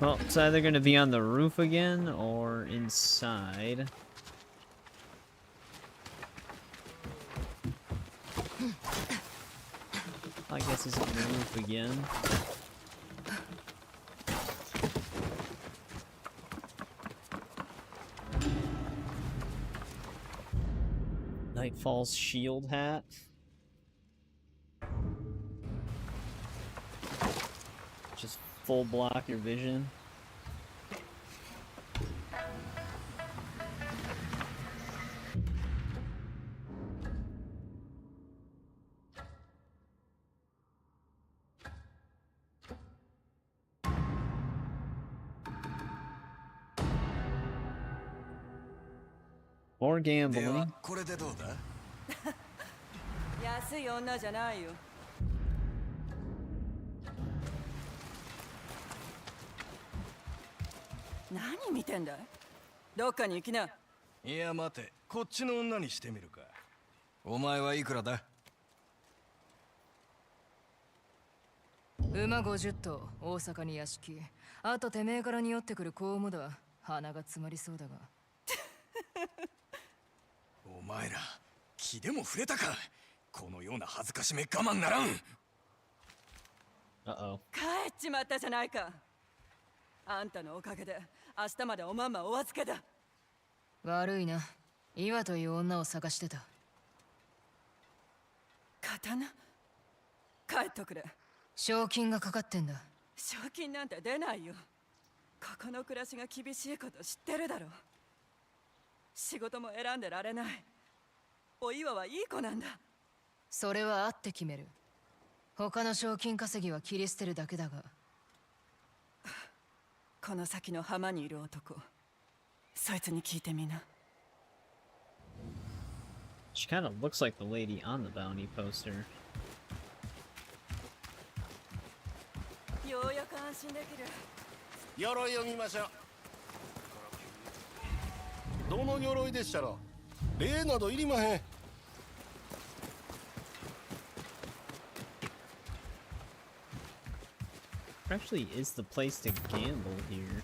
Well, it's either going to be on the roof again or inside. I guess it's on the roof again. Nightfall's shield hat. Just full block your vision. More gambling. これでどうだ？安い女じゃないよ。何見てんだい？どっかに行きな。いや待て、こっちの女にしてみるか。お前はいくらだ？馬50頭、大阪に屋敷。あとてめえから匂ってくる公務だ。鼻が詰まりそうだが。お前ら、気でも触れたか。このような恥ずかしめ我慢ならん。帰っちまったじゃないか。あんたのおかげで明日までおまんまお預けだ。悪いな。岩という女を探してた。刀？帰っとくれ。賞金がかかってんだ。賞金なんて出ないよ。ここの暮らしが厳しいこと知ってるだろ。仕事も選んでられない。お岩はいい子なんだ。それはあって決める。他の賞金稼ぎは切り捨てるだけだが。この先の浜にいる男、そいつに聞いてみな。She kind of looks like the lady on the bounty poster. ようやく安心できる。鎧を見ましょう。どの鎧でしたら礼などいりまへん。Actually, is the place to gamble here.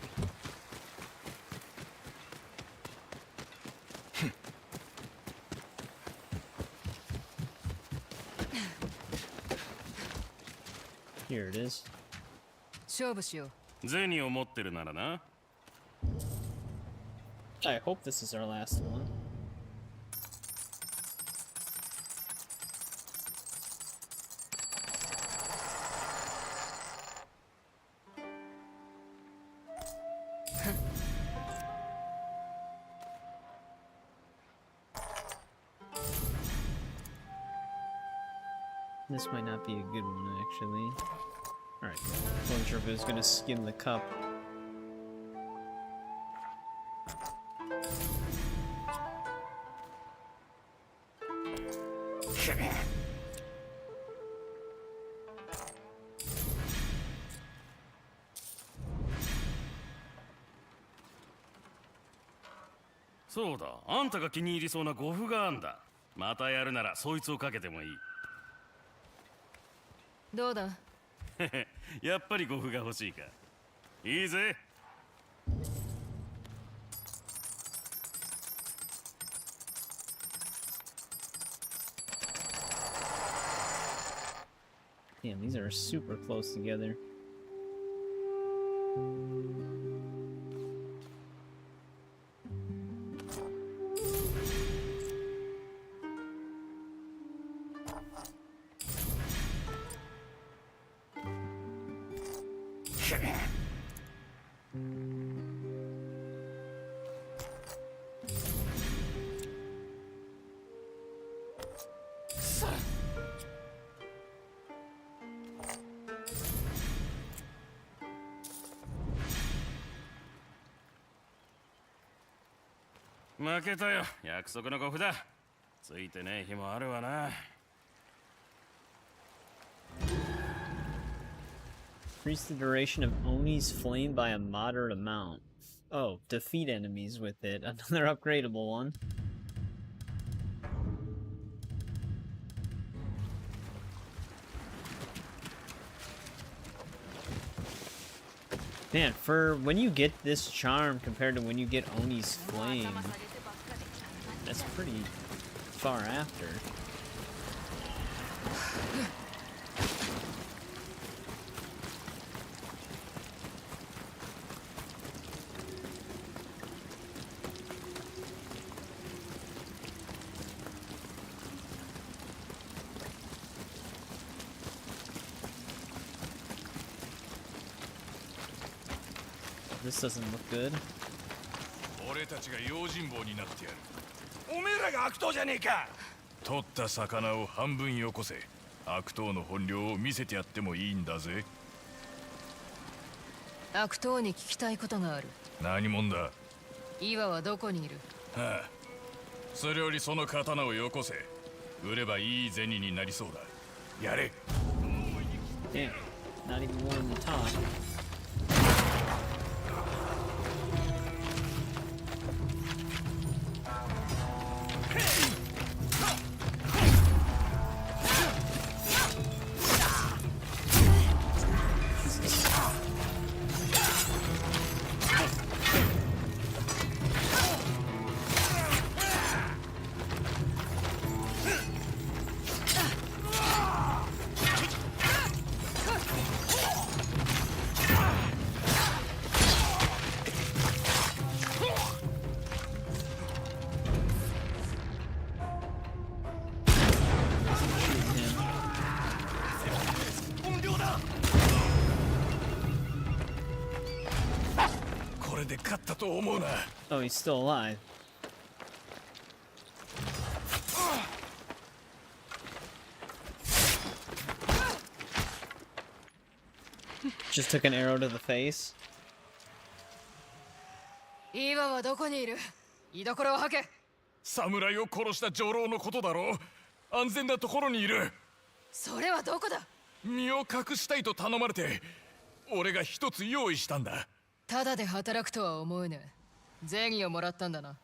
Here it is. 勝負しよう。銭を持ってるならな。I hope this is our last one. This might not be a good one, actually. Alright. Wasn't sure if it was gonna skim the cup.そうだ、あんたが気に入りそうな呉服があんだ。またやるならそいつをかけてもいい。どうだ？やっぱり呉服が欲しいか。いいぜ。Damn, these are super close together.負けたよ。約束の呉服だ。ついてねえ日もあるわな。 Increase the duration of Oni's flame by a moderate amount. Oh, defeat enemies with it. Another upgradable one. Man, for when you get this charm compared to when you get Oni's flame, that's pretty far after. This doesn't look good. 俺たちが用心棒になってやる。おめえらが悪党じゃねえか。取った魚を半分よこせ。悪党の本領を見せてやってもいいんだぜ。悪党に聞きたいことがある。何者だ。岩はどこにいる？はあ。それよりその刀をよこせ。売ればいい銭になりそうだ。やれ。Damn, not even willing to talk. Oh, he's still alive. Just took an arrow to the face. 岩はどこにいる？居所を吐け。侍を殺した女郎のことだろう。安全なところにいる。それはどこだ？身を隠したいと頼まれて、俺が一つ用意したんだ。ただで働くとは思えねえ。銭をもらったんだな。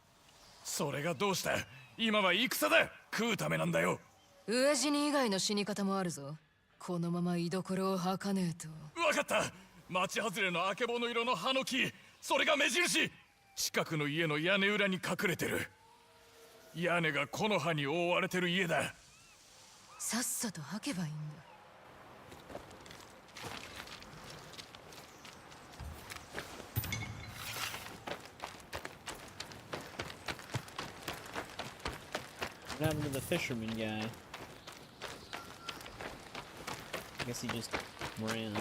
それがどうした？今は戦だ。食うためなんだよ。飢え死に以外の死に方もあるぞ。このまま居所を吐かねえと。わかった。町外れのあけぼの色の葉の木、それが目印。近くの家の屋根裏に隠れてる。屋根が木の葉に覆われてる家だ。さっさと吐けばいいんだ。What happened to the fisherman guy? I guess he just ran.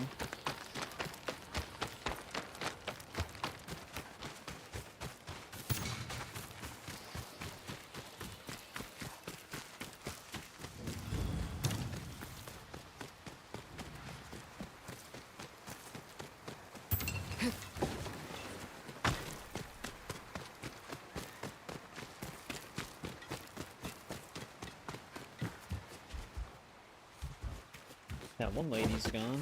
That one lady's gone.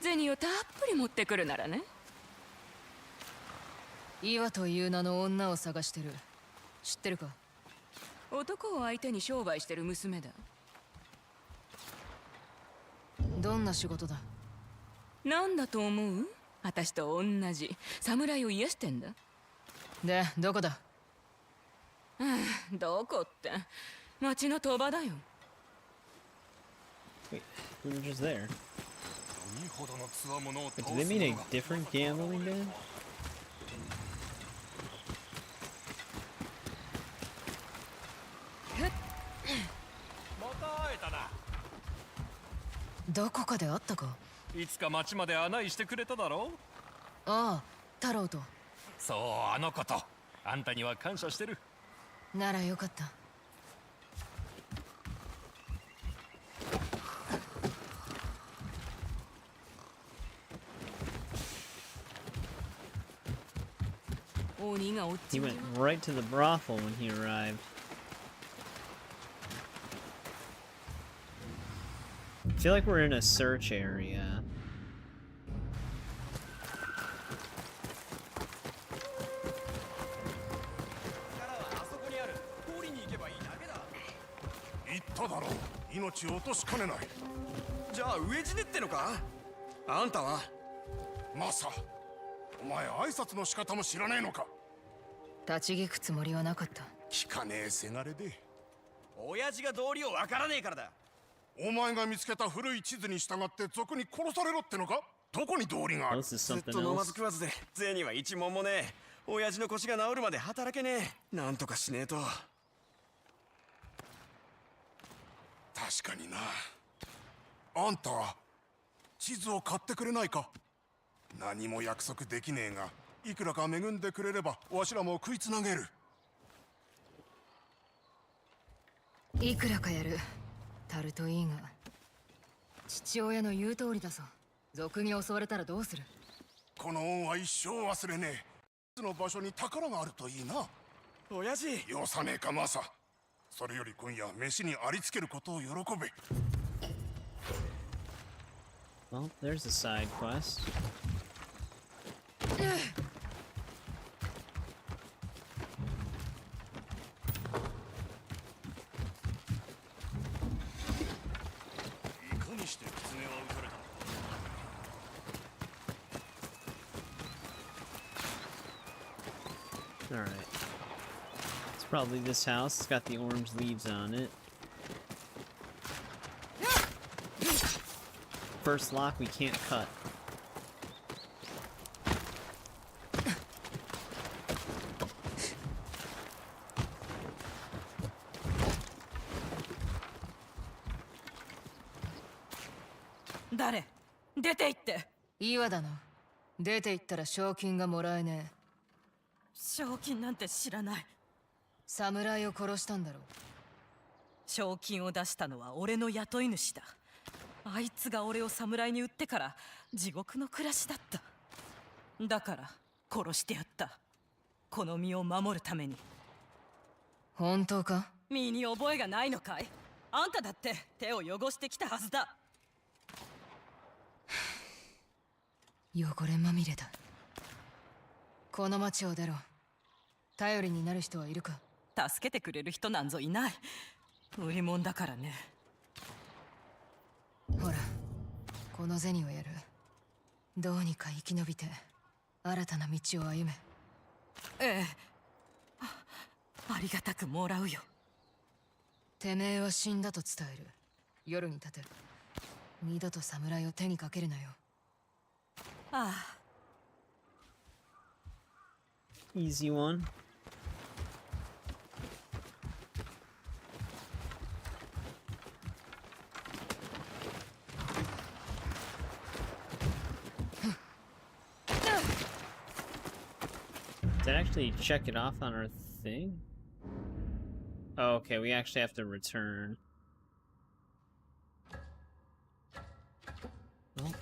Zenny をたっぷり持ってくるならね。岩という名の女を探してる。知ってるか？男を相手に商売してる娘だ。どんな仕事だ？なんだと思う？私と同じ侍を癒してんだ。で、どこだ？どこって、町の賭場だよ。Wait, we were just there. But do they mean a different gambling den? また会えたな。どこかで会ったか？いつか町まで案内してくれただろう。ああ、太郎と。そう、あのこと。あんたには感謝してる。ならよかった。He went right to the brothel when he arrived. I feel like we're in a search area. Masa, お前挨拶の仕方も知らねえのか？立ち聞くつもりはなかった。聞かねえせがれで。親父が道理をわからねえからだ。お前が見つけた古い地図に従って賊に殺されろってのか？どこに道理がある？ずっと飲まず食わずで銭は一文もねえ。親父の腰が治るまで働けねえ。なんとかしねえと。確かにな。あんたは地図を買ってくれないか？何も約束できねえが、いくらか恵んでくれればわしらも食いつなげる。いくらかやる。タルトいいが、父親の言う通りだぞ。賊に襲われたらどうする？この恩は一生忘れねえ。その場所に宝があるといいな。親父、よさねえかマサ。それより今夜飯にありつけることを喜べ。Well, there's a side quest. Alright. It's probably this house. It's got the orange leaves on it. First lock we can't cut. Dare? 出て行って。岩だな。出て行ったら賞金がもらえねえ。賞金なんて知らない。侍を殺したんだろう。賞金を出したのは俺の雇い主だ。あいつが俺を侍に売ってから地獄の暮らしだった。だから殺してやった。この身を守るために。本当か？身に覚えがないのかい？あんただって手を汚してきたはずだ。汚れまみれだ。この町を出ろ。頼りになる人はいるか？助けてくれる人なんぞいない。売り物だからね。ほら、この銭をやる。どうにか生き延びて新たな道を歩め。ええ、ありがたくもらうよ。てめえは死んだと伝える。夜に立て。二度と侍を手にかけるなよ。ああ。Easy one. Did I actually check it off on our thing? Oh, okay, we actually have to return.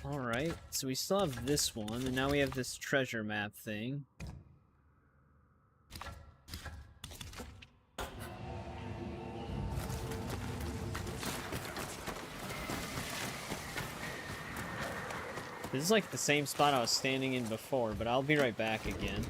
Alright, so we still have this one, and now we have this treasure map thing. This is like the same spot I was standing in before, but I'll be right back again.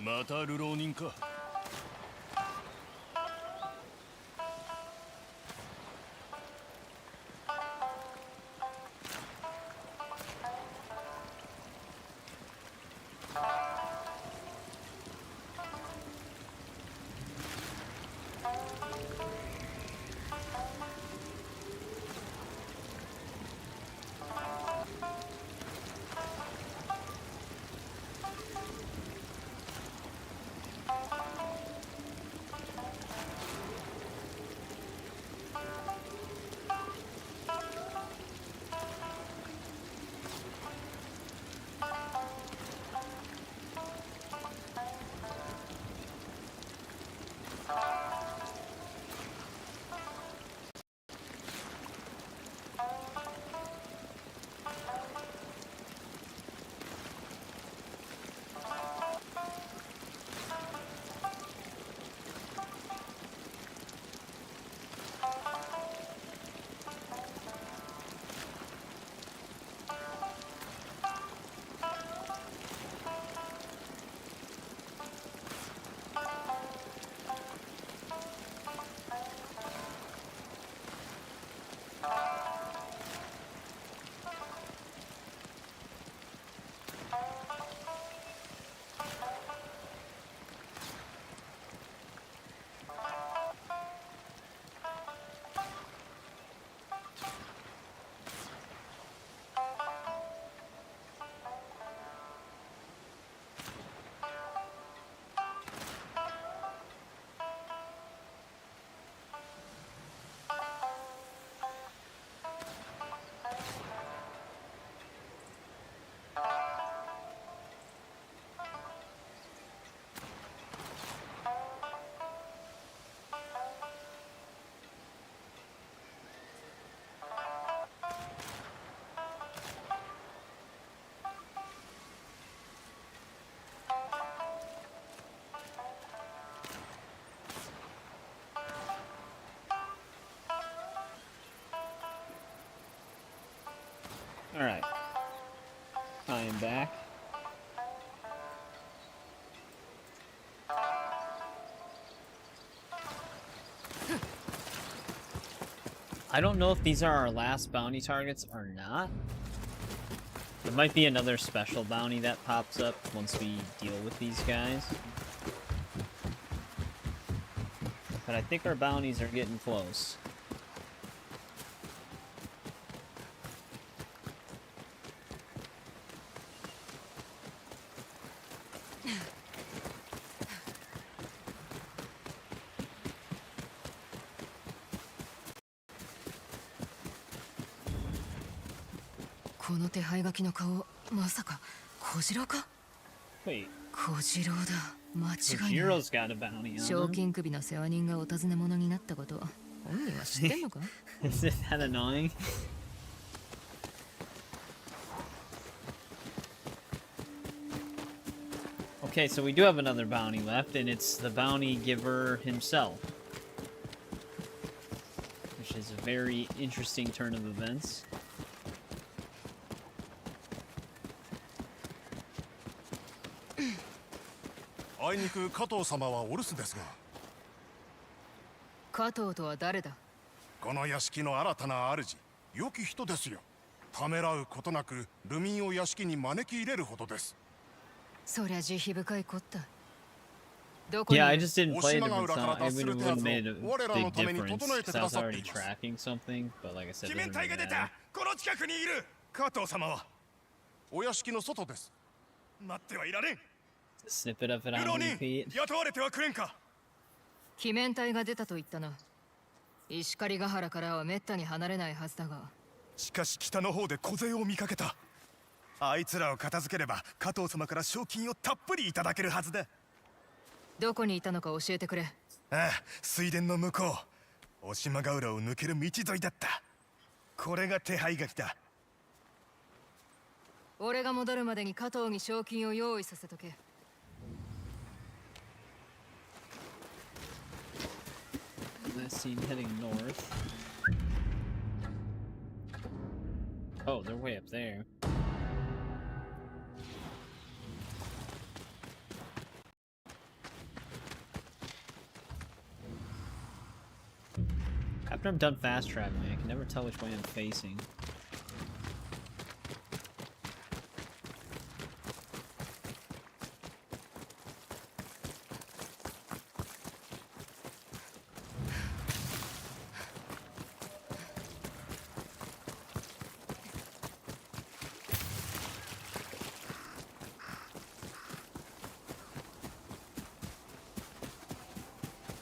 また流浪人か。welcome back. I don't know if these are our last bounty targets or not. There might be another special bounty that pops up once we deal with these guys. But I think our bounties are getting close.この手配書きの顔、まさか小次郎か？ Wait. 小次郎だ。間違いない。 Kojiro's got a bounty on 賞 him. 金首の世話人がお尋ね者になったこと、本人は知ってんのか？ Is it that annoying? Okay, so we do have another bounty left, and it's the bounty giver himself. Which is a very interesting turn of events. あいにく加藤様はお留守ですが。加藤とは誰だ？この屋敷の新たな主、良き人ですよ。ためらうことなく流民を屋敷に招き入れるほどです。そりゃ慈悲深いこった。 Yeah, I just didn't play it if it's not. I would have made a big difference because I was already tracking something. But like I said, it doesn't really matter. この近くにいる。加藤様はお屋敷の外です。待ってはいられん。 Snippet of it on repeat. 雇われてはくれんか。鬼面隊が出たと言ったな。石狩ヶ原からはめったに離れないはずだが。しかし北の方で小勢を見かけた。あいつらを片付ければ加藤様から賞金をたっぷりいただけるはずだ。どこにいたのか教えてくれ。ああ、水田の向こう、大島ヶ浦を抜ける道沿いだった。これが手配書きだ。俺が戻るまでに加藤に賞金を用意させとけ。 That scene heading north. Oh, they're way up there. After I'm done fast traveling, I can never tell which way I'm facing.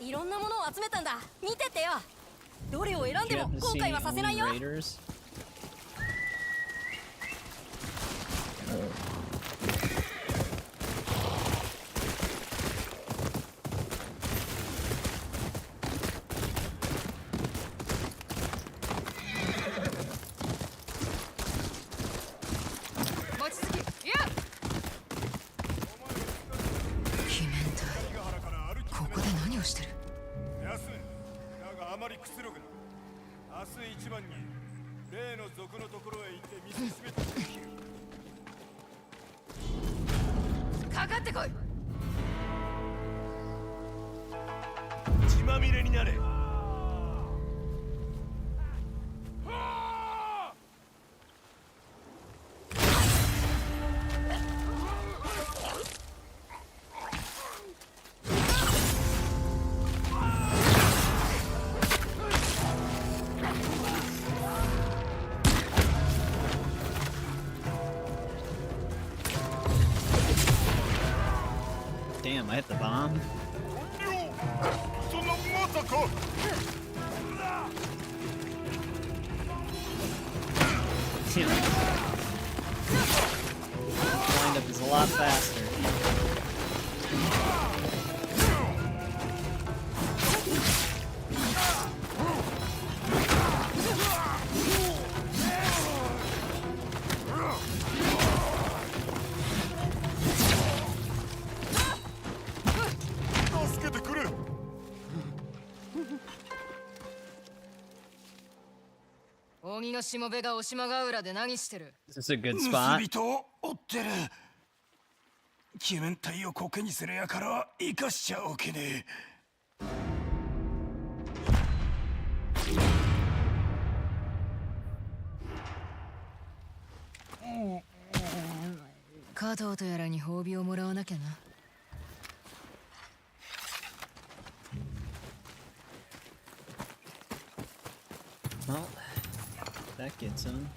I ろんなものを集めたんだ。見てってよ。どれを選んでも後悔はさせないよ。 かかってこい。血まみれになれ。 Damn, I hit the bomb. そんなまさか鬼のしもべがオシマヶ浦で何してる？ Is this a good 盗 spot? 人を追ってる。鬼面体をコケにするやから生かしちゃおけねえ。加藤とやらに褒美をもらわなきゃな。Well, that gets him.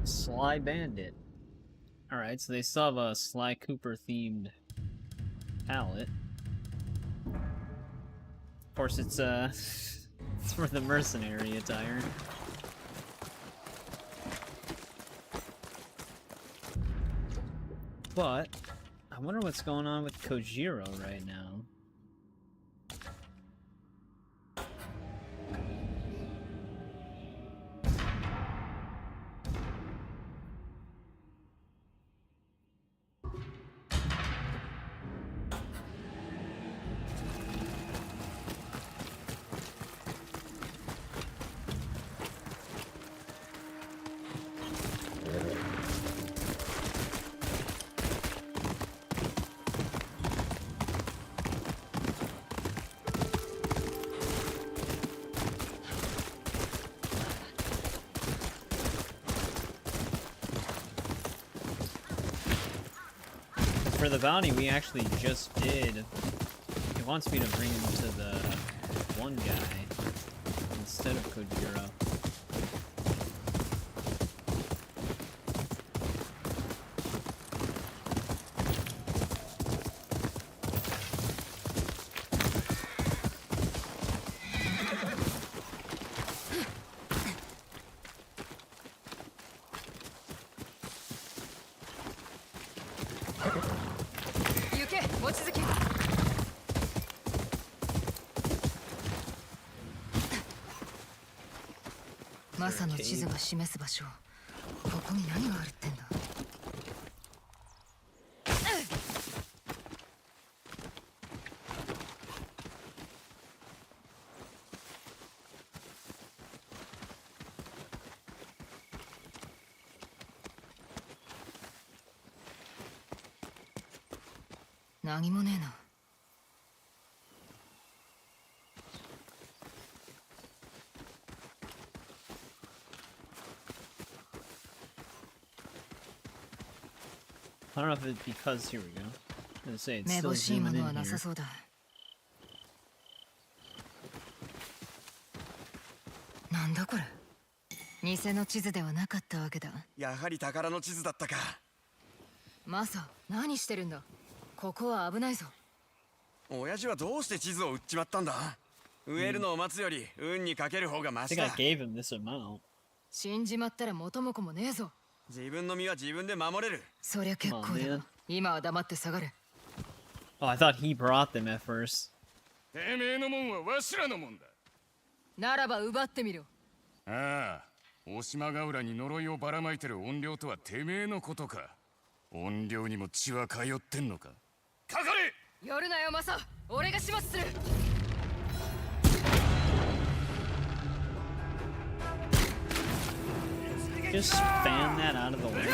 Sly Bandit. Alright, so they still have a Sly Cooper themed palette. Of course, it's it's for the mercenary attire. But I wonder what's going on with Kojiro right now. For the bounty we actually just did, it wants me to bring him to the one guy instead of Kojiro. Yotei マサの地図が示す場所、ここに何があるってんだ。何もねえな。I don't know if it's because, here we go. I'm gonna say it's め still ぼしい zooming も in のはなさ here. そうだ。なんだこれ。偽の地図ではなかったわけだ。やはり宝の地図だったか。マサ、何してるんだ。ここは危ないぞ。親父はどうして地図を売っちまったんだ。植えるのを待つより運にかける方がマ I シ think I だ。 gave him this amount. 死んじまったら元も子もねえぞ。自分の身は自分で守れる。そりゃ結構 Come on, だ man. 今は黙って下がれ。 Oh, I thought he brought them at first. てめえのもんはわしらのもんだ。ならば奪ってみろ。ああ、大島ヶ浦に呪いをばらまいてる怨霊とはてめえのことか。怨霊にも血は通ってんのか。かかれ。寄るなよマサ、俺が始末する。Just fan that out of the way.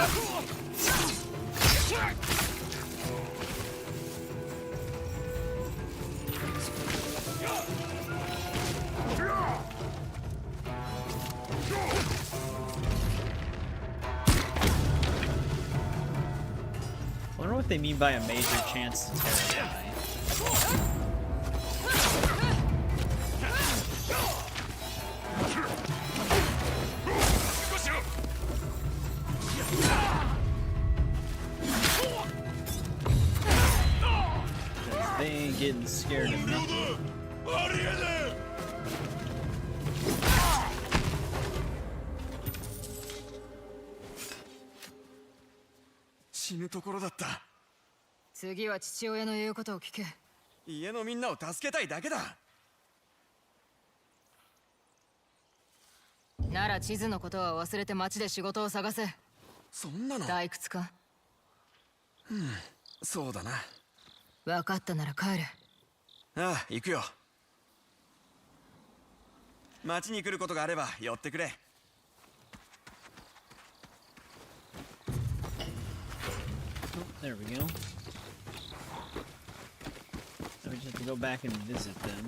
I wonder what they mean by a major chance to terrify. They ain't getting scared of nothing. 死ぬところだった。次は父親の言うことを聞け。家のみんなを助けたいだけだ。なら地図のことは忘れて町で仕事を探せ。そんなの。退屈か。そうだな。分かったなら帰れ。ああ、行くよ。町に来ることがあれば寄ってくれ。There we go. So we just have to go back and visit them.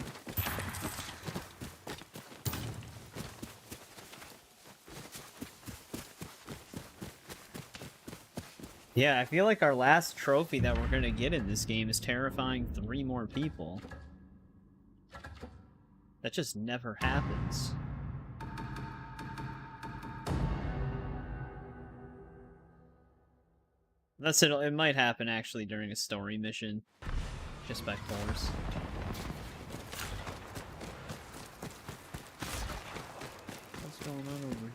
Yeah, I feel like our last trophy that we're gonna get in this game is terrifying 3 more people. That just never happens. That's it. It might happen actually during a story mission, just by force. What's going on over here?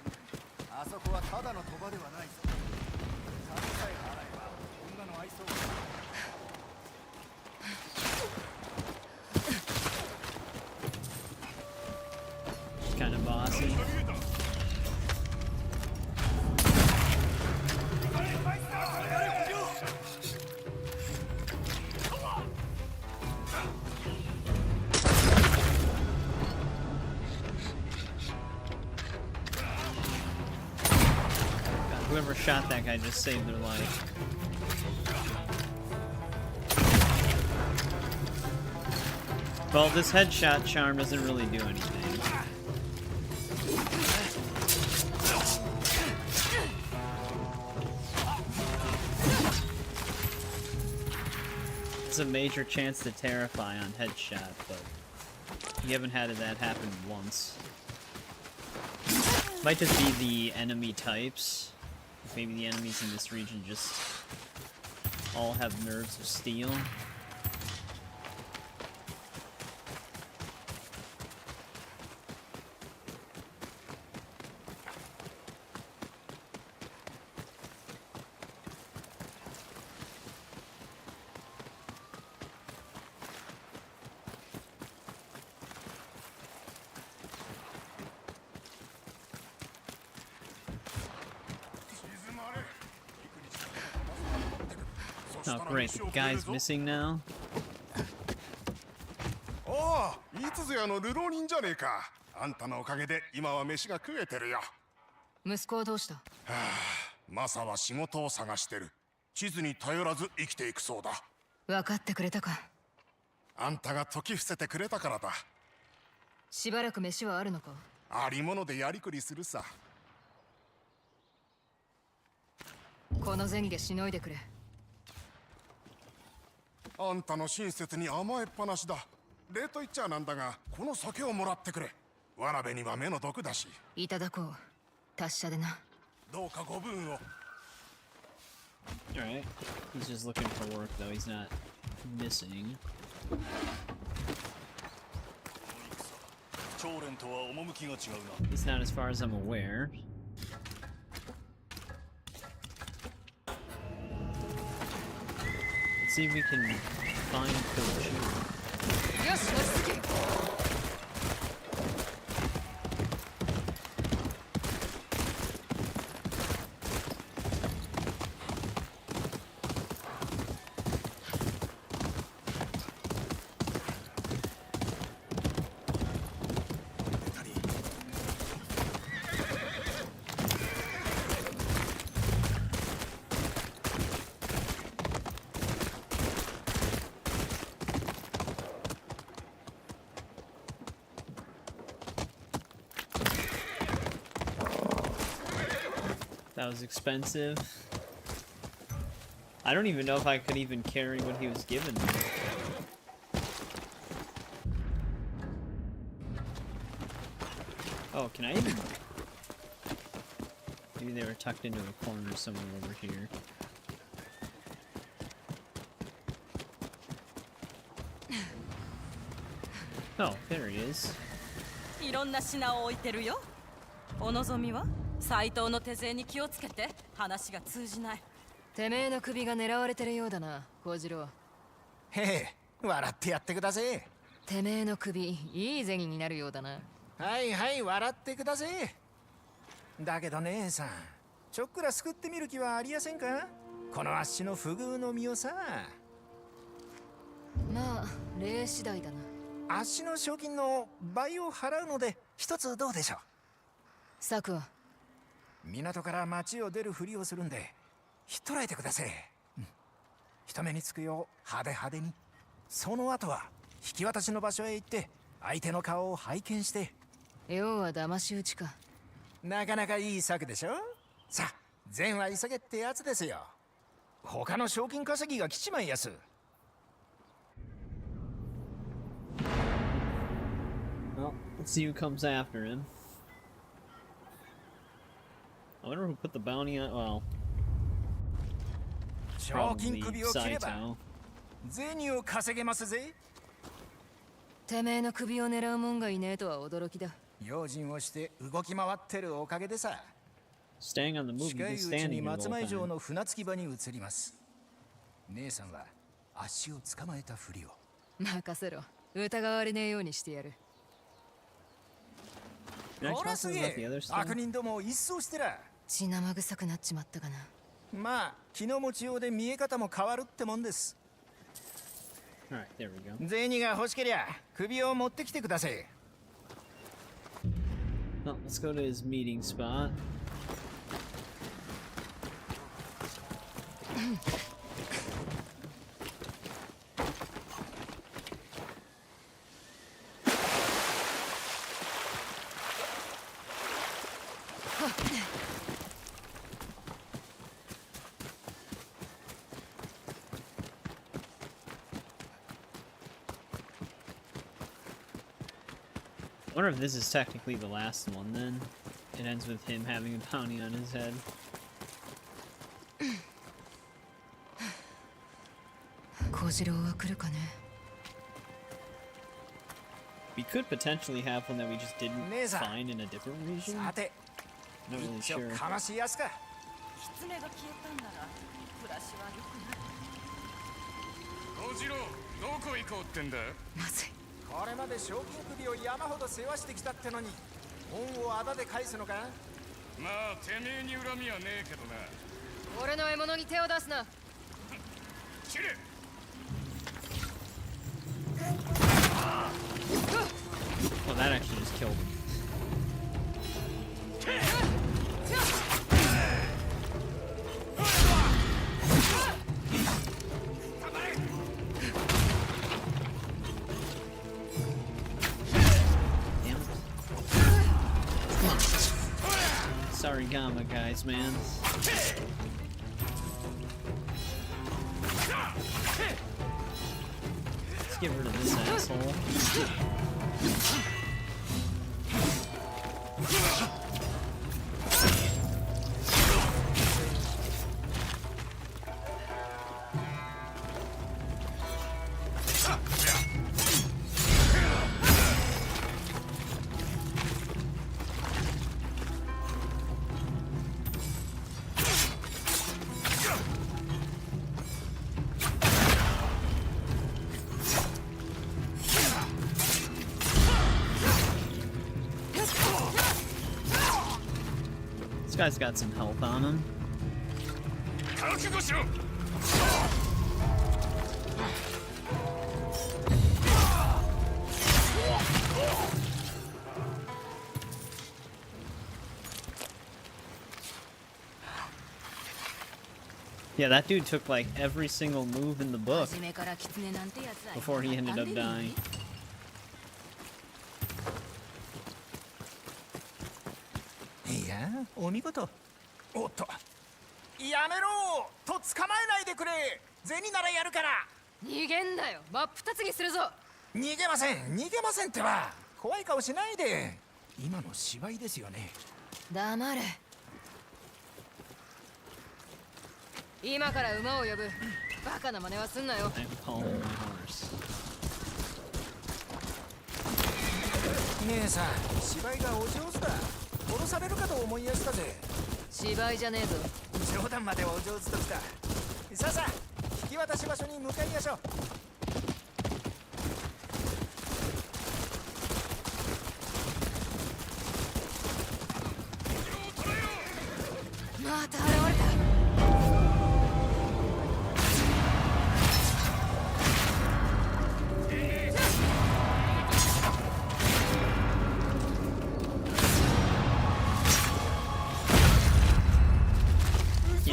Kind of bossy. Whoever shot that guy just saved their life. Well, this headshot charm doesn't really do anything. It's a major chance to terrify on headshot, but you haven't had that happen once. Might just be the enemy types. Maybe the enemies in this region just all have nerves of steel. Oh great, the guy's missing now? おお、いつぞやの流浪人じゃねえか。あんたのおかげで今は飯が食えてるよ。息子はどうした？マサは仕事を探してる。地図に頼らず生きていくそうだ。分かってくれたか。あんたが解き伏せてくれたからだ。しばらく飯はあるのか？ありものでやりくりするさ。この銭でしのいでくれ。あんたの親切に甘えっぱなしだ。礼と言っちゃなんだが、この酒をもらってくれ。わらべには目の毒だし。いただこう。達者でな。どうかご分を。Alright. He's just looking for work though, he's not missing. At least not as far as I'm aware. Let's see if we can find Coach. Yes, let's get. That was expensive. I don't even know if I could even carry what he was giving me. Oh, can I even... Maybe they were tucked into a corner somewhere over here. Oh, there he is. いろんな品を置いてるよ。お望みは？斎藤の手勢に気をつけて。話が通じない。てめえの首が狙われてるようだな、小次郎。へえ、笑ってやってください。てめえの首、いい銭になるようだな。はいはい、笑ってください。だけど姉さん、ちょっくら救ってみる気はありやせんか？このあっしの不遇の身をさ。まあ礼次第だな。あっしの賞金の倍を払うので一つどうでしょう。策は港から町を出るふりをするんでひっ捕らえてください。人目につくよう派手派手に。その後は引き渡しの場所へ行って相手の顔を拝見して。要は騙し討ちか。なかなかいい策でしょ。さあ善は急げってやつですよ。他の賞金稼ぎが来ちまいやす。Well, let's see who comes after him. I wonder who put the bounty on. Well, 賞金 probably 首を切れば Saito. 銭を稼げますぜ。てめえの首を狙うもんがいねえとは驚きだ。用心をして動き回ってるおかげでさ。 Staying on the move, 近 you've いう been ち standing に here the 松 whole 前城 time. の船着き場に移ります。姉さんは足を捕まえたふりを。任せろ。疑われねえようにしてやる。ほらすげえ。悪人どもを一掃してら。血生臭くなっちまったかな。まあ気の持ちようで見え方も変わるってもんです。Alright, there we go. 銭が欲しけりゃ首を持ってきてください。 Well, let's go to his meeting spot. I wonder if this is technically the last one then. It ends with him having a bounty on his head. We could potentially have one that we just didn't find in a different region. Not really sure. かましやすか。狐が消えたんなら暮らしは良くなる。小次郎、どこ行こうってんだ。まずい。これまで賞金首を山ほど世話してきたってのに恩をあだで返すのか。まあてめえに恨みはねえけどな。俺の獲物に手を出すな。切れ。 Well, that actually just killed him. Damn it. Come on. Sorry, Gamma guys, man. Let's get rid of this asshole. This guy's got some health on him. Yeah, that dude took like every single move in the book before he ended up dying. いや、お見事。おっと。やめろと捕まえないでくれ。銭ならやるから。逃げんなよ。真っ二つにするぞ。逃げません。逃げませんってば。怖い顔しないで。今の芝居ですよね。黙れ。今から馬を呼ぶ。バカな真似はすんなよ。姉さん、芝居がお上手だ。殺されるかと思いやしたぜ。芝居じゃねえぞ。冗談までお上手ときた。さあさあ、引き渡し場所に向かいましょう。また現れた。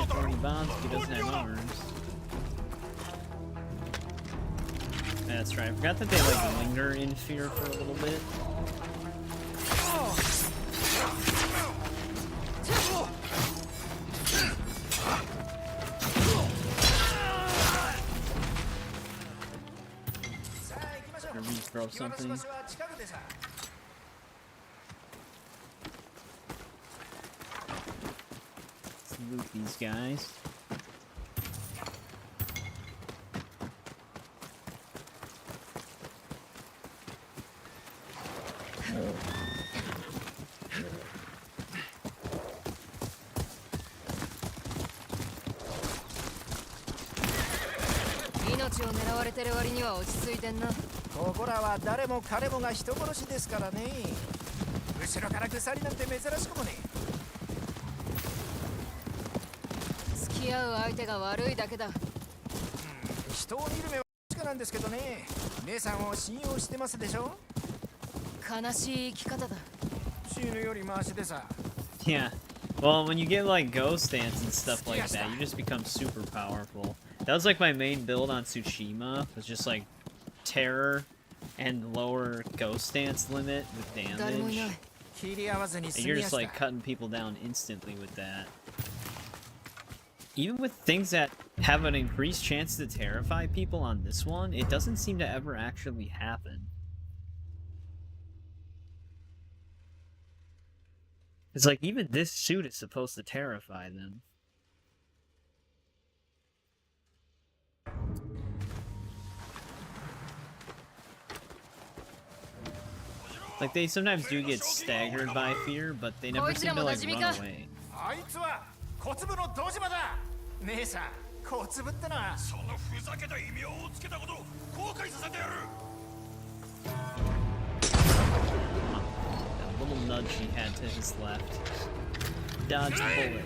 get 40 bombs if he doesn't have armors. That's right. I forgot that they like linger in fear for a little bit. Or throw something. Let's loot these guys.ここらは誰も彼もが人殺しですからね。後ろから鎖なんて珍しくもね。付き合う相手が悪いだけだ。人を見る目は確かなんですけどね。姉さんを信用してますでしょ。悲しい生き方だ。死ぬよりマシでさ。Yeah. Well, when you get like ghost dance and stuff like that, you just become super powerful. That was like my main build on Tsushima, was just like terror and lower ghost dance limit with damage. And you're just like cutting people down instantly with that. Even with things that have an increased chance to terrify people on this one, it doesn't seem to ever actually happen. It's like even this suit is supposed to terrify them. Like they sometimes do get staggered by fear, but they never seem to like run away. あいつは小粒の堂島だ。姉さん、小粒ってのはそのふざけた異名をつけたことを後悔させてやる。That little nudge he had to his left. Dodge the bullet.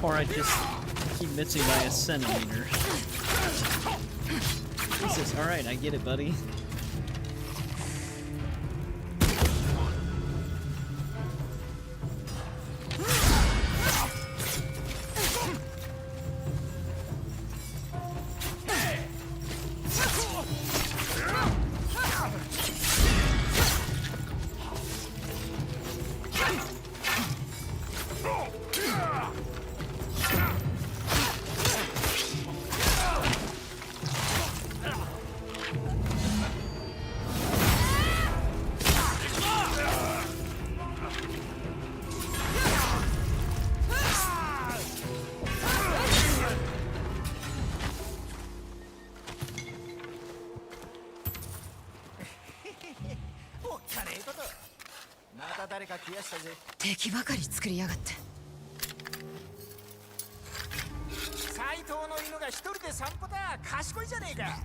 Or I just keep missing by a centimeter. Jesus, alright, I get it, buddy.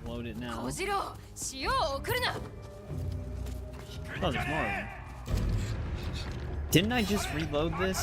Load it now. Oh, there's more of them. Didn't I just reload this?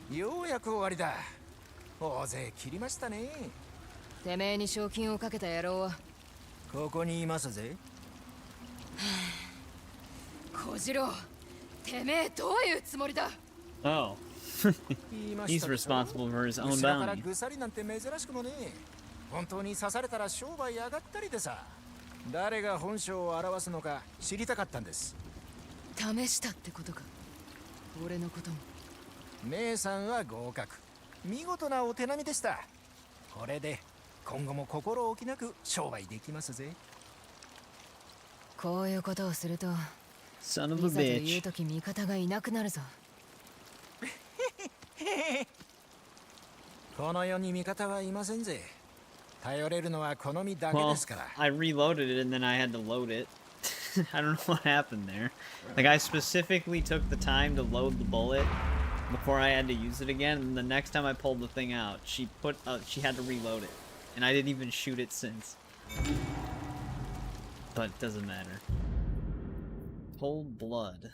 ようやく終わりだ。大勢切りましたね。てめえに賞金をかけた野郎はここにいますぜ。小次郎、てめえどういうつもりだ。 Oh. He's responsible for his own 後ろから bounty. 鎖なんて珍しくもね。本当に刺されたら商売上がったりでさ。誰が本性を表すのか知りたかったんです。試したってことか。俺のことも。姉さんは合格。見事なお手並みでした。これで今後も心置きなく商売できますぜ。こういうことをすると、Son い of ざ a という bitch. 時味方がいなくなるぞ。この世に味方はいませんぜ。頼れるのはこの身だけ Well, ですから。 I reloaded it and then I had to load it. I don't know what happened there. Like, I specifically took the time to load the bullet before I had to use it again, and the next time I pulled the thing out, she had to reload it. And I didn't even shoot it since. But it doesn't matter. Cold blood.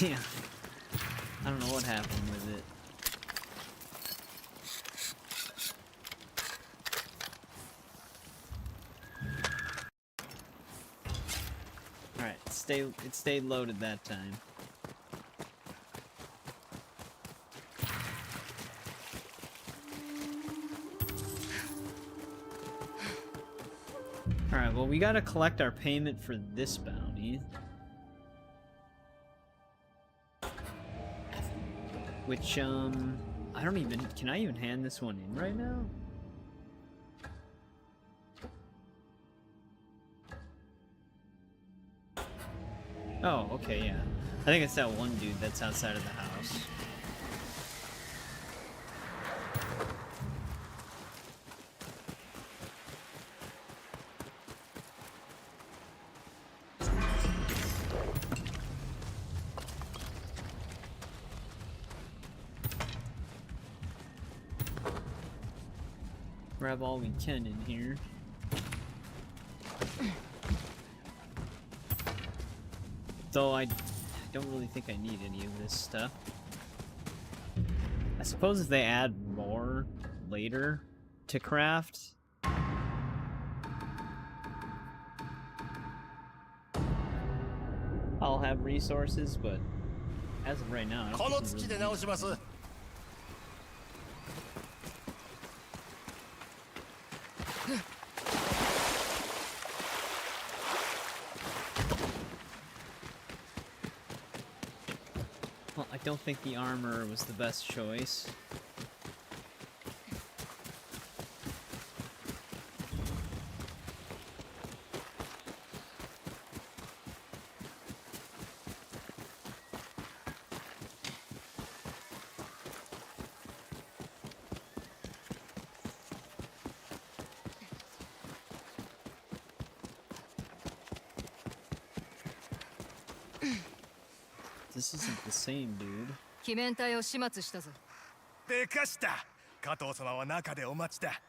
Yeah. I don't know what happened with it. Alright, it stayed loaded that time. Alright, well, we gotta collect our payment for this bounty. Which, I don't even... Can I even hand this one in right now? Oh, okay, yeah. I think it's that one dude that's outside of the house. Grab all we can in here. Though I don't really think I need any of this stuff. I suppose if they add more later to craft, I'll have resources, but as of right now, I don't think we really need anything. Well, I don't think the armor was the best choice. This isn't the same, dude. 鬼面隊を始末したぞ。でかした。加藤様は中でお待ちだ。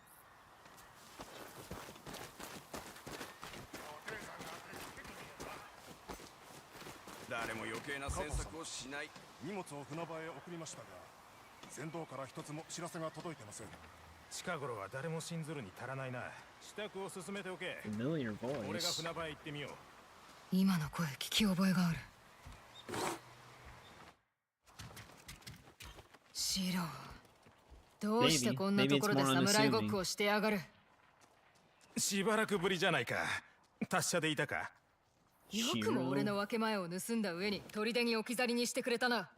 誰も余計な詮索をしない。荷物を船場へ送りましたが、船頭から一つも知らせが届いてません。近頃は誰も信ずるに足らないな。支度を進めておけ。 Familiar voice. 俺が船場へ行ってみよう。今の声聞き覚えがある。シロ、どうしてこんなところで侍ごっこをしてやがる。しばらくぶりじゃないか。達者でいたか。よくも俺の分け前を盗んだ上に砦に置き去りにしてくれたな。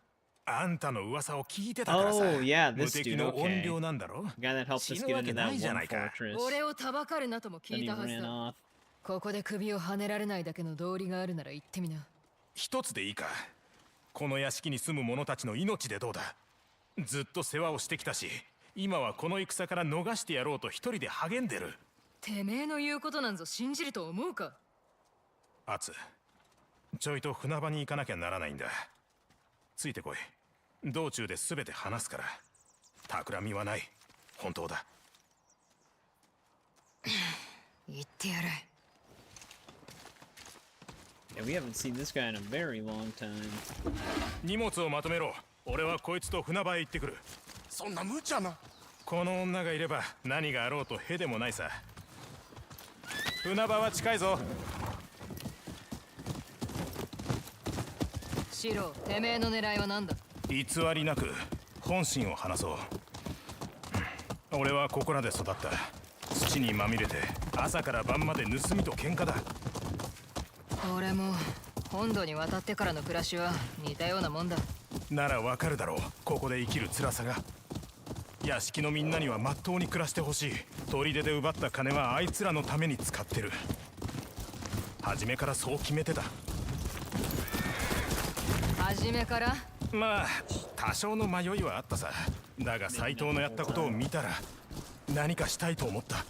あんたの噂を聞いてたからさ。Oh, yeah, 無 this 敵 dude, の okay. 怨霊なんだろ。 The guy that helped us 死ぬ get わ into け that ないじゃ one ないか。 fortress. 俺をたばかるなとも聞 Then い he たはず ran だ。 off. ここで首をはねられないだけの道理があるなら言ってみな。一つでいいか。この屋敷に住む者たちの命でどうだ。ずっと世話をしてきたし、今はこの戦から逃してやろうと一人で励んでる。てめえの言うことなんぞ信じると思うか。アツ、ちょいと船場に行かなきゃならないんだ。ついてこい。道中で全て話すから。企みはない。本当だ。言ってやる。Yeah, we haven't seen this guy in a very long time. 荷物をまとめろ。俺はこいつと船場へ行ってくる。そんな無茶な。この女がいれば何があろうとへでもないさ。船場は近いぞ。シロ、てめえの狙いは何だ。偽りなく本心を話そう。俺はここらで育った。土にまみれて朝から晩まで盗みと喧嘩だ。俺も本土に渡ってからの暮らしは似たようなもんだ。ならわかるだろう、ここで生きる辛さが。屋敷のみんなにはまっとうに暮らしてほしい。砦で奪った金はあいつらのために使ってる。初めからそう決めてた。初めから？まあ多少の迷いはあったさ。だが斎藤のやったことを見たら何かしたいと思った。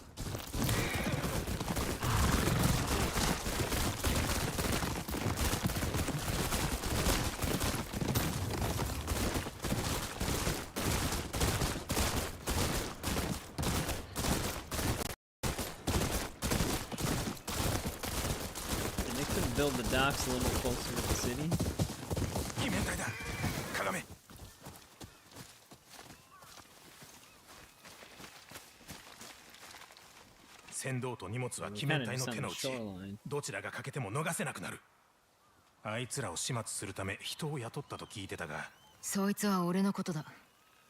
Build the docks a little closer to the city. 鬼面体だ。鏡。船頭と荷物は鬼面体の手の内。どちらが欠けても逃せなくなる。あいつらを始末するため人を雇ったと聞いてたが。そいつは俺のことだ。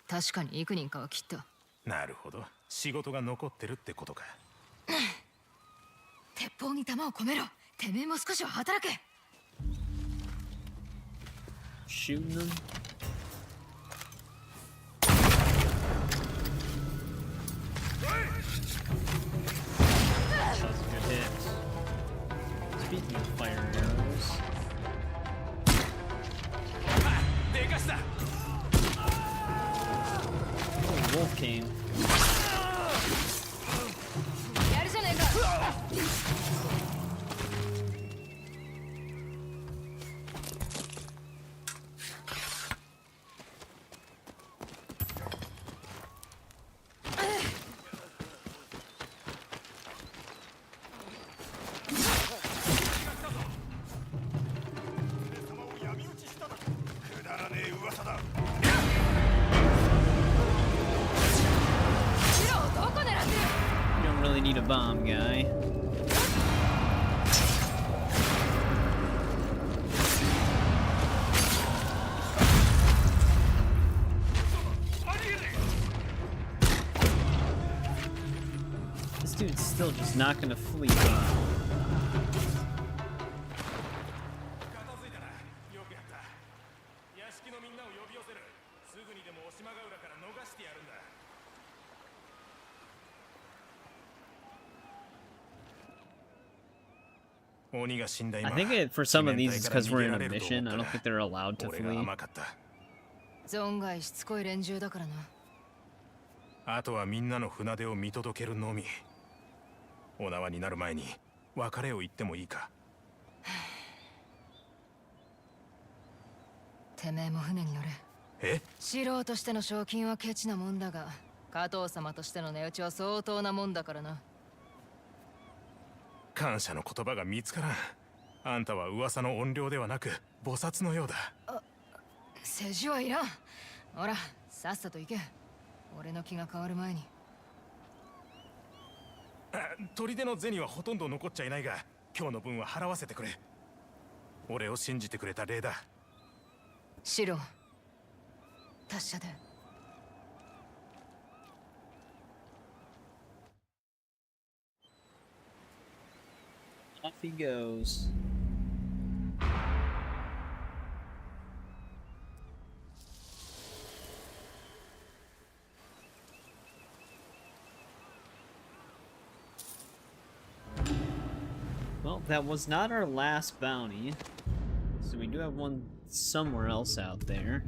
確かに幾人かは切った。なるほど。仕事が残ってるってことか。鉄砲に弾を込めろ。てめえも少しは働け。Shooting them. That was a good hit. Speaking of fire arrows. Oh, wolf came. やるじゃねえか。Need a bomb guy. This dude's still just not gonna flee. I think for some of these it's because we're in a mission. I don't think they're allowed to flee. 存外しつこい連中だからな。あとはみんなの船出を見届けるのみ。お縄になる前に別れを言ってもいいか。てめえも船に乗れ。え？素人としての賞金はケチなもんだが、加藤様としての値打ちは相当なもんだからな。感謝の言葉が見つからん。あんたは噂の怨霊ではなく菩薩のようだ。世辞はいらん。ほら、さっさと行け。俺の気が変わる前に。砦の銭はほとんど残っちゃいないが、今日の分は払わせてくれ。俺を信じてくれた礼だ。シロ、達者で。Off he goes. Well, that was not our last bounty, so we do have one somewhere else out there.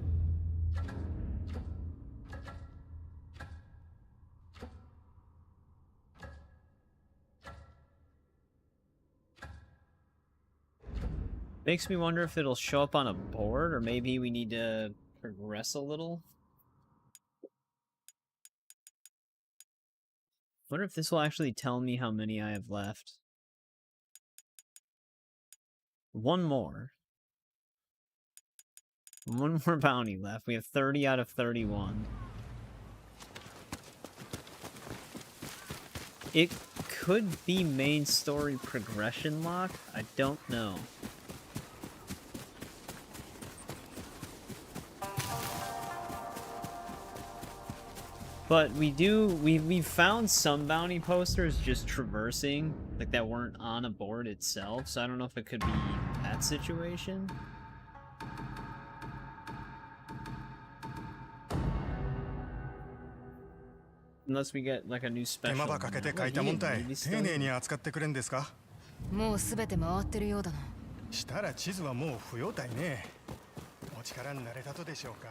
Makes me wonder if it'll show up on a board, or maybe we need to progress a little. Wonder if this will actually tell me how many I have left. One more. One more bounty left. We have 30 out of 31. It could be main story progression lock. I don't know. But we've found some bounty posters just traversing, like that weren't on a board itself, so I don't know if it could be that situation. unless we get like a new 手 special. 間ばかけて書いたもんたい。丁寧に扱ってくれんですか。もうすべて回ってるようだな。したら地図はもう不要たいね。お力になれたとでしょうか。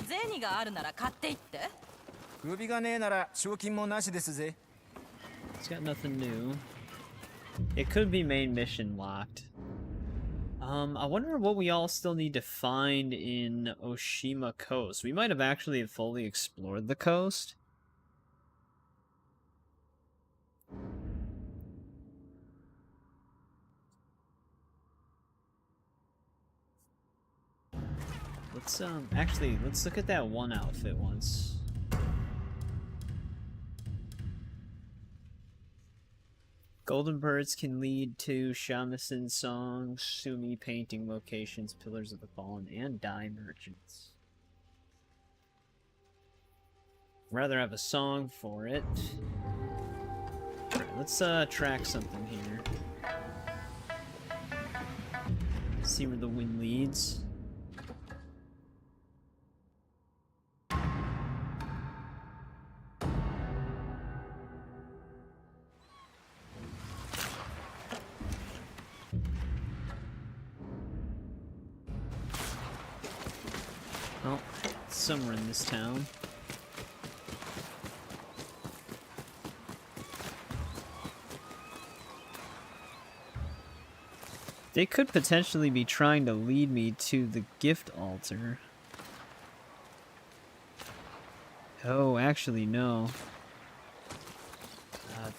銭があるなら買っていって。首がねえなら賞金もなしですぜ。It's got nothing new. It could be main mission locked. I wonder what we all still need to find in Oshima Coast. We might have actually fully explored the coast. Let's actually let's look at that one outfit once. Golden birds can lead to shamisen songs, sumi painting locations, pillars of the fallen, and dye merchants. Rather have a song for it. Alright, let's track something here. See where the wind leads. Oh, somewhere in this town. They could potentially be trying to lead me to the gift altar. Oh, actually, no.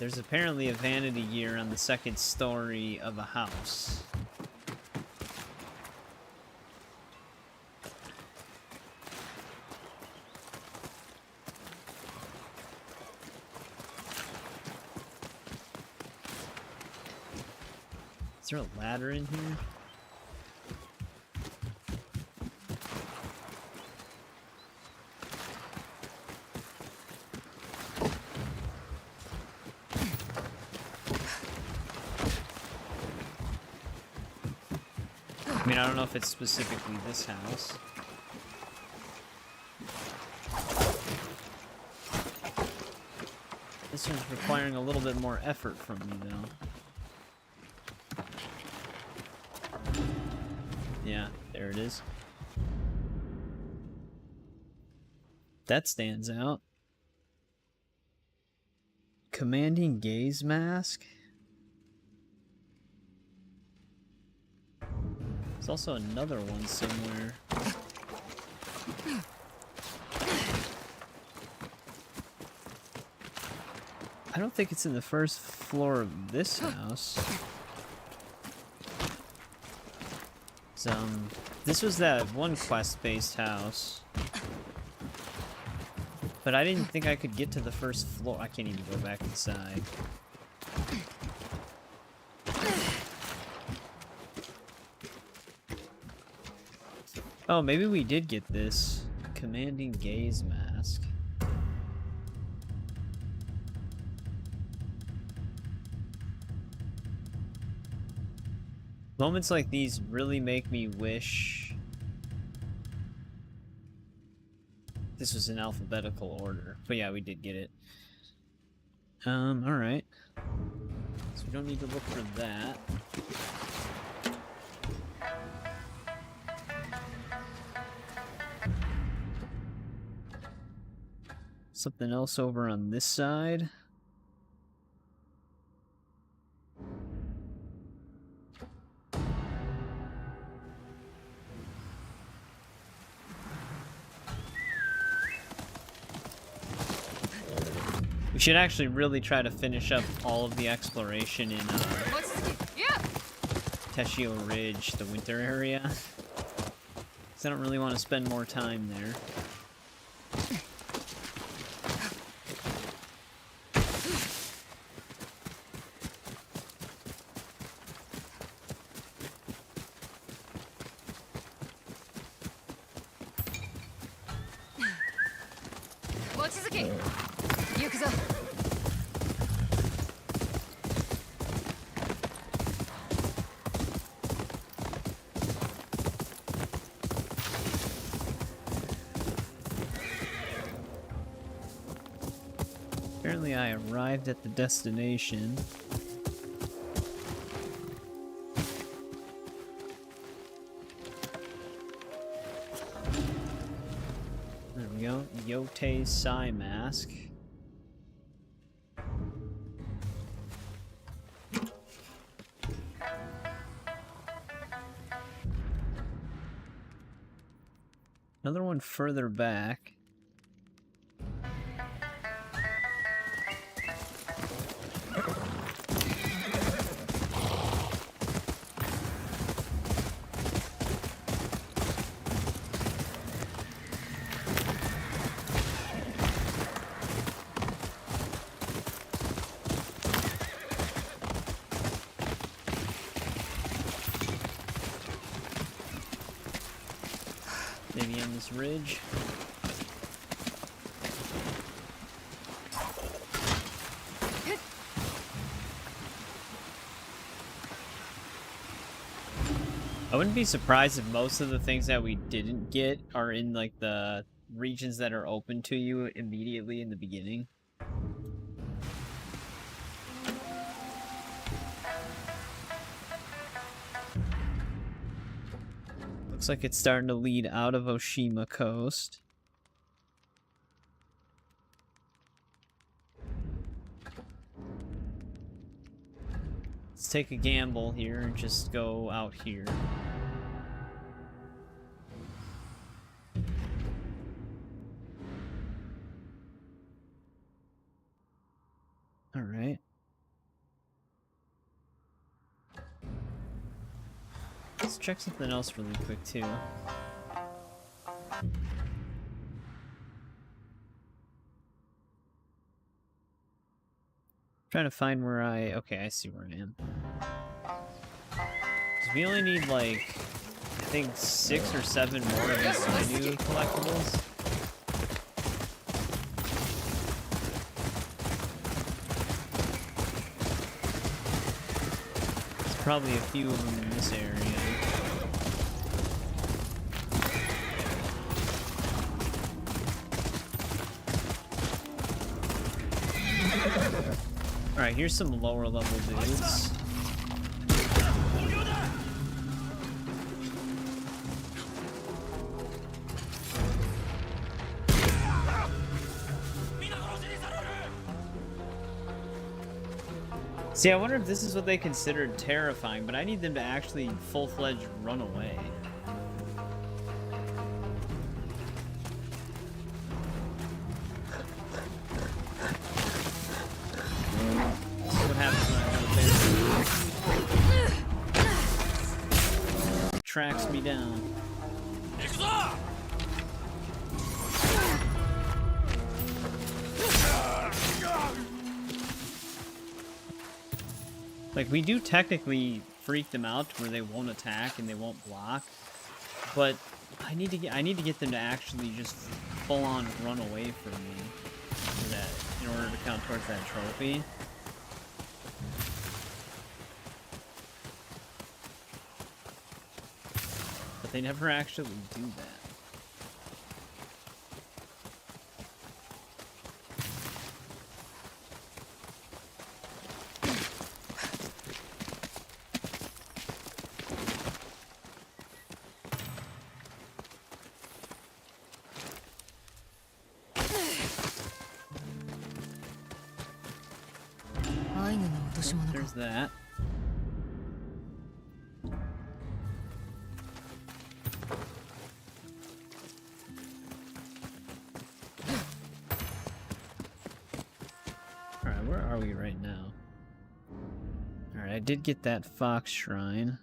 There's apparently a vanity gear on the second story of a house. Is there a ladder in here? I mean, I don't know if it's specifically this house. This one's requiring a little bit more effort from me, though. Yeah, there it is. That stands out. Commanding gaze mask? There's also another one somewhere. I don't think it's in the first floor of this house. This was that one quest-based house. But I didn't think I could get to the first floor. I can't even go back inside. Oh, maybe we did get this. Commanding gaze mask. Moments like these really make me wish this was in alphabetical order. But yeah, we did get it. Alright. So we don't need to look for that. Something else over on this side. We should actually really try to finish up all of the exploration in Teshio Ridge, the winter area. Because I don't really want to spend more time there. Apparently I arrived at the destination. There we go. Yotei Six mask. Another one further back. Maybe on this ridge. I wouldn't be surprised if most of the things that we didn't get are in like the regions that are open to you immediately in the beginning. Looks like it's starting to lead out of Oshima coast. Let's take a gamble here and just go out here. All right. Let's check something else really quick too. Trying to find where okay, I see where I am. 'Cause we only need like, I think 6 or 7 more of these Sainu collectibles. There's probably a few of them in this area. Alright, here's some lower level dudes. See, I wonder if this is what they considered terrifying, but I need them to actually full-fledged run away. What happens when I tracks me down. Like, we do technically freak them out to where they won't attack and they won't block, but I need to get them to actually just full on run away from me for that, in order to count towards that trophy. But they never actually do that. There's that. Alright, where are we right now? Alright, I did get that fox shrine.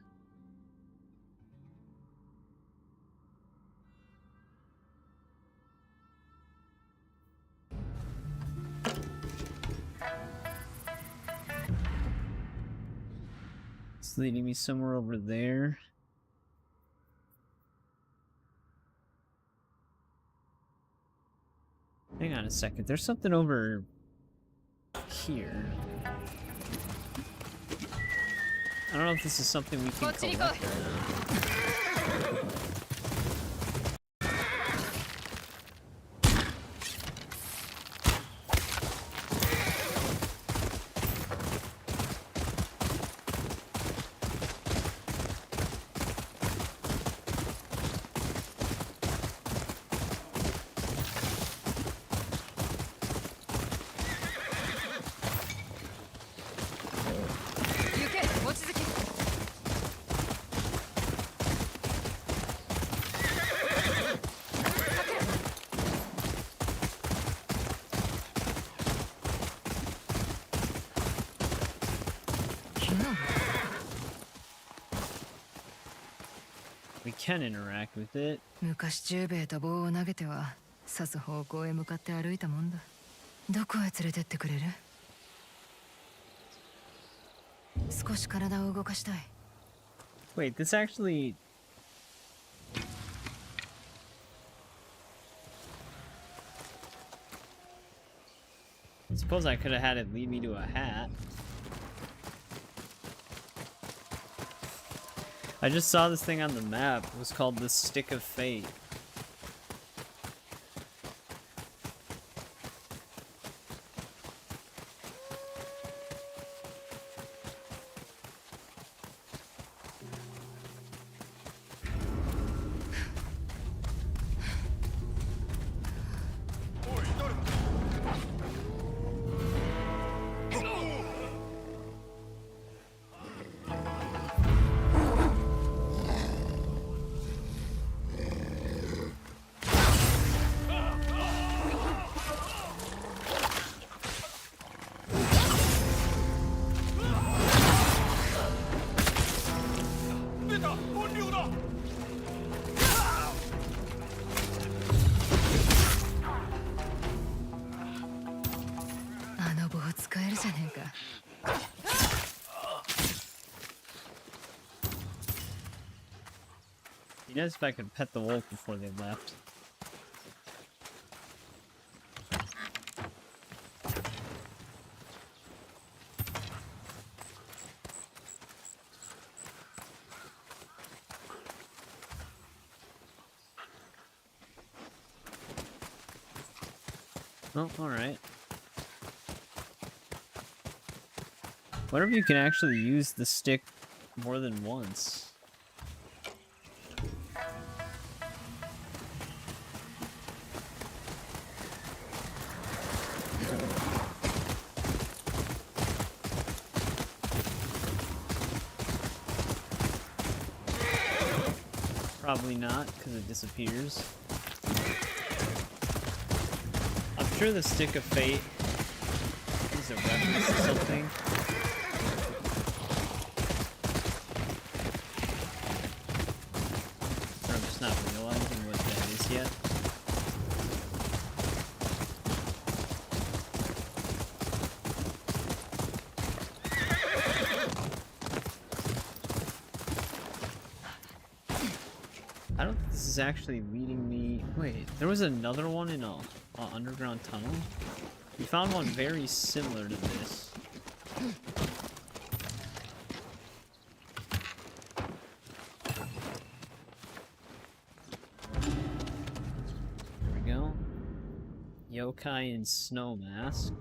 It's leading me somewhere over there. Hang on a second, there's something over here. I don't know if this is something we can collect or not. We can interact with it. 昔十兵衛と棒を投げては刺す方向へ向かって歩いたもんだ。どこへ連れてってくれる？少し体を動かしたい。Wait, this actually... I suppose I could have had it lead me to a hat. I just saw this thing on the map. It was called the Stick of Fate. He asked if I could pet the wolf before they left. Oh, alright. Wonder if you can actually use the stick more than once. Probably not, because it disappears. I'm sure the Stick of Fate is a reference to something. Or I'm just not realizing what that is yet. I don't think this is actually leading me... Wait, there was another one in a underground tunnel? We found one very similar to this. There we go. Yokai in snow mask.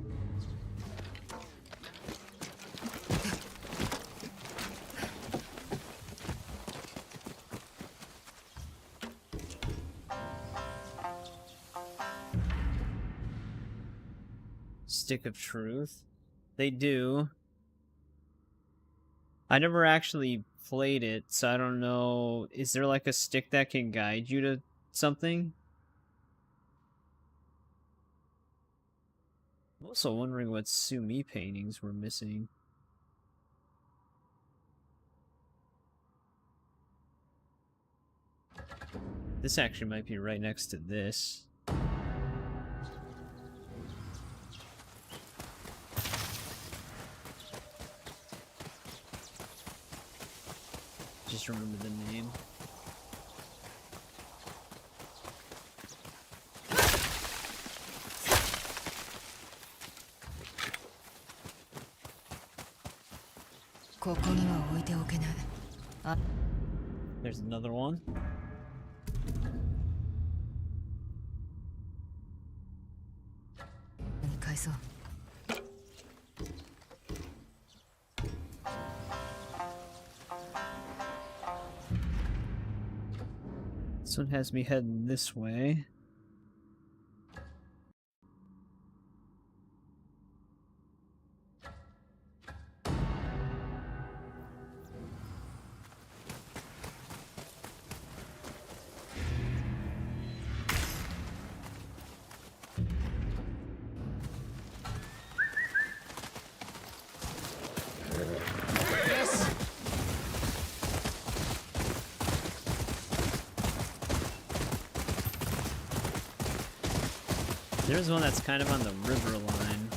Stick of Truth. They do. I never actually played it, so I don't know. Is there like a stick that can guide you to something? I'm also wondering what Sumi paintings were missing. This actually might be right next to this. Just remember the name. There's another one. This one has me heading this way. There's one that's kind of on the river line.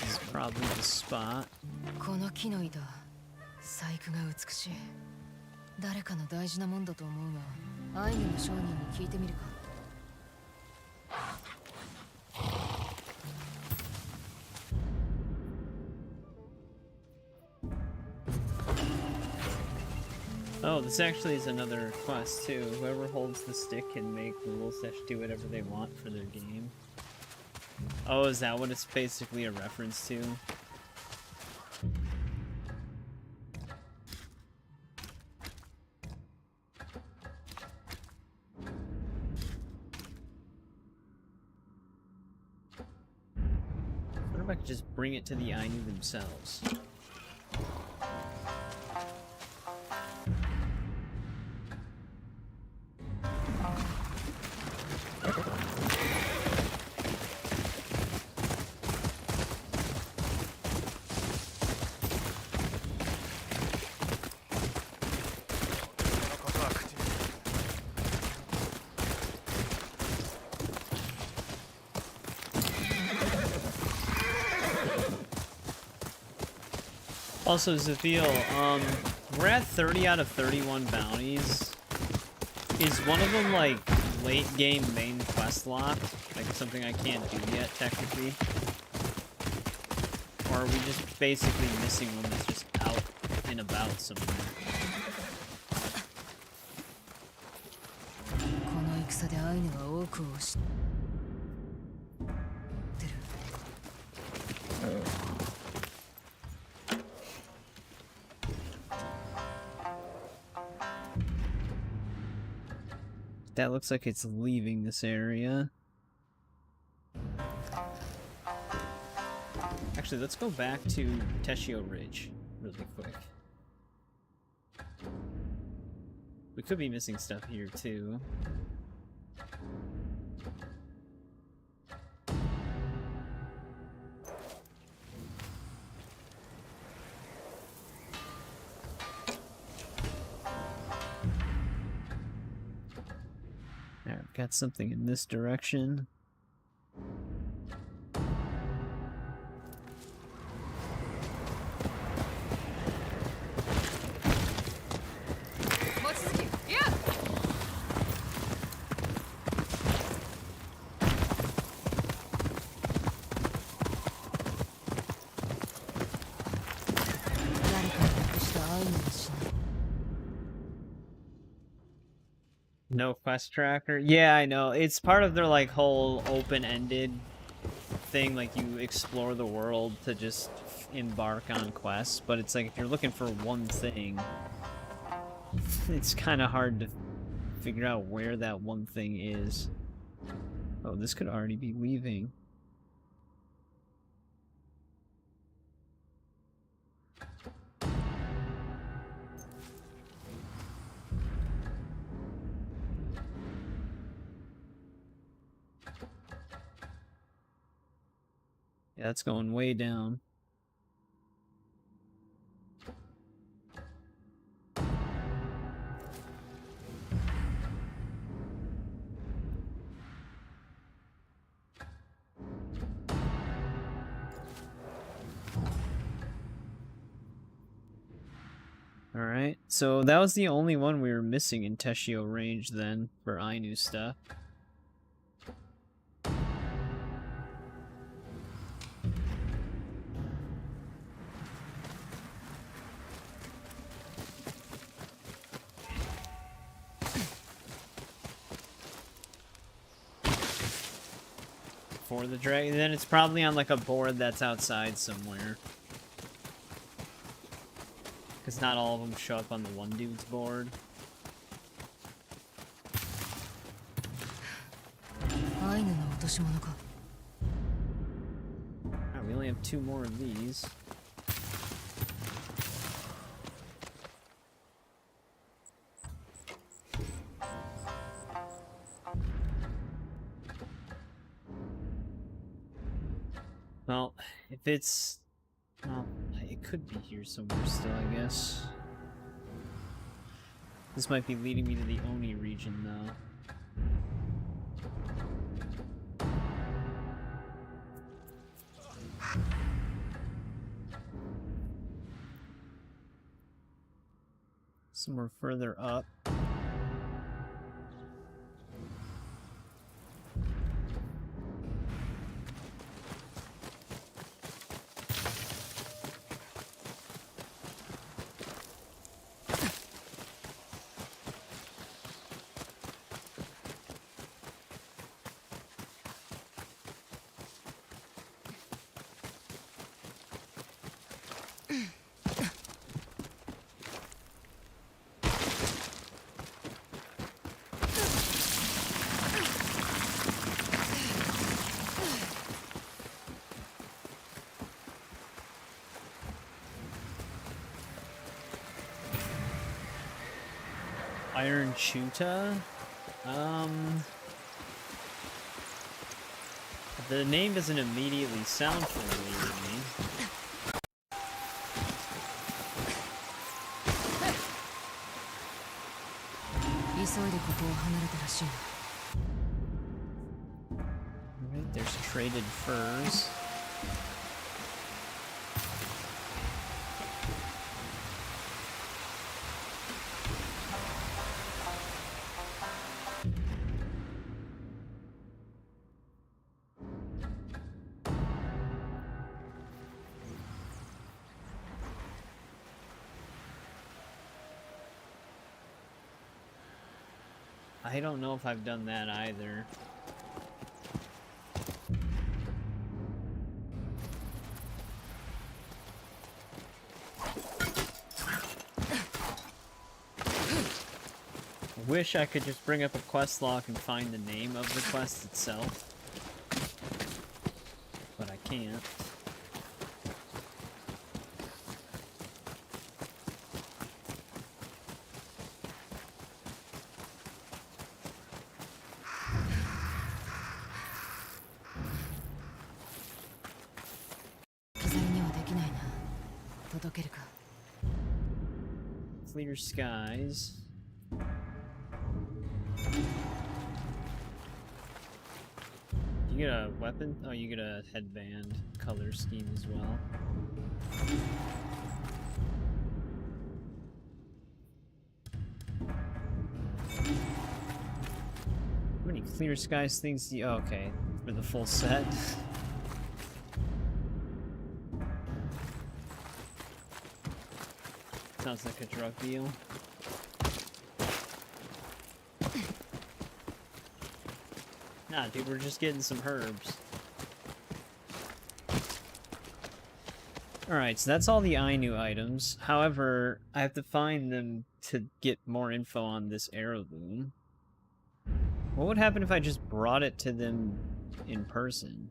This is probably the spot. この木の板、細工が美しい。誰かの大事なもんだと思うが、アイヌの商人に聞いてみるか。Oh, this actually is another quest too. Whoever holds the stick can make rules that do whatever they want for their game. Oh, is that what it's basically a reference to? What if I could just bring it to the Ainu themselves? Also, Zafil, we're at 30 out of 31 bounties. Is one of them, like, late game main quest locked? Like, something I can't do yet, technically? Or are we just basically missing one that's just out and about somewhere? この戦でアイヌは多くを知ってる。That looks like it's leaving this area. Actually, let's go back to Teshio Ridge really quick. We could be missing stuff here too. Alright, we've got something in this direction. No quest tracker? Yeah, I know. It's part of their, like, whole open-ended thing. Like, you explore the world to just embark on quests. But it's like, if you're looking for one thing, it's kind of hard to figure out where that one thing is. Oh, this could already be leaving. Yeah, that's going way down. Alright, so that was the only one we were missing in Teshio Range then, for Ainu stuff. For the dragon, then it's probably on like a board that's outside somewhere. Because not all of them show up on the one dude's board. Alright, we only have 2 more of these. Well, if it's... Well, it could be here somewhere still, I guess. This might be leading me to the Oni region, though. Somewhere further up. Iron Chuta? The name doesn't immediately sound familiar to me. Alright, there's traded furs. I don't know if I've done that either. I wish I could just bring up a quest log and find the name of the quest itself. But I can't. Clear skies. You get a weapon? Oh, you get a headband color scheme as well. How many clear skies things do you... Oh, okay, for the full set. Sounds like a drug deal. Nah, dude, we're just getting some herbs. Alright, so that's all the Ainu items. However, I have to find them to get more info on this heirloom. What would happen if I just brought it to them in person?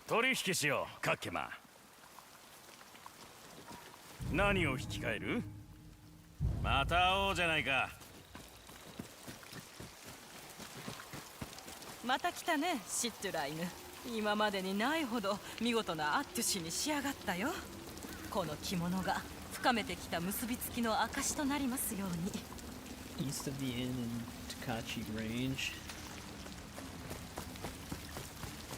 取引しよう、カッケマ。何を引き換える？また会おうじゃないか。また来たね、シットゥライヌ。今までにないほど見事なアットゥシに仕上がったよ。この着物が深めてきた結びつきの証となりますように。East of the inn in Takachi Range.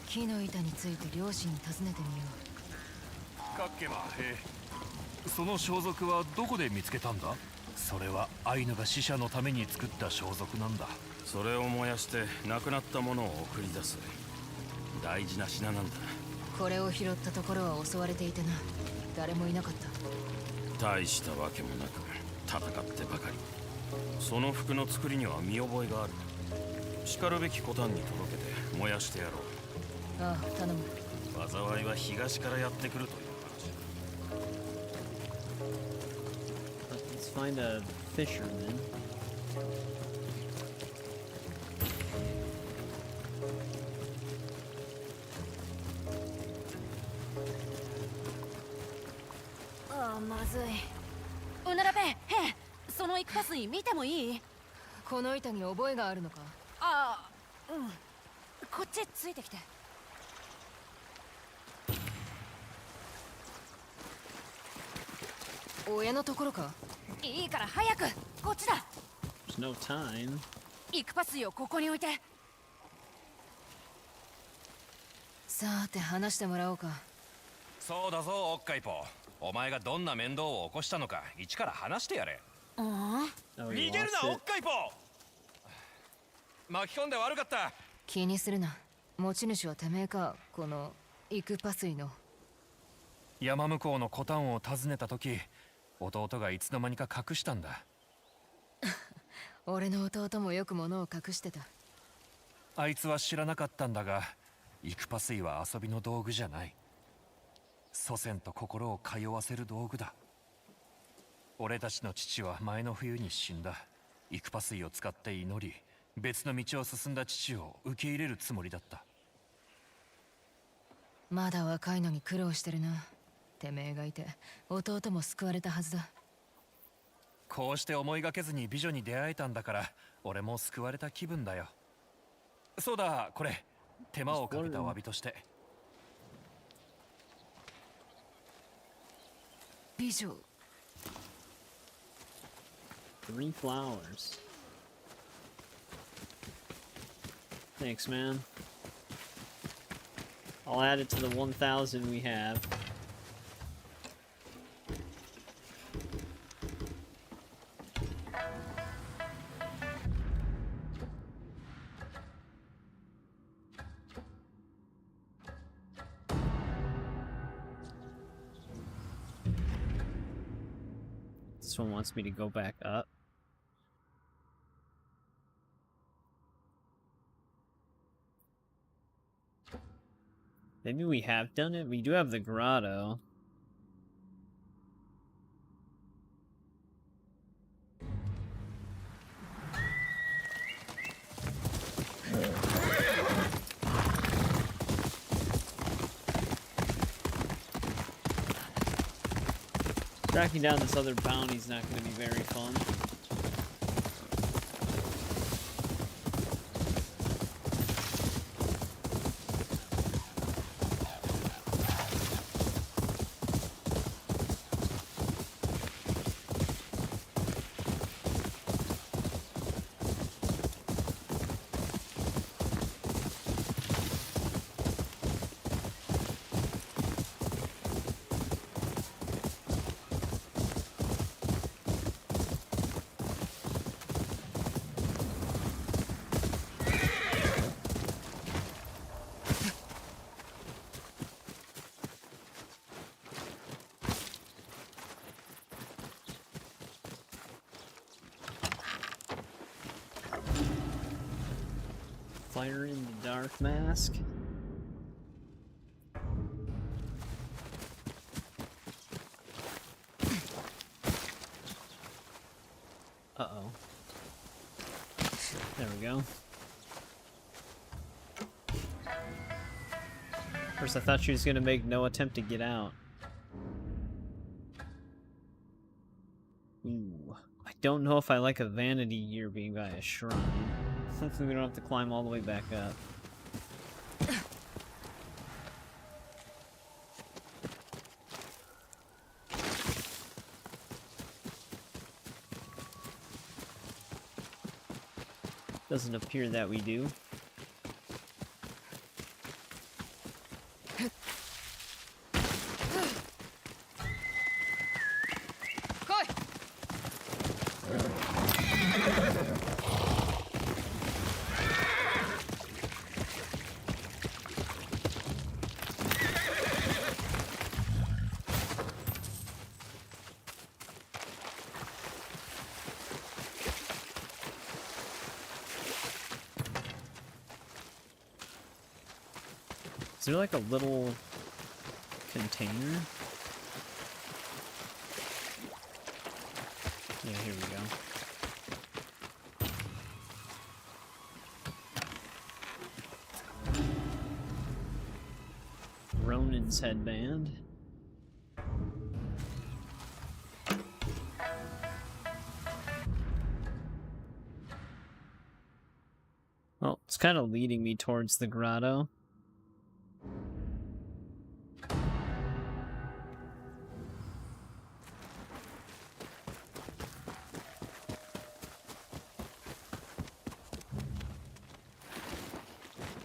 木の板について両親に尋ねてみよう。カッケマ、その装束はどこで見つけたんだ？それはアイヌが死者のために作った装束なんだ。それを燃やして亡くなったものを送り出す大事な品なんだ。これを拾ったところは襲われていてな。誰もいなかった。大したわけもなく戦ってばかり。その服の作りには見覚えがある。叱るべきコタンに届けて燃やしてやろう。ああ、頼む。災いは東からやってくるという話。Let's find a fisherman. Ah, まずい。うならべ、へ、そのイクパスに見てもいい？この板に覚えがあるのか？ああ、うん。こっちついてきて。親のところか？いいから早く、こっちだ。 There's no time. イクパ水をここに置いて。さて話してもらおうか。そうだぞ、おっかいぽ。お前がどんな面倒を起こしたのか一から話してやれ。逃げるな、おっかいぽ。巻き込んで悪かった。気にするな。持ち主はてめえか、このイクパ水の。山向こうのコタンを訪ねた時、弟がいつの間にか隠したんだ。俺の弟もよく物を隠してた。あいつは知らなかったんだが、イクパ水は遊びの道具じゃない。祖先と心を通わせる道具だ。俺たちの父は前の冬に死んだ。イクパ水を使って祈り、別の道を進んだ父を受け入れるつもりだった。まだ若いのに苦労してるな。てめえがいて弟も救われたはずだ。こうして思いがけずに美女に出会えたんだから、俺も救われた気分だよ。そうだ、これ手間をかけた詫びとして。美女。 3 flowers. Thanks, man. I'll add it to the 1,000 we have. This one wants me to go back up. Maybe we have done it? We do have the grotto. Tracking down this other bounty is not going to be very fun. Fire in the dark mask. Uh-oh. There we go. First I thought she was gonna make no attempt to get out. Ooh. I don't know if I like a vanity year being by a shrine. Hopefully we don't have to climb all the way back up. Doesn't appear that we do. Is there like a little container? Yeah, here we go. Ronin's headband. kind of leading me towards the grotto.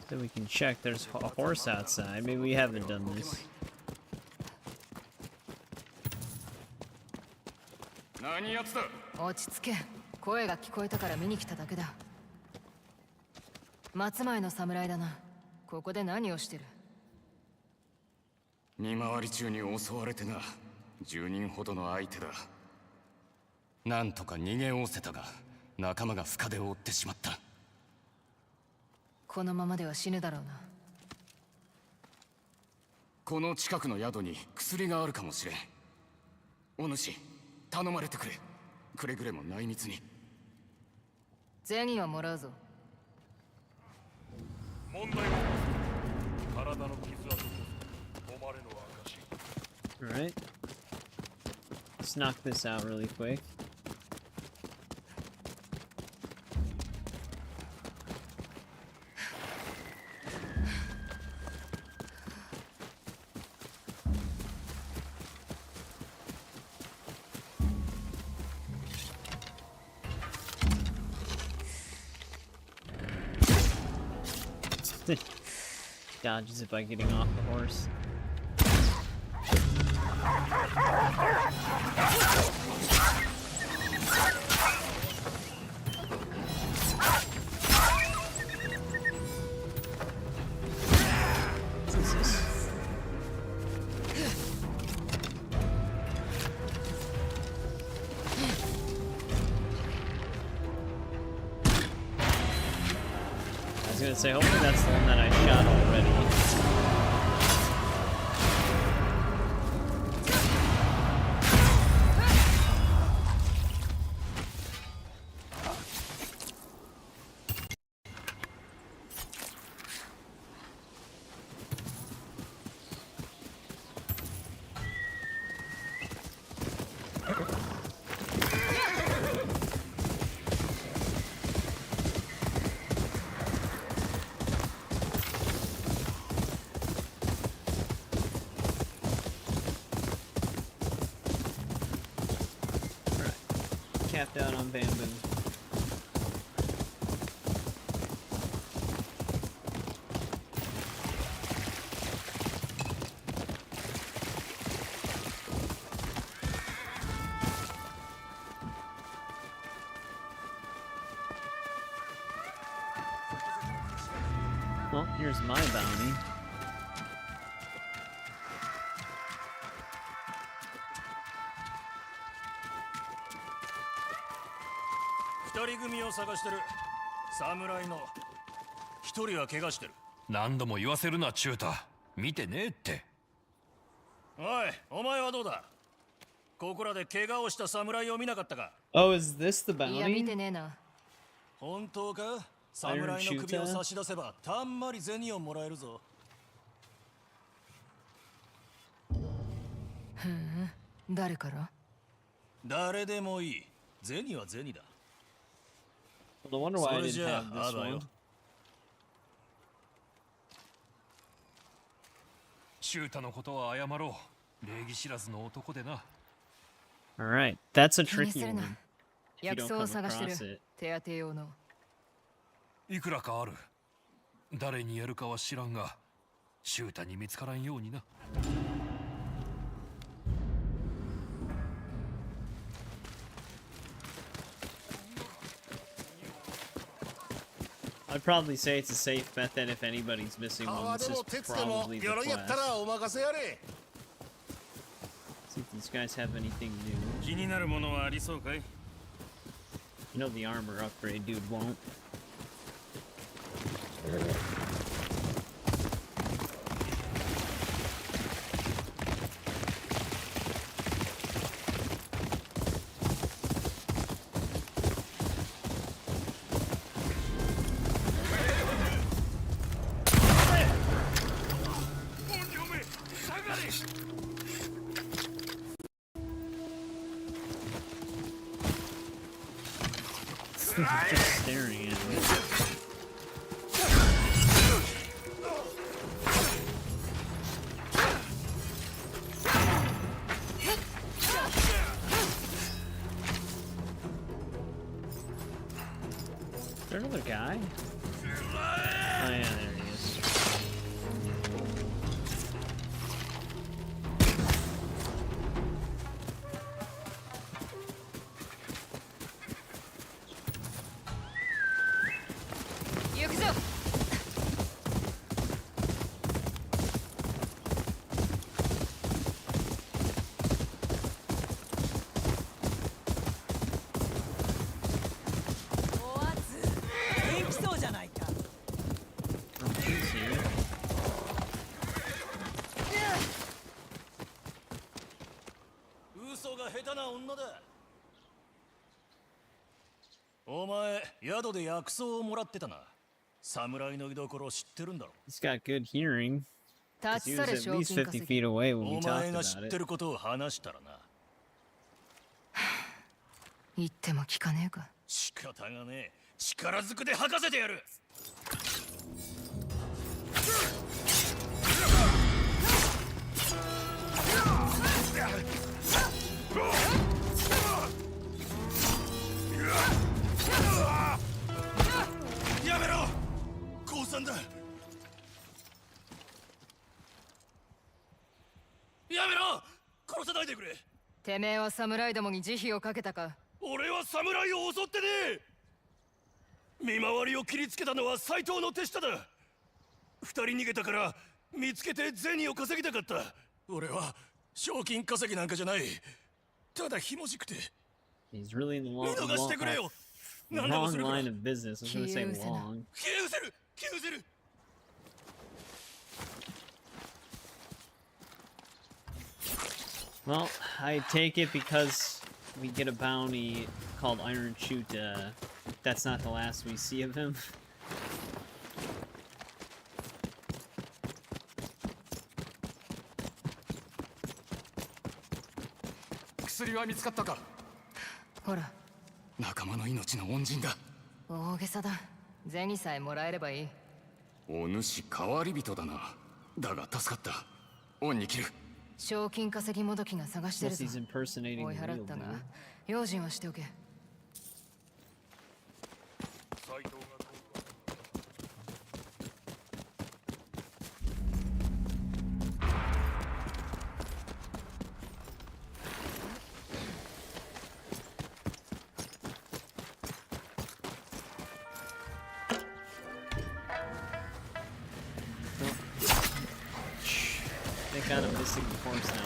So we can check. There's a horse outside. Maybe we haven't done this.見回り中に襲われてな。10人ほどの相手だ。なんとか逃げおおせたが、仲間が深手を負ってしまった。このままでは死ぬだろうな。この近くの宿に薬があるかもしれん。お主、頼まれてくれ。くれぐれも内密に。銭はもらうぞ。問題は体の傷跡こそ誉れの証。Alright. Let's knock this out really quick. Dodges it by getting off the horse. What's this? I was gonna say, hopefully that's the one that I shot already. Capped out on bamboo. Well, here's my bounty. Oh, is this the bounty? いや見てねえな。本当か？侍の首を差し出せばたんまり銭をもらえるぞ。ふん、誰から？誰でもいい。銭は銭だ。No wonder why I didn't have this one. シュータのことは謝ろう。礼儀知らずの男でな。Alright, that's a 気に tricky する one. な。 If you 薬 don't 草を come 探して across る it. 手当て用の。いくらかある。誰にやるかは知らんが、シュータに見つからんようにな。I'd probably say it's a safe bet that if anybody's missing one, this is probably the quest. See if these guys have anything new. 気になるものはありそうかい? You know the armor upgrade dude won't. Just staring at me. other guy? Oh yeah, there he is. He's got good hearing. 'Cause he was at least 50 feet away when we talked about it. 言っても聞かねえか。仕方がねえ。力ずくで吐かせてやる。やめろ。降参だ。やめろ。殺さないでくれ。てめえは侍どもに慈悲をかけたか。俺は侍を襲ってねえ。見回りを切りつけたのは斎藤の手下だ。二人逃げたから見つけて銭を稼ぎたかった。俺は賞金稼ぎなんかじゃない。ただひもじくて。He's really in the long, 見逃してくれよ。 long line of business. I was gonna say long. 消え失せる。消え失せる。 Well, I take it because we get a bounty called Iron Shoot. That's not the last we see of him. Hora. 仲間の命の恩人だ。大げさだ。銭さえもらえればいい。お主代わり人だな。だが助かった。恩に切る。賞金稼ぎもどきが探してるぞ。 He's impersonating 追い the 払 real ったが dude. 用心はしておけ。They got him missing the corpse now.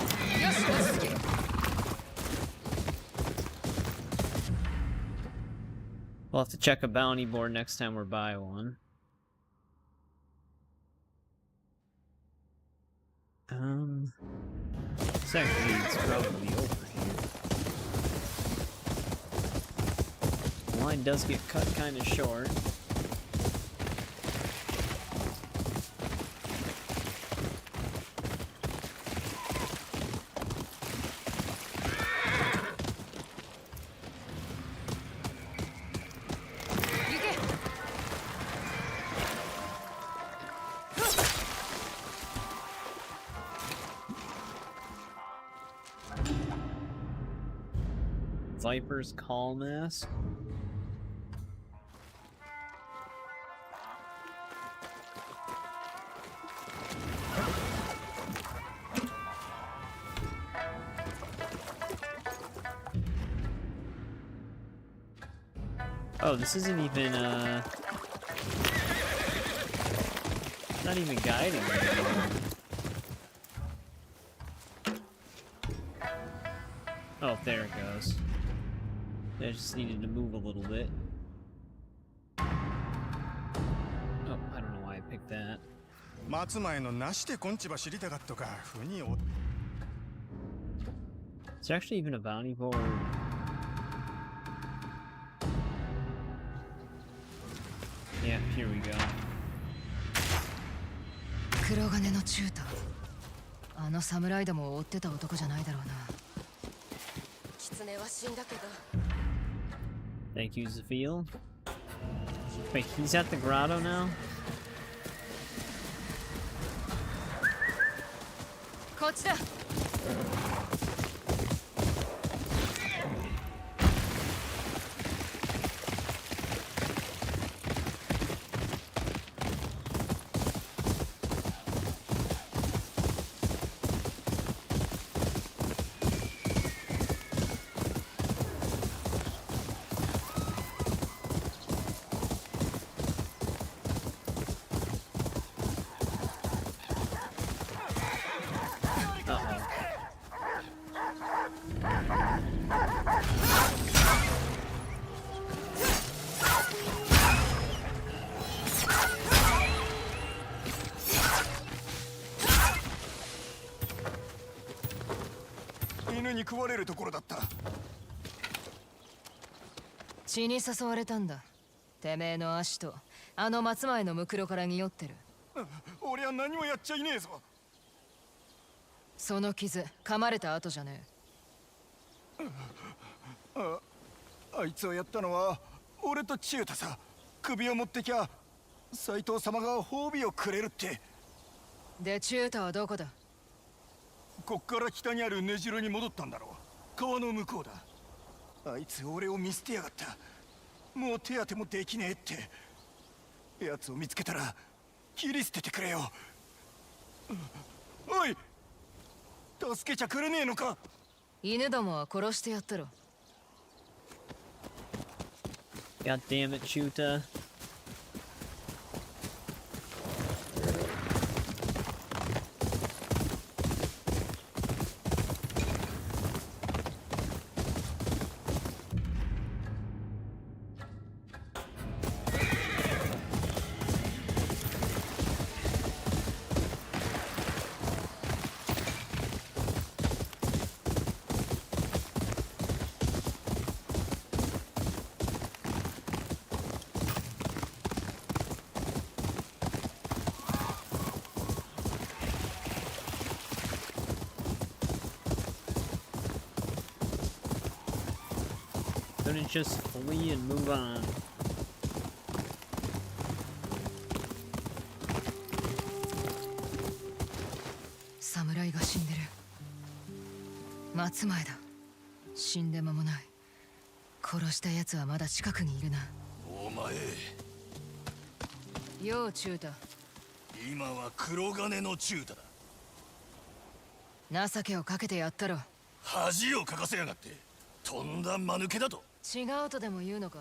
We'll have to check a bounty board next time we're by one. Secondly, it's probably over here. The line does get cut kind of short. Viper's Call Mask. Oh, this isn't even, not even guiding me anymore. Oh, there it goes. I just needed to move a little bit. Oh, I don't know why I picked that. 松前のなしてこんちば知りたかったかふにお Is there actually even a bounty board? Yeah, here we go. 黒金の中途。あの侍どもを追ってた男じゃないだろうな。狐は死んだけど。 Thank you, Zafil. Wait, he's at the grotto now? こっちだ。犬に食われるところだった。血に誘われたんだ。てめえの足とあの松前のムクロから匂ってる。俺は何もやっちゃいねえぞ。その傷噛まれた後じゃねえ。あいつをやったのは俺と千代田さ。首を持ってきゃ斎藤様が褒美をくれるって。で千代田はどこだ。こっから北にある根城に戻ったんだろう。川の向こうだ。あいつ俺を見捨てやがった。もう手当てもできねえって。奴を見つけたら切り捨ててくれよ。おい、助けちゃくれねえのか。犬どもは殺してやったろ。God damn it, Chuta. Couldn't just flee and move on. Samurai が死んでる。松前だ。死んで間もない。殺した奴はまだ近くにいるな。お前。よう中太。今は黒金の中太だ。情けをかけてやったろ。恥をかかせやがって。とんだ間抜けだと。違うとでも言うのか。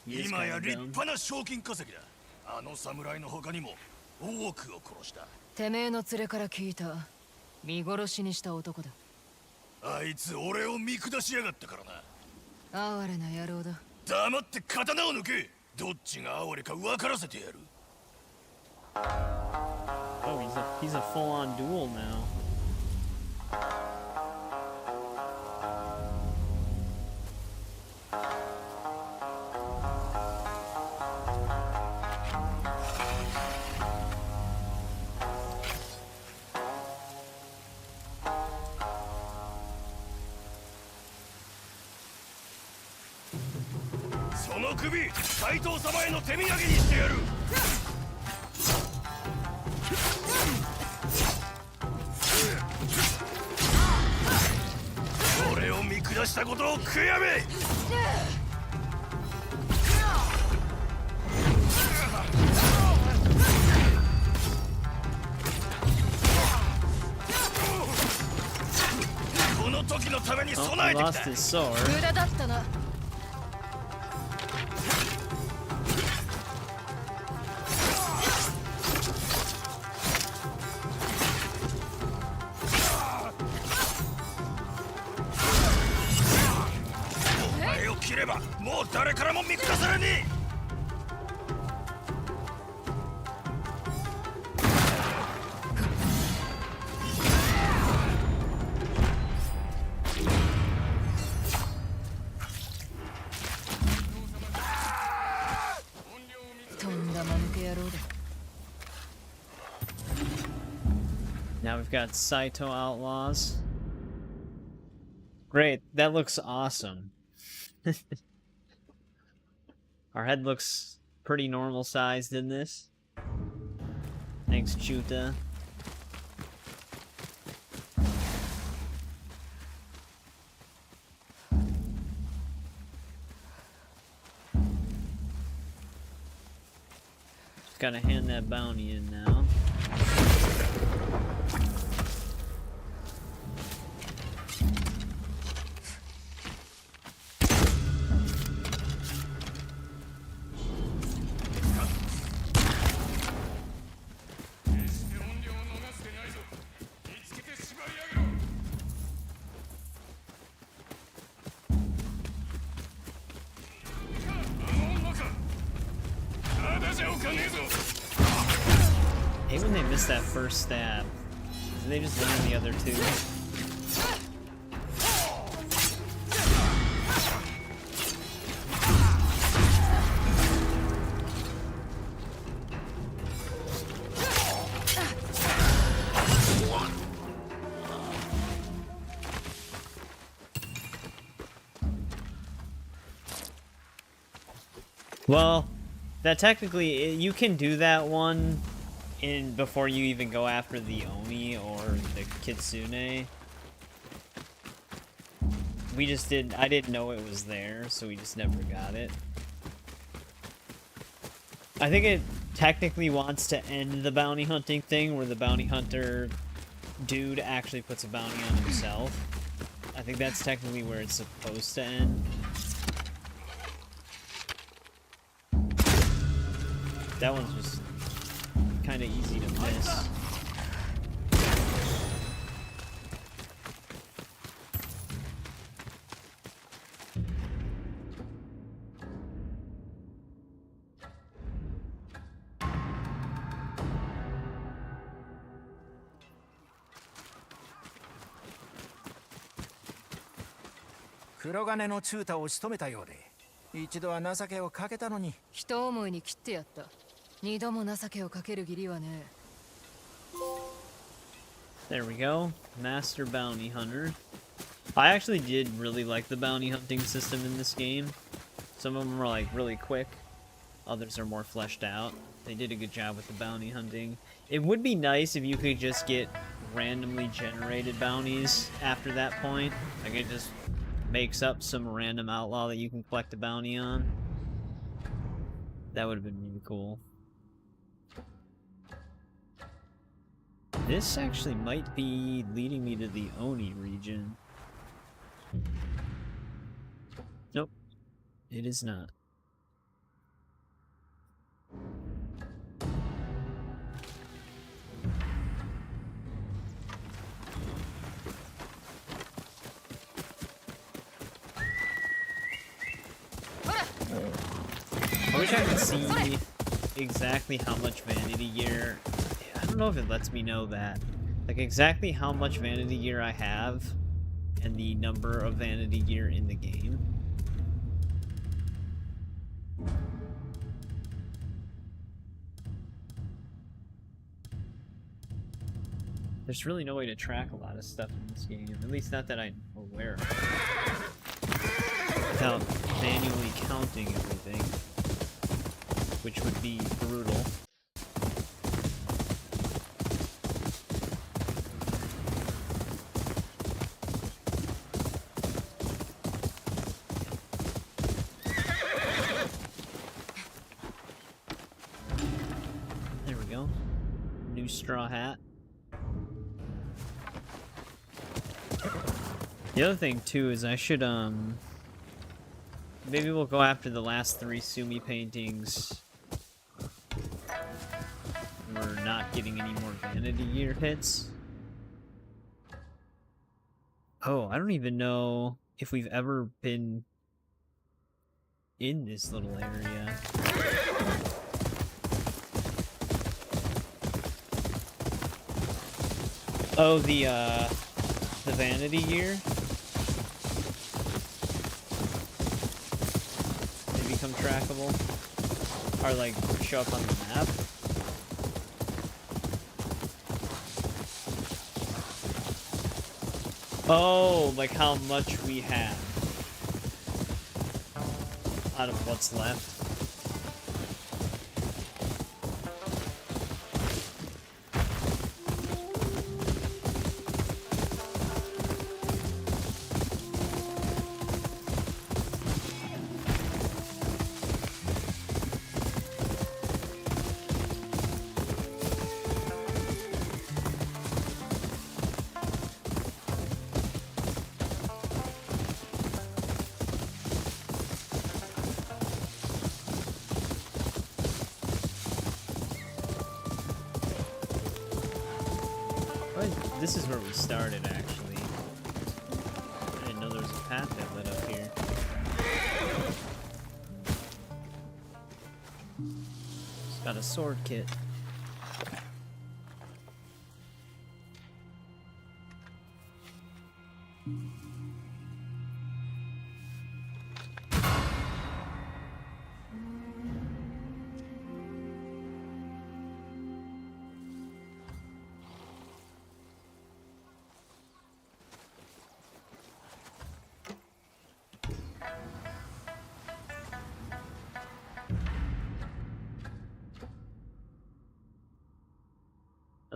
今や立派な賞金稼ぎだ。あの侍の他にも多くを殺した。てめえの連れから聞いた。見殺しにした男だ。あいつ俺を見下しやがったからな。哀れな野郎だ。黙って刀を抜け。どっちが哀れか分からせてやる。Oh, he's a full-on duel now.「その首斎藤様への手土産にしてやる。俺を見下したことを悔やめ。この時のために備えてきた。無駄だったな。切ればもう誰からも見下されねえ。とんだ間抜け野郎だ。Now we've got Saito Outlaws. Great, that looks awesome. Our head looks pretty normal sized in this. Thanks, Chuta. Just gotta hand that bounty in now. I hate when they miss that first stab. They just land the other two. Well, that technically you can do that one before you even go after the Oni or the Kitsune. I didn't know it was there, so we just never got it. I think it technically wants to end the bounty hunting thing, where the bounty hunter dude actually puts a bounty on himself. I think that's technically where it's supposed to end. That one's just kind of easy to miss. 黒金の中太を仕留めたようで、一度は情けをかけたのに。一思いに切ってやった。二度も情けをかける義理はね。There we go. Master Bounty Hunter. I actually did really like the bounty hunting system in this game. Some of them are like really quick. Others are more fleshed out. They did a good job with the bounty hunting. It would be nice if you could just get randomly generated bounties after that point. Like it just makes up some random outlaw that you can collect a bounty on. That would have been really cool. This actually might be leading me to the Oni region. Nope, it is not. I wish I could see exactly how much vanity gear. I don't know if it lets me know that. Like exactly how much vanity gear I have and the number of vanity gear in the game. There's really no way to track a lot of stuff in this game, at least not that I'm aware of. Without manually counting everything, which would be brutal. There we go. New straw hat. The other thing too is I should maybe we'll go after the last 3 Sumi paintings. We're not getting any more vanity gear hits. Oh, I don't even know if we've ever been in this little area. Oh, the vanity gear. They become trackable. Or like show up on the map. Oh, like how much we have out of what's left. This is where we started, actually. I didn't know there was a path that led up here. It's got a sword kit.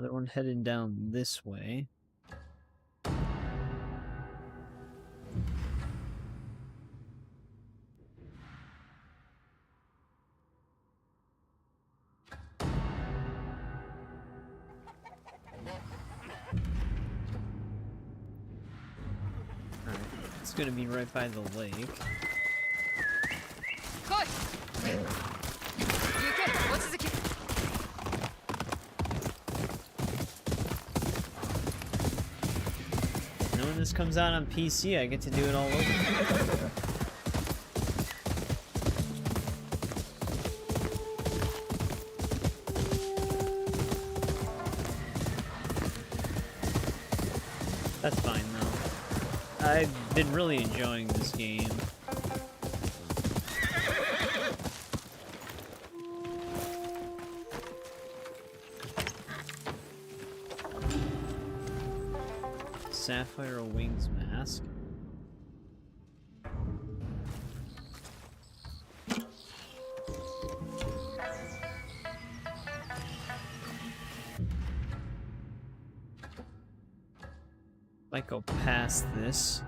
Another one heading down this way. Alright, it's gonna be right by the lake. And when this comes out on PC, I get to do it all over. That's fine though. I've been really enjoying this game. Sapphire Wings mask. Might go past this.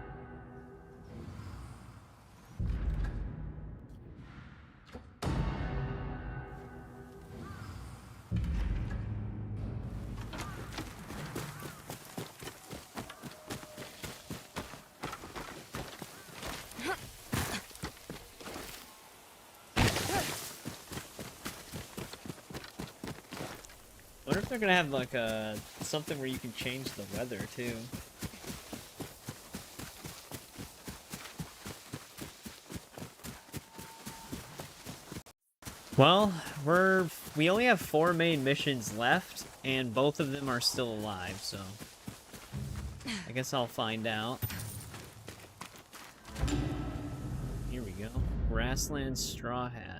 I wonder if they're gonna have like a something where you can change the weather too. Well, we only have 4 main missions left, and both of them are still alive, so I guess I'll find out. Here we go. Grassland Straw Hat.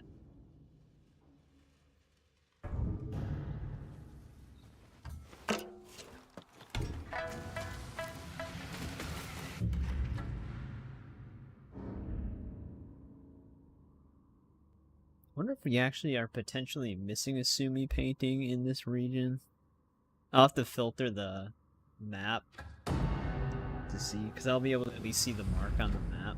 I wonder if we actually are potentially missing a Sumi painting in this region. I'll have to filter the map to see, because I'll be able to at least see the mark on the map.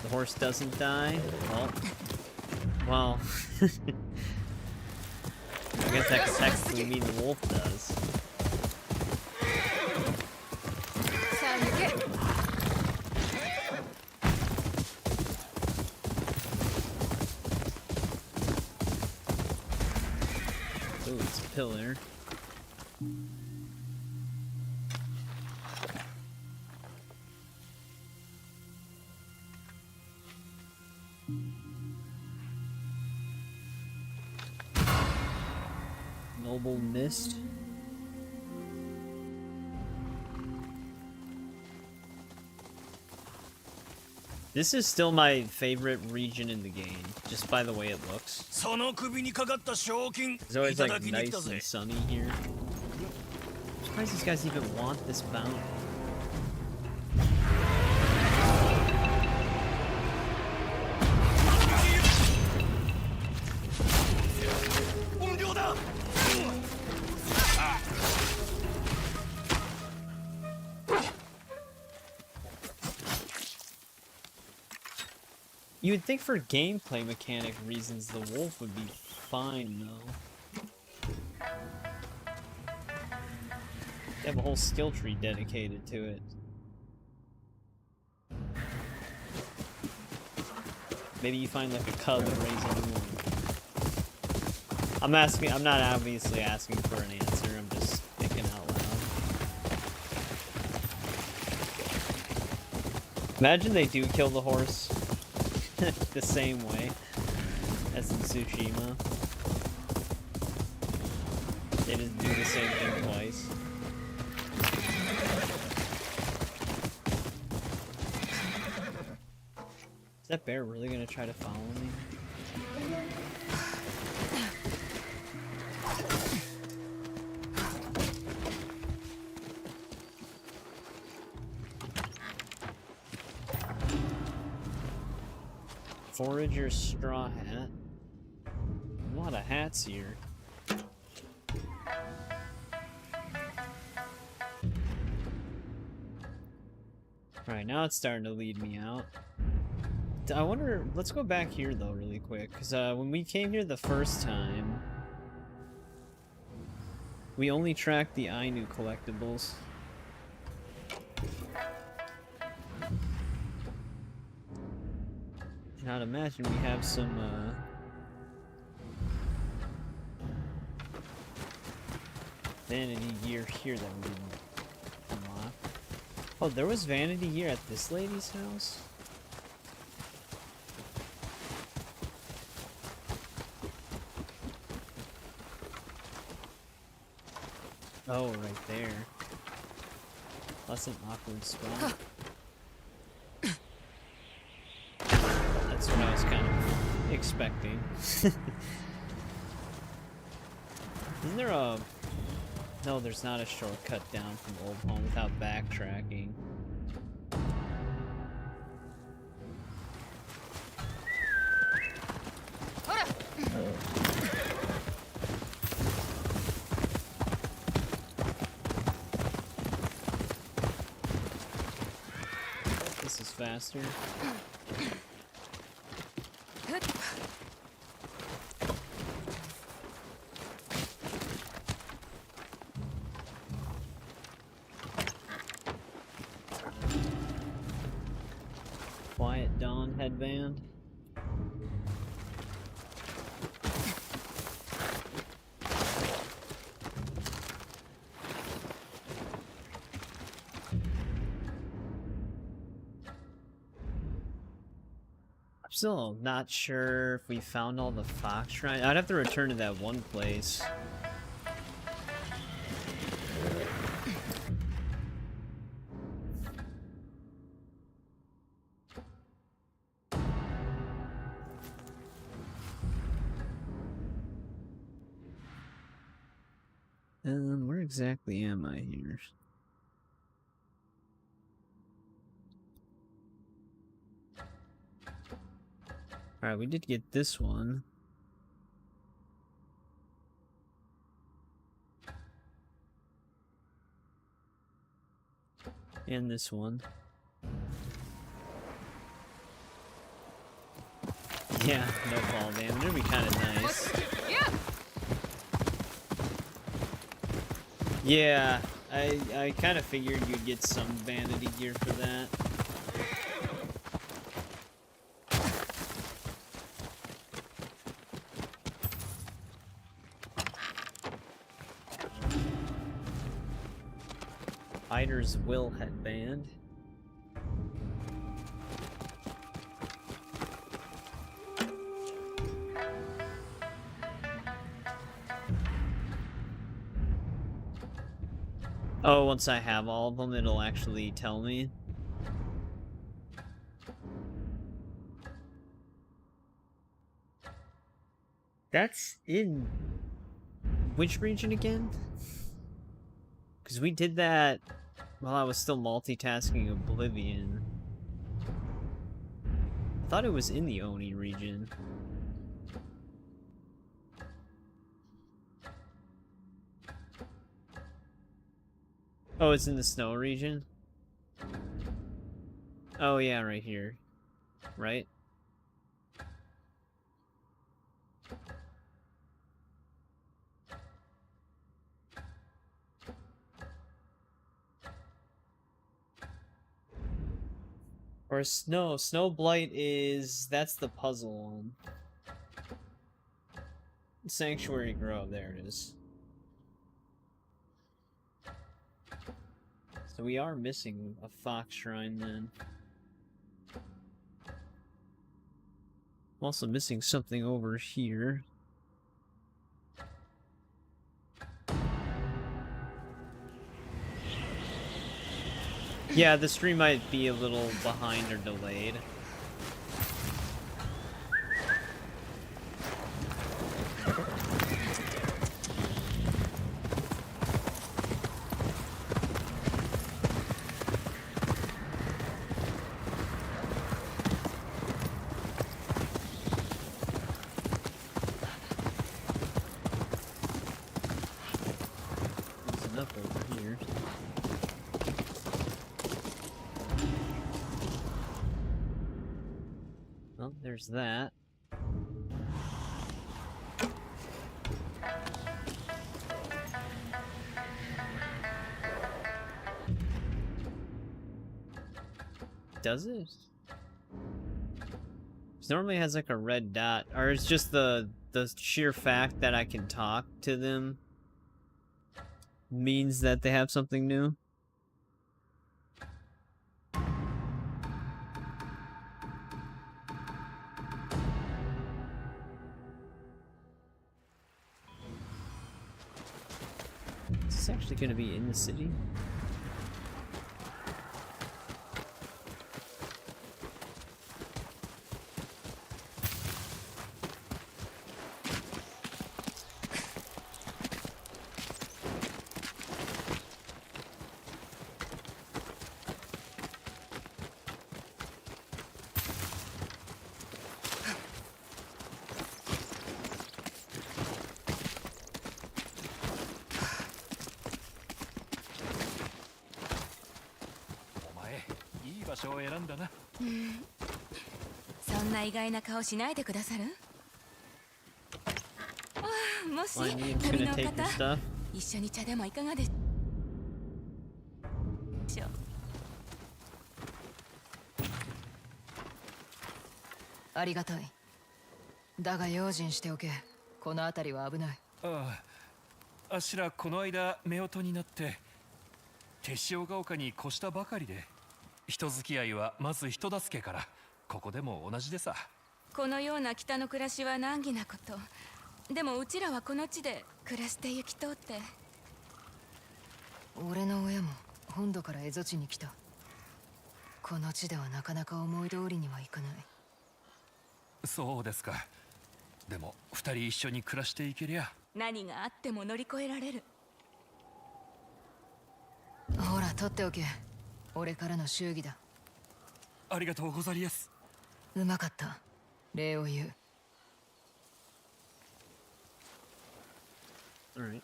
The horse doesn't die? Well, I guess that could technically mean the wolf does. Ooh, it's a pillar. Noble Mist. This is still my favorite region in the game, just by the way it looks. It's always like nice and sunny here. I'm surprised these guys even want this bounty. You would think for gameplay mechanic reasons the wolf would be fine, though. They have a whole skill tree dedicated to it. Maybe you find like a cub and raise a new one. I'm not obviously asking for an answer, I'm just thinking out loud. Imagine they do kill the horse. The same way as in Tsushima. They just do the same thing twice. Is that bear really gonna try to follow me? Forager straw hat. A lot of hats here. Alright, now it's starting to lead me out. I wonder, let's go back here though really quick, because when we came here the first time, we only tracked the Ainu collectibles. And I'd imagine we have some vanity gear here that we didn't unlock. Oh, there was vanity gear at this lady's house? Oh, right there. That's an awkward spot. That's what I was kind of expecting. Isn't there a... No, there's not a shortcut down from Old Home without backtracking. This is faster. Quiet Dawn headband. I'm still not sure if we found all the fox shrine. I'd have to return to that one place. Where exactly am I here? Alright, we did get this one. And this one. Yeah, no ball damage. It'd be kind of nice. Yeah, I kind of figured you'd get some vanity gear for that. Hider's Will headband. Oh, once I have all of them, it'll actually tell me. That's in which region again? Because we did that while I was still multitasking Oblivion. I thought it was in the Oni region. Oh, it's in the snow region? Oh yeah, right here. Right? Or Snow Blight is... that's the puzzle one. Sanctuary Grove, there it is. So we are missing a fox shrine then. I'm also missing something over here. Yeah, the stream might be a little behind or delayed. there's that. Does it? It normally has like a red dot, or it's just the sheer fact that I can talk to them means that they have something new. Is this actually going to be in the city?そんな意外な顔しないでくださる？ああ、もし Well, I mean, 旅 gonna の take 方 your stuff. 一緒に茶でもいかがでしょう？ありがたい。だが用心しておけ。この辺りは危ない。ああ、あしらこの間夫婦になって手塩が丘に越したばかりで、人付き合いはまず人助けから。ここでも同じでさ。このような北の暮らしは難儀なこと。でもうちらはこの地で暮らして行き通って。俺の親も本土から蝦夷地に来た。この地ではなかなか思い通りにはいかない。そうですか。でも二人一緒に暮らしていけりゃ。何があっても乗り越えられる。ほら、取っておけ。俺からの祝儀だ。ありがとうござります。うまかった。礼を言う。Alright.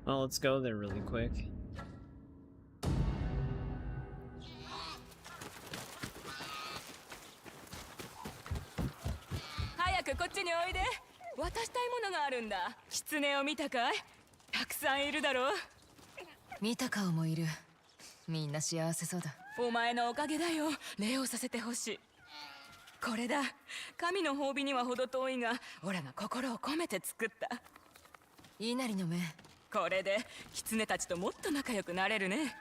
Well, let's go there really quick. 早くこっちにおいで。渡したいものがあるんだ。狐を見たかい？たくさんいるだろう。見た顔もいる。みんな幸せそうだ。お前のおかげだよ。礼をさせてほしい。これだ。神の褒美には程遠いが、俺が心を込めて作った。稲荷の目。これで狐たちともっと仲良くなれるね。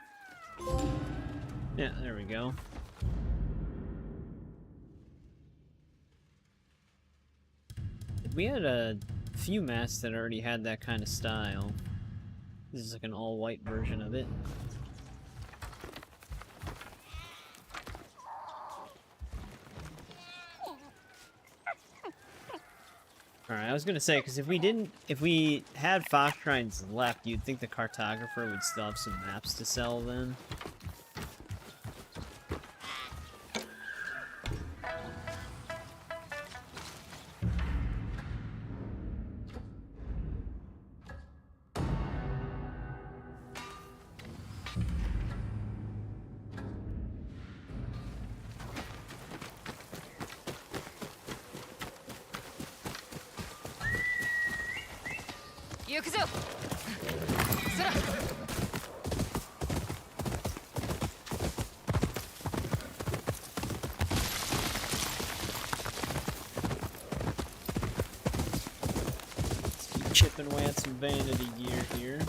Yeah, there we go. We had a few masks that already had that kind of style. This is like an all-white version of it. Alright, I was gonna say, because if we had Fox Shrines left, you'd think the cartographer would still have some maps to sell then. Chipping away at some vanity gear here.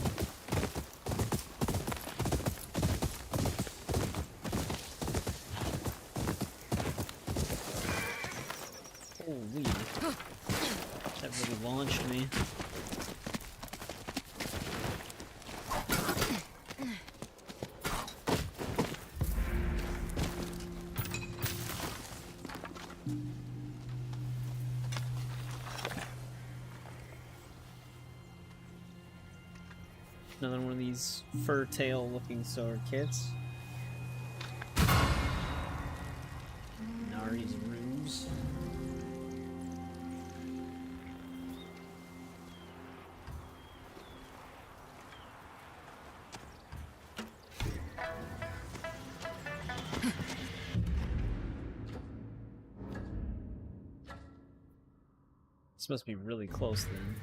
Holy. That really launched me. Another one of these fur tail looking sword kits. Nari's ruse. This must be really close then.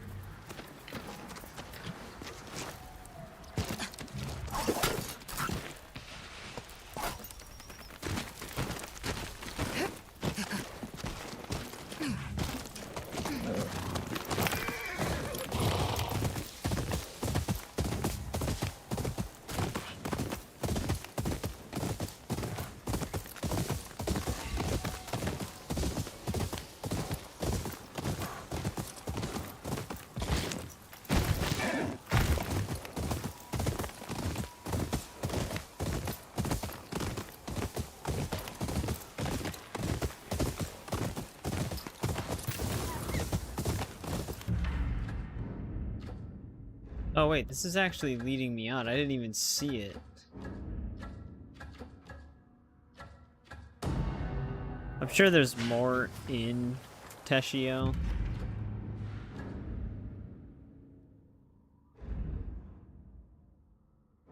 Oh wait, this is actually leading me out. I didn't even see it. I'm sure there's more in Teshio.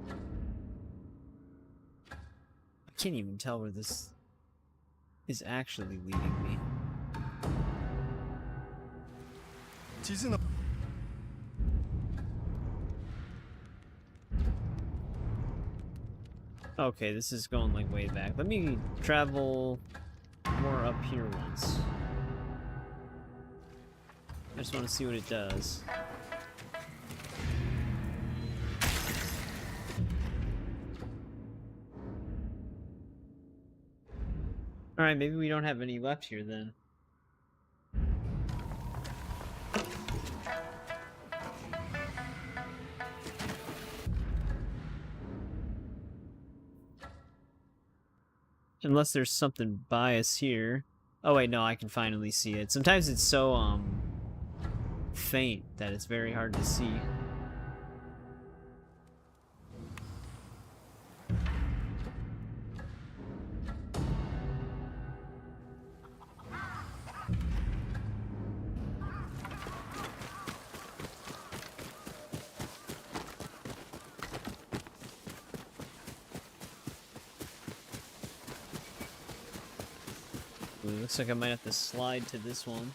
I can't even tell where this is actually leading me. Okay, this is going like way back. Let me travel more up here once. I just want to see what it does. Alright, maybe we don't have any left here then. Unless there's something by us here. Oh wait, no, I can finally see it. Sometimes it's so, faint that it's very hard to see. Ooh, looks like I might have to slide to this one.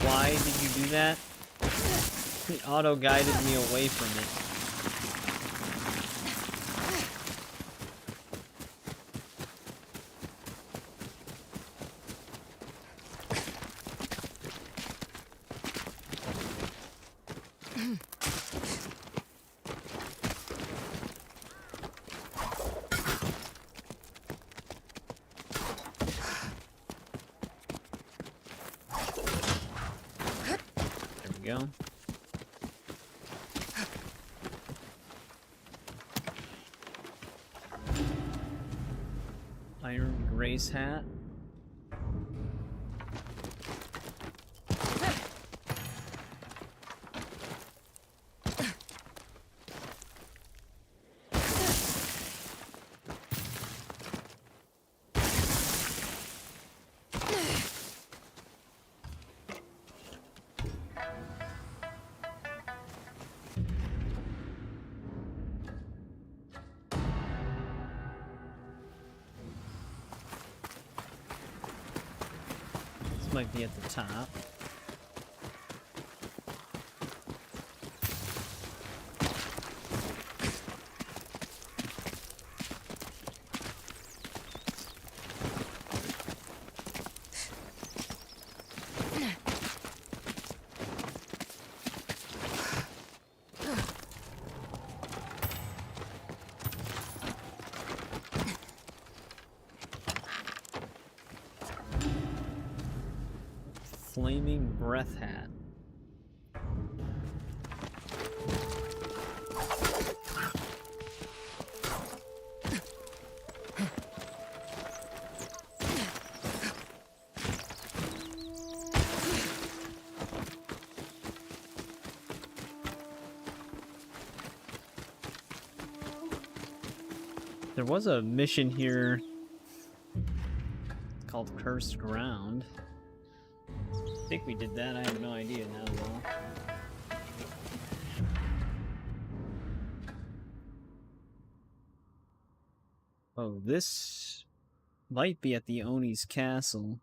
Why did you do that? It auto-guided me away from it. Go. Iron Grace hat. Might be at the top. Flaming breath hat. There was a mission here called Cursed Ground. I think we did that. I have no idea now, though. Oh, this might be at the Oni's castle.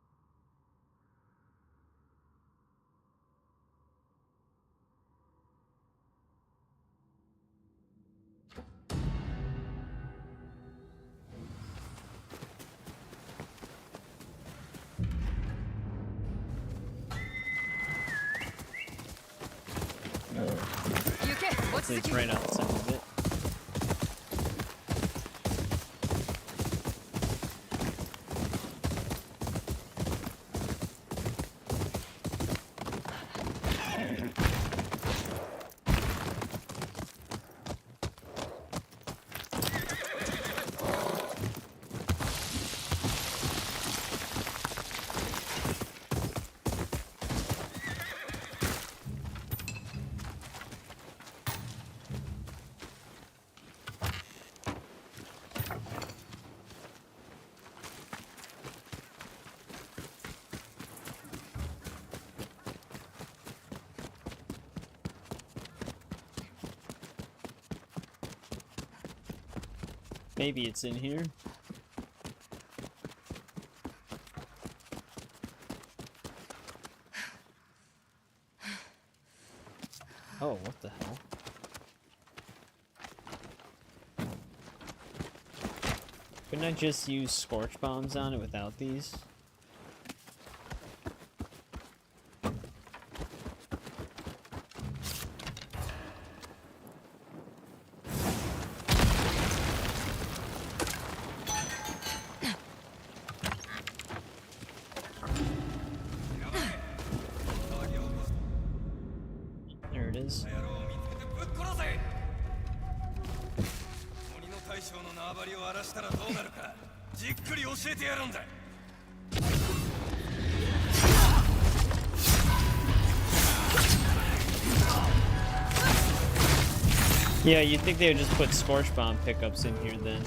It's right outside of it. Maybe it's in here. Oh, what the hell? Couldn't I just use scorch bombs on it without these? There it is. Yeah, you'd think they would just put scorch bomb pickups in here then.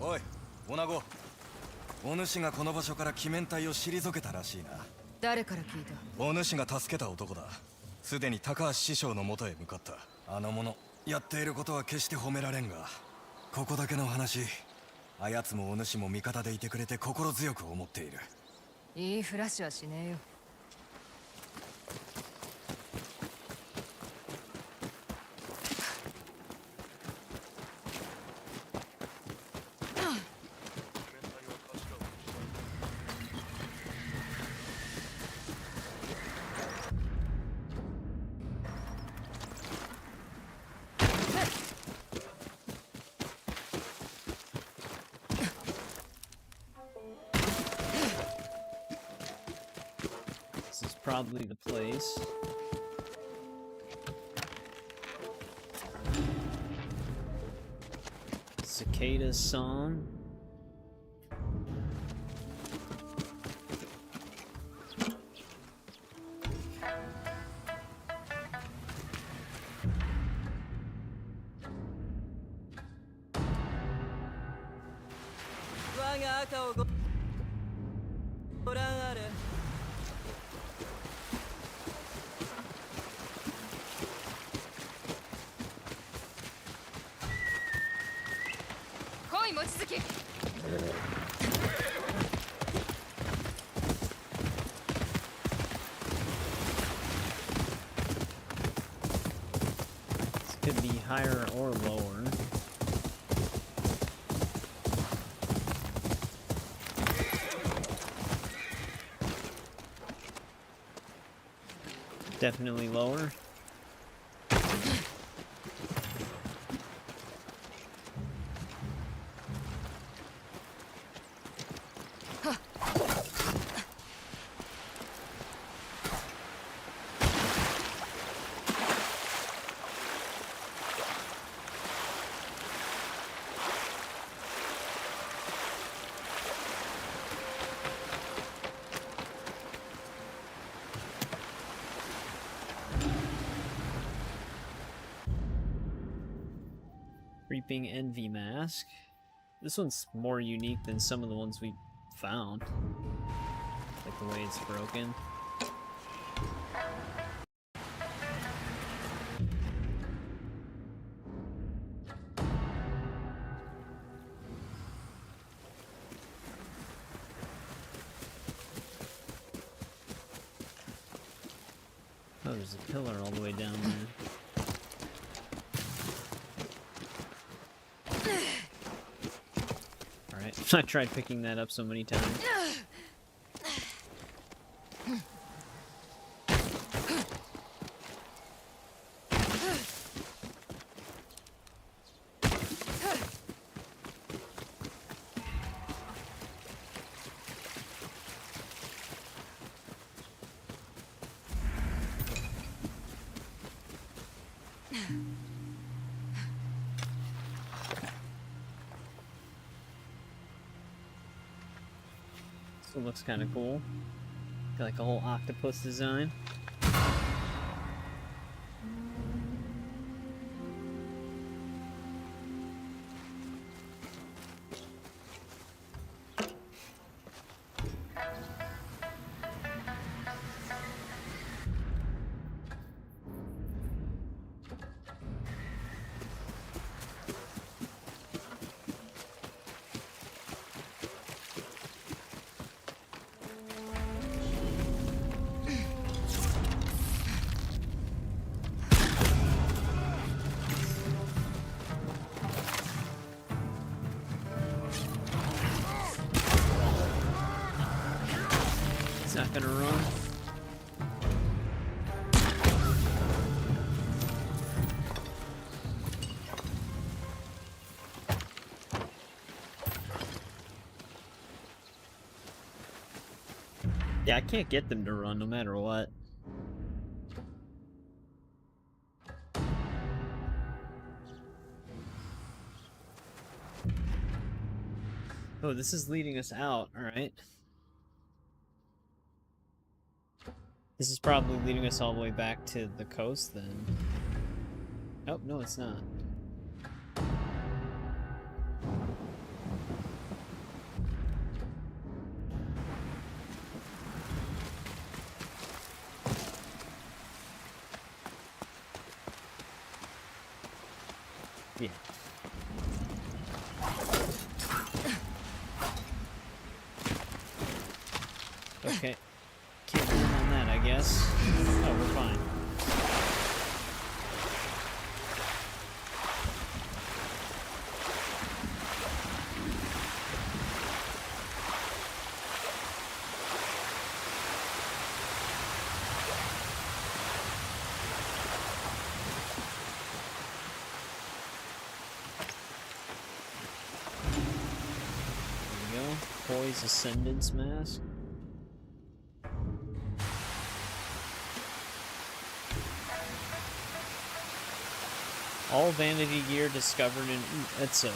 おい、女子。お主がこの場所から鬼面体を退けたらしいな。誰から聞いた？お主が助けた男だ。すでに高橋師匠の元へ向かった。あの者、やっていることは決して褒められんが、ここだけの話、あやつもお主も味方でいてくれて心強く思っている。いいフラッシュはしねえよ。Probably the place. Cicada song. Could be higher or lower. Definitely lower. Creeping Envy Mask. This one's more unique than some of the ones we found. Like the way it's broken. Oh, there's a pillar all the way down there. I tried picking that up so many times. So it looks kind of cool. Got like a whole octopus design. It's not gonna run. Yeah, I can't get them to run no matter what. Oh, this is leading us out, alright. This is probably leading us all the way back to the coast then. Oh, no it's not. Yeah. Okay. Can't win on that, I guess. Oh, we're fine. There we go. Poise Ascendance Mask. All vanity gear discovered in Atsu.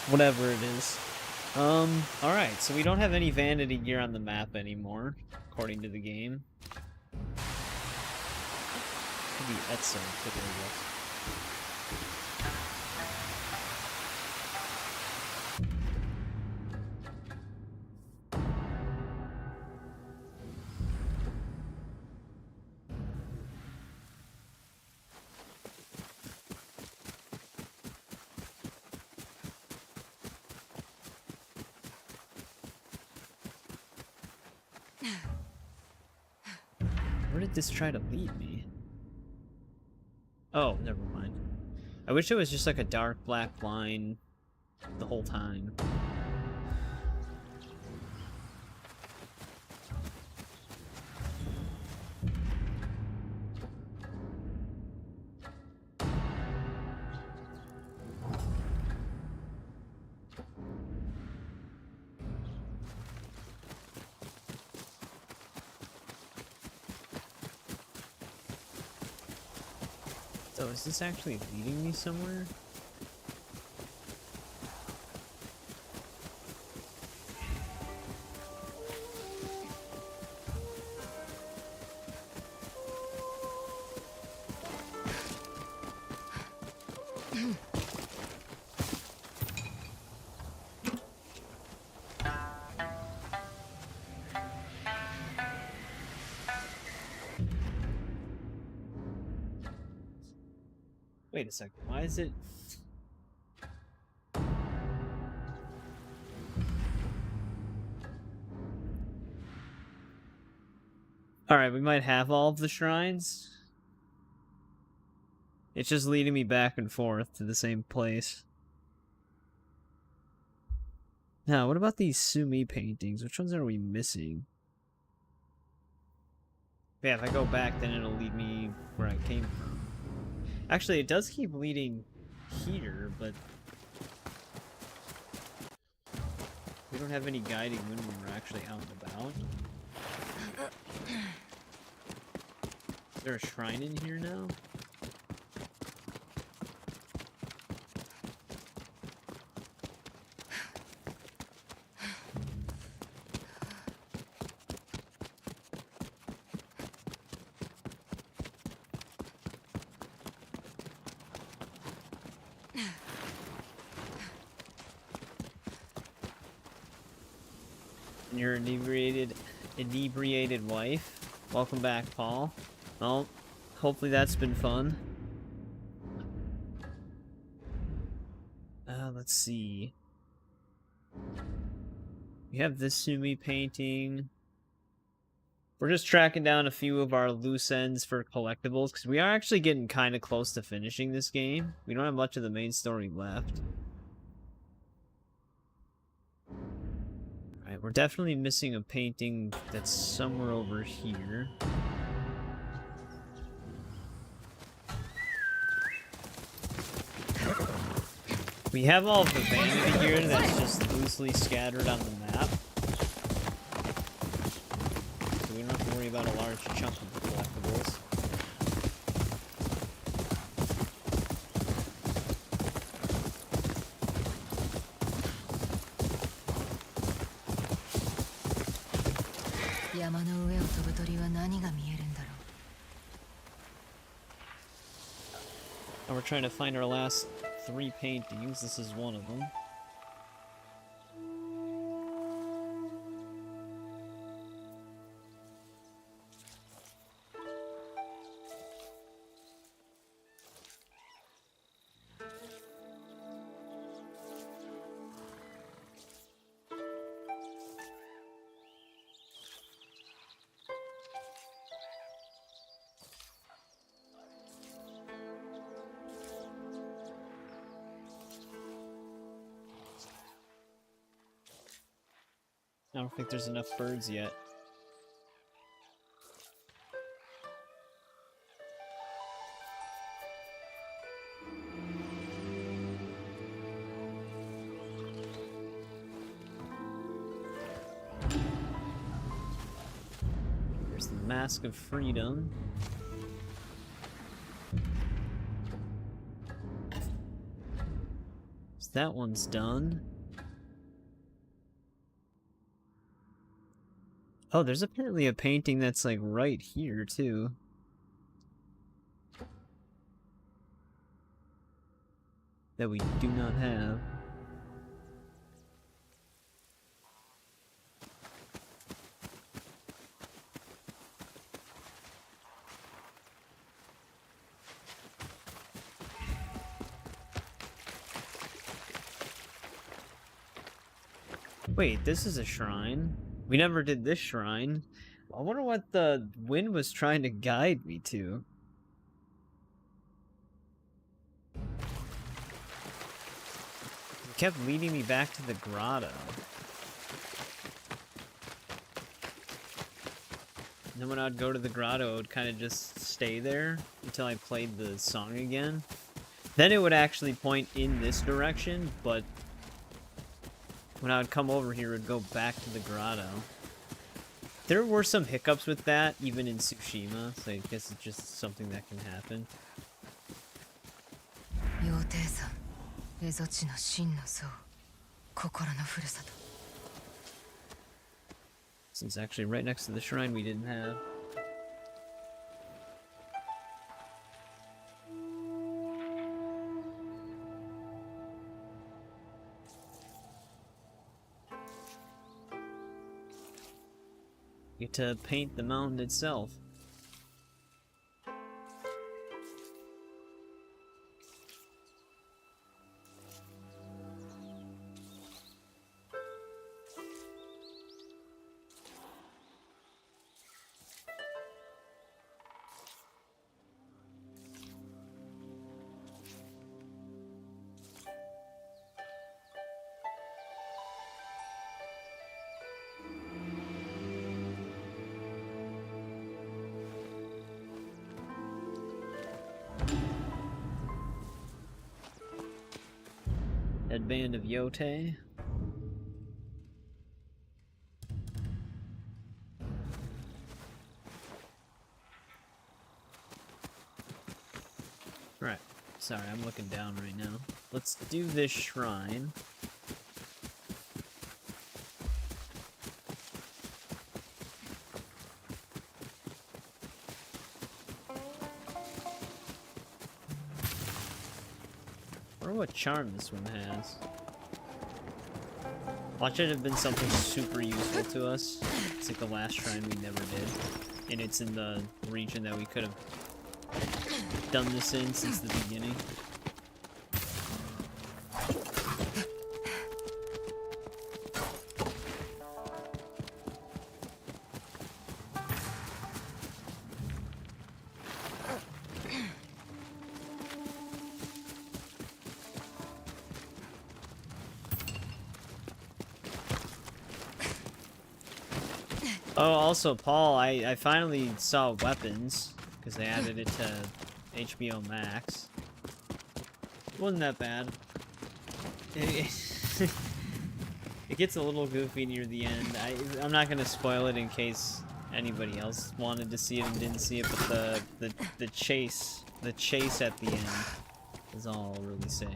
Whatever it is. Alright, so we don't have any vanity gear on the map anymore, according to the game. Could be Atsu, could be. Where did this try to lead me? Oh, never mind. I wish it was just like a dark black line the whole time. So is this actually leading me somewhere? Wait a second, why is it... Alright, we might have all of the shrines. It's just leading me back and forth to the same place. Now, what about these Sumi paintings? Which ones are we missing? Yeah, if I go back, then it'll lead me where I came from. Actually, it does keep leading here, but... we don't have any guiding when we're actually out and about. Is there a shrine in here now? And your inebriated wife. Welcome back, Paul. Well, hopefully that's been fun. Let's see. We have this Sumi painting. We're just tracking down a few of our loose ends for collectibles, because we are actually getting kind of close to finishing this game. We don't have much of the main story left. Alright, we're definitely missing a painting that's somewhere over here. We have all of the vanity here that's just loosely scattered on the map. So we don't have to worry about a large chunk of the collectibles. And we're trying to find our last 3 paintings. This is one of them. I don't think there's enough birds yet. There's the Mask of Freedom. So that one's done. Oh, there's apparently a painting that's like right here too. That we do not have. Wait, this is a shrine. We never did this shrine. I wonder what the wind was trying to guide me to. It kept leading me back to the grotto. And then when I'd go to the grotto, it would kind of just stay there until I played the song again. Then it would actually point in this direction, but when I would come over here, it would go back to the grotto. There were some hiccups with that, even in Tsushima, so I guess it's just something that can happen. 蝦夷地の真の像、心のふるさと。 This is actually right next to the shrine we didn't have. Get to paint the mountain itself. Headband of Yotei. Right. Sorry, I'm looking down right now. Let's do this shrine. I wonder what charm this one has. Watch it have been something super useful to us. It's like the last shrine we never did. And it's in the region that we could have done this in since the beginning. Oh, also, Paul, I finally saw weapons, because they added it to HBO Max. It wasn't that bad. It gets a little goofy near the end. I'm not going to spoil it in case anybody else wanted to see it and didn't see it, but the chase at the end is all I'll really say.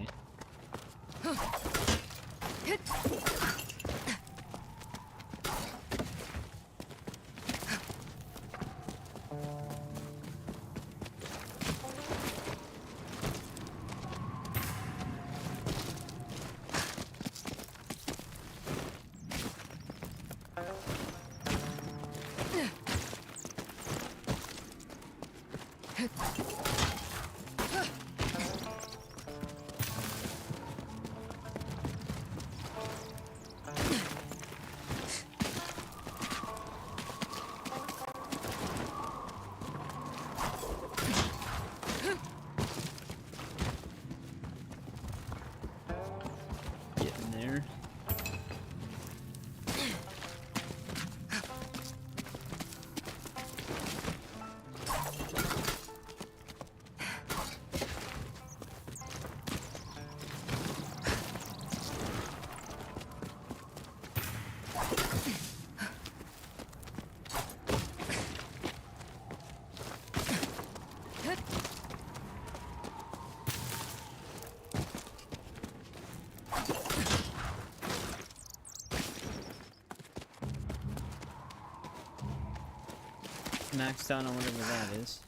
Maxed out on whatever that is.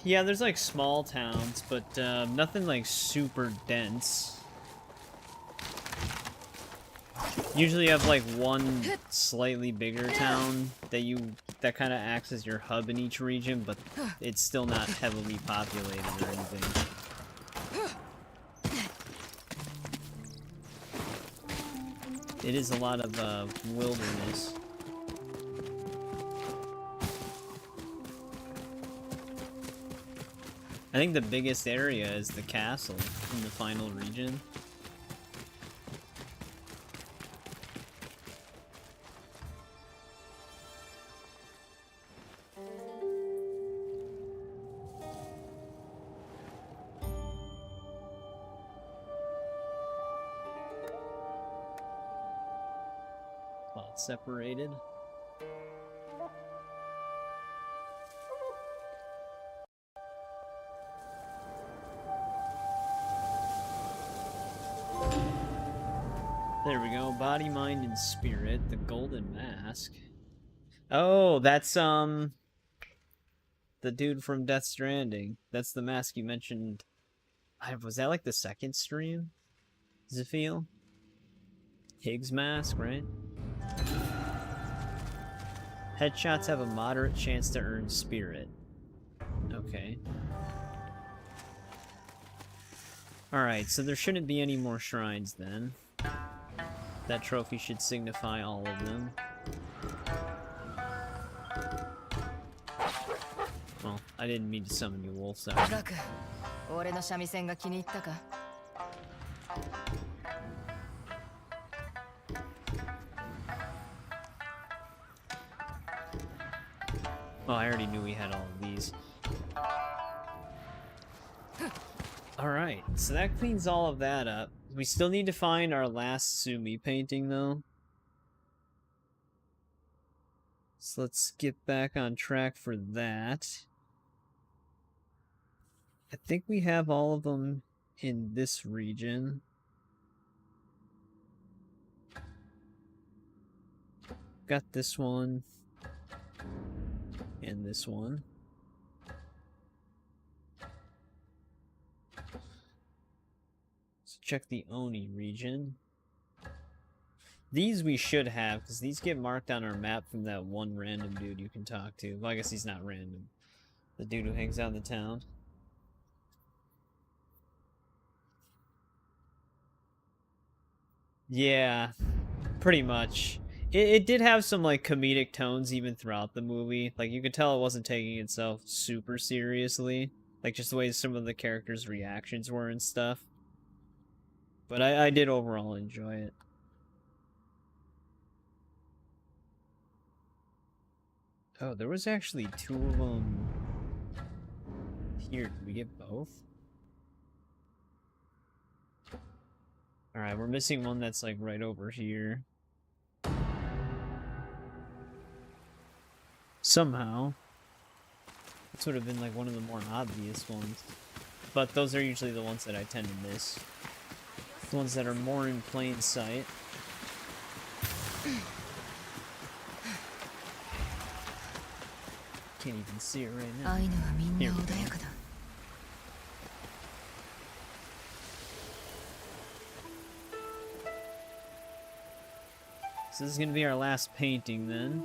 Yeah, there's like small towns, but nothing like super dense. Usually you have like one slightly bigger town that kind of acts as your hub in each region, but it's still not heavily populated or anything. It is a lot of wilderness. I think the biggest area is the castle in the final region. Separated. There we go. Body, mind, and spirit. The golden mask. Oh, that's, the dude from Death Stranding. That's the mask you mentioned. Was that like the second stream? Does it feel? Higgs mask, right? Headshots have a moderate chance to earn spirit. Okay. Alright, so there shouldn't be any more shrines then. That trophy should signify all of them. Well, I didn't mean to summon you, Wolf, sorry. Oh, I already knew we had all of these. Alright, so that cleans all of that up. We still need to find our last Sumi painting, though. So let's get back on track for that. I think we have all of them in this region. Got this one. And this one. Let's check the Oni region. These we should have, because these get marked on our map from that one random dude you can talk to. Well, I guess he's not random. The dude who hangs out in the town. Yeah, pretty much. It did have some, like, comedic tones even throughout the movie. Like, you could tell it wasn't taking itself super seriously. Like, just the way some of the characters' reactions were and stuff. But I did overall enjoy it. Oh, there was actually two of them here. Did we get both? Alright, we're missing one that's, like, right over here. Somehow. This would have been, like, one of the more obvious ones. But those are usually the ones that I tend to miss. The ones that are more in plain sight. Can't even see it right now. Here we go. So this is gonna be our last painting then.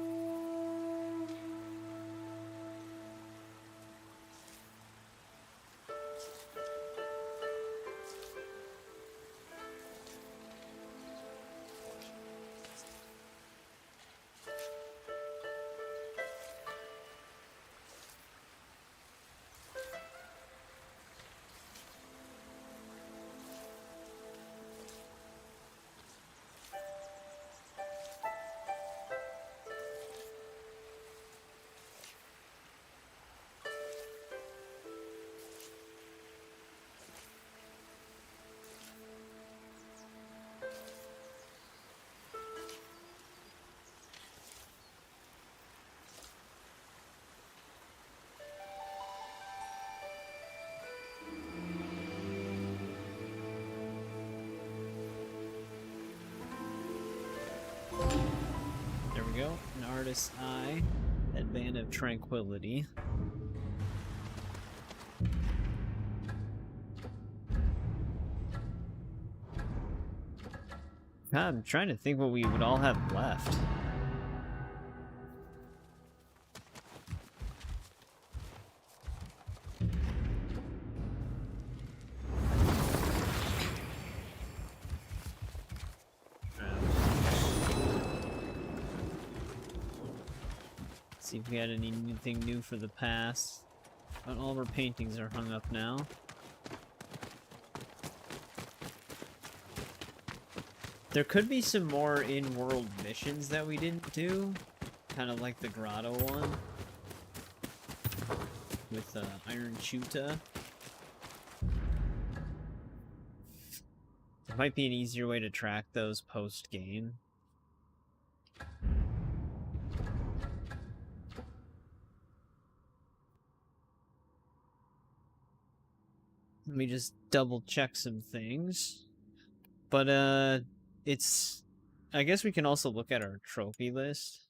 Go. An artist's eye, that band of tranquility. God, I'm trying to think what we would all have left. See if we had anything new for the past. But all of our paintings are hung up now. There could be some more in-world missions that we didn't do. Kind of like the grotto one. With Iron Chuta. There might be an easier way to track those post-game. Let me just double check some things. But, it's... I guess we can also look at our trophy list.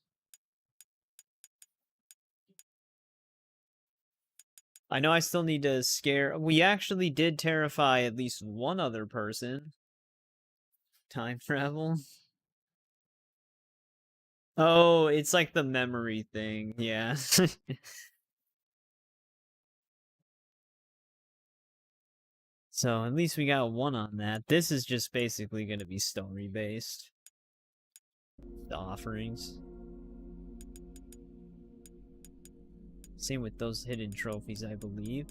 I know I still need to scare... We actually did terrify at least one other person. Time travel. Oh, it's like the memory thing, yeah. So at least we got one on that. This is just basically going to be story-based. The offerings. Same with those hidden trophies, I believe.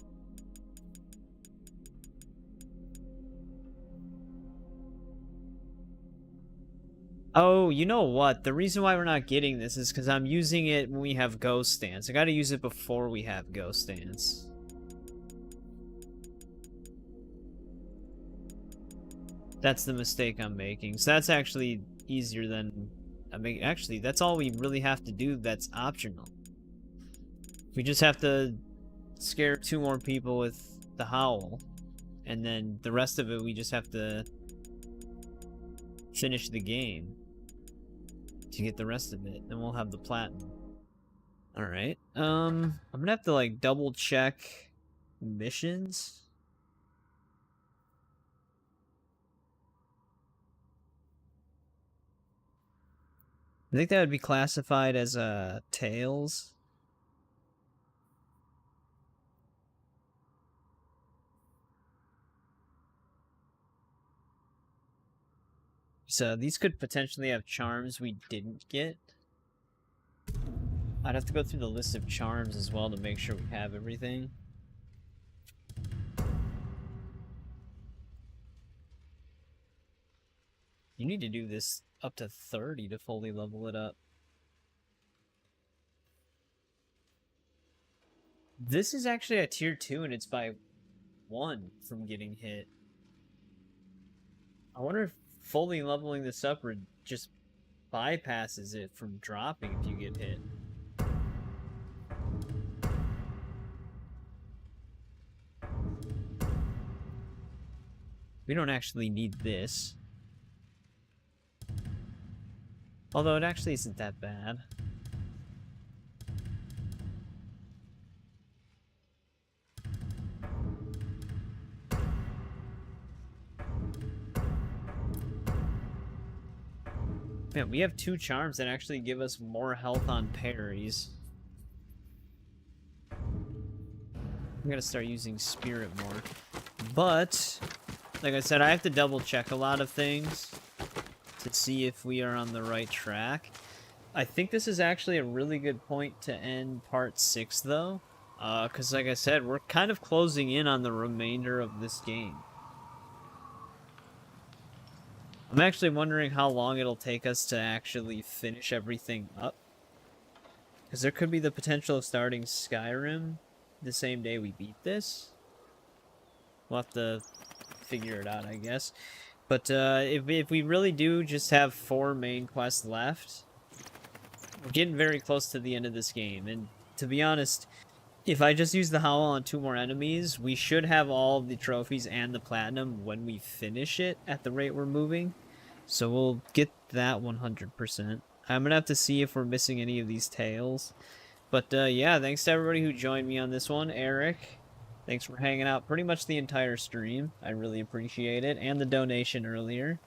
Oh, you know what? The reason why we're not getting this is because I'm using it when we have Ghost Dance. I gotta use it before we have Ghost Dance. That's the mistake I'm making. So that's actually easier than... I mean, actually, that's all we really have to do that's optional. We just have to scare 2 more people with the howl. And then the rest of it, we just have to finish the game to get the rest of it. Then we'll have the platinum. Alright. I'm gonna have to, like, double check missions. I think that would be classified as, Tails. So these could potentially have charms we didn't get. I'd have to go through the list of charms as well to make sure we have everything. You need to do this up to 30 to fully level it up. This is actually a tier 2 and it's by 1 from getting hit. I wonder if fully leveling this up or just bypasses it from dropping if you get hit. We don't actually need this. Although it actually isn't that bad. Man, we have 2 charms that actually give us more health on parries. I'm gonna start using Spirit more. But, like I said, I have to double check a lot of things to see if we are on the right track. I think this is actually a really good point to end part 6, though. Because, like I said, we're kind of closing in on the remainder of this game. I'm actually wondering how long it'll take us to actually finish everything up. Because there could be the potential of starting Skyrim the same day we beat this. We'll have to figure it out, I guess. But if we really do just have 4 main quests left, we're getting very close to the end of this game. And to be honest, if I just use the Howl on 2 more enemies, we should have all the trophies and the platinum when we finish it at the rate we're moving. So we'll get that 100%. I'm going to have to see if we're missing any of these tails. But yeah, thanks to everybody who joined me on this one. Eric, thanks for hanging out pretty much the entire stream. I really appreciate it. And the donation earlier.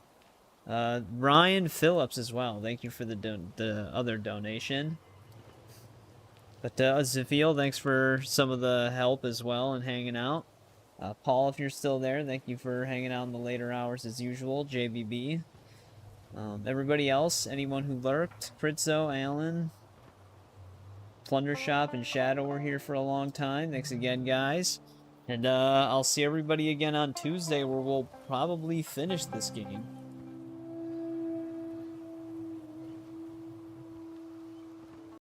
Ryan Phillips as well. Thank you for the other donation. But Zafil, thanks for some of the help as well and hanging out. Paul, if you're still there, thank you for hanging out in the later hours as usual. JBB. Everybody else, anyone who lurked, Pritzo, Alan, Plunder Shop, and Shadow were here for a long time. Thanks again, guys. And I'll see everybody again on Tuesday where we'll probably finish this game.